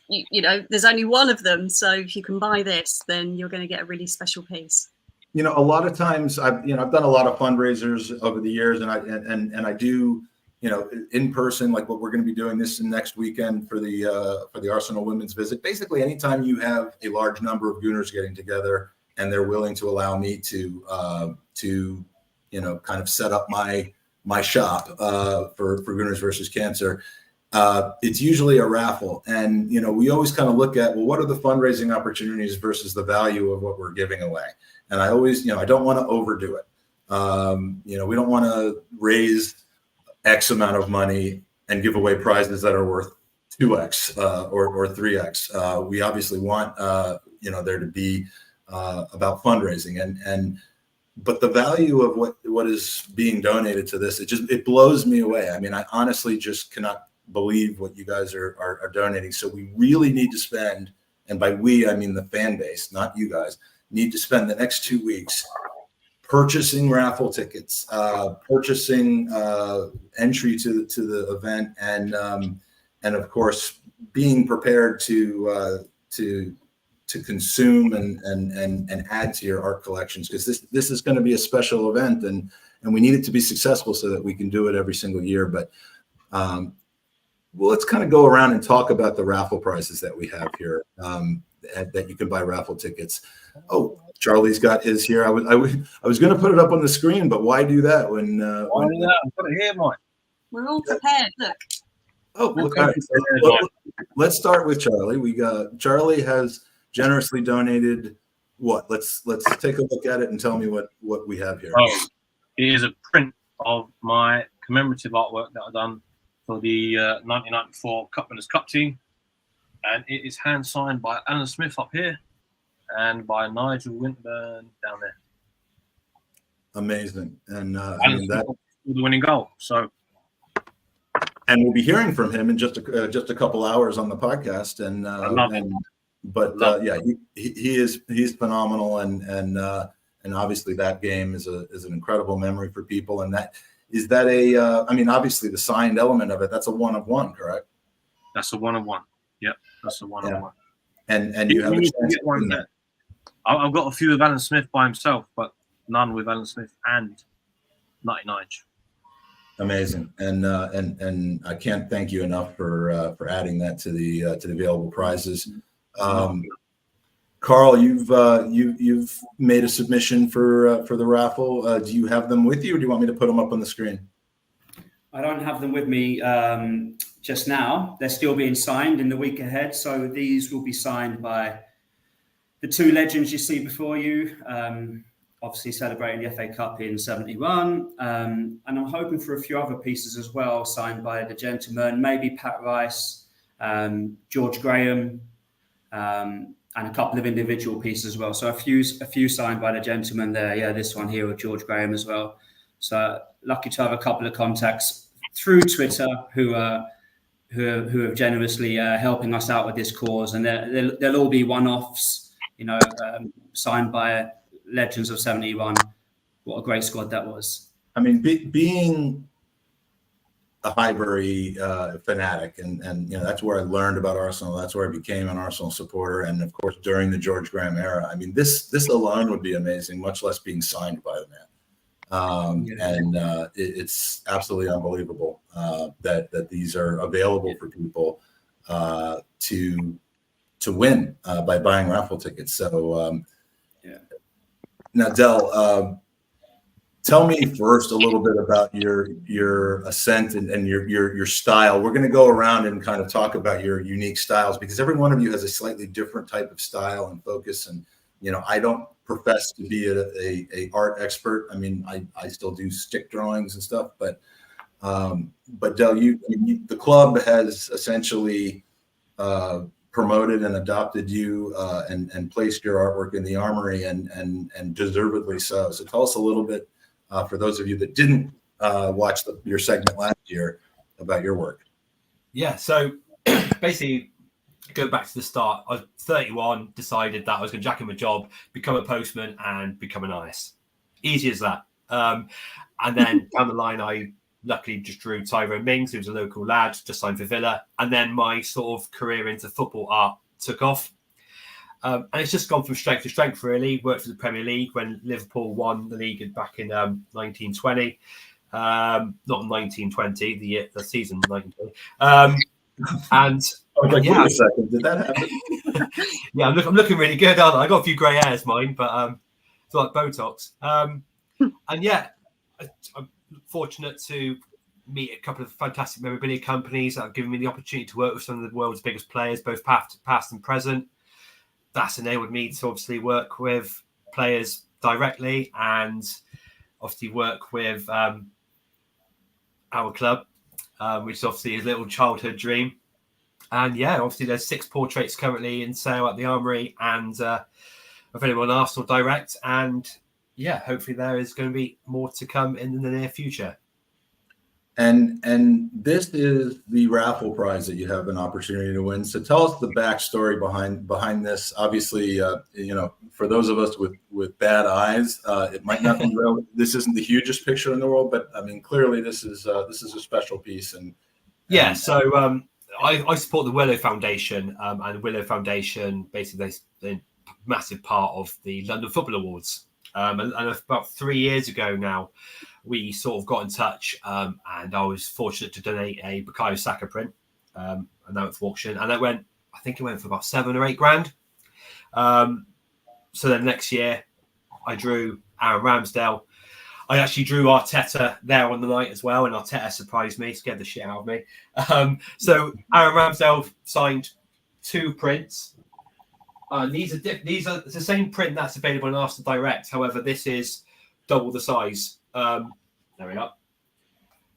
there's only one of them, so if you can buy this, then you're going to get a really special piece. A lot of times I've done a lot of fundraisers over the years, and I do, in person, like what we're going to be doing this next weekend for the Arsenal women's visit. Basically, anytime you have a large number of Gooners getting together and they're willing to allow me to kind of set up my shop for Gooners versus Cancer, it's usually a raffle. And we always kind of look at, well, what are the fundraising opportunities versus the value of what we're giving away? And I always, I don't want to overdo it. We don't want to raise X amount of money and give away prizes that are worth 2x or 3x. We obviously want there to be about fundraising, but the value of what is being donated to this, it blows me away. I mean, I honestly just cannot believe what you guys are donating. So we really need to spend, and by we I mean the fan base, not you guys, need to spend the next 2 weeks purchasing raffle tickets, purchasing entry to the event, and of course being prepared to consume and add to your art collections, because this is going to be a special event, and we need it to be successful so that we can do it every single year. But well, let's kind of go around and talk about the raffle prizes that we have here, that you can buy raffle tickets. Oh, Charlie's got his here. I was going to put it up on the screen, but why do that when? Why do that? Put it here, Mike. We're all prepared. Look. Oh, look! All right. Let's start with Charlie. Charlie has generously donated what? Let's take a look at it and tell me what we have here. Oh, it is a print of my commemorative artwork that I've done for the 1994 Cup Winners' Cup team, and it is hand signed by Alan Smith up here and by Nigel Winterburn down there. Amazing, and that the winning goal. So, and we'll be hearing from him in just a couple hours on the podcast. And I love it. But yeah, he's phenomenal, and obviously that game is an incredible memory for people. And obviously the signed element of it, that's a 1-of-1, correct? That's a 1-of-1. Yep, that's a 1-of-1. And you have a chance to win that. I've got a few of Alan Smith by himself, but none with Alan Smith and 99. Amazing, and I can't thank you enough for adding that to the available prizes. Carl, you've made a submission for the raffle. Do you have them with you, or do you want me to put them up on the screen? I don't have them with me just now. They're still being signed in the week ahead, so these will be signed by the two legends you see before you. Obviously celebrating the FA Cup in '71, and I'm hoping for a few other pieces as well, signed by the gentlemen, maybe Pat Rice, George Graham, and a couple of individual pieces as well. So a few signed by the gentlemen there. Yeah, this one here with George Graham as well. So lucky to have a couple of contacts through Twitter who are generously helping us out with this cause, and they'll all be one-offs, signed by legends of '71. What a great squad that was. I mean, being a Highbury fanatic, and that's where I learned about Arsenal. That's where I became an Arsenal supporter, and of course during the George Graham era. I mean, this alone would be amazing, much less being signed by the man. And it's absolutely unbelievable that these are available for people to win by buying raffle tickets. So now, Del, tell me first a little bit about your ascent and your style. We're going to go around and kind of talk about your unique styles, because every one of you has a slightly different type of style and focus. And I don't profess to be a art expert. I mean, I still do stick drawings and stuff, but Del, the club has essentially promoted and adopted you and placed your artwork in the Armory, and deservedly so. So tell us a little bit, for those of you that didn't watch your segment last year, about your work. Yeah, so basically, go back to the start. I was 31, decided that I was going to jack in my job, become a postman, and become an artist. Easy as that. And then down the line, I luckily just drew Tyrone Mings, who was a local lad, just signed for Villa. And then my sort of career into football art took off. And it's just gone from strength to strength, really. Worked for the Premier League when Liverpool won the league back in 1920. Not 1920, the season 1920. And I was like, wait a second, did that happen? Yeah, I'm looking really good, aren't I? I got a few grey hairs, mine, but it's like Botox. And yeah, I'm fortunate to meet a couple of fantastic memorabilia companies that have given me the opportunity to work with some of the world's biggest players, both past and present. That's enabled me to obviously work with players directly and obviously work with our club, which obviously is a little childhood dream. And yeah, obviously there's 6 portraits currently in sale at the Armory and available on Arsenal Direct. And yeah, hopefully there is going to be more to come in the near future. And this is the raffle prize that you have an opportunity to win. So tell us the backstory behind this. Obviously, for those of us with bad eyes, it might not be real. This isn't the hugest picture in the world, but I mean, clearly this is a special piece. So I support the Willow Foundation, and Willow Foundation basically they're a massive part of the London Football Awards. And about 3 years ago now, we sort of got in touch, and I was fortunate to donate a Bukayo Saka print, and that went for auction, and I think it went for about 7 or 8 grand. So then next year, I drew Aaron Ramsdale. I actually drew Arteta there on the night as well, and Arteta surprised me, scared the shit out of me. So Aaron Ramsdale signed 2 prints. These are it's the same print that's available on Arsenal Direct. However, this is double the size. There we are.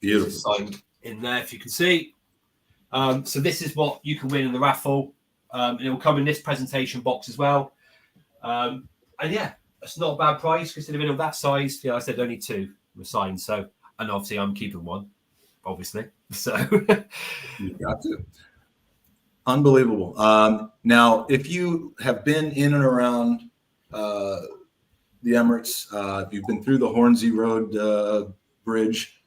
Beautiful. Signed in there, if you can see. So this is what you can win in the raffle. And it will come in this presentation box as well. And yeah, it's not a bad price considering of that size. Yeah, I said only 2 were signed. So, and obviously I'm keeping 1, obviously. So you got to. Unbelievable. Now, if you have been in and around the Emirates, if you've been through the Hornsey Road bridge,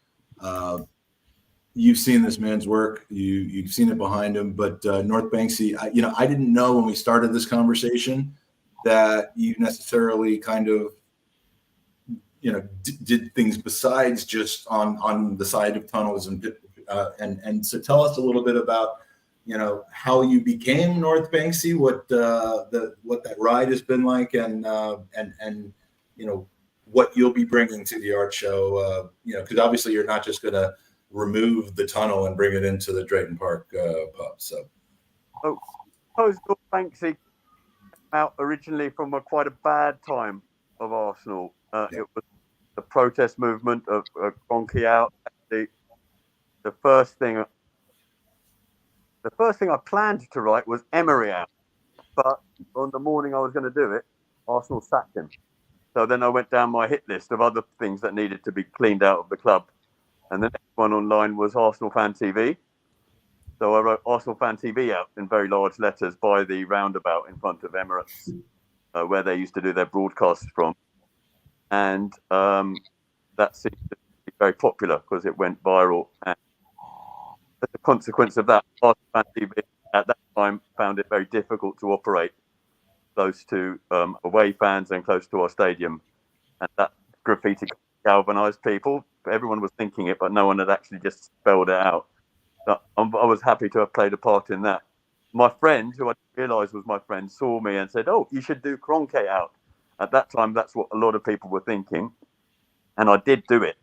you've seen this man's work. You've seen it behind him. But North Banksy, I didn't know when we started this conversation that you necessarily kind of, did things besides just on the side of tunnels and so tell us a little bit about how you became North Banksy, what that ride has been like, and what you'll be bringing to the art show. Because obviously you're not just going to remove the tunnel and bring it into the Drayton Park pub. So, I suppose North Banksy came out originally from quite a bad time of Arsenal. It was the protest movement of Kroenke out. The first thing I planned to write was Emery out, but on the morning I was going to do it, Arsenal sacked him. So then I went down my hit list of other things that needed to be cleaned out of the club. And the next one online was Arsenal Fan TV. So I wrote Arsenal Fan TV out in very large letters by the roundabout in front of Emirates, where they used to do their broadcasts from. And that seemed to be very popular because it went viral. And as a consequence of that, Arsenal Fan TV at that time found it very difficult to operate close to away fans and close to our stadium. And that graffiti galvanized people. Everyone was thinking it, but no one had actually just spelled it out. So I was happy to have played a part in that. My friend, who I didn't realise was my friend, saw me and said, "Oh, you should do Kroenke out." At that time, that's what a lot of people were thinking. And I did do it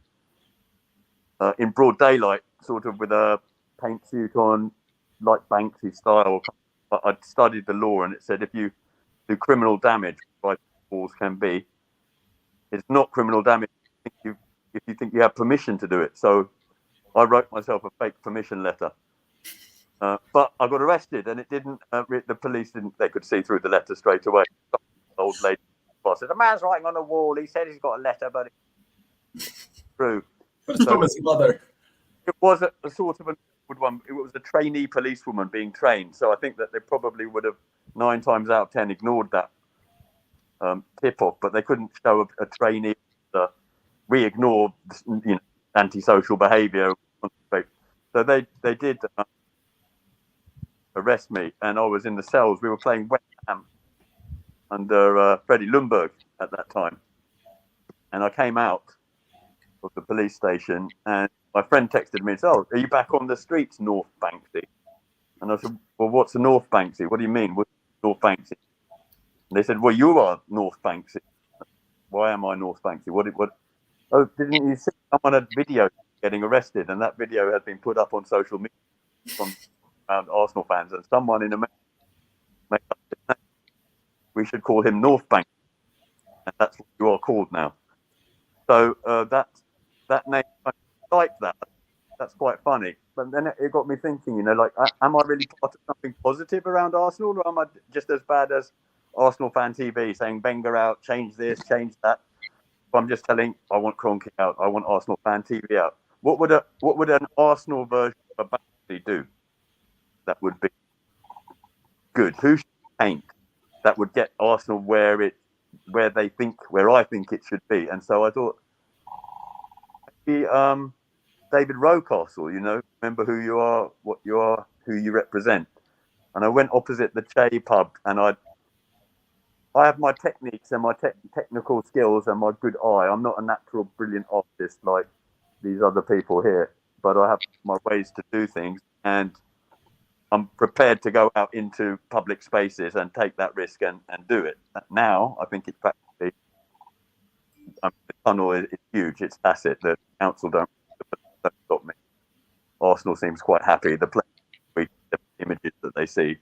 in broad daylight, sort of with a paint suit on, like Banksy style. But I'd studied the law, and it said if you do criminal damage, like balls can be, it's not criminal damage if you think you have permission to do it. So I wrote myself a fake permission letter. But I got arrested, and it didn't. The police didn't. They could see through the letter straight away. The old lady said, "The man's writing on the wall. He said he's got a letter, but it's true." It's from his mother. It was a sort of an awkward one. It was a trainee policewoman being trained, so I think that they probably would have 9 times out of 10 ignored that tip-off, but they couldn't show a trainee. We ignore, antisocial behaviour. So they did arrest me, and I was in the cells. We were playing West Ham under Freddie Ljungberg at that time, and I came out of the police station, and my friend texted me and said, "Oh, are you back on the streets, North Banksy?" And I said, "Well, what's a North Banksy? What do you mean, what's North Banksy?" And they said, "Well, you are North Banksy." "Why am I North Banksy? What? Oh, didn't you see someone had video getting arrested, and that video had been put up on social media from Arsenal fans, and someone in America made up his name. We should call him North Bank, and that's what you are called now." So that name, I like that. That's quite funny. But then it got me thinking, am I really part of something positive around Arsenal, or am I just as bad as Arsenal Fan TV saying Benge out, change this, change that? If I'm just telling, I want Kroenke out, I want Arsenal Fan TV out. What would an Arsenal version of Banksy do that would be good? Who should paint that would get Arsenal where I think it should be? And so I thought, maybe, David Rocastle, remember who you are, what you are, who you represent. And I went opposite the Che pub, and I have my techniques and my technical skills and my good eye. I'm not a natural brilliant artist like these other people here, but I have my ways to do things, and I'm prepared to go out into public spaces and take that risk and do it. Now, I think it's practically, the tunnel is huge. It's tacit. The council don't stop me. Arsenal seems quite happy. The images that they see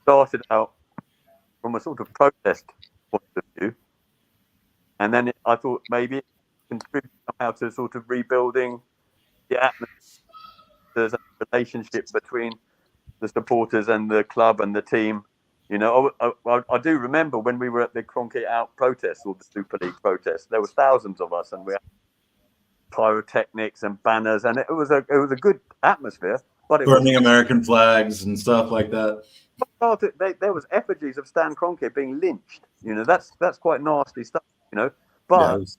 started out from a sort of protest point of view, and then I thought maybe it contribute somehow to sort of rebuilding the atmosphere. There's a relationship between the supporters and the club and the team. I do remember when we were at the Kroenke out protest, or the Super League protest. There were thousands of us, and we had pyrotechnics and banners, and it was a good atmosphere. But it burning American flags and stuff like that. There was effigies of Stan Kroenke being lynched. That's quite nasty stuff. But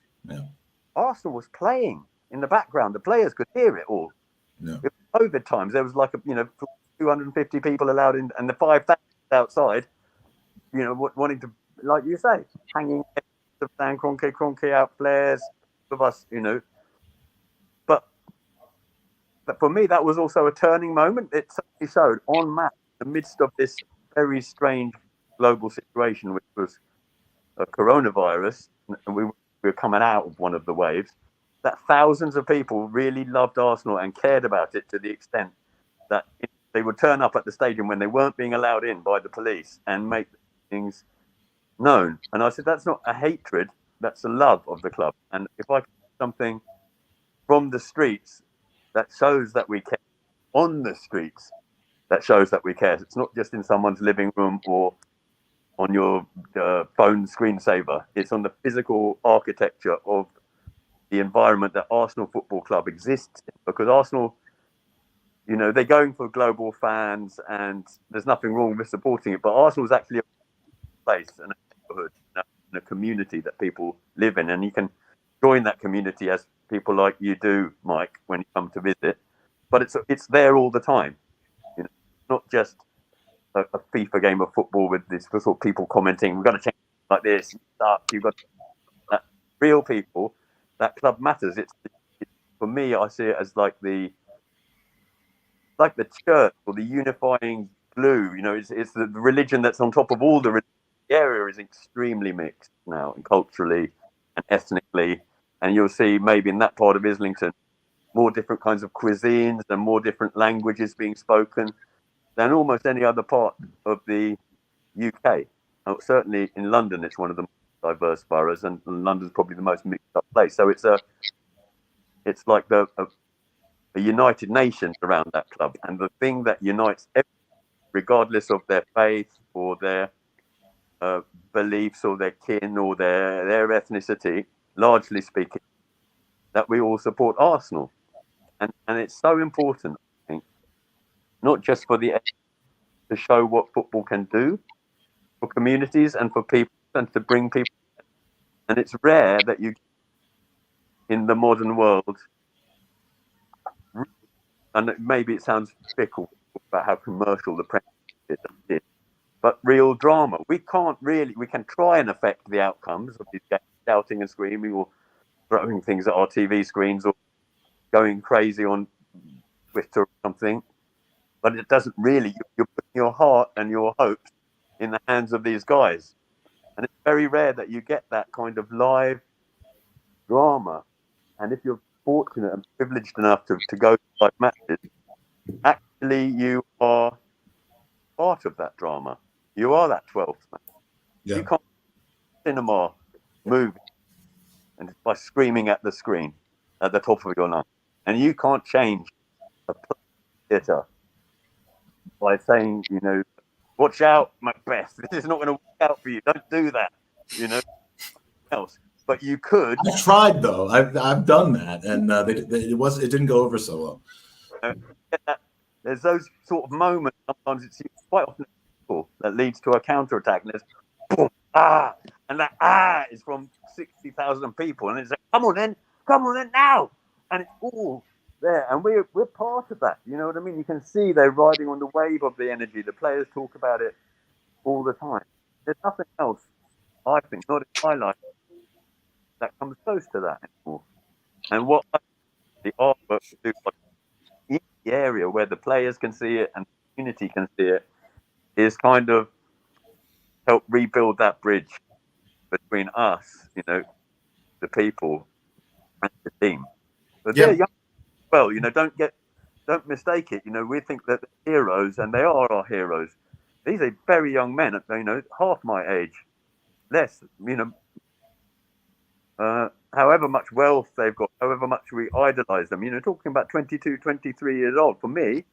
Arsenal was playing in the background. The players could hear it all. Yeah. It was COVID times. There was 250 people allowed in, and the 5,000 outside. Wanting to, like you say, hanging of Stan Kroenke out flares of us. But for me, that was also a turning moment. It certainly showed en masse, in the midst of this very strange global situation, which was a coronavirus, and we were coming out of one of the waves, that thousands of people really loved Arsenal and cared about it to the extent that they would turn up at the stadium when they weren't being allowed in by the police and make things known. And I said, that's not a hatred, that's a love of the club. And if I can do something from the streets that shows that we care, on the streets that shows that we care, it's not just in someone's living room or on your phone screensaver. It's on the physical architecture of the environment that Arsenal Football Club exists in. Because Arsenal, they're going for global fans, and there's nothing wrong with supporting it. But Arsenal is actually a place and a neighborhood and a community that people live in, and you can join that community as people like you do, Mike, when you come to visit. But it's there all the time. Not just a FIFA game of football with this sort of people commenting, we've got to change like this, you've got real people that club matters. It's for me, I see it as like the church or the unifying glue. You know, it's the religion that's on top of all the religions. The area is extremely mixed now, and culturally and ethnically, and you'll see maybe in that part of Islington more different kinds of cuisines and more different languages being spoken than almost any other part of the UK. Certainly in London, it's one of the most diverse boroughs, and London's probably the most mixed up place. So it's like a United Nations around that club, and the thing that unites everyone, regardless of their faith or their beliefs or their kin or their ethnicity, largely speaking, that we all support Arsenal. And it's so important, I think, not just for to show what football can do for communities and for people and to bring people. And it's rare that you, in the modern world, and maybe it sounds fickle about how commercial the Premier is, but real drama. We can try and affect the outcomes of these games, shouting and screaming or throwing things at our TV screens or going crazy on Twitter or something, but it doesn't really. You're putting your heart and your hopes in the hands of these guys, and it's very rare that you get that kind of live drama. And if you're fortunate and privileged enough to go to live matches, actually you are part of that drama. You are that 12th man. Yeah. You can't cinema movie and by screaming at the screen at the top of your lungs, and you can't change a theatre by saying, you know, watch out, Macbeth. This is not going to work out for you. Don't do that. You know, else. But you could. I tried though. I've done that, and it didn't go over so well. There's those sort of moments. Sometimes it's quite often that leads to a counter-attack, and there's boom, and that is from 60,000 people, and it's like, come on then now, and it's all there, and we're part of that. You know what I mean? You can see they're riding on the wave of the energy. The players talk about it all the time. There's nothing else, I think, not in my life, that comes close to that anymore. And what the artwork to do in the area where the players can see it and the community can see it is kind of help rebuild that bridge between us, you know, the people and the team. But they're young. Well, you know, don't mistake it. You know, we think that they're heroes, and they are our heroes. These are very young men, you know, half my age, less, you know, however much wealth they've got, however much we idolize them, you know, talking about 22, 23 years old, for me,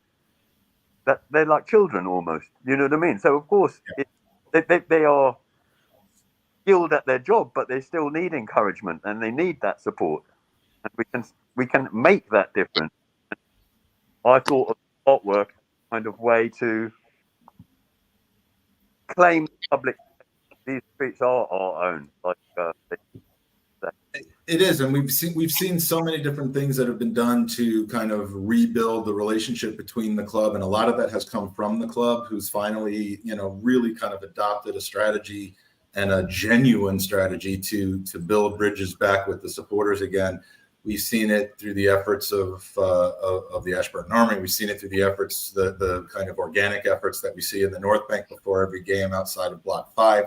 that they're like children almost, you know what I mean? So, of course, they are skilled at their job, but they still need encouragement and they need that support. And we can make that difference. I thought of artwork kind of way to claim the public. These streets are our own. Like it is, and we've seen so many different things that have been done to kind of rebuild the relationship between the club, and a lot of that has come from the club, who's finally, you know, really kind of adopted a strategy and a genuine strategy to build bridges back with the supporters again. We've seen it through the efforts of the Ashburton Army. We've seen it through the efforts, the kind of organic efforts that we see in the North Bank before every game outside of Block 5,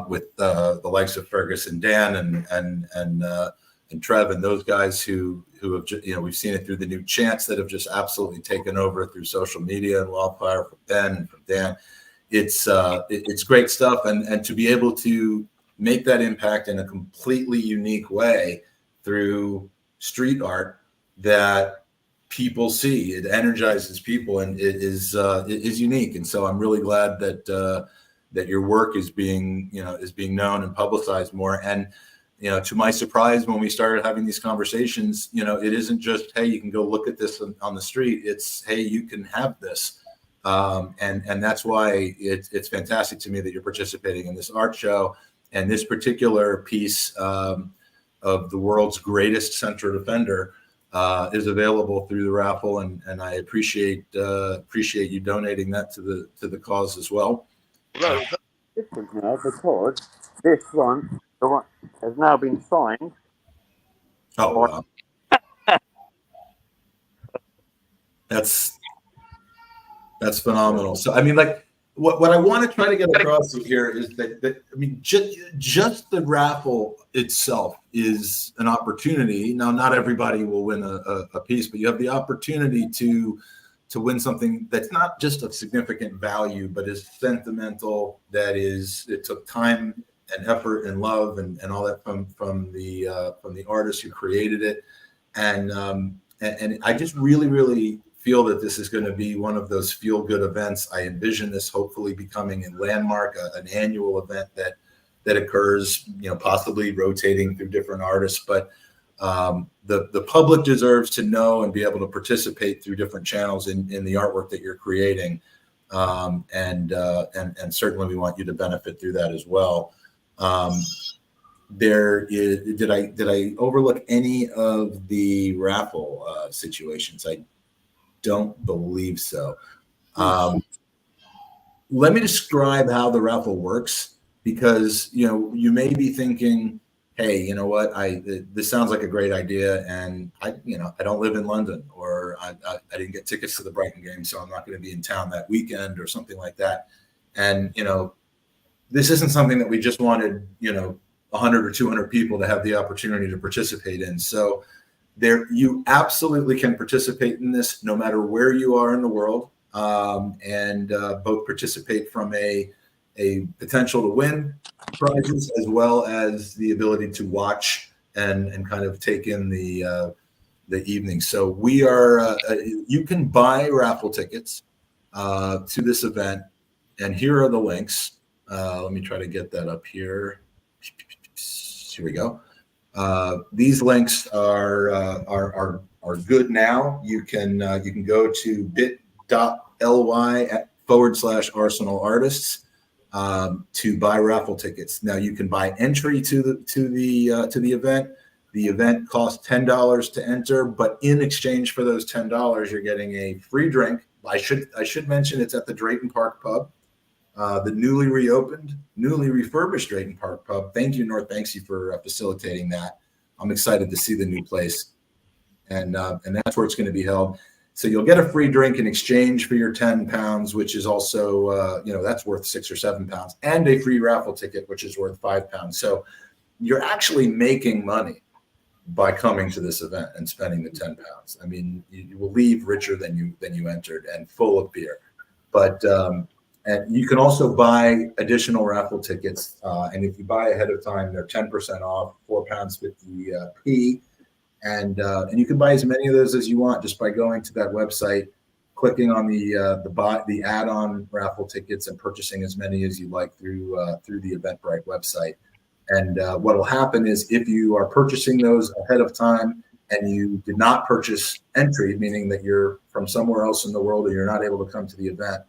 with the likes of Fergus and Dan and Trev and those guys who have, you know, we've seen it through the new chants that have just absolutely taken over through social media and wildfire from Ben and from Dan. It's great stuff, and to be able to make that impact in a completely unique way through street art that people see, it energizes people, and it is unique. And so I'm really glad that your work is being known and publicized more. And, you know, to my surprise, when we started having these conversations, you know, it isn't just, hey, you can go look at this on the street. It's, hey, you can have this. And that's why it's fantastic to me that you're participating in this art show, and this particular piece of the world's greatest central defender is available through the raffle, and I appreciate you donating that to the cause as well. Well, it's different now because this one, the one has now been signed Oh, wow. That's phenomenal. So, I mean, like, what I want to try to get across here is that I mean, just the raffle itself is an opportunity. Now, not everybody will win a piece, but you have the opportunity to win something that's not just of significant value, but is sentimental. It took time and effort and love and all that from the artist who created it, and I just really feel that this is going to be one of those feel-good events. I envision this hopefully becoming a landmark, an annual event that occurs, possibly rotating through different artists. But the public deserves to know and be able to participate through different channels in the artwork that you're creating, and certainly we want you to benefit through that as well. Did I overlook any of the raffle situations? I don't believe so. Let me describe how the raffle works, because you may be thinking, hey, you know what, this sounds like a great idea, and I don't live in London, or I didn't get tickets to the Brighton game, so I'm not going to be in town that weekend or something like that. And this isn't something that we just wanted 100 or 200 people to have the opportunity to participate in. So you absolutely can participate in this no matter where you are in the world, and both participate from a potential to win prizes, as well as the ability to watch and kind of take in the evening. So we are you can buy raffle tickets to this event, and here are the links. Let me try to get that up here. Here we go. These links are good now. You can go to bit.ly/Arsenal Artists to buy raffle tickets. Now you can buy entry to the event. The event costs $10 to enter, but in exchange for those $10, you're getting a free drink. I should mention it's at the Drayton Park Pub. The newly refurbished Drayton Park Pub. Thank you, North Banksy, for facilitating that. I'm excited to see the new place, and that's where it's going to be held. So you'll get a free drink in exchange for your £10, which is also that's worth £6 or £7, and a free raffle ticket, which is worth £5. So you're actually making money by coming to this event and spending the £10. I mean, you will leave richer than you entered, and full of beer. But and you can also buy additional raffle tickets, and if you buy ahead of time, they're 10% off, £4.50p, and you can buy as many of those as you want just by going to that website, clicking on the add-on raffle tickets, and purchasing as many as you like through the Eventbrite website. And what will happen is, if you are purchasing those ahead of time and you did not purchase entry, meaning that you're from somewhere else in the world or you're not able to come to the event,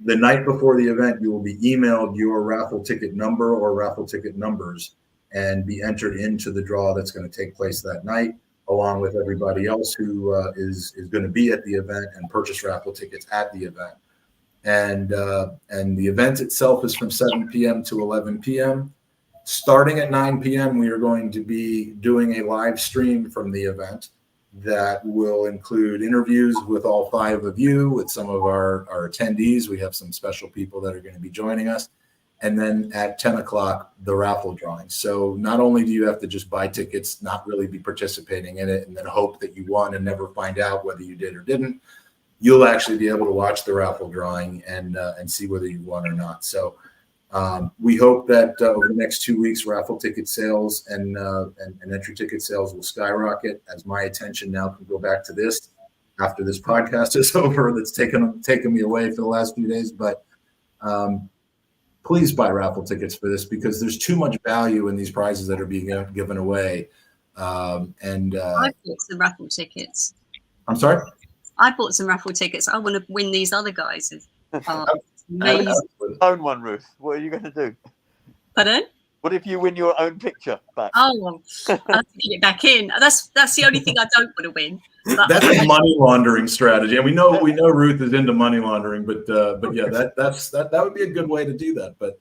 the night before the event, you will be emailed your raffle ticket number or raffle ticket numbers and be entered into the draw that's going to take place that night, along with everybody else who is going to be at the event and purchase raffle tickets at the event. And the event itself is from 7 p.m. to 11 p.m. Starting at 9 p.m., we are going to be doing a live stream from the event that will include interviews with all 5 of you, with some of our attendees. We have some special people that are going to be joining us. And then at 10 o'clock, the raffle drawing. So not only do you have to just buy tickets, not really be participating in it, and then hope that you won and never find out whether you did or didn't, you'll actually be able to watch the raffle drawing and see whether you won or not. So we hope that over the next 2 weeks, raffle ticket sales and entry ticket sales will skyrocket, as my attention now can go back to this after this podcast is over. That's taken me away for the last few days. But please buy raffle tickets for this, because there's too much value in these prizes that are being given away. I bought some raffle tickets. I'm sorry? I bought some raffle tickets. I want to win these other guys. Amazing. Own one, Ruth. What are you going to do? Pardon? What if you win your own picture back? Oh, well, I have to get it back in. That's the only thing I don't want to win. But that's a money laundering strategy, and we know Ruth is into money laundering, but yeah, that would be a good way to do that. But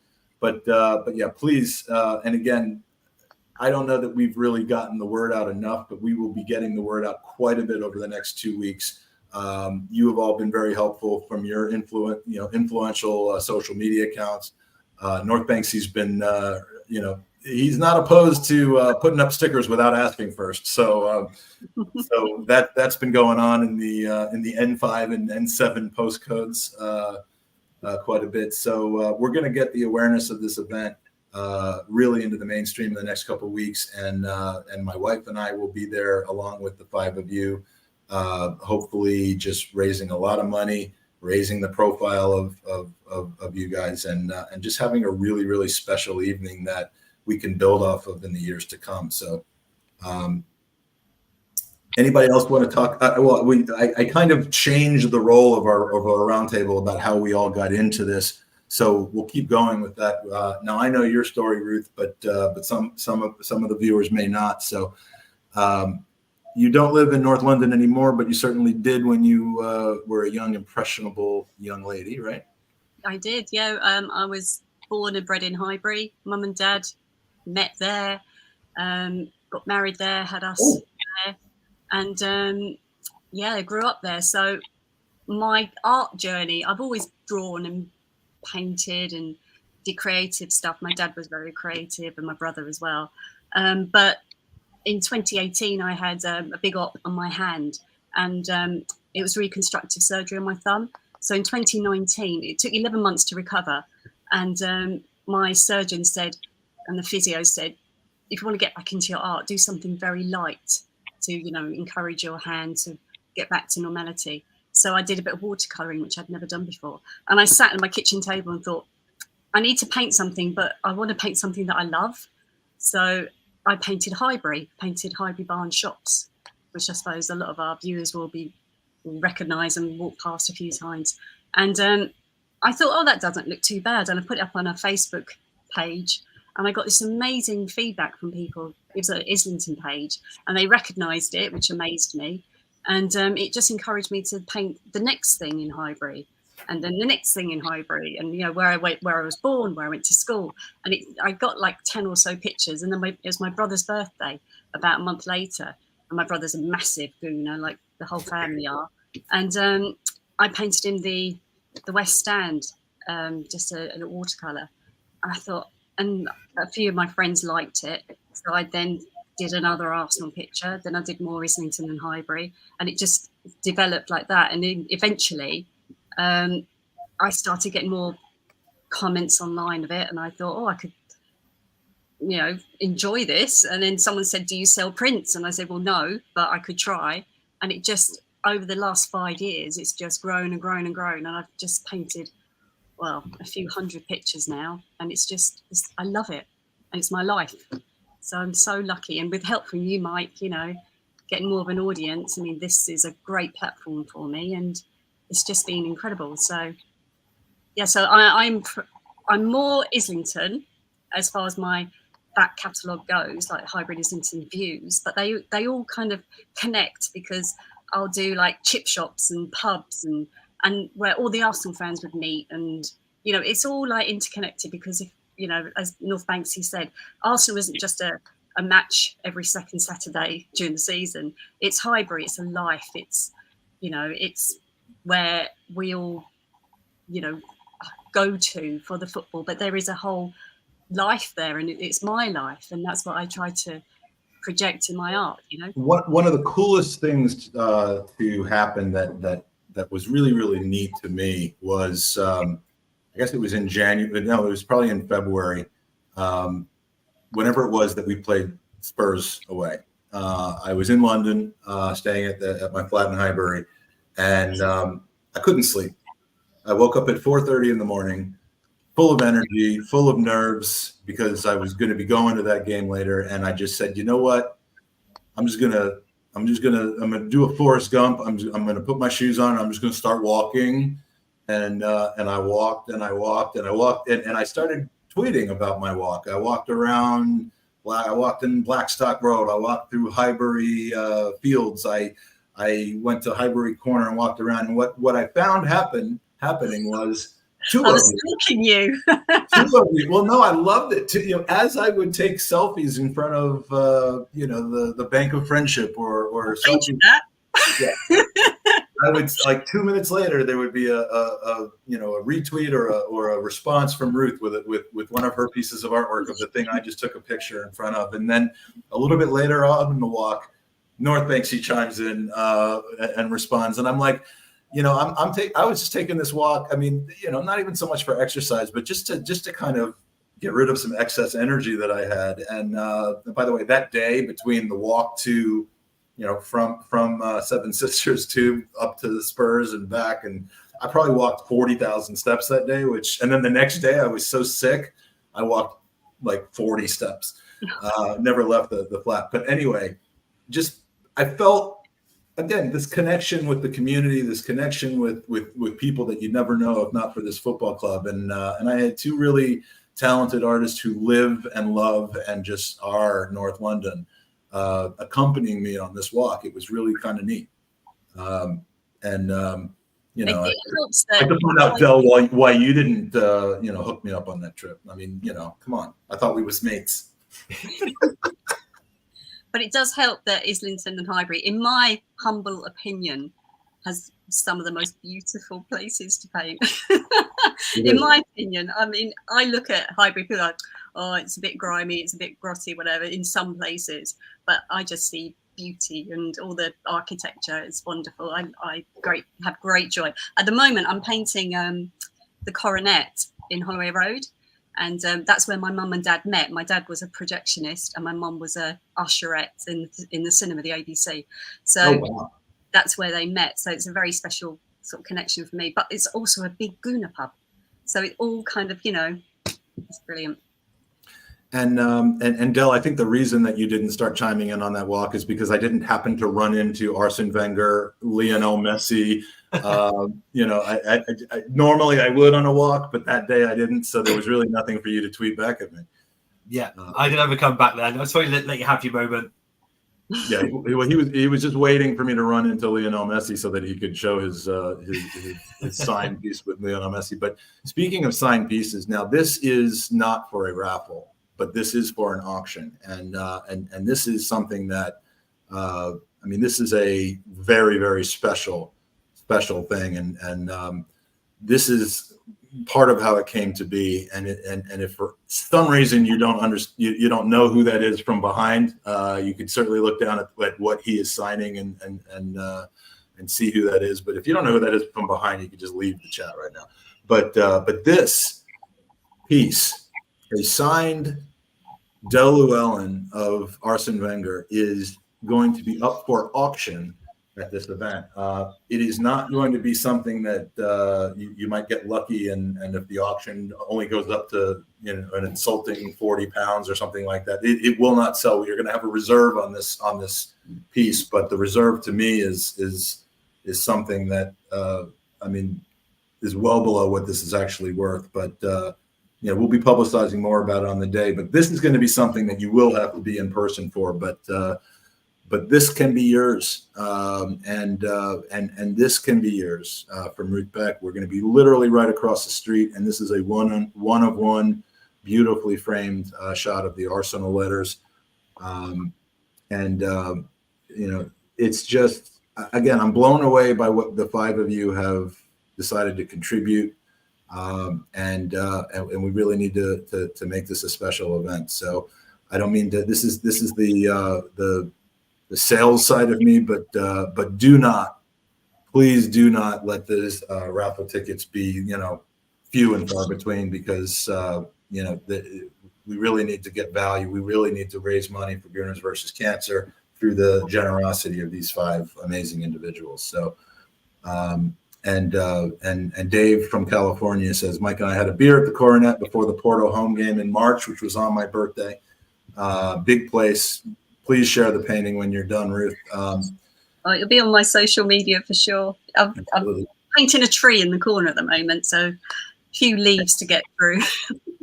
yeah, please, and again, I don't know that we've really gotten the word out enough, but we will be getting the word out quite a bit over the next 2 weeks. You have all been very helpful from your influential social media accounts. North Banksy's been, he's not opposed to putting up stickers without asking first. So that's been going on in the N5 and N7 postcodes quite a bit. So we're going to get the awareness of this event really into the mainstream in the next couple of weeks, and my wife and I will be there along with the 5 of you, hopefully just raising a lot of money, raising the profile of you guys, and just having a really, really special evening that we can build off of in the years to come. So anybody else want to talk? I kind of changed the role of our roundtable about how we all got into this. So we'll keep going with that. Now I know your story, Ruth, but some of the viewers may not. So you don't live in North London anymore, but you certainly did when you were a young, impressionable young lady, right? I did, yeah. I was born and bred in Highbury. Mum and Dad met there, got married there, had us there, and grew up there. So my art journey, I've always drawn and painted and did creative stuff. My dad was very creative, and my brother as well. But in 2018, I had a big op on my hand, and it was reconstructive surgery on my thumb. So in 2019, it took 11 months to recover. And my surgeon said, and the physio said, if you want to get back into your art, do something very light to, encourage your hand to get back to normality. So I did a bit of watercoloring, which I'd never done before. And I sat at my kitchen table and thought, I need to paint something, but I want to paint something that I love. So I painted Highbury barn shops, which I suppose a lot of our viewers will recognise and walk past a few times. And I thought, that doesn't look too bad. And I put it up on a Facebook page, and I got this amazing feedback from people. It was an Islington page, and they recognised it, which amazed me. And it just encouraged me to paint the next thing in Highbury, and then the next thing in Highbury, and where I was born, where I went to school. And I got like 10 or so pictures, and then it was my brother's birthday about a month later, and my brother's a massive Gooner, like the whole family are. And I painted him the West Stand, just a watercolour. And I thought, and a few of my friends liked it, so I then did another Arsenal picture, then I did more Islington and Highbury, and it just developed like that. And then eventually I started getting more comments online of it, and I thought, I could enjoy this. And then someone said, do you sell prints? And I said, well, no, but I could try. And it just, over the last 5 years, it's just grown and grown and grown, and I've just painted a few hundred pictures now, and I love it, and it's my life. So I'm so lucky, and with help from you, Mike, getting more of an audience. I mean, this is a great platform for me, and it's just been incredible. So, yeah, so I'm more Islington as far as my back catalogue goes, like Hybrid Islington views, but they all kind of connect, because I'll do like chip shops and pubs and where all the Arsenal fans would meet, and it's all like interconnected, because if as North Banksy said, Arsenal isn't just a match every second Saturday during the season. It's Highbury, it's a life, it's it's where we all go to for the football, but there is a whole life there, and it's my life, and that's what I try to project in my art. One of the coolest things to happen that was really, really neat to me was I guess it was in January. No, it was probably in February. Whenever it was that we played Spurs away, I was in London, staying at my flat in Highbury, and I couldn't sleep. I woke up at 4:30 in the morning, full of energy, full of nerves, because I was going to be going to that game later. And I just said, you know what? I'm gonna do a Forrest Gump. I'm gonna put my shoes on. I'm just gonna start walking. And I walked and I walked and I walked and I started tweeting about my walk. I walked in Blackstock Road. I walked through Highbury Fields. I went to Highbury Corner and walked around. And what I found happening was I was stalking you. Two of you. Well, no, I loved it too. You know, as I would take selfies in front of the Bank of Friendship or something. Yeah. I would, like, 2 minutes later there would be a retweet or a response from Ruth with one of her pieces of artwork of the thing I just took a picture in front of, and then a little bit later on in the walk, North Banksy chimes in and responds, and I'm like, I was just taking this walk. I mean, not even so much for exercise, but just to kind of get rid of some excess energy that I had. And by the way, that day between the walk to, from Seven Sisters to up to the Spurs and back, and I probably walked 40,000 steps that day. And then the next day I was so sick, I walked like 40 steps. Never left the flat. But anyway, I felt, again, this connection with the community, this connection with people that you never know if not for this football club. And I had two really talented artists who live and love and just are North London accompanying me on this walk. It was really kind of neat. I could find out, Del, why you didn't hook me up on that trip. I mean, come on. I thought we was mates. But it does help that Islington and Highbury, in my humble opinion, has some of the most beautiful places to paint. In my opinion, I mean, I look at Highbury, people are like, oh, it's a bit grimy, it's a bit grotty, whatever, in some places. But I just see beauty and all the architecture. It's wonderful. I have great joy. At the moment, I'm painting the Coronet in Holloway Road. And that's where my mum and dad met. My dad was a projectionist and my mum was a usherette in the cinema, the ABC. So that's where they met. So it's a very special sort of connection for me. But it's also a big Gooner pub. So it all kind of, it's brilliant. And Del, I think the reason that you didn't start chiming in on that walk is because I didn't happen to run into Arsene Wenger, Lionel Messi. I normally I would on a walk, but that day I didn't. So there was really nothing for you to tweet back at me. Yeah, I didn't ever come back then. I was trying to let you have your moment. Yeah, he was just waiting for me to run into Lionel Messi so that he could show his signed piece with Lionel Messi. But speaking of signed pieces, now this is not for a raffle, but this is for an auction, and this is something that this is a very, very special thing, and this is part of how it came to be. And if for some reason you don't know who that is from behind, you could certainly look down at what he is signing and see who that is. But if you don't know who that is from behind, you can just leave the chat right now. But this piece, a signed Del Llewellyn of Arsene Wenger, is going to be up for auction at this event. It is not going to be something that you might get lucky and if the auction only goes up to an insulting £40 or something like that, it will not sell. You're going to have a reserve on this piece, but the reserve to me is something that is well below what this is actually worth. But we'll be publicizing more about it on the day. But this is going to be something that you will have to be in person for. But this can be yours, and this can be yours from Ruth Beck. We're going to be literally right across the street, and this is a one of one, beautifully framed shot of the Arsenal letters, it's just, again, I'm blown away by what the five of you have decided to contribute, and we really need to make this a special event. So I don't mean to. This is the sales side of me, but please do not let this raffle tickets be few and far between, because we really need to get value. We really need to raise money for Gooners versus Cancer through the generosity of these five amazing individuals. So and Dave from California says, Mike and I had a beer at the Coronet before the Porto home game in March, which was on my birthday. Big place. Please share the painting when you're done, Ruth. It'll be on my social media for sure. I'm painting a tree in the corner at the moment, so a few leaves to get through.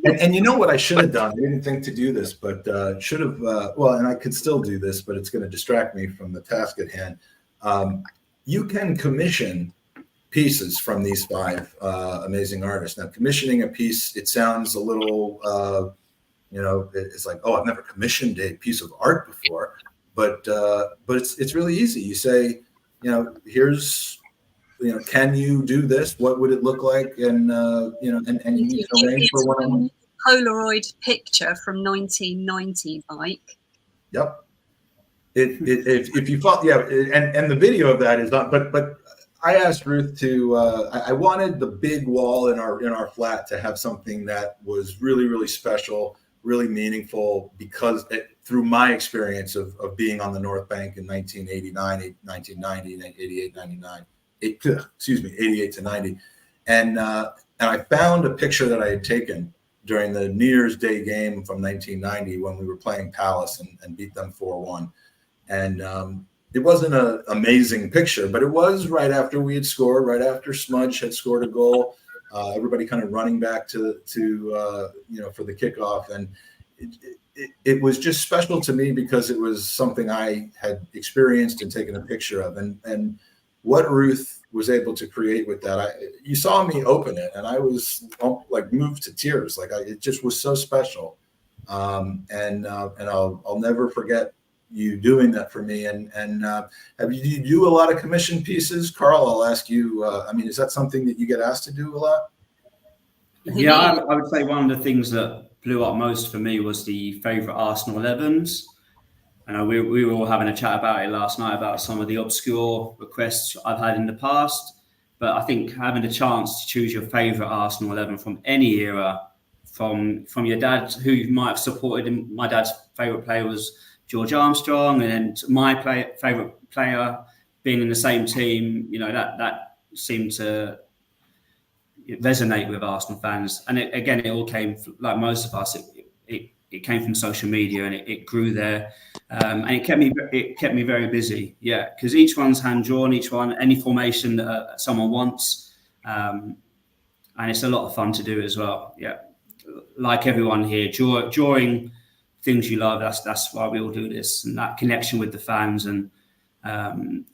and you know what I should have done? I didn't think to do this, but should have. And I could still do this, but it's going to distract me from the task at hand. You can commission pieces from these 5 amazing artists. Now, commissioning a piece, it sounds a little, it's like, oh, I've never commissioned a piece of art before, but it's really easy. You say, here's, can you do this? What would it look like? And and you need to arrange for one-on-one. Polaroid picture from 1990, Mike. Yep. If you thought, and the video of that is not, but I asked Ruth to. I wanted the big wall in our flat to have something that was really, really special, really meaningful, because through my experience of being on the North Bank in 1989, 1990, 88, 99, 88 to 90, and I found a picture that I had taken during the New Year's Day game from 1990 when we were playing Palace and beat them 4-1, and. It wasn't an amazing picture, but it was right after we had scored, right after Smudge had scored a goal. Everybody kind of running back to for the kickoff, and it was just special to me because it was something I had experienced and taken a picture of, and what Ruth was able to create with that. You saw me open it, and I was like moved to tears. Like it just was so special, and I'll never forget you doing that for me. And do you do a lot of commission pieces? Carl, I'll ask you, is that something that you get asked to do a lot? Yeah, I would say one of the things that blew up most for me was the favourite Arsenal 11s. And we were all having a chat about it last night, about some of the obscure requests I've had in the past. But I think having the chance to choose your favourite Arsenal 11 from any era, from your dad, who you might have supported him. My dad's favourite player was George Armstrong, and then my favourite player being in the same team, that seemed to resonate with Arsenal fans. And it all came, like most of us, it came from social media, and it grew there, and it kept me very busy. Yeah, because each one's hand drawn, each one any formation that someone wants, and it's a lot of fun to do as well. Yeah, like everyone here, drawing things you love. That's why we all do this, and that connection with the fans, and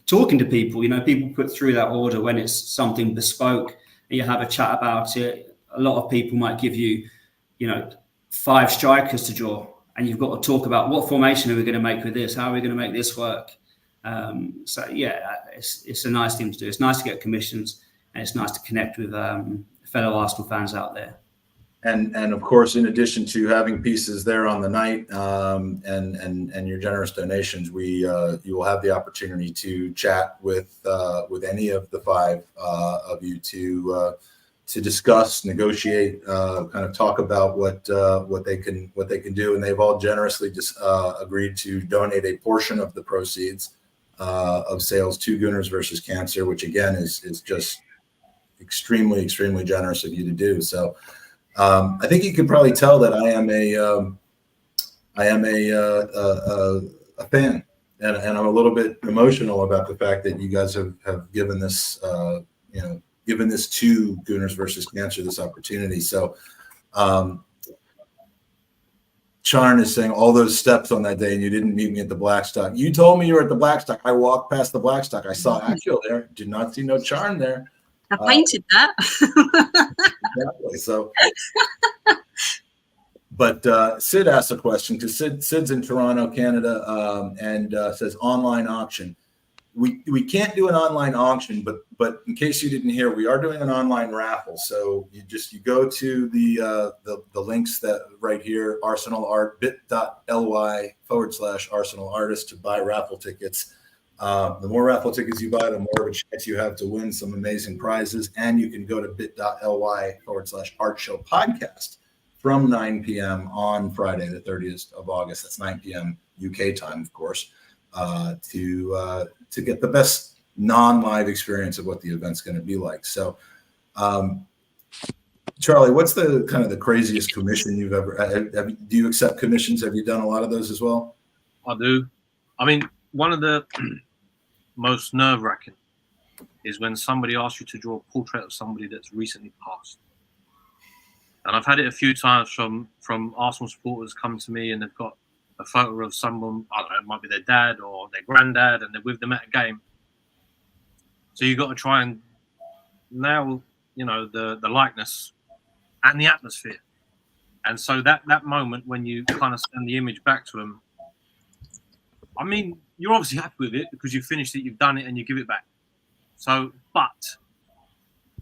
talking to people. People put through that order when it's something bespoke, and you have a chat about it. A lot of people might give you, 5 strikers to draw, and you've got to talk about what formation are we going to make with this? How are we going to make this work? So yeah, it's a nice thing to do. It's nice to get commissions, and it's nice to connect with fellow Arsenal fans out there. And of course, in addition to having pieces there on the night, and your generous donations, you will have the opportunity to chat with any of the 5 of you to discuss, negotiate, kind of talk about what they can do, and they've all generously agreed to donate a portion of the proceeds of sales to Gooners versus Cancer, which again is just extremely, extremely generous of you to do. So. I think you can probably tell that I am a fan, and I'm a little bit emotional about the fact that you guys have given this given this to Gooners versus Cancer, this opportunity. So Charn is saying all those steps on that day, and you didn't meet me at the Blackstock. You told me you were at the Blackstock. I walked past the Blackstock. I saw Akil there. Did not see no Charn there. I painted that. Exactly. So, but Sid asked a question because Sid's in Toronto, Canada, and says online auction. We can't do an online auction, but in case you didn't hear, we are doing an online raffle. So you go to the links that right here, Arsenal Art, bit.ly/Arsenal Artist to buy raffle tickets. The more raffle tickets you buy, the more of a chance you have to win some amazing prizes. And you can go to bit.ly/Art Show Podcast from 9 p.m. on Friday, the 30th of August. That's 9 p.m. UK time, of course, to get the best non-live experience of what the event's going to be like. So, Charlie, what's the kind of the craziest commission you've ever? Do you accept commissions? Have you done a lot of those as well? I do. I mean, one of the most nerve-wracking is when somebody asks you to draw a portrait of somebody that's recently passed. And I've had it a few times from Arsenal supporters come to me and they've got a photo of someone, I don't know, it might be their dad or their granddad, and they're with them at a game. So you've got to try and now, the likeness and the atmosphere. And so that moment when you kind of send the image back to them, I mean, you're obviously happy with it because you've finished it, you've done it, and you give it back. So, but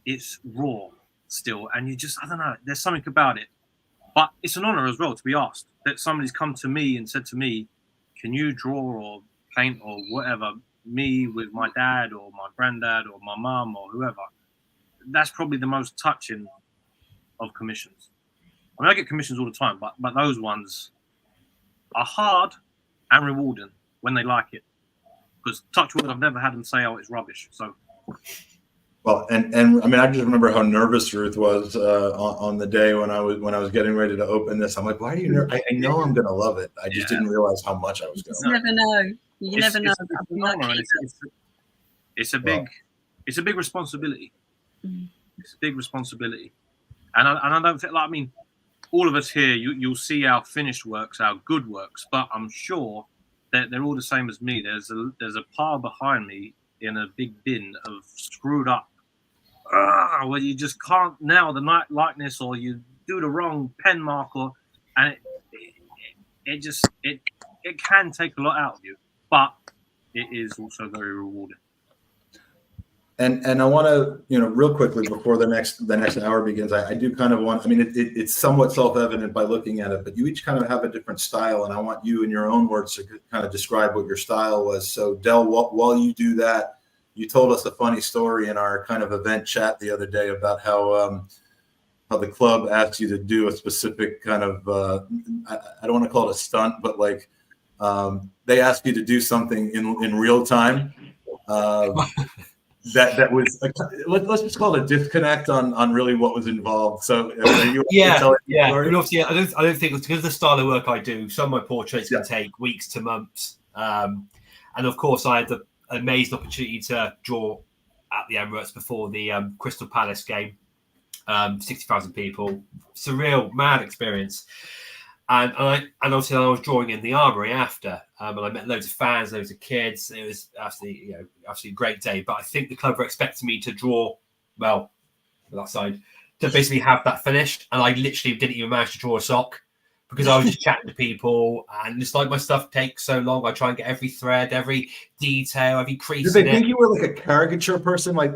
it's raw still, and you just, I don't know, there's something about it. But it's an honor as well to be asked that somebody's come to me and said to me, can you draw or paint or whatever, me with my dad or my granddad or my mum or whoever. That's probably the most touching of commissions. I mean, I get commissions all the time, but those ones are hard and rewarding when they like it. Because touch wood, I've never had them say, "Oh, it's rubbish." So, well, and I mean, I just remember how nervous Ruth was on the day when I was getting ready to open this. I'm like, "Why are you nervous? I know I'm going to love it. I just didn't realize how much I was going to. You never know. You never know. It's a big responsibility. It's a big responsibility, and I don't feel like, I mean, all of us here, you'll see our finished works, our good works, but I'm sure that they're all the same as me. There's a pile behind me in a big bin of screwed up, where you just can't nail the likeness, or you do the wrong pen mark, and it can take a lot out of you, but it is also very rewarding. And I want to, real quickly before the next hour begins, I do kind of want, I mean, it's somewhat self-evident by looking at it, but you each kind of have a different style, and I want you in your own words to kind of describe what your style was. So Del, while you do that, you told us a funny story in our kind of event chat the other day about how the club asked you to do a specific kind of, I don't want to call it a stunt, but like they asked you to do something in real time. That was let's just call it a disconnect on really what was involved. So yeah. I mean, obviously, I don't think it's because of the style of work I do. Some of my portraits can take weeks to months, and of course, I had the amazing opportunity to draw at the Emirates before the Crystal Palace game. 60,000 people, surreal, mad experience. And obviously I was drawing in the Armoury after, and I met loads of fans, loads of kids. It was absolutely a great day. But I think the club were expecting me to draw, well, that side, to basically have that finished, and I literally didn't even manage to draw a sock because I was just chatting to people, and it's like my stuff takes so long. I try and get every thread, every detail, every crease. Did they think you were like a caricature person, like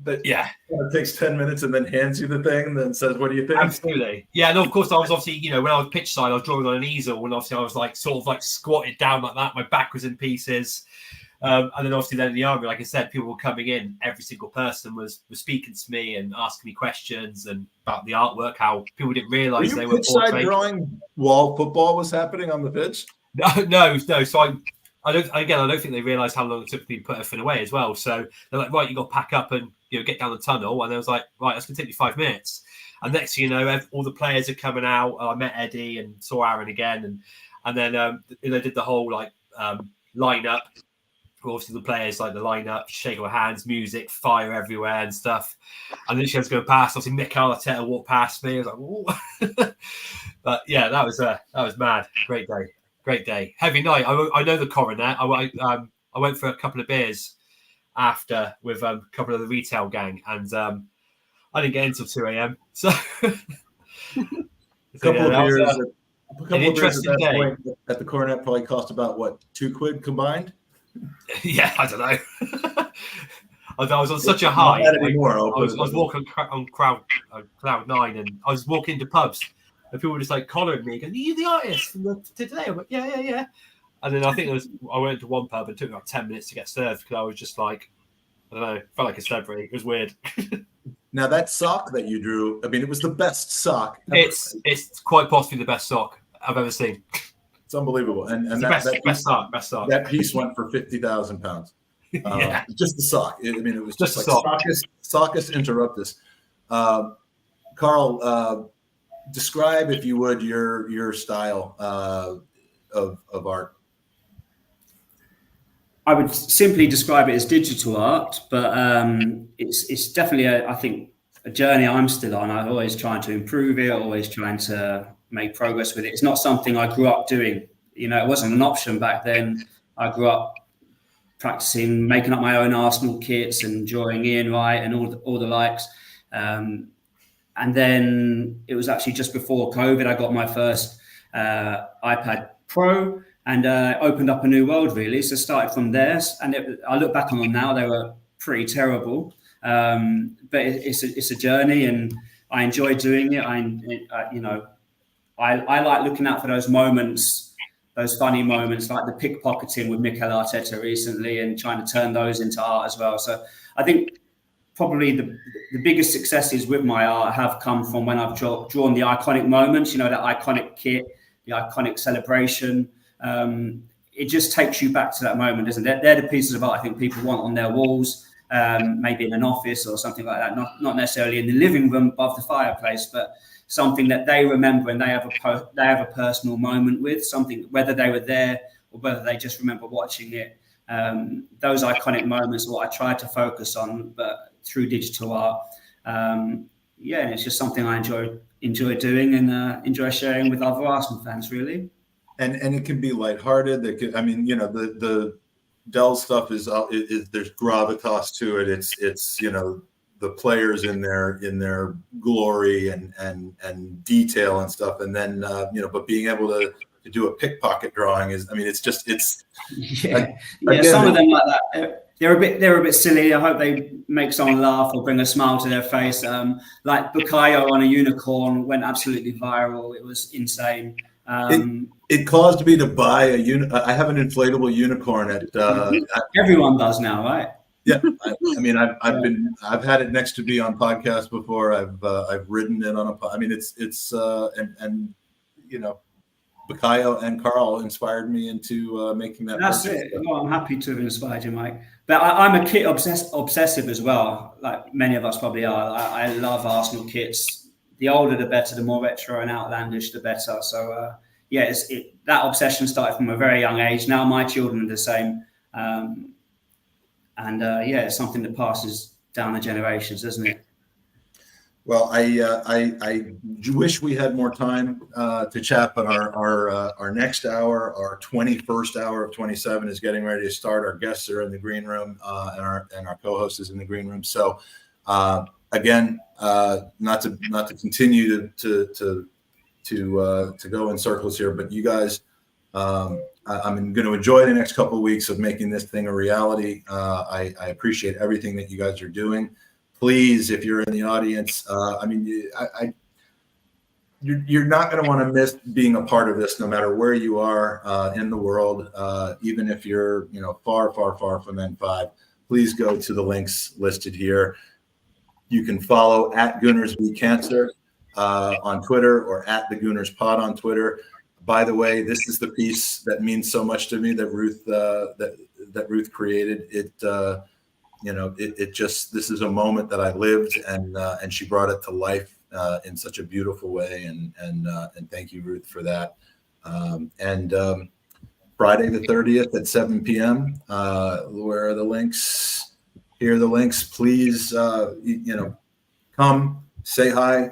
it takes 10 minutes and then hands you the thing and then says, "What do you think?" Absolutely. Yeah, no, of course I was obviously, when I was pitch side, I was drawing on an easel, and obviously I was like sort of like squatted down like that. My back was in pieces. And then obviously then in the Army, like I said, people were coming in. Every single person was speaking to me and asking me questions and about the artwork, how people didn't realise they were pitch side drawing while football was happening on the pitch. No. So I don't think they realised how long it took for me to put everything away as well. So they're like, right, you got to pack up and get down the tunnel. And I was like, right, that's going to take me 5 minutes. And next thing you know, all the players are coming out. I met Eddie and saw Aaron again, and then they did the whole lineup. Obviously, the players like the lineup, shake our hands, music, fire everywhere and stuff. And then she was going past. Obviously, Arteta walked past me. I was like, "Ooh." But yeah, that was mad. Great day. Heavy night. I know the coroner. I went for a couple of beers after with a couple of the retail gang, and I didn't get in until 2 a.m. So a couple of beers. An interesting day. Point, at the coronet probably cost about what, £2 combined? Yeah, I don't know. I was on such a high. I was walking on cloud nine, and I was walking into pubs, and people were just like collaring me, going, "Are you the artist from today?" I'm like, yeah. And then I went to one pub and it took about 10 minutes to get served because I was just like, I don't know, felt like a celebrity. It was weird. Now that sock that you drew, I mean, it was the best sock ever. It's quite possibly the best sock I've ever seen. It's unbelievable, and best sock. That piece went for £50,000. Yeah, just the sock. I mean, it was just like sock. Soccus interruptus. Carl, describe, if you would, your style of art. I would simply describe it as digital art, but it's definitely I think a journey I'm still on. I'm always trying to improve it, always trying to make progress with it. It's not something I grew up doing. It wasn't an option back then. I grew up practicing, making up my own Arsenal kits and drawing Ian Wright and all the likes. And then it was actually just before COVID, I got my first iPad Pro and opened up a new world, really. So started from there. And I look back on them now, they were pretty terrible. But it's a journey, and I enjoy doing it. I like looking out for those moments, those funny moments, like the pickpocketing with Mikel Arteta recently, and trying to turn those into art as well. So I think probably the biggest successes with my art have come from when I've drawn the iconic moments, that iconic kit, the iconic celebration. It just takes you back to that moment, isn't it? They're the pieces of art I think people want on their walls, maybe in an office or something like that, not necessarily in the living room above the fireplace, but something that they remember and they have a personal moment with, something, whether they were there or whether they just remember watching it. Those iconic moments are what I try to focus on, but through digital art. And it's just something I enjoy doing and enjoy sharing with other Arsenal fans, really. And it can be lighthearted. The Dell stuff is there's gravitas to it. It's the players in their glory and detail and stuff, and then but being able to do a pickpocket drawing is, some of them like that. They're a bit silly. I hope they make someone laugh or bring a smile to their face. Like Bukayo on a unicorn went absolutely viral. It was insane. It caused me to buy I have an inflatable unicorn at everyone does now, right? Yeah, I've had it next to me on podcasts before. I've ridden it on Bukayo and Carl inspired me into making that. That's it. Well, I'm happy to have inspired you, Mike. But I'm a kit obsessive as well, like many of us probably are. I love Arsenal kits. The older the better, the more retro and outlandish the better. So that obsession started from a very young age. Now my children are the same. It's something that passes down the generations, doesn't it? Well, I wish we had more time to chat, but our next hour, our 21st hour of 27, is getting ready to start. Our guests are in the green room, and our co-host is in the green room. So, again, not to continue to go in circles here, but you guys. I'm going to enjoy the next couple of weeks of making this thing a reality. I appreciate everything that you guys are doing. Please, if you're in the audience, you're not going to want to miss being a part of this, no matter where you are in the world, even if you're far, far, far from N5. Please go to the links listed here. You can follow at Gooners Beat Cancer on Twitter, or at the Gooners Pod on Twitter. By the way, this is the piece that means so much to me that Ruth that Ruth created. This is a moment that I lived, and she brought it to life in such a beautiful way. And thank you, Ruth, for that. Friday the 30th at 7 p.m. Where are the links? Here are the links. Please, come, say hi,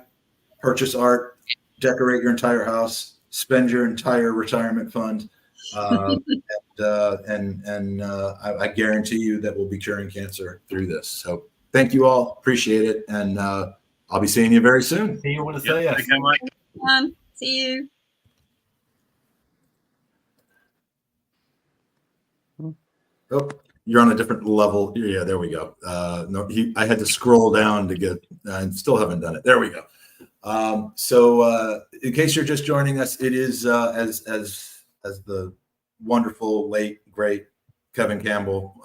purchase art, decorate your entire house. Spend your entire retirement fund, I guarantee you that we'll be curing cancer through this. So thank you all, appreciate it, and I'll be seeing you very soon. See you want to say yes. Take care, Mike. See you. Oh, you're on a different level. Yeah, there we go. I had to scroll down to get. I still haven't done it. There we go. So in case you're just joining us, it is as the wonderful late great Kevin Campbell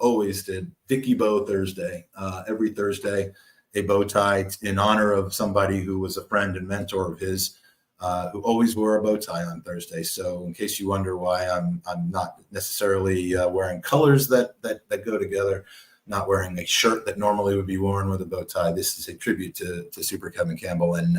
always did, Dickie Bow Thursday. Every Thursday, a bow tie in honor of somebody who was a friend and mentor of his, who always wore a bow tie on Thursday. So in case you wonder why I'm not necessarily wearing colors that go together, not wearing a shirt that normally would be worn with a bow tie, this is a tribute to Super Kevin Campbell. And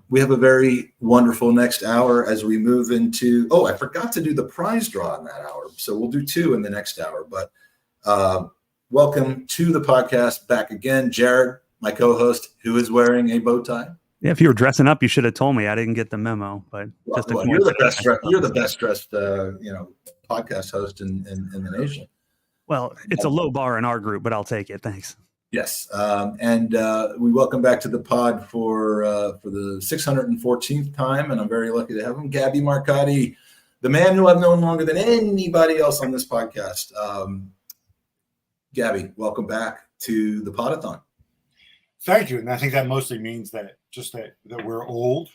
we have a very wonderful next hour as we move into, I forgot to do the prize draw in that hour. So we'll do 2 in the next hour, but welcome to the podcast back again. Jared, my co-host, who is wearing a bow tie. Yeah, if you were dressing up, you should have told me. I didn't get the memo, but you're the best dressed, podcast host in the nation. Well, it's a low bar in our group, but I'll take it. Thanks. Yes, and we welcome back to the pod for the 614th time, and I'm very lucky to have him, Gabby Marcotti, the man who I've known longer than anybody else on this podcast. Gabby, welcome back to the Podathon. Thank you, and I think that mostly means that we're old.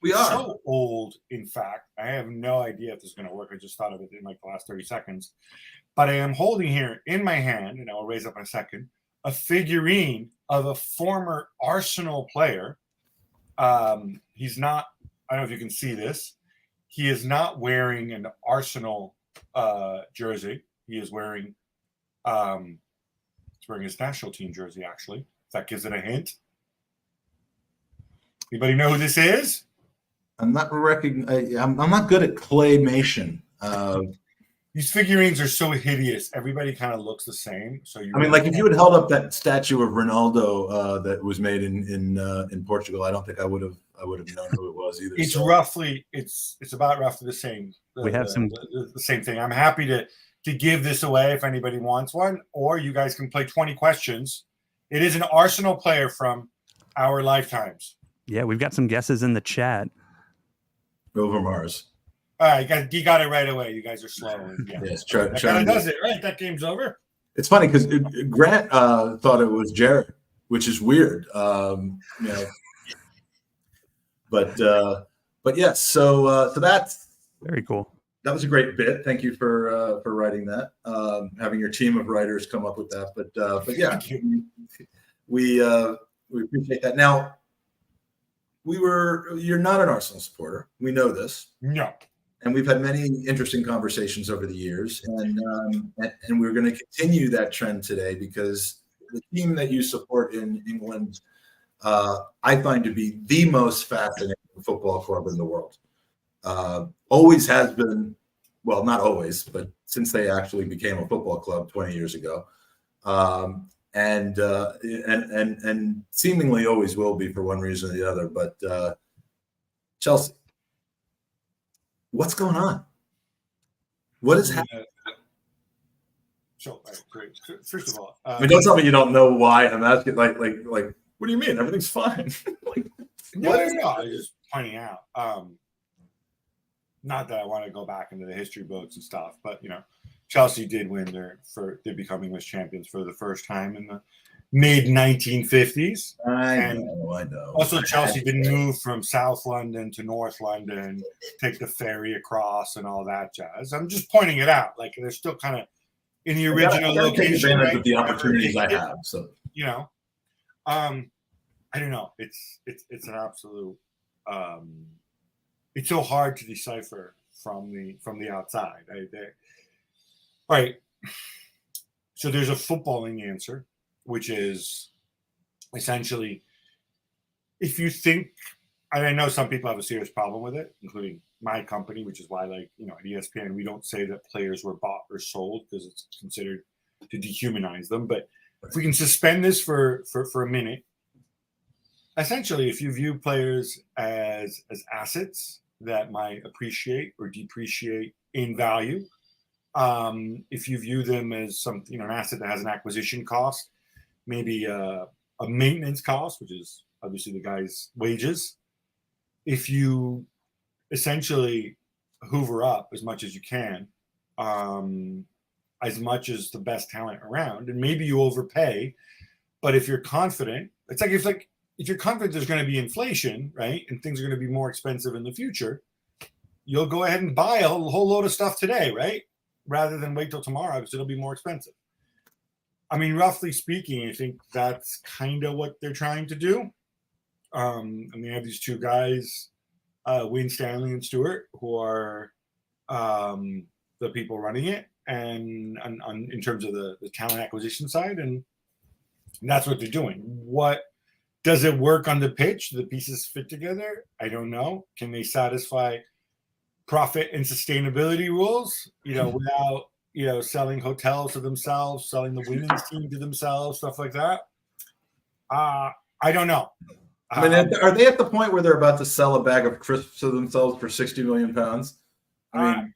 We are so old. In fact, I have no idea if this is going to work. I just thought of it in like the last 30 seconds. But I am holding here in my hand, and I'll raise up in a second, a figurine of a former Arsenal player. He's not, I don't know if you can see this. He is not wearing an Arsenal jersey. He is wearing, he's wearing his national team jersey, actually. If that gives it a hint. Anybody know who this is? I'm not good at claymation. These figurines are so hideous. Everybody kind of looks the same. So like if you had held up that statue of Ronaldo that was made in Portugal, I don't think I would have known who it was either. It's roughly it's about roughly the same. We have the same thing. I'm happy to give this away if anybody wants one, or you guys can play 20 questions. It is an Arsenal player from our lifetimes. Yeah, we've got some guesses in the chat. Over Mars. All right, you got it right away. You guys are slow. Yeah. Yes, that kind of does it, right? That game's over. It's funny because Grant thought it was Jared, which is weird. But yes. So that's very cool. That was a great bit. Thank you for writing that. Having your team of writers come up with that. But yeah, we appreciate that. Now, you're not an Arsenal supporter. We know this. No. And we've had many interesting conversations over the years, and we're going to continue that trend today because the team that you support in England, I find to be the most fascinating football club in the world. Always has been, well, not always, but since they actually became a football club 20 years ago, and seemingly always will be for one reason or the other. But Chelsea. What's going on? What is happening? So, great. First of all, don't tell me you don't know why I'm asking. Like, what do you mean? Everything's fine. No, I was just pointing out. Not that I want to go back into the history books and stuff, but Chelsea did win they become English champions for the first time in the mid 1950s. I know. Also, Chelsea didn't move from South London to North London, take the ferry across and all that jazz. I'm just pointing it out. Like they're still kind of in the original location. Take advantage of the opportunities I have. So I don't know. It's an absolute. It's so hard to decipher from the outside. All right. So there's a footballing answer, which is essentially, if you think, and I know some people have a serious problem with it, including my company, which is why, at ESPN, we don't say that players were bought or sold because it's considered to dehumanize them. But if we can suspend this for a minute, essentially, if you view players as assets that might appreciate or depreciate in value, if you view them as an asset that has an acquisition cost, maybe a maintenance cost, which is obviously the guy's wages. If you essentially hoover up as much as you can, as much as the best talent around, and maybe you overpay, but if you're confident, it's like if you're confident there's going to be inflation, right, and things are going to be more expensive in the future, you'll go ahead and buy a whole load of stuff today, right, rather than wait till tomorrow because it'll be more expensive. I mean, roughly speaking, I think that's kind of what they're trying to do. And they have these two guys, Wayne Stanley and Stewart, who are the people running it, and in terms of the talent acquisition side, and that's what they're doing. What does it work on the pitch? Do the pieces fit together? I don't know. Can they satisfy profit and sustainability rules? Without selling hotels to themselves, selling the women's team to themselves, stuff like that. I don't know. I mean, are they at the point where they're about to sell a bag of crisps to themselves for £60 million? I mean,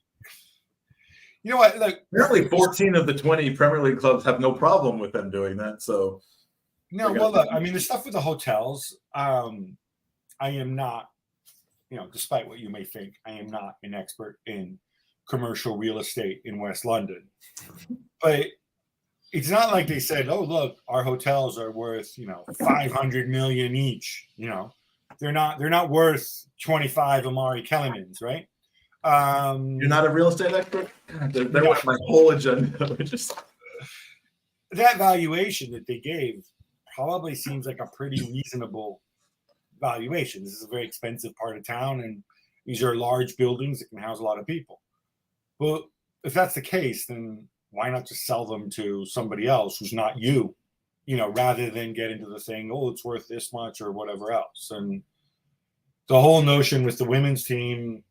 You know what? Look, apparently 14 of the 20 Premier League clubs have no problem with them doing that. So, no, well, look, I mean, the stuff with the hotels, I am not, despite what you may think, I am not an expert in commercial real estate in West London. But it's not like they said, oh, look, our hotels are worth, 500 million each. They're not worth 25 Amari Kellermans, right? You're not a real estate expert? They're no. My whole agenda. That valuation that they gave probably seems like a pretty reasonable valuation. This is a very expensive part of town, and these are large buildings that can house a lot of people. Well, if that's the case, then why not just sell them to somebody else who's not you, rather than get into the thing, oh, it's worth this much or whatever else. And the whole notion with the women's team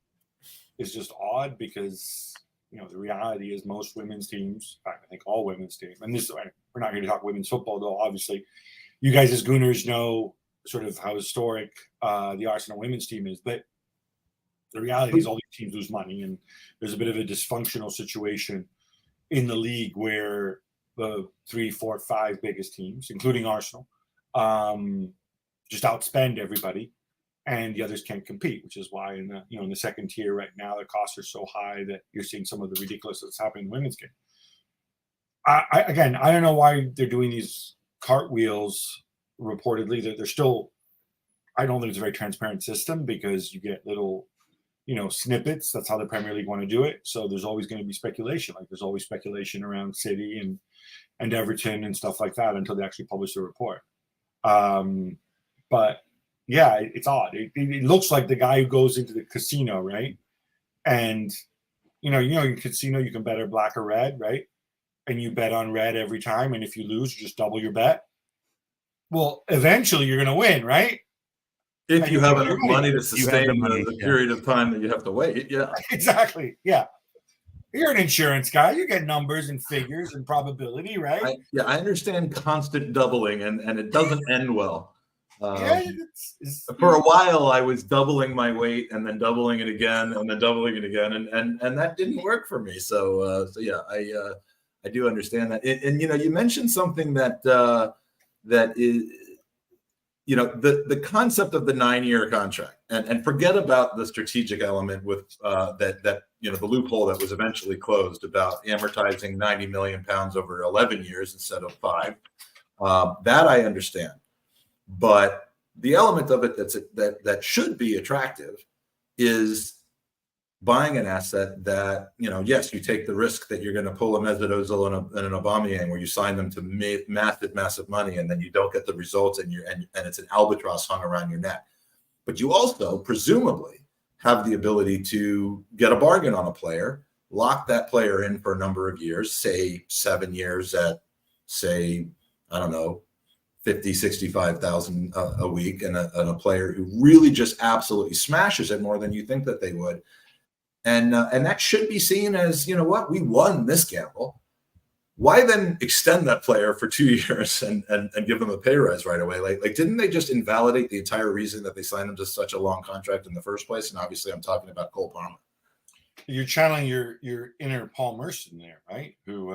is just odd because, the reality is most women's teams, in fact, I think all women's teams, and we're not going to talk women's football, though, obviously. You guys as Gooners know sort of how historic the Arsenal women's team is, but the reality is all these teams lose money, and there's a bit of a dysfunctional situation in the league where the 3, 4, 5 biggest teams, including Arsenal, just outspend everybody, and the others can't compete, which is why in the second tier right now the costs are so high that you're seeing some of the ridiculous that's happening in the women's game. I don't know why they're doing these cartwheels. Reportedly, they're still. I don't think it's a very transparent system because you get little, snippets. That's how the Premier League want to do it. So there's always going to be speculation. Like there's always speculation around City and Everton and stuff like that until they actually publish the report. But yeah, it's odd. It looks like the guy who goes into the casino, right? And in casino you can bet or black or red, right? And you bet on red every time, and if you lose, you just double your bet. Well, eventually you're going to win, right? If you have enough money to sustain the period of time that you have to wait, yeah. Exactly, yeah. You're an insurance guy. You get numbers and figures and probability, right? I understand constant doubling, and it doesn't end well. For a while, I was doubling my weight and then doubling it again and then doubling it again, and that didn't work for me. So yeah, I do understand that. And you mentioned something that is, the concept of the 9-year contract, and forget about the strategic element with that the loophole that was eventually closed about amortizing £90 million over 11 years instead of 5. That I understand. But the element of it that should be attractive is buying an asset that, yes, you take the risk that you're going to pull a Mesut Ozil and an Aubameyang where you sign them to massive money, and then you don't get the results, and it's an albatross hung around your neck. But you also presumably have the ability to get a bargain on a player, lock that player in for a number of years, say 7 years at, say, I don't know, 50, 65,000 a week, and a player who really just absolutely smashes it more than you think that they would. And that should be seen as, we won this gamble. Why then extend that player for 2 years and give them a pay rise right away? Like didn't they just invalidate the entire reason that they signed him to such a long contract in the first place? And obviously I'm talking about Cole Palmer. You're channeling your inner Paul Merson there, right? Who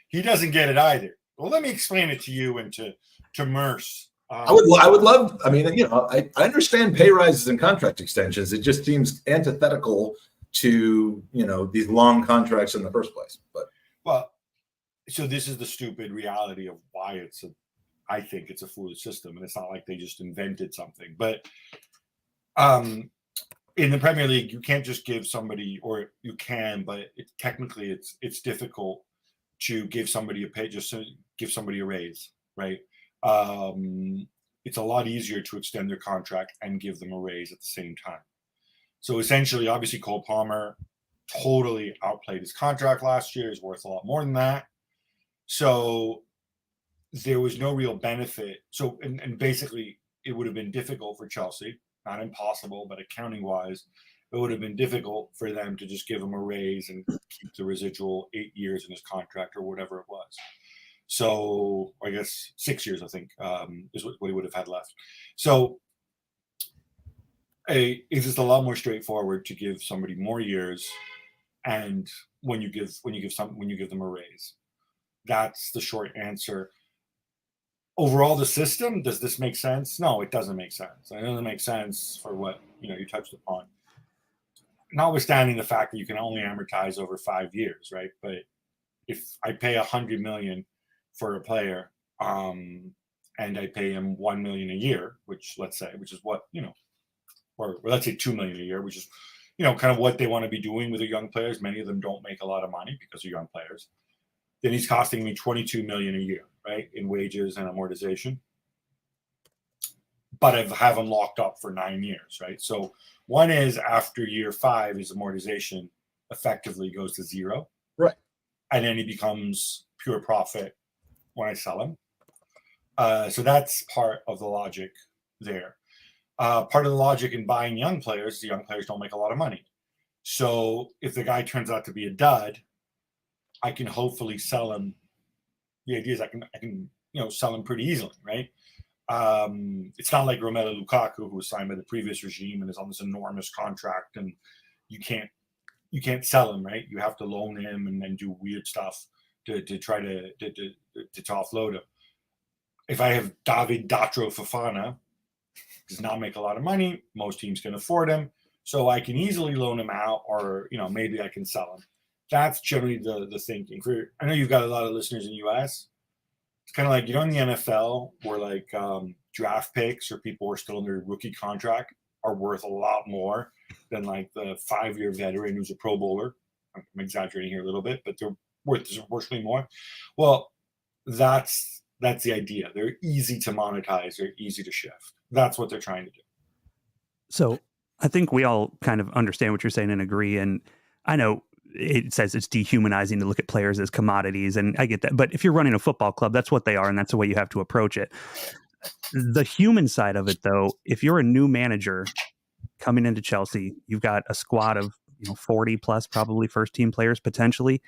he doesn't get it either. Well, let me explain it to you and to Merce. I would love. I mean, I understand pay rises and contract extensions. It just seems antithetical to these long contracts in the first place. But so this is the stupid reality of why I think it's a foolish system, and it's not like they just invented something. But in the Premier League, you can't just give somebody, or you can, but technically it's difficult to give somebody give somebody a raise, right? It's a lot easier to extend their contract and give them a raise at the same time. So essentially, obviously, Cole Palmer totally outplayed his contract last year. He's worth a lot more than that. So there was no real benefit. So, and basically, it would have been difficult for Chelsea, not impossible, but accounting-wise, it would have been difficult for them to just give him a raise and keep the residual 8 years in his contract or whatever it was. So I guess 6 years, I think, is what he would have had left. So it's just a lot more straightforward to give somebody more years and when you give them a raise. That's the short answer. Overall, the system, does this make sense? No, it doesn't make sense. It doesn't make sense for what you touched upon. Notwithstanding the fact that you can only amortize over 5 years, right? But if I pay $100 million for a player, and I pay him $1 million a year, which is what or let's say $2 million a year, which is kind of what they want to be doing with their young players. Many of them don't make a lot of money because they're young players. Then he's costing me $22 million a year, right, in wages and amortization. But I have him locked up for 9 years, right? So one is after year 5, his amortization effectively goes to 0, right? And then he becomes pure profit when I sell him. So that's part of the logic there. Part of the logic in buying young players, the young players don't make a lot of money. So if the guy turns out to be a dud, I can hopefully sell him. The idea is I can sell him pretty easily, right? It's not like Romelu Lukaku, who was signed by the previous regime and is on this enormous contract, and you can't sell him, right? You have to loan him and then do weird stuff to try to offload him. If I have David Datro Fofana, does not make a lot of money. Most teams can afford him, so I can easily loan him out, or maybe I can sell him. That's generally the thinking. I know you've got a lot of listeners in the US. It's kind of like in the NFL where like draft picks or people who are still in their rookie contract are worth a lot more than like the 5-year veteran who's a Pro Bowler. I'm exaggerating here a little bit, but they're worth disproportionately more. Well, that's the idea. They're easy to monetize. They're easy to shift. That's what they're trying to do. So I think we all kind of understand what you're saying and agree. And I know it says it's dehumanizing to look at players as commodities, and I get that. But if you're running a football club, that's what they are, and that's the way you have to approach it. The human side of it, though, if you're a new manager coming into Chelsea, you've got a squad of 40 plus probably first team players potentially.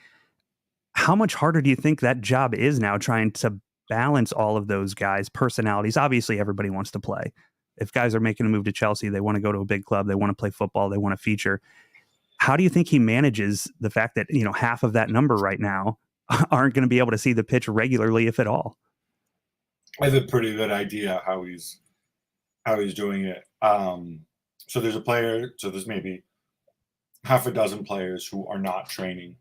How much harder do you think that job is now, trying to balance all of those guys' personalities? Obviously, everybody wants to play. If guys are making a move to Chelsea, they want to go to a big club, they want to play football, they want to feature. How do you think he manages the fact that half of that number right now aren't going to be able to see the pitch regularly, if at all? I have a pretty good idea how he's doing it. So there's a player. So there's maybe half a dozen players who are not training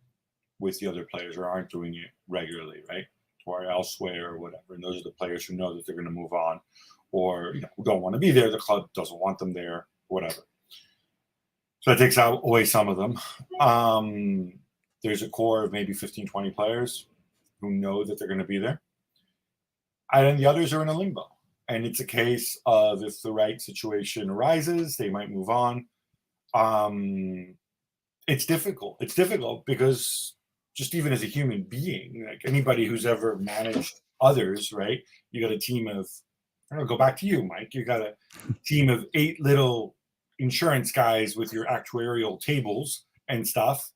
with the other players or aren't doing it regularly, right? Or elsewhere or whatever. And those are the players who know that they're going to move on, or who don't want to be there. The club doesn't want them there, whatever. So that takes away some of them. There's a core of maybe 15, 20 players who know that they're going to be there. And then the others are in a limbo. And it's a case of if the right situation arises, they might move on. It's difficult. It's difficult because just even as a human being, like anybody who's ever managed others, right? You got a team of, go back to you, Mike. You got a team of 8 little insurance guys with your actuarial tables and stuff.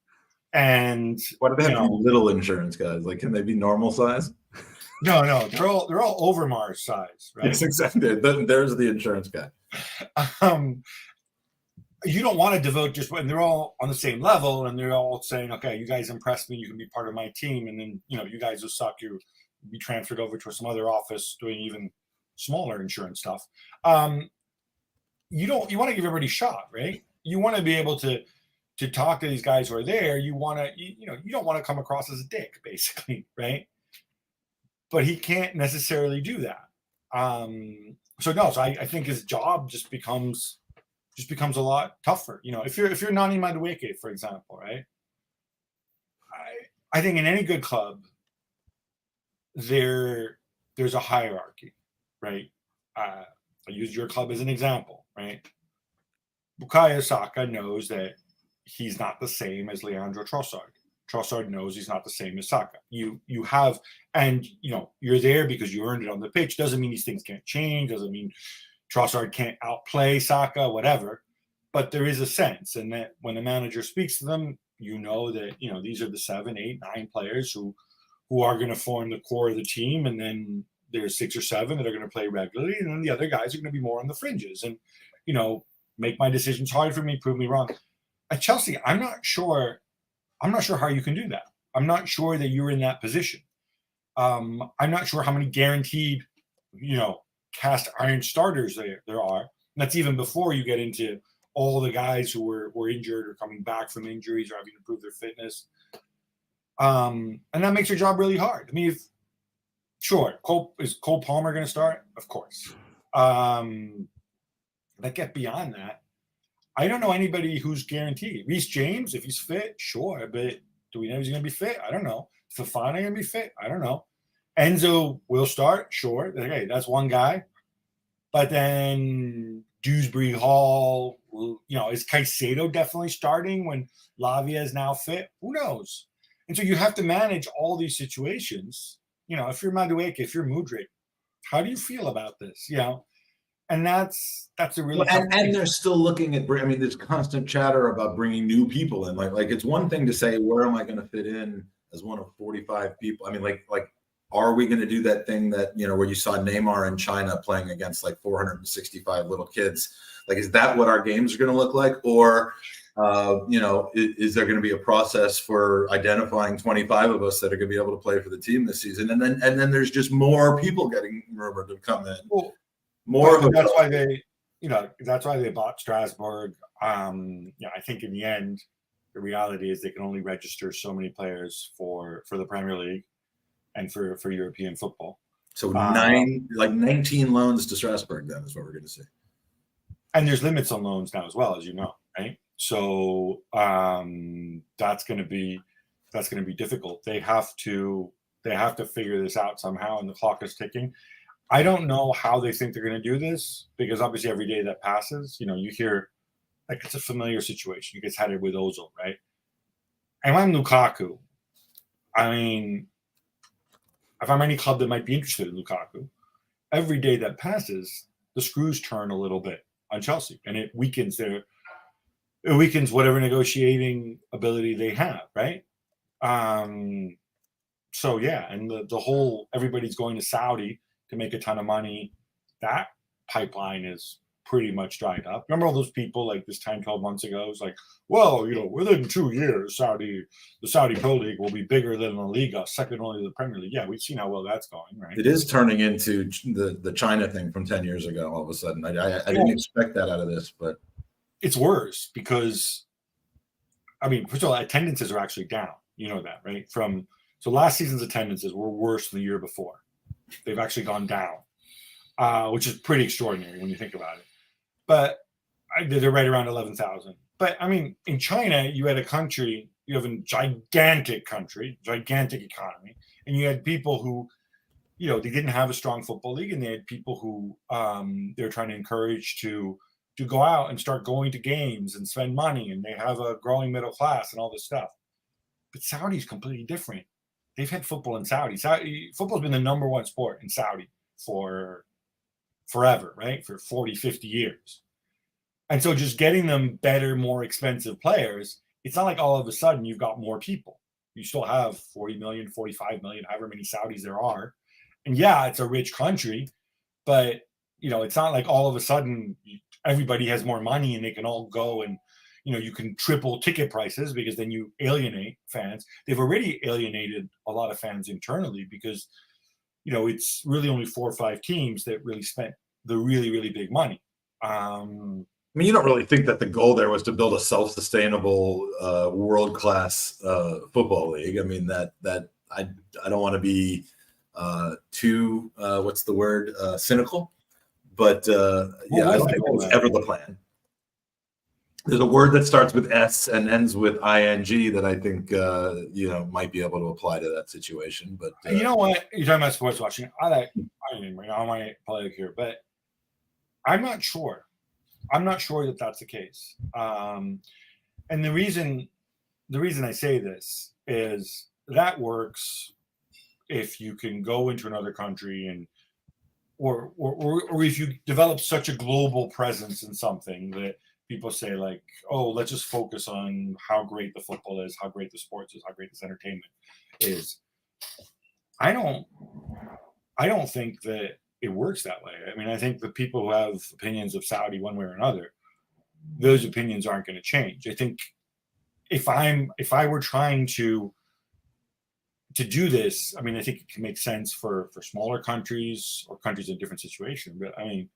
And why do they have to be little insurance guys? Like, can they be normal size? No, they're all Overmars size, right? Yes, exactly. There's the insurance guy. You don't want to devote just when they're all on the same level and they're all saying, okay, you guys impressed me, you can be part of my team, and then you guys will suck, you'll be transferred over to some other office doing even smaller insurance stuff. You want to give everybody a shot, right? You want to be able to talk to these guys who are there. You want to, you don't want to come across as a dick, basically, right? But he can't necessarily do that. So I think his job just becomes a lot tougher. If you're Nani Madueke, for example, right? I think in any good club, there's a hierarchy, right? I used your club as an example, right? Bukayo Saka knows that he's not the same as Leandro Trossard. Trossard knows he's not the same as Saka. You have, and you're there because you earned it on the pitch. Doesn't mean these things can't change. Doesn't mean Trossard can't outplay Saka, whatever. But there is a sense, and that when the manager speaks to them, that these are the 7, 8, 9 players who are going to form the core of the team, and then there's 6 or 7 that are going to play regularly, and then the other guys are going to be more on the fringes, and make my decisions hard for me, prove me wrong. At Chelsea, I'm not sure I'm not sure how you can do that. I'm not sure that you're in that position. I'm not sure how many guaranteed, cast iron starters there are. And that's even before you get into all the guys who were injured or coming back from injuries or having to improve their fitness. And that makes your job really hard. I mean, is Cole Palmer going to start? Of course. But get beyond that, I don't know anybody who's guaranteed. Reece James, if he's fit, sure. But do we know he's going to be fit? I don't know. Fofana going to be fit? I don't know. Enzo will start, sure. Okay, that's one guy. But then Dewsbury Hall, is Caicedo definitely starting when Lavia is now fit? Who knows? And so you have to manage all these situations. If you're Madueke, if you're Mudryk, how do you feel about this? And that's a really and they're still looking at. I mean, there's constant chatter about bringing new people in. Like it's one thing to say, where am I going to fit in as one of 45 people? I mean, like are we going to do that thing that where you saw Neymar in China playing against like 465 little kids? Like, is that what our games are going to look like, or is there going to be a process for identifying 25 of us that are going to be able to play for the team this season? And then there's just more people getting rumored to come in. Well, that's why they bought Strasbourg. I think in the end, the reality is they can only register so many players for the Premier League and for European football. So 19 loans to Strasbourg, then is what we're going to see. And there's limits on loans now as well, as you know, right? So that's going to be difficult. They have to figure this out somehow, and the clock is ticking. I don't know how they think they're going to do this, because obviously every day that passes, you hear like it's a familiar situation. You get headed with Ozil, right? And I'm Lukaku. I mean, if I'm any club that might be interested in Lukaku, every day that passes, the screws turn a little bit on Chelsea, and it weakens whatever negotiating ability they have, right? So yeah, and the whole everybody's going to Saudi to make a ton of money. That pipeline is pretty much dried up. Remember all those people like this 10, 12 months ago? It was like, well, within 2 years, the Saudi Pro League will be bigger than La Liga, second only to the Premier League. Yeah, we've seen how well that's going, right? It is turning into the China thing from 10 years ago all of a sudden. I didn't expect that out of this, but it's worse because, I mean, first of all, attendances are actually down. You know that, right? So last season's attendances were worse than the year before. They've actually gone down, which is pretty extraordinary when you think about it. But they're right around 11,000. But I mean, in China, you had a gigantic country, gigantic economy, and you had people who, they didn't have a strong football league, and they had people who they're trying to encourage to go out and start going to games and spend money, and they have a growing middle class and all this stuff. But Saudi's completely different. They've had football in Saudi. Football's been the number one sport in Saudi for forever, right? For 40, 50 years. And so just getting them better, more expensive players, it's not like all of a sudden you've got more people. You still have 40 million, 45 million, however many Saudis there are. And yeah, it's a rich country, but it's not like all of a sudden everybody has more money and they can all go and you can triple ticket prices, because then you alienate fans. They've already alienated a lot of fans internally because, it's really only 4 or 5 teams that really spent the really, really big money. I mean, you don't really think that the goal there was to build a self-sustainable, world-class football league. I mean, that I don't want to be too, what's the word, cynical, but I don't think that was ever the plan. There's a word that starts with S and ends with ing that I think might be able to apply to that situation. But you know what? You're talking about sports watching. I might play here, but I'm not sure. I'm not sure that that's the case. And the reason I say this is that works if you can go into another country and or if you develop such a global presence in something that people say like, oh, let's just focus on how great the football is, how great the sports is, how great this entertainment is. I don't think that it works that way. I mean, I think the people who have opinions of Saudi one way or another, those opinions aren't going to change. I think if I were trying to do this, I mean, I think it can make sense for smaller countries or countries in a different situation. But I mean,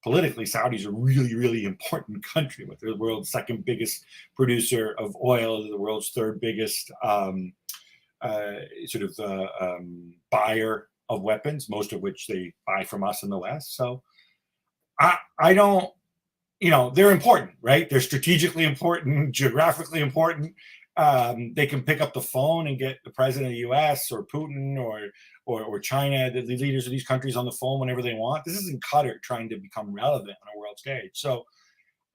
politically, Saudi is a really, really important country. They're the world's second biggest producer of oil, the world's third biggest buyer of weapons, most of which they buy from us in the West. So I don't, they're important, right? They're strategically important, geographically important. They can pick up the phone and get the president of the U.S. or Putin or China, the leaders of these countries, on the phone whenever they want. This isn't Qatar trying to become relevant on a world stage. So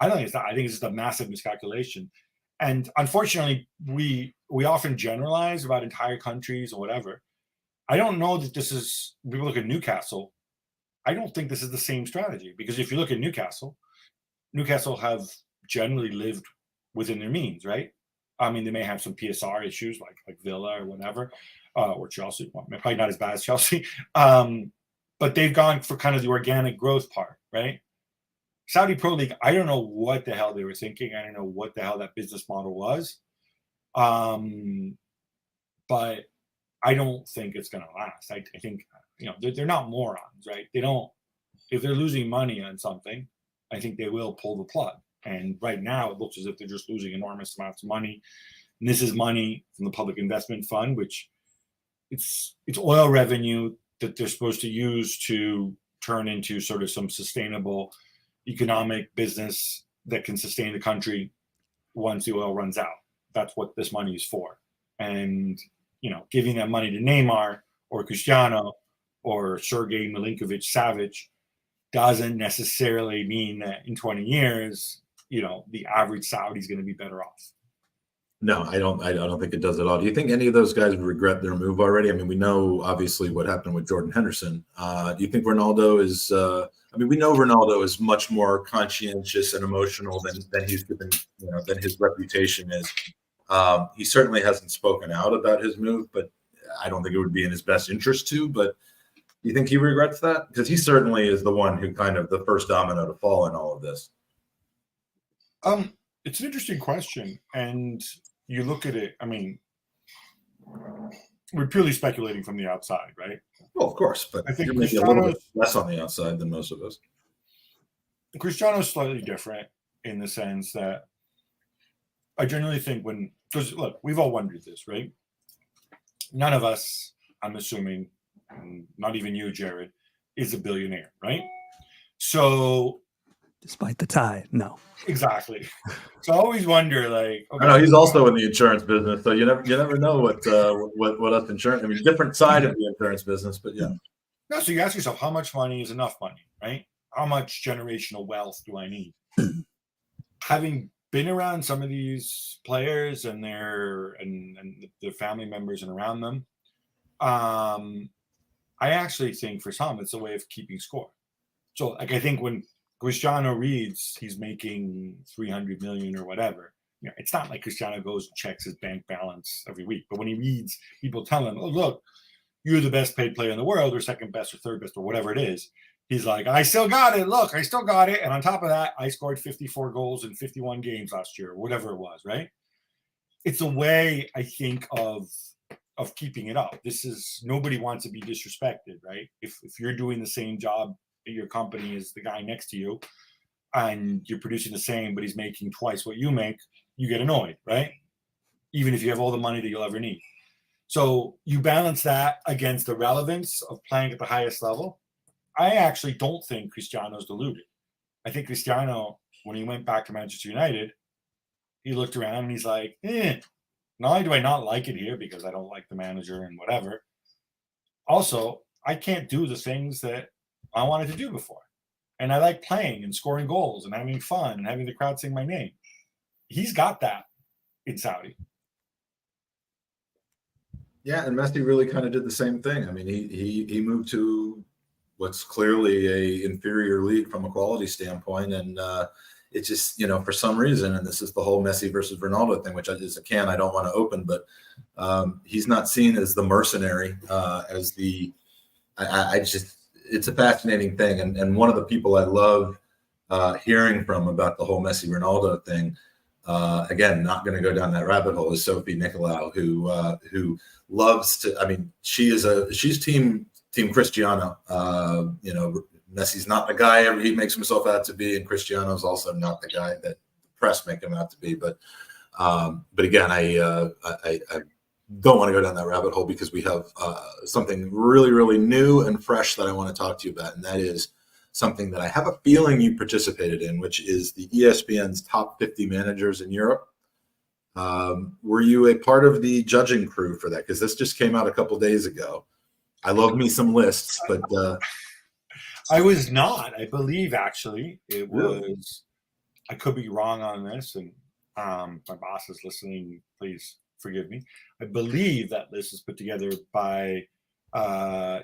I don't think it's that. I think it's just a massive miscalculation. And unfortunately, we often generalize about entire countries or whatever. I don't know that this is. People look at Newcastle. I don't think this is the same strategy, because if you look at Newcastle have generally lived within their means, right? I mean, they may have some PSR issues like Villa or whatever, or Chelsea. Well, probably not as bad as Chelsea, but they've gone for kind of the organic growth part, right? Saudi Pro League, I don't know what the hell they were thinking. I don't know what the hell that business model was, but I don't think it's going to last. I think they're not morons, right? They don't. If they're losing money on something, I think they will pull the plug. And right now, it looks as if they're just losing enormous amounts of money. And this is money from the Public Investment Fund, which it's oil revenue that they're supposed to use to turn into sort of some sustainable economic business that can sustain the country once the oil runs out. That's what this money is for. And giving that money to Neymar or Cristiano or Sergei Milinkovic-Savic doesn't necessarily mean that in 20 years, the average Saudi is going to be better off. No, I don't think it does at all. Do you think any of those guys regret their move already? I mean, we know obviously what happened with Jordan Henderson. Do you think Ronaldo is? We know Ronaldo is much more conscientious and emotional than he's given, than his reputation is. He certainly hasn't spoken out about his move, but I don't think it would be in his best interest to. But do you think he regrets that? Because he certainly is the one who kind of the first domino to fall in all of this. It's an interesting question, and you look at it. I mean, we're purely speculating from the outside, right? Well, of course, but I think you're maybe a little bit less on the outside than most of us. Cristiano's slightly different in the sense that I generally think because look, we've all wondered this, right? None of us, I'm assuming, not even you, Jared, is a billionaire, right? So, despite the tie, no. Exactly. So I always wonder, okay, I know he's also in the insurance business, so you never know what us insurance. I mean, different side of the insurance business, but yeah. No, so you ask yourself, how much money is enough money, right? How much generational wealth do I need? Having been around some of these players and their family members and around them, I actually think for some it's a way of keeping score. So, I think when Cristiano reads he's making 300 million or whatever, it's not like Cristiano goes and checks his bank balance every week. But when he reads people tell him, "Oh, look, you're the best paid player in the world, or second best, or third best, or whatever it is," he's like, "I still got it. Look, I still got it. And on top of that, I scored 54 goals in 51 games last year," or whatever it was, right? It's a way, I think, of keeping it up. This is, nobody wants to be disrespected, right? If you're doing the same job at your company as the guy next to you and you're producing the same, but he's making twice what you make, you get annoyed, right? Even if you have all the money that you'll ever need. So you balance that against the relevance of playing at the highest level. I actually don't think Cristiano's deluded. I think Cristiano, when he went back to Manchester United, he looked around and he's like, not only do I not like it here because I don't like the manager and whatever, also, I can't do the things that I wanted to do before. And I like playing and scoring goals and having fun and having the crowd sing my name. He's got that in Saudi. Yeah, and Messi really kind of did the same thing. I mean, he moved to what's clearly a inferior league from a quality standpoint, and it's just, for some reason, and this is the whole Messi versus Ronaldo thing, which I don't want to open, but he's not seen as the mercenary, as the it's a fascinating thing, and one of the people I love hearing from about the whole Messi Ronaldo thing again, not going to go down that rabbit hole, is Sophie Nicolau, who loves to. I mean, she's team Cristiano. Messi's not the guy he makes himself out to be, and Cristiano's also not the guy that the press make him out to be. But again, I don't want to go down that rabbit hole, because we have something really, really new and fresh that I want to talk to you about, and that is something that I have a feeling you participated in, which is the ESPN's top 50 managers in Europe. Were you a part of the judging crew for that? Because this just came out a couple days ago. I love me some lists, but I was not. I believe actually it was. I could be wrong on this, and my boss is listening. Please forgive me. I believe that list is put together by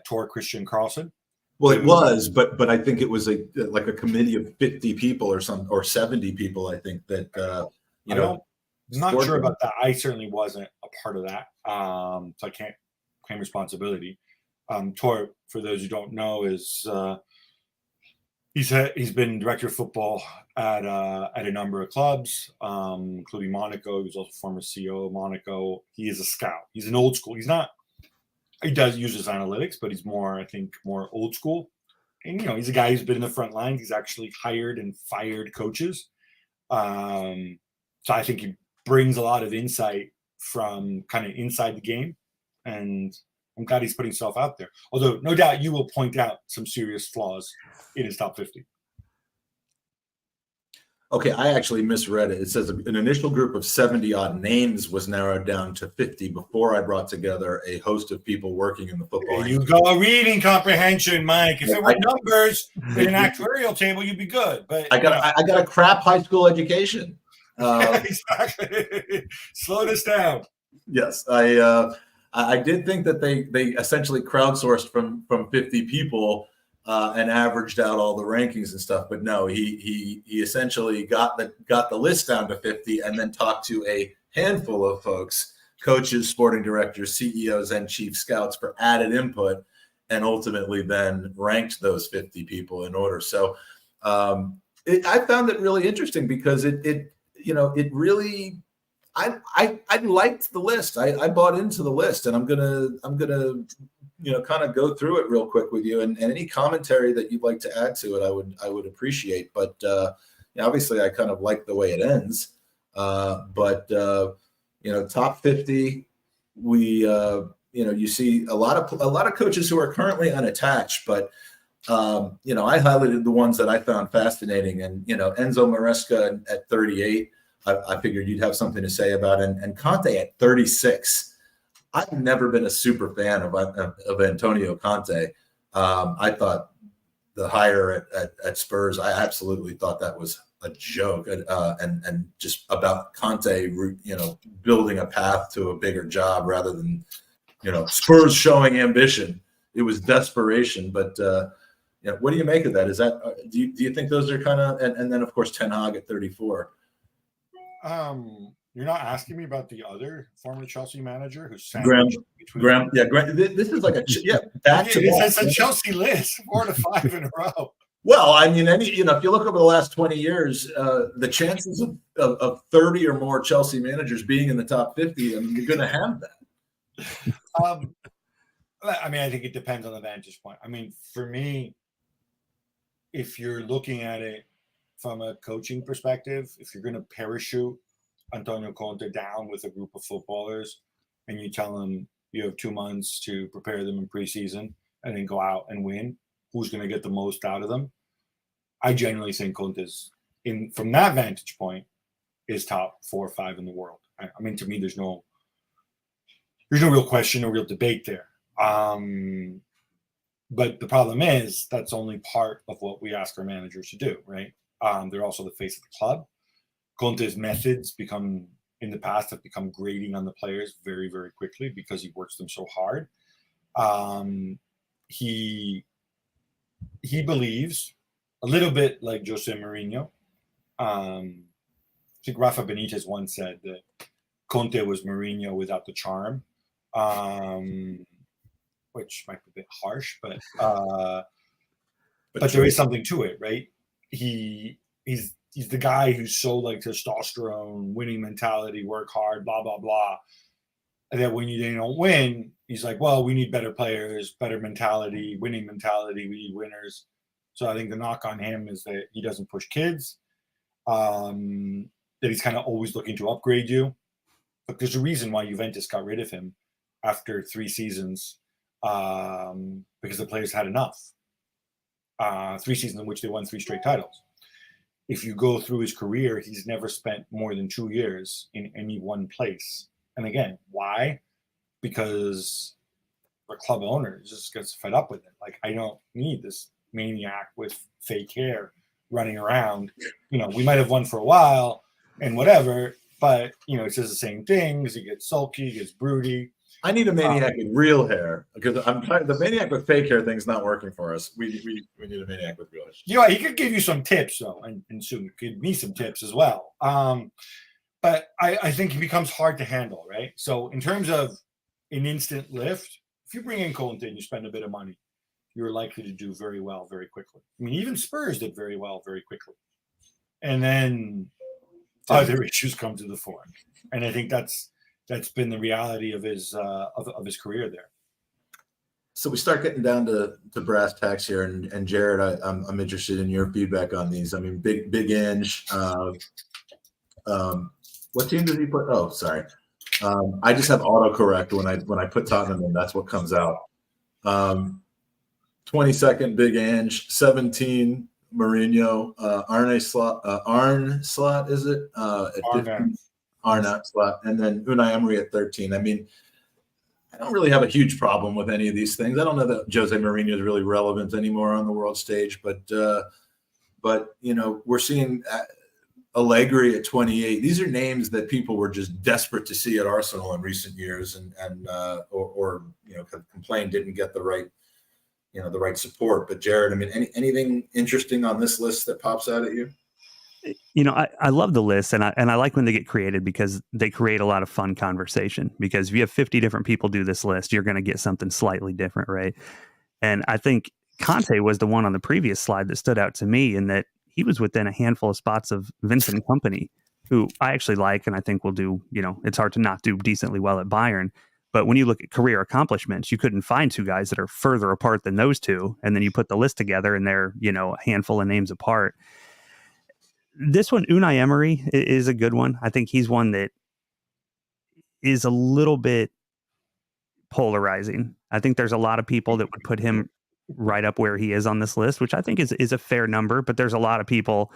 Tor Christian Carlson. Well, it was, but I think it was like a committee of 50 people or 70 people. I think that I'm not sure about that. I certainly wasn't a part of that, so I can't claim responsibility. Tor, for those who don't know, is he's been director of football at a number of clubs, including Monaco. He was also former CEO of Monaco. He is a scout. He's an old school. He does use his analytics, but he's more old school. And, he's a guy who's been in the front lines. He's actually hired and fired coaches. So I think he brings a lot of insight from kind of inside the game. And I'm glad he's putting himself out there. Although, no doubt, you will point out some serious flaws in his top 50. Okay, I actually misread it. It says an initial group of 70-odd names was narrowed down to 50 before I brought together a host of people working in the football. There you go, reading comprehension, Mike. If it were numbers in an actuarial table, you'd be good. But I got a crap high school education. Exactly. Slow this down. Yes, I did think that they essentially crowdsourced from 50 people. And averaged out all the rankings and stuff, but no, he essentially got the list down to 50, and then talked to a handful of folks, coaches, sporting directors, CEOs, and chief scouts for added input, and ultimately then ranked those 50 people in order. So I found it really interesting, because it really. I liked the list. I bought into the list, and I'm gonna kind of go through it real quick with you, and any commentary that you'd like to add to it, I would appreciate. But obviously, I kind of like the way it ends. But top 50, you see a lot of coaches who are currently unattached, but I highlighted the ones that I found fascinating, and Enzo Maresca at 38. I figured you'd have something to say about it. And Conte at 36. I've never been a super fan of Antonio Conte. I thought the hire at Spurs, I absolutely thought that was a joke, and just about Conte, building a path to a bigger job rather than, Spurs showing ambition. It was desperation. But what do you make of that? Is that do you think those are kind of, and then of course Ten Hag at 34? You're not asking me about the other former Chelsea manager who's Graham. This is like back to it's a Chelsea list, 4 to 5 in a row. Well, I mean, if you look over the last 20 years, the chances of 30 or more Chelsea managers being in the top 50, I mean, you're going to have that. I think it depends on the vantage point. I mean, for me, if you're looking at it from a coaching perspective, if you're going to parachute Antonio Conte down with a group of footballers, and you tell them you have 2 months to prepare them in preseason and then go out and win, who's going to get the most out of them? I genuinely think Conte's, from that vantage point, is top 4 or 5 in the world. I mean, to me, there's no real question, no real debate there. But the problem is that's only part of what we ask our managers to do, right? They're also the face of the club. Conte's methods in the past have become grating on the players very, very quickly because he works them so hard. He believes a little bit like Jose Mourinho. I think Rafa Benitez once said that Conte was Mourinho without the charm, which might be a bit harsh, but there is something to it, right? He's he's the guy who's so like testosterone, winning mentality, work hard, blah blah blah. And then when they don't win, he's like, well, we need better players, better mentality, winning mentality. We need winners. So I think the knock on him is that he doesn't push kids, that he's kind of always looking to upgrade you. But there's a reason why Juventus got rid of him after 3 seasons, because the players had enough. 3 seasons in which they won 3 straight titles. If you go through his career, he's never spent more than 2 years in any one place. And again, why? Because the club owner just gets fed up with it. Like, I don't need this maniac with fake hair running around. You know, we might have won for a while and whatever, but, you know, it says the same things. He gets sulky, he gets broody. I need a maniac with real hair, because I'm tired. The maniac with fake hair thing's not working for us. We need a maniac with real hair. You know, he could give you some tips, though, and soon give me some tips as well. But I think it becomes hard to handle, right? So in terms of an instant lift, if you bring in Conte and you spend a bit of money, you're likely to do very well very quickly. I mean, even Spurs did very well very quickly. And then other issues come to the fore. And I think that's been the reality of his career there. So we start getting down to brass tacks here, and Jared, I'm interested in your feedback on these. I mean, Big Benge. What team did he put? Oh, sorry. I just have autocorrect when I put Tottenham in. That's what comes out. 22nd Big Ange, 17 Mourinho, Arne Slot, is it? At 15, Arne Slot, and then Unai Emery at 13. I mean, I don't really have a huge problem with any of these things. I don't know that Jose Mourinho is really relevant anymore on the world stage, but you know, we're seeing Allegri at 28. These are names that people were just desperate to see at Arsenal in recent years, or you know, complained didn't get the right support. But Jared, I mean, anything interesting on this list that pops out at you? You know, I love the list, and I like when they get created, because they create a lot of fun conversation. Because if you have 50 different people do this list, you're going to get something slightly different, right? And I think Conte was the one on the previous slide that stood out to me, in that he was within a handful of spots of Vincent Kompany, who I actually like, and I think will do, you know, it's hard to not do decently well at Bayern. But when you look at career accomplishments, you couldn't find 2 guys that are further apart than those 2. And then you put the list together and they're, you know, a handful of names apart. This one, Unai Emery, is a good one. I think he's one that is a little bit polarizing. I think there's a lot of people that would put him right up where he is on this list, which I think is a fair number. But there's a lot of people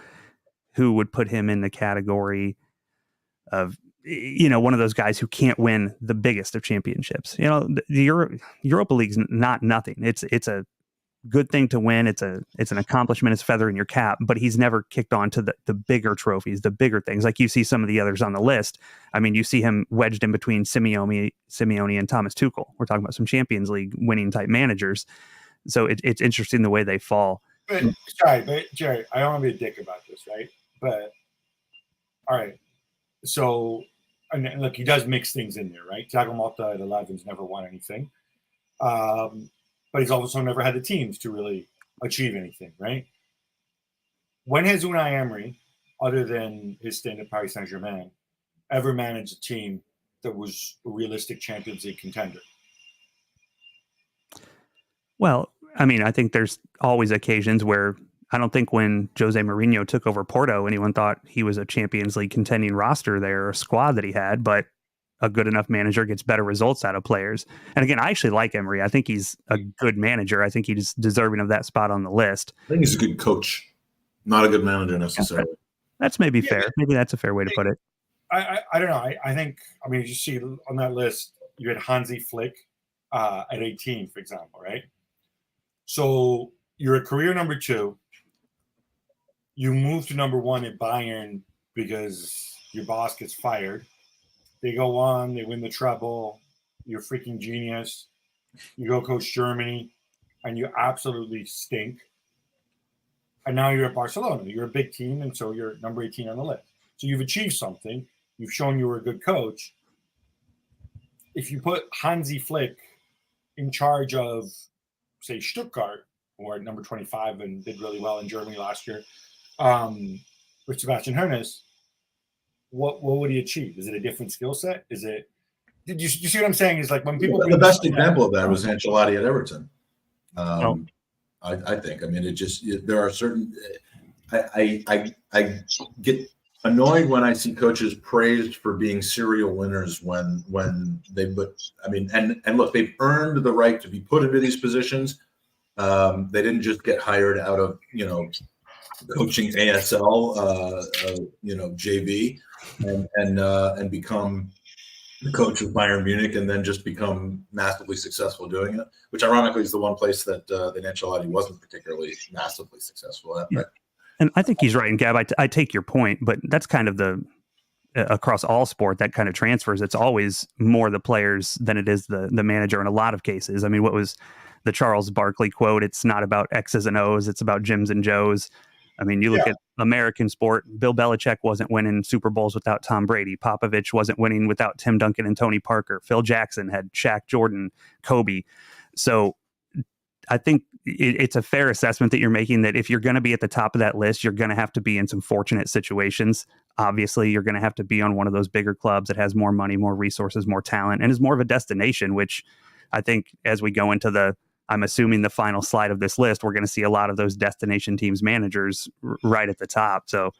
who would put him in the category of, you know, one of those guys who can't win the biggest of championships. You know, the Europa League's not nothing. It's a good thing to win. It's an accomplishment. It's a feather in your cap. But he's never kicked on to the bigger trophies, the bigger things. Like you see some of the others on the list. I mean, you see him wedged in between Simeone and Thomas Tuchel. We're talking about some Champions League winning type managers. So it's interesting the way they fall. But Jerry, I don't want to be a dick about this, right? But all right. So, and look, he does mix things in there, right? Thiago Motta at 11's never won anything. But he's also never had the teams to really achieve anything, right? When has Unai Emery, other than his stint at Paris Saint-Germain, ever managed a team that was a realistic Champions League contender? Well, I mean, I think there's always occasions where I don't think when Jose Mourinho took over Porto, anyone thought he was a Champions League contending roster there, or squad that he had, but a good enough manager gets better results out of players. And again, I actually like Emery. I think he's a good manager. I think he's deserving of that spot on the list. I think he's a good coach, not a good manager necessarily. Okay. That's maybe fair. Maybe that's a fair way to put it. I don't know. I think, I mean, you see on that list, you had Hansi Flick at 18, for example, right? So you're a career number 2. You move to number 1 at Bayern because your boss gets fired. They go on, they win the treble. You're a freaking genius. You go coach Germany, and you absolutely stink. And now you're at Barcelona. You're a big team, and so you're number 18 on the list. So you've achieved something. You've shown you were a good coach. If you put Hansi Flick in charge of, say, Stuttgart, or at number 25 and did really well in Germany last year, with Sebastian Hoeneß, what would he achieve? Is it a different skill set? Is it? Did you see what I'm saying? Is like when people the best example of that was Ancelotti at Everton. I think. I mean, it just there are certain. I get annoyed when I see coaches praised for being serial winners when they but I mean and look, they've earned the right to be put into these positions. They didn't just get hired out of coaching ASL JV and become the coach of Bayern Munich and then just become massively successful doing it, which ironically is the one place that Ancelotti wasn't particularly massively successful at. Yeah. And I think he's right. And Gab, I take your point, but that's kind of the across all sport, that kind of transfers. It's always more the players than it is the manager in a lot of cases. I mean, what was the Charles Barkley quote? It's not about X's and O's. It's about Jims and Joes. I mean, you look at American sport. Bill Belichick wasn't winning Super Bowls without Tom Brady. Popovich wasn't winning without Tim Duncan and Tony Parker. Phil Jackson had Shaq, Jordan, Kobe. So I think it's a fair assessment that you're making that if you're going to be at the top of that list, you're going to have to be in some fortunate situations. Obviously, you're going to have to be on one of those bigger clubs that has more money, more resources, more talent, and is more of a destination, which I think as we go into I'm assuming the final slide of this list, we're going to see a lot of those destination teams managers right at the top. So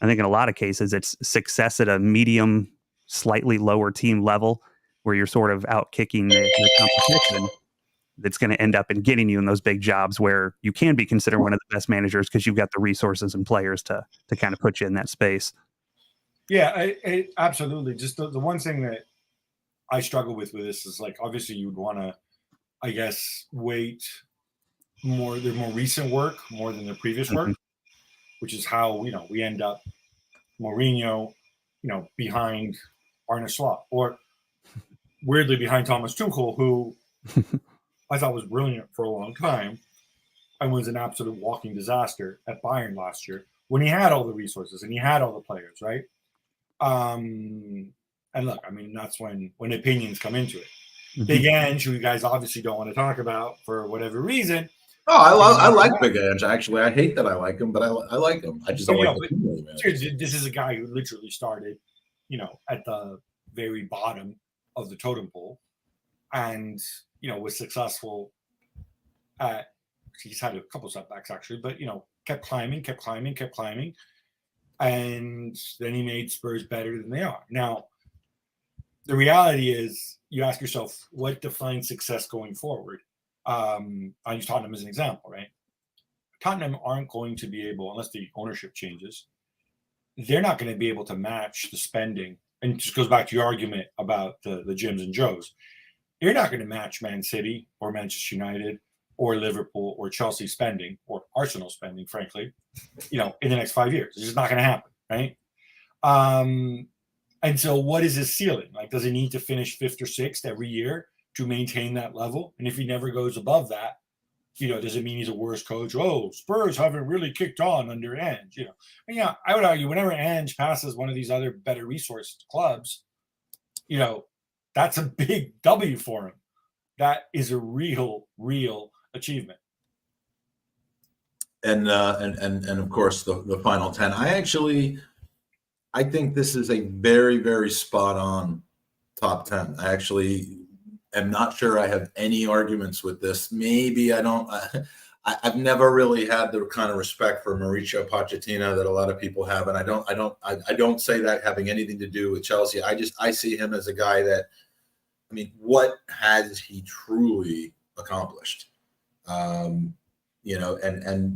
I think in a lot of cases, it's success at a medium, slightly lower team level where you're sort of out kicking the competition that's going to end up in getting you in those big jobs where you can be considered one of the best managers because you've got the resources and players to kind of put you in that space. Yeah, I absolutely. Just the one thing that I struggle with this is like, obviously you would want to, I guess, weight more their more recent work more than their previous work, which is how, we end up Mourinho, behind Arne Slot, or weirdly behind Thomas Tuchel, who I thought was brilliant for a long time and was an absolute walking disaster at Bayern last year when he had all the resources and he had all the players, right? And look, I mean, that's when opinions come into it. Big Ange, who you guys obviously don't want to talk about for whatever reason. Oh, I like Big Ange. Actually, I hate that I like him, but I like him. I just don't like him. This is a guy who literally started, at the very bottom of the totem pole, and was successful at. He's had a couple setbacks actually, but kept climbing, and then he made Spurs better than they are now. The reality is, you ask yourself, what defines success going forward? I use Tottenham as an example, right? Tottenham aren't going to be able, unless the ownership changes, they're not going to be able to match the spending. And it just goes back to your argument about the Jims and Joes. You're not going to match Man City or Manchester United or Liverpool or Chelsea spending or Arsenal spending, frankly, in the next 5 years. It's just not going to happen, right? And so what is his ceiling? Like, does he need to finish 5th or 6th every year to maintain that level? And if he never goes above that, does it mean he's a worse coach? Oh, Spurs haven't really kicked on under Ange, I would argue whenever Ange passes one of these other better resourced clubs, that's a big W for him. That is a real achievement. And of course the final 10. I think this is a very, very spot on top 10. I actually am not sure I have any arguments with this. Maybe I don't. I've never really had the kind of respect for Mauricio Pochettino that a lot of people have, and I don't say that having anything to do with Chelsea. I see him as a guy that, I mean, what has he truly accomplished? And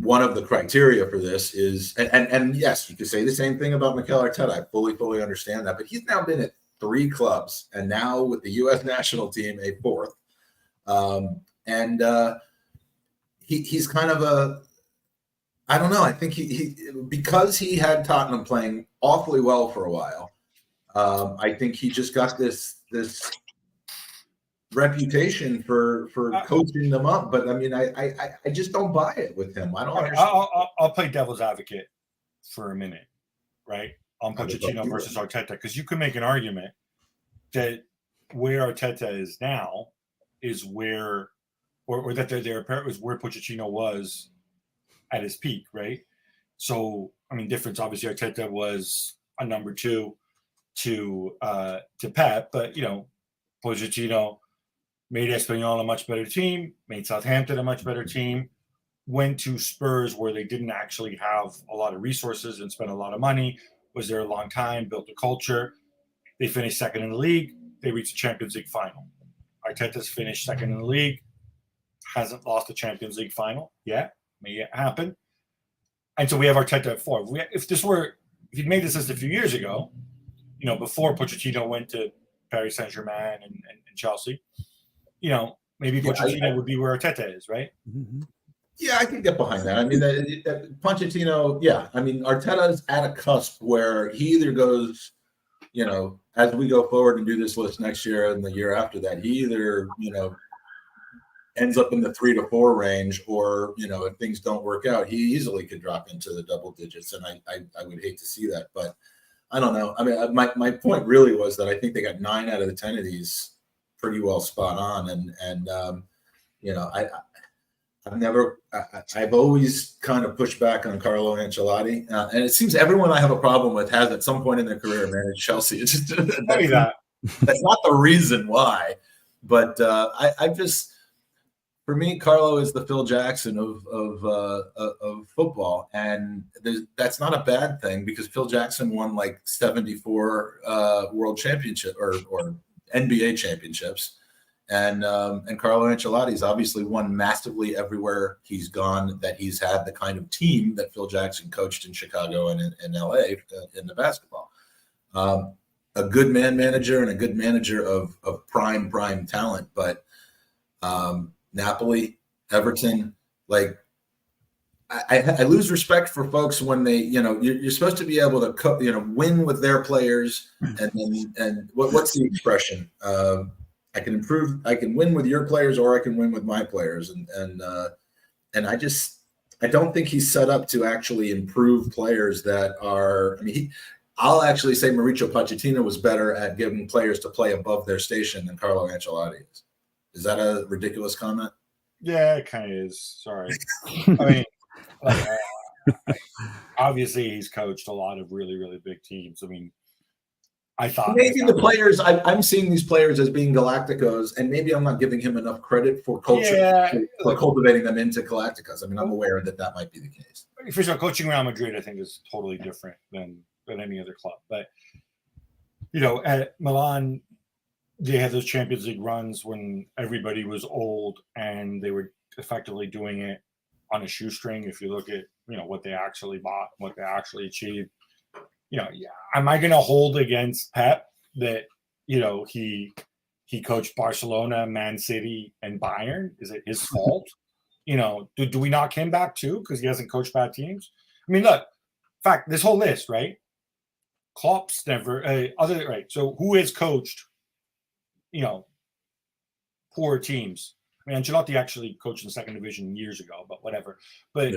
one of the criteria for this is, and yes, you could say the same thing about Mikel Arteta. I fully understand that, but he's now been at 3 clubs, and now with the U.S. national team, a 4th. He's kind of I don't know. I think he because he had Tottenham playing awfully well for a while. I think he just got this reputation for coaching them up, but I mean, I just don't buy it with him. I don't understand. I'll play devil's advocate for a minute, right? On Pochettino versus Arteta, because you could make an argument that where Arteta is now is where, or that their is where Pochettino was at his peak, right? So I mean, difference obviously Arteta was a number 2 to Pep, but Pochettino made Espanyol a much better team, made Southampton a much better team, went to Spurs where they didn't actually have a lot of resources and spent a lot of money, was there a long time, built a culture. They finished second in the league. They reached the Champions League final. Arteta's finished second in the league, hasn't lost the Champions League final yet. May yet happen. And so we have Arteta at 4. If he'd made this list a few years ago, before Pochettino went to Paris Saint-Germain and Chelsea, maybe Pochettino would be where Arteta is, right? Mm-hmm. Yeah, I can get behind that. I mean, Pochettino, yeah. I mean, Arteta's at a cusp where he either goes, as we go forward and do this list next year and the year after that, he either, ends up in the 3 to 4 range, or, if things don't work out, he easily could drop into the double digits. And I would hate to see that, but I don't know. I mean, my point really was that I think they got 9 out of the 10 of these pretty well spot on. And I've always kind of pushed back on Carlo Ancelotti, and it seems everyone I have a problem with has at some point in their career managed Chelsea. It's just that's not the reason why, but I just, for me, Carlo is the Phil Jackson of football, and that's not a bad thing because Phil Jackson won like 74 world championship or NBA championships. And Carlo Ancelotti's obviously won massively everywhere he's gone, that he's had the kind of team that Phil Jackson coached in Chicago and in LA in the basketball. A good manager and a good manager of prime talent. But Napoli, Everton, like I lose respect for folks when they, you're supposed to be able to, win with their players. And what's the expression? I can win with your players, or I can win with my players. And I don't think he's set up to actually improve players that are, I'll actually say Mauricio Pochettino was better at giving players to play above their station than Carlo Ancelotti is. Is that a ridiculous comment? Yeah, it kind of is. Sorry. I mean, obviously he's coached a lot of really, really big teams. I mean, I thought maybe the players, I'm seeing these players as being Galacticos, and maybe I'm not giving him enough credit for for cultivating them into Galacticos. I mean, I'm aware that might be the case. First of all, coaching Real Madrid, I think, is totally different than any other club. But, at Milan, they had those Champions League runs when everybody was old and they were effectively doing it on a shoestring. If you look at, what they actually bought, what they actually achieved. Am I going to hold against Pep that, he coached Barcelona, Man City, and Bayern? Is it his fault? Do we knock him back too because he hasn't coached bad teams? I mean, look, in fact, this whole list, right? Klopp's never right. So who has coached, poor teams? I mean, Ancelotti actually coached in the second division years ago, but whatever. But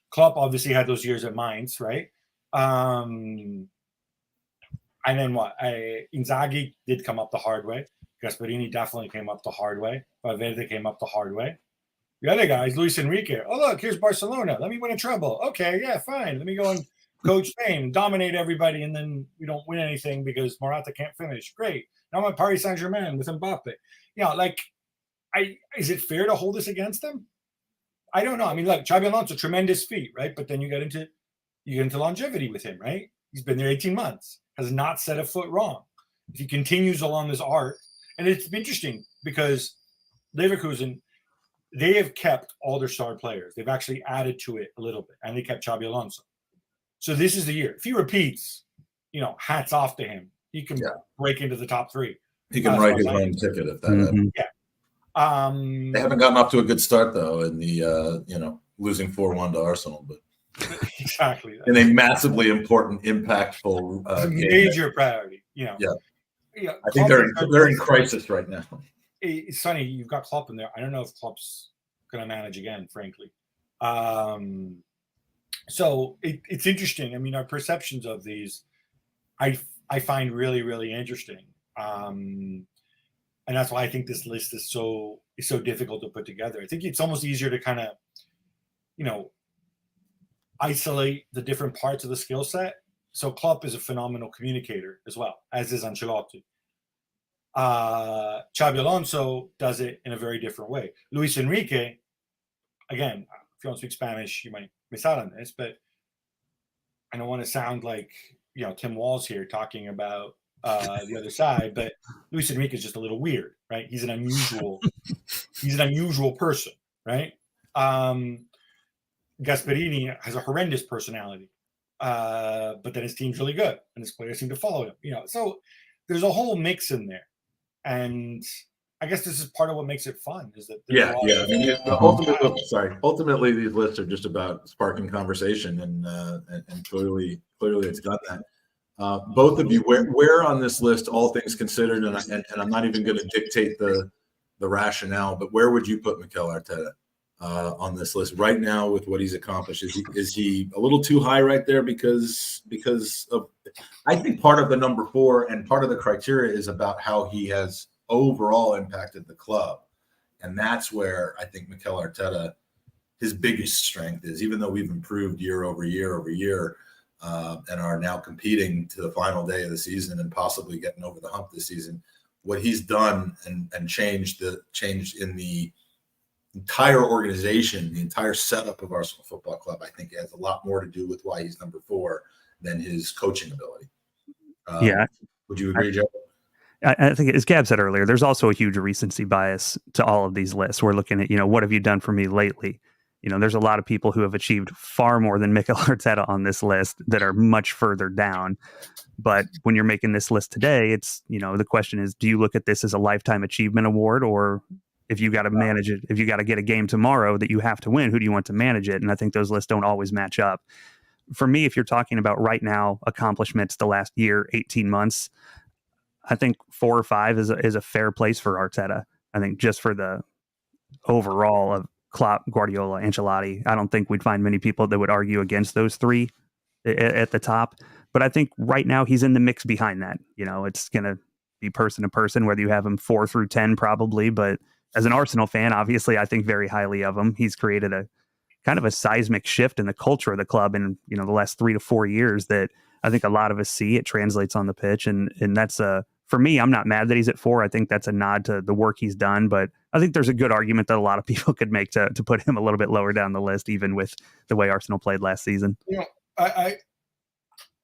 Klopp obviously had those years at Mainz, right? And then what? Inzaghi did come up the hard way. Gasperini definitely came up the hard way. Valverde came up the hard way. The other guys, Luis Enrique. Oh, look, here's Barcelona. Let me win a treble. Okay, yeah, fine. Let me go and coach Spain, dominate everybody, and then we don't win anything because Morata can't finish. Great. Now I'm at Paris Saint-Germain with Mbappe. Is it fair to hold this against them? I don't know. I mean, look, Xabi Alonso, tremendous feat, right? But then you get into longevity with him, right? He's been there 18 months, has not set a foot wrong. If he continues along this arc, and it's interesting because Leverkusen, they have kept all their star players. They've actually added to it a little bit, and they kept Xabi Alonso. So this is the year. If he repeats, hats off to him. He can break into the top 3. He can write his own ticket if that happens. Yeah. They haven't gotten off to a good start though in the losing 4-1 to Arsenal, but exactly in a massively important, impactful major priority. Yeah. I think they're in crisis right now. It's funny, you've got Klopp in there. I don't know if Klopp's going to manage again, frankly. So it's interesting. I mean, our perceptions of these, I find really, really interesting. And that's why I think this list is so difficult to put together. I think it's almost easier to kind of, isolate the different parts of the skill set. So Klopp is a phenomenal communicator as well, as is Ancelotti. Xabi Alonso does it in a very different way. Luis Enrique, again, if you don't speak Spanish, you might miss out on this, but I don't want to sound like, you know, Tim Walls here talking about the other side, but Luis Enrique is just a little weird, right? He's an unusual person, right? Gasperini has a horrendous personality, but then his team's really good and his players seem to follow him, you know. So there's a whole mix in there, and I guess this is part of what makes it fun. Is that I mean, ultimately, these lists are just about sparking conversation, and clearly it's got that. Both of you, where on this list, all things considered, and I'm not even going to dictate the rationale, but where would you put Mikel Arteta on this list right now with what he's accomplished? Is he a little too high right there because of? I think part of the number 4 and part of the criteria is about how he has overall impacted the club, and that's where I think Mikel Arteta, his biggest strength is. Even though we've improved year over year. And are now competing to the final day of the season and possibly getting over the hump this season. What he's done and changed in the entire organization, the entire setup of Arsenal Football Club, I think has a lot more to do with why he's number 4 than his coaching ability. Would you agree, Joe? I think, as Gab said earlier, there's also a huge recency bias to all of these lists. We're looking at, you know, what have you done for me lately? You know, there's a lot of people who have achieved far more than Mikel Arteta on this list that are much further down. But when you're making this list today, it's, you know, the question is, do you look at this as a lifetime achievement award, or if you got to manage it, if you got to get a game tomorrow that you have to win, who do you want to manage it? And I think those lists don't always match up. For me, if you're talking about right now accomplishments the last year, 18 months, I think 4 or 5 is a fair place for Arteta. I think just for the overall of Klopp, Guardiola, Ancelotti, I don't think we'd find many people that would argue against those 3 at the top. But I think right now he's in the mix behind that. You know, it's going to be person to person, whether you have him 4 through 10 probably. But as an Arsenal fan, obviously, I think very highly of him. He's created a kind of a seismic shift in the culture of the club in, you know, the last 3 to 4 years that I think a lot of us see. It translates on the pitch. And that's for me, I'm not mad that he's at 4. I think that's a nod to the work he's done. But I think there's a good argument that a lot of people could make to put him a little bit lower down the list, even with the way Arsenal played last season. You know, I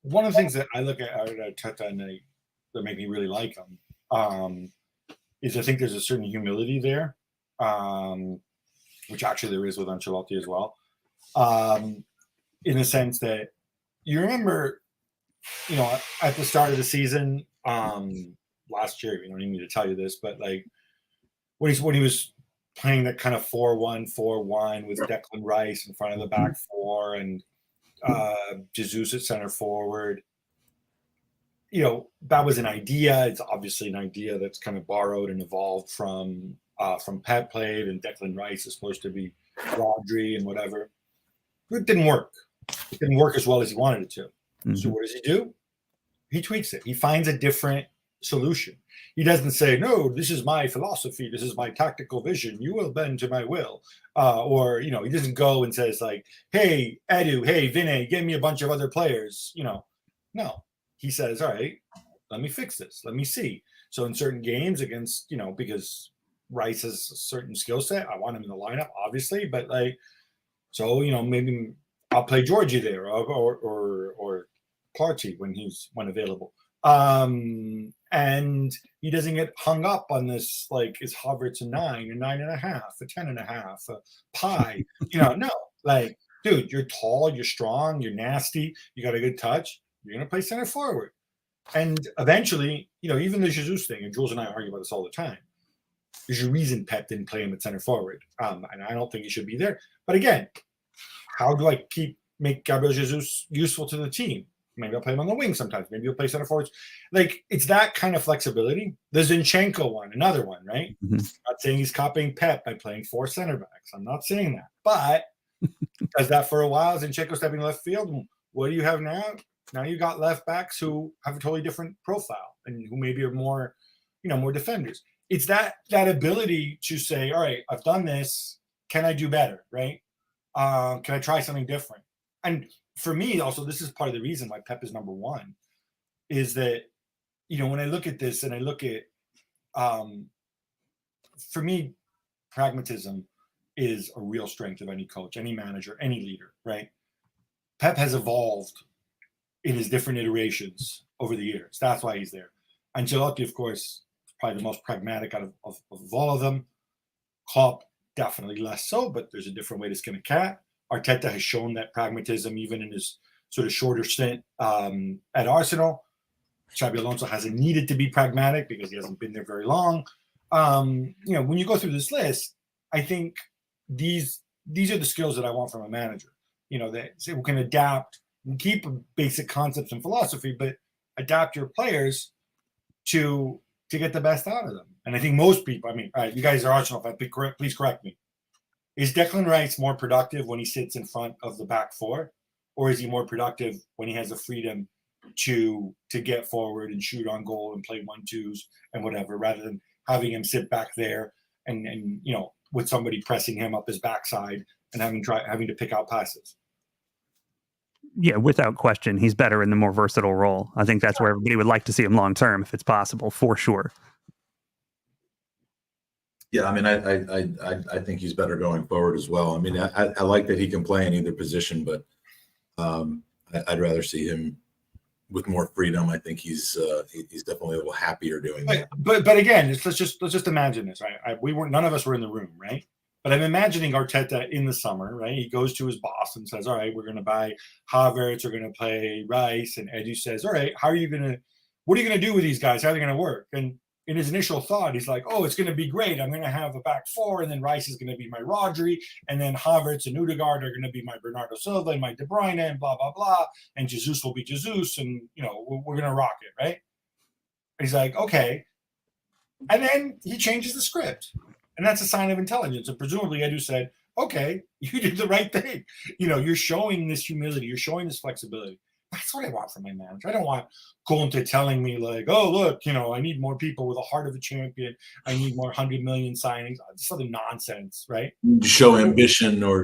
one of the things that I look at Arteta and that make me really like him is I think there's a certain humility there, which actually there is with Ancelotti as well, in the sense that you remember, you know, at the start of the season, last year, you don't need me to tell you this, but like when he was playing that kind of 4-1-4-1 with Declan Rice in front of the back 4 and Jesus at center forward, you know, that was an idea. It's obviously an idea that's kind of borrowed and evolved from Pep played, and Declan Rice is supposed to be Rodri and whatever. But it didn't work. It didn't work as well as he wanted it to. Mm-hmm. So what does he do? He tweaks it. He finds a different solution. He doesn't say, no, this is my philosophy. This is my tactical vision. You will bend to my will. Or, you know, he doesn't go and says like, hey, Edu, hey, Vinay, give me a bunch of other players. You know, no. He says, all right, let me fix this. Let me see. So in certain games against, you know, because Rice has a certain skill set, I want him in the lineup, obviously. But like, so, you know, maybe I'll play Georgie there or Clarke when available. And he doesn't get hung up on this, like, is Havertz a 9, a 9.5, a 10.5, a pie. You know, no, like, dude, you're tall, you're strong, you're nasty, you got a good touch. You're going to play center forward. And eventually, you know, even the Jesus thing, and Jules and I argue about this all the time, there's a reason Pep didn't play him at center forward. And I don't think he should be there. But again, how do I make Gabriel Jesus useful to the team? Maybe I'll play him on the wing sometimes. Maybe I'll play center forwards. Like, it's that kind of flexibility. The Zinchenko one, another one, right? Mm-hmm. I'm not saying he's copying Pep by playing 4 center backs. I'm not saying that. But does that for a while, Zinchenko stepping left field. What do you have now? Now you got left backs who have a totally different profile and who maybe are more, you know, more defenders. It's that ability to say, all right, I've done this. Can I do better, right? Can I try something different? and for me also, this is part of the reason why Pep is number one, is that, when I look at this and I look at, for me, pragmatism is a real strength of any coach, any manager, any leader, right? Pep has evolved in his different iterations over the years. That's why he's there. Ancelotti, of course, is probably the most pragmatic out of all of them. Klopp, definitely less so, but there's a different way to skin a cat. Arteta has shown that pragmatism even in his sort of shorter stint at Arsenal. Xabi Alonso hasn't needed to be pragmatic because he hasn't been there very long. When you go through this list, I think these are the skills that I want from a manager. That who can adapt and keep basic concepts and philosophy, but adapt your players to get the best out of them. And I think most people, all right, you guys are Arsenal fans, please correct me. Is Declan Rice more productive when he sits in front of the back four, or is he more productive when he has the freedom to get forward and shoot on goal and play 1-2s and whatever, rather than having him sit back there and with somebody pressing him up his backside and having to pick out passes? Yeah, without question, he's better in the more versatile role. I think that's where everybody would like to see him long term, if it's possible, for sure. Yeah, I think he's better going forward as well. I like that he can play in either position, but I'd rather see him with more freedom. I think he's definitely a little happier doing that. But again, let's just imagine this, right? None of us were in the room, right? But I'm imagining Arteta in the summer, right? He goes to his boss and says, all right, we're going to buy Havertz, we're going to play Rice. And Edu says, all right, what are you going to do with these guys? How are they going to work? And in his initial thought, he's like, oh, it's going to be great. I'm going to have a back four, and then Rice is going to be my Rodri, and then Havertz and Odegaard are going to be my Bernardo Silva and my De Bruyne and blah, blah, blah. And Jesus will be Jesus, and, we're going to rock it, right? He's like, okay. And then he changes the script. And that's a sign of intelligence. And presumably Edu said, okay, you did the right thing. You're showing this humility. You're showing this flexibility. That's what I want from my manager. I don't want Conte telling me like, oh, look, I need more people with a heart of a champion. I need more 100 million signings. It's other nonsense, right? Show ambition or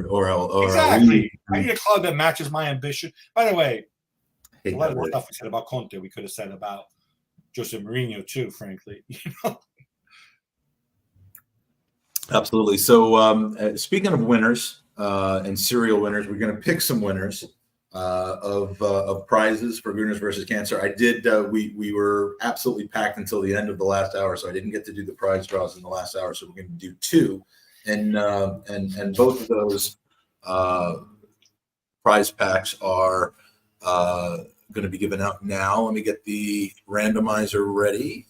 exactly. I need a club that matches my ambition. By the way, a lot of the stuff we said about Conte, we could have said about Jose Mourinho too, frankly. Absolutely. So speaking of winners and serial winners, we're going to pick some winners of prizes for Gooners versus Cancer. I did. We were absolutely packed until the end of the last hour, so I didn't get to do the prize draws in the last hour. So we're going to do two, and both of those prize packs are going to be given out now. Let me get the randomizer ready.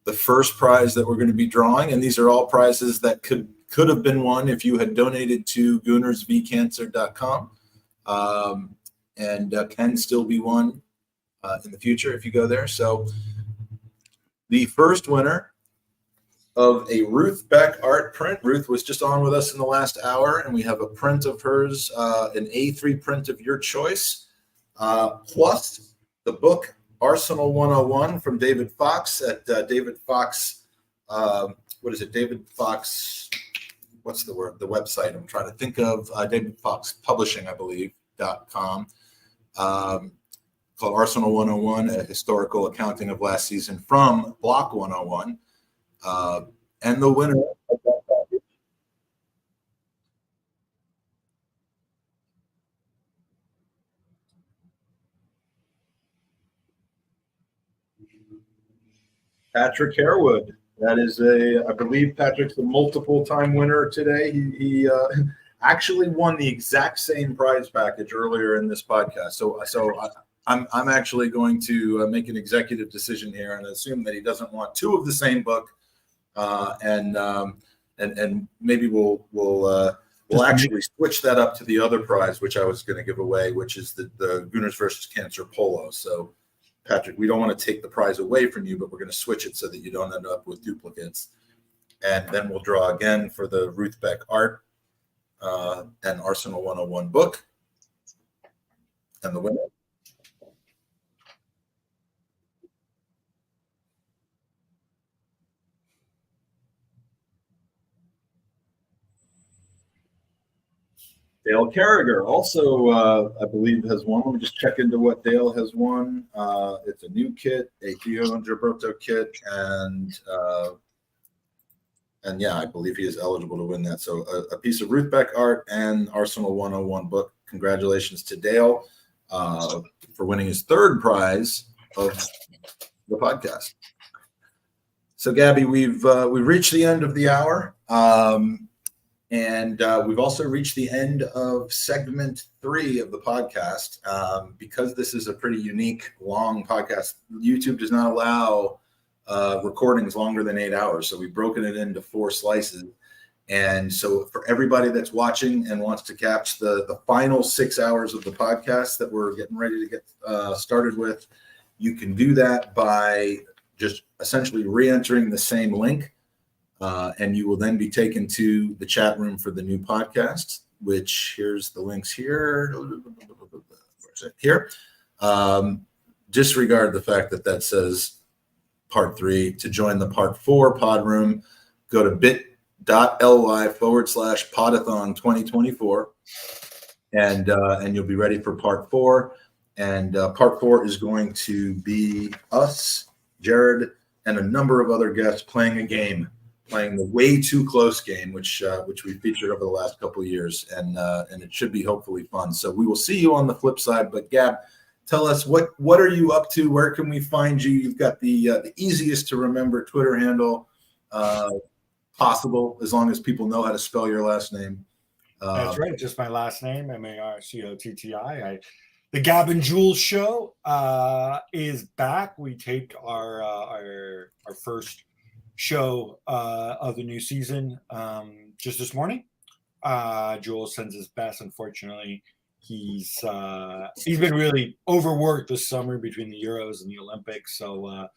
The first prize that we're going to be drawing, and these are all prizes that could have been won if you had donated to goonersvcancer.com, and can still be won in the future if you go there. So the first winner of a Ruth Beck art print. Ruth was just on with us in the last hour, and we have a print of hers, an A3 print of your choice, plus the book Arsenal 101 from David Fox at David Fox. What is it? David Fox. What's the word? The website I'm trying to think of. David Fox Publishing, I believe, .com. Called Arsenal 101, a historical accounting of last season from Block 101. And the winner of that package. Patrick Harewood. That is I believe Patrick's a multiple-time winner today. He actually won the exact same prize package earlier in this podcast. So I'm actually going to make an executive decision here and assume that he doesn't want two of the same book, and maybe we'll actually switch that up to the other prize, which I was going to give away, which is the Gooners versus Cancer polo. So, Patrick, we don't want to take the prize away from you, but we're going to switch it so that you don't end up with duplicates. And then we'll draw again for the Ruth Beck art and Arsenal 101 book. And the winner. Dale Carragher also, I believe, has won. Let me just check into what Dale has won. It's a new kit, a Theo and Gilberto kit, and yeah, I believe he is eligible to win that. So a piece of Ruth Beck art and Arsenal 101 book. Congratulations to Dale for winning his third prize of the podcast. So Gabby, we've reached the end of the hour. And we've also reached the end of segment 3 of the podcast. Because this is a pretty unique, long podcast, YouTube does not allow recordings longer than 8 hours. So we've broken it into 4 slices. And so for everybody that's watching and wants to catch the final 6 hours of the podcast that we're getting ready to get started with, you can do that by just essentially re-entering the same link. And you will then be taken to the chat room for the new podcast, which here's the links here. Where's it? Here. Disregard the fact that says part 3. To join the part 4 pod room, go to bit.ly/Podathon 2024. And you'll be ready for part 4. And part 4 is going to be us, Jared, and a number of other guests playing a game. Playing the Way Too Close game, which we featured over the last couple of years, and it should be hopefully fun. So we will see you on the flip side. But Gab, tell us what are you up to? Where can we find you? You've got the easiest to remember Twitter handle possible, as long as people know how to spell your last name. That's right, just my last name, Marcotti. The Gab and Jules show is back. We taped our first show of the new season just this morning. Jules sends his best. Unfortunately, he's been really overworked this summer between the Euros and the Olympics, so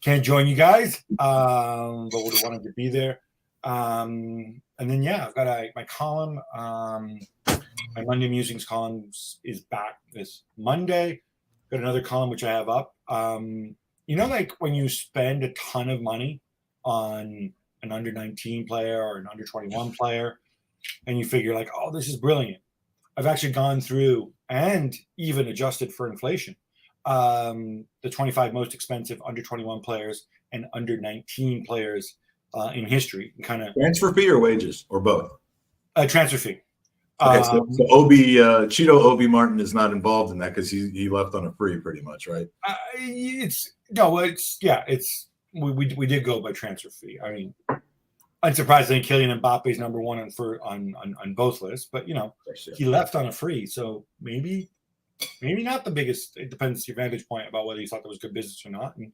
can't join you guys, but would have wanted to be there. And then I've got my column, my Monday Musings column is back this Monday. Got another column which I have up. Like when you spend a ton of money on an under 19 player or an under 21 player, and you figure like, oh, this is brilliant. I've actually gone through and even adjusted for inflation, the 25 most expensive under 21 players and under 19 players in history. And kind of transfer fee or wages or both? Transfer fee. Okay, so Cheeto Obi Martin is not involved in that because he left on a free, pretty much, right? We did go by transfer fee. I mean, unsurprisingly, Kylian Mbappe's number 1 on both lists, but he left on a free, so maybe not the biggest. It depends your vantage point about whether you thought that was good business or not. And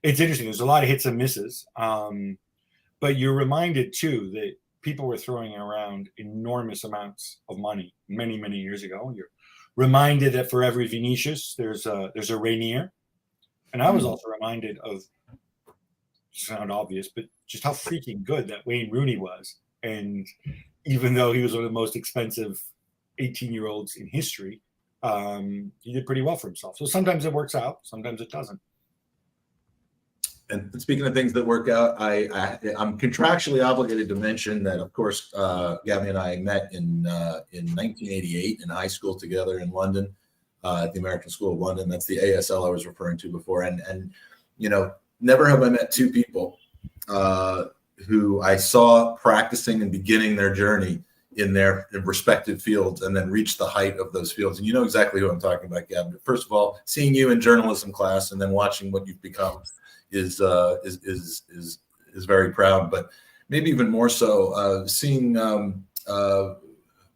it's interesting. There's a lot of hits and misses, but you're reminded too that people were throwing around enormous amounts of money many, many years ago. You're reminded that for every Vinicius, there's a Rainier, and I was also reminded of. Sound obvious, but just how freaking good that Wayne Rooney was. And even though he was one of the most expensive 18-year-olds in history, he did pretty well for himself. So sometimes it works out, sometimes it doesn't. And speaking of things that work out, I'm contractually obligated to mention that, of course, Gabby and I met in 1988 in high school together in London, at the American School of London. That's the ASL I was referring to before. And never have I met 2 people who I saw practicing and beginning their journey in their respective fields and then reach the height of those fields. And you know exactly who I'm talking about, Gab. First of all, seeing you in journalism class and then watching what you've become is very proud. But maybe even more so, seeing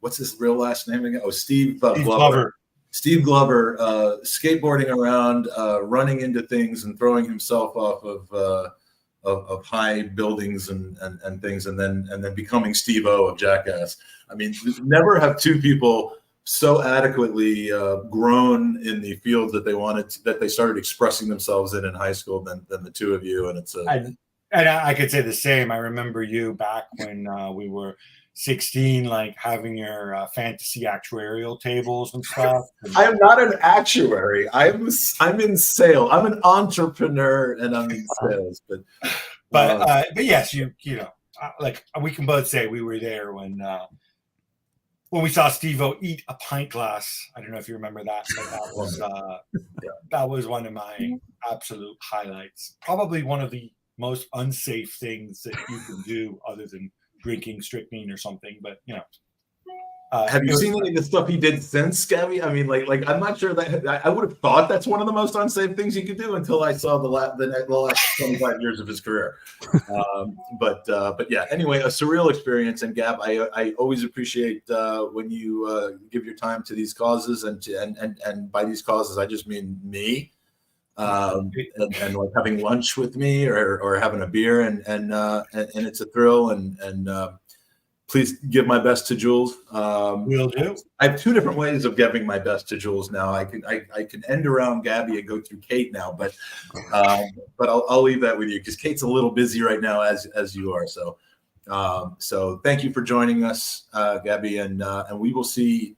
what's his real last name again? Oh, Steve Glover. Steve Glover skateboarding around, running into things and throwing himself off of high buildings and things, and then becoming Steve-O of Jackass. I mean, never have 2 people so adequately grown in the fields that they started expressing themselves in high school than the 2 of you. And it's and I could say the same. I remember you back when we were 16, like having your fantasy actuarial tables and stuff. I am not an actuary. I'm in sales. I'm an entrepreneur, and I'm in sales. But yes, like we can both say we were there when when we saw Steve-O eat a pint glass. I don't know if you remember that, but that was one of my absolute highlights. Probably one of the most unsafe things that you can do, other than drinking strychnine or something. But have you seen any of the stuff he did since, Gabby? I mean, like I'm not sure that I would have thought that's one of the most unsafe things you could do until I saw the last 25 years of his career. But yeah, anyway, a surreal experience. And Gab, I always appreciate when you give your time to these causes, and by these causes I just mean me, and like having lunch with me or having a beer, and it's a thrill, and please give my best to Jules. Will do. I have two different ways of giving my best to Jules now. I can end around Gabby and go through Kate now, but I'll leave that with you because Kate's a little busy right now, as you are. So thank you for joining us, Gabby, and we will see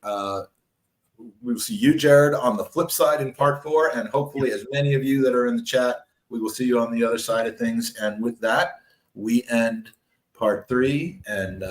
you, Jared, on the flip side in part 4, and hopefully as many of you that are in the chat, we will see you on the other side of things. And with that, we end part 3, and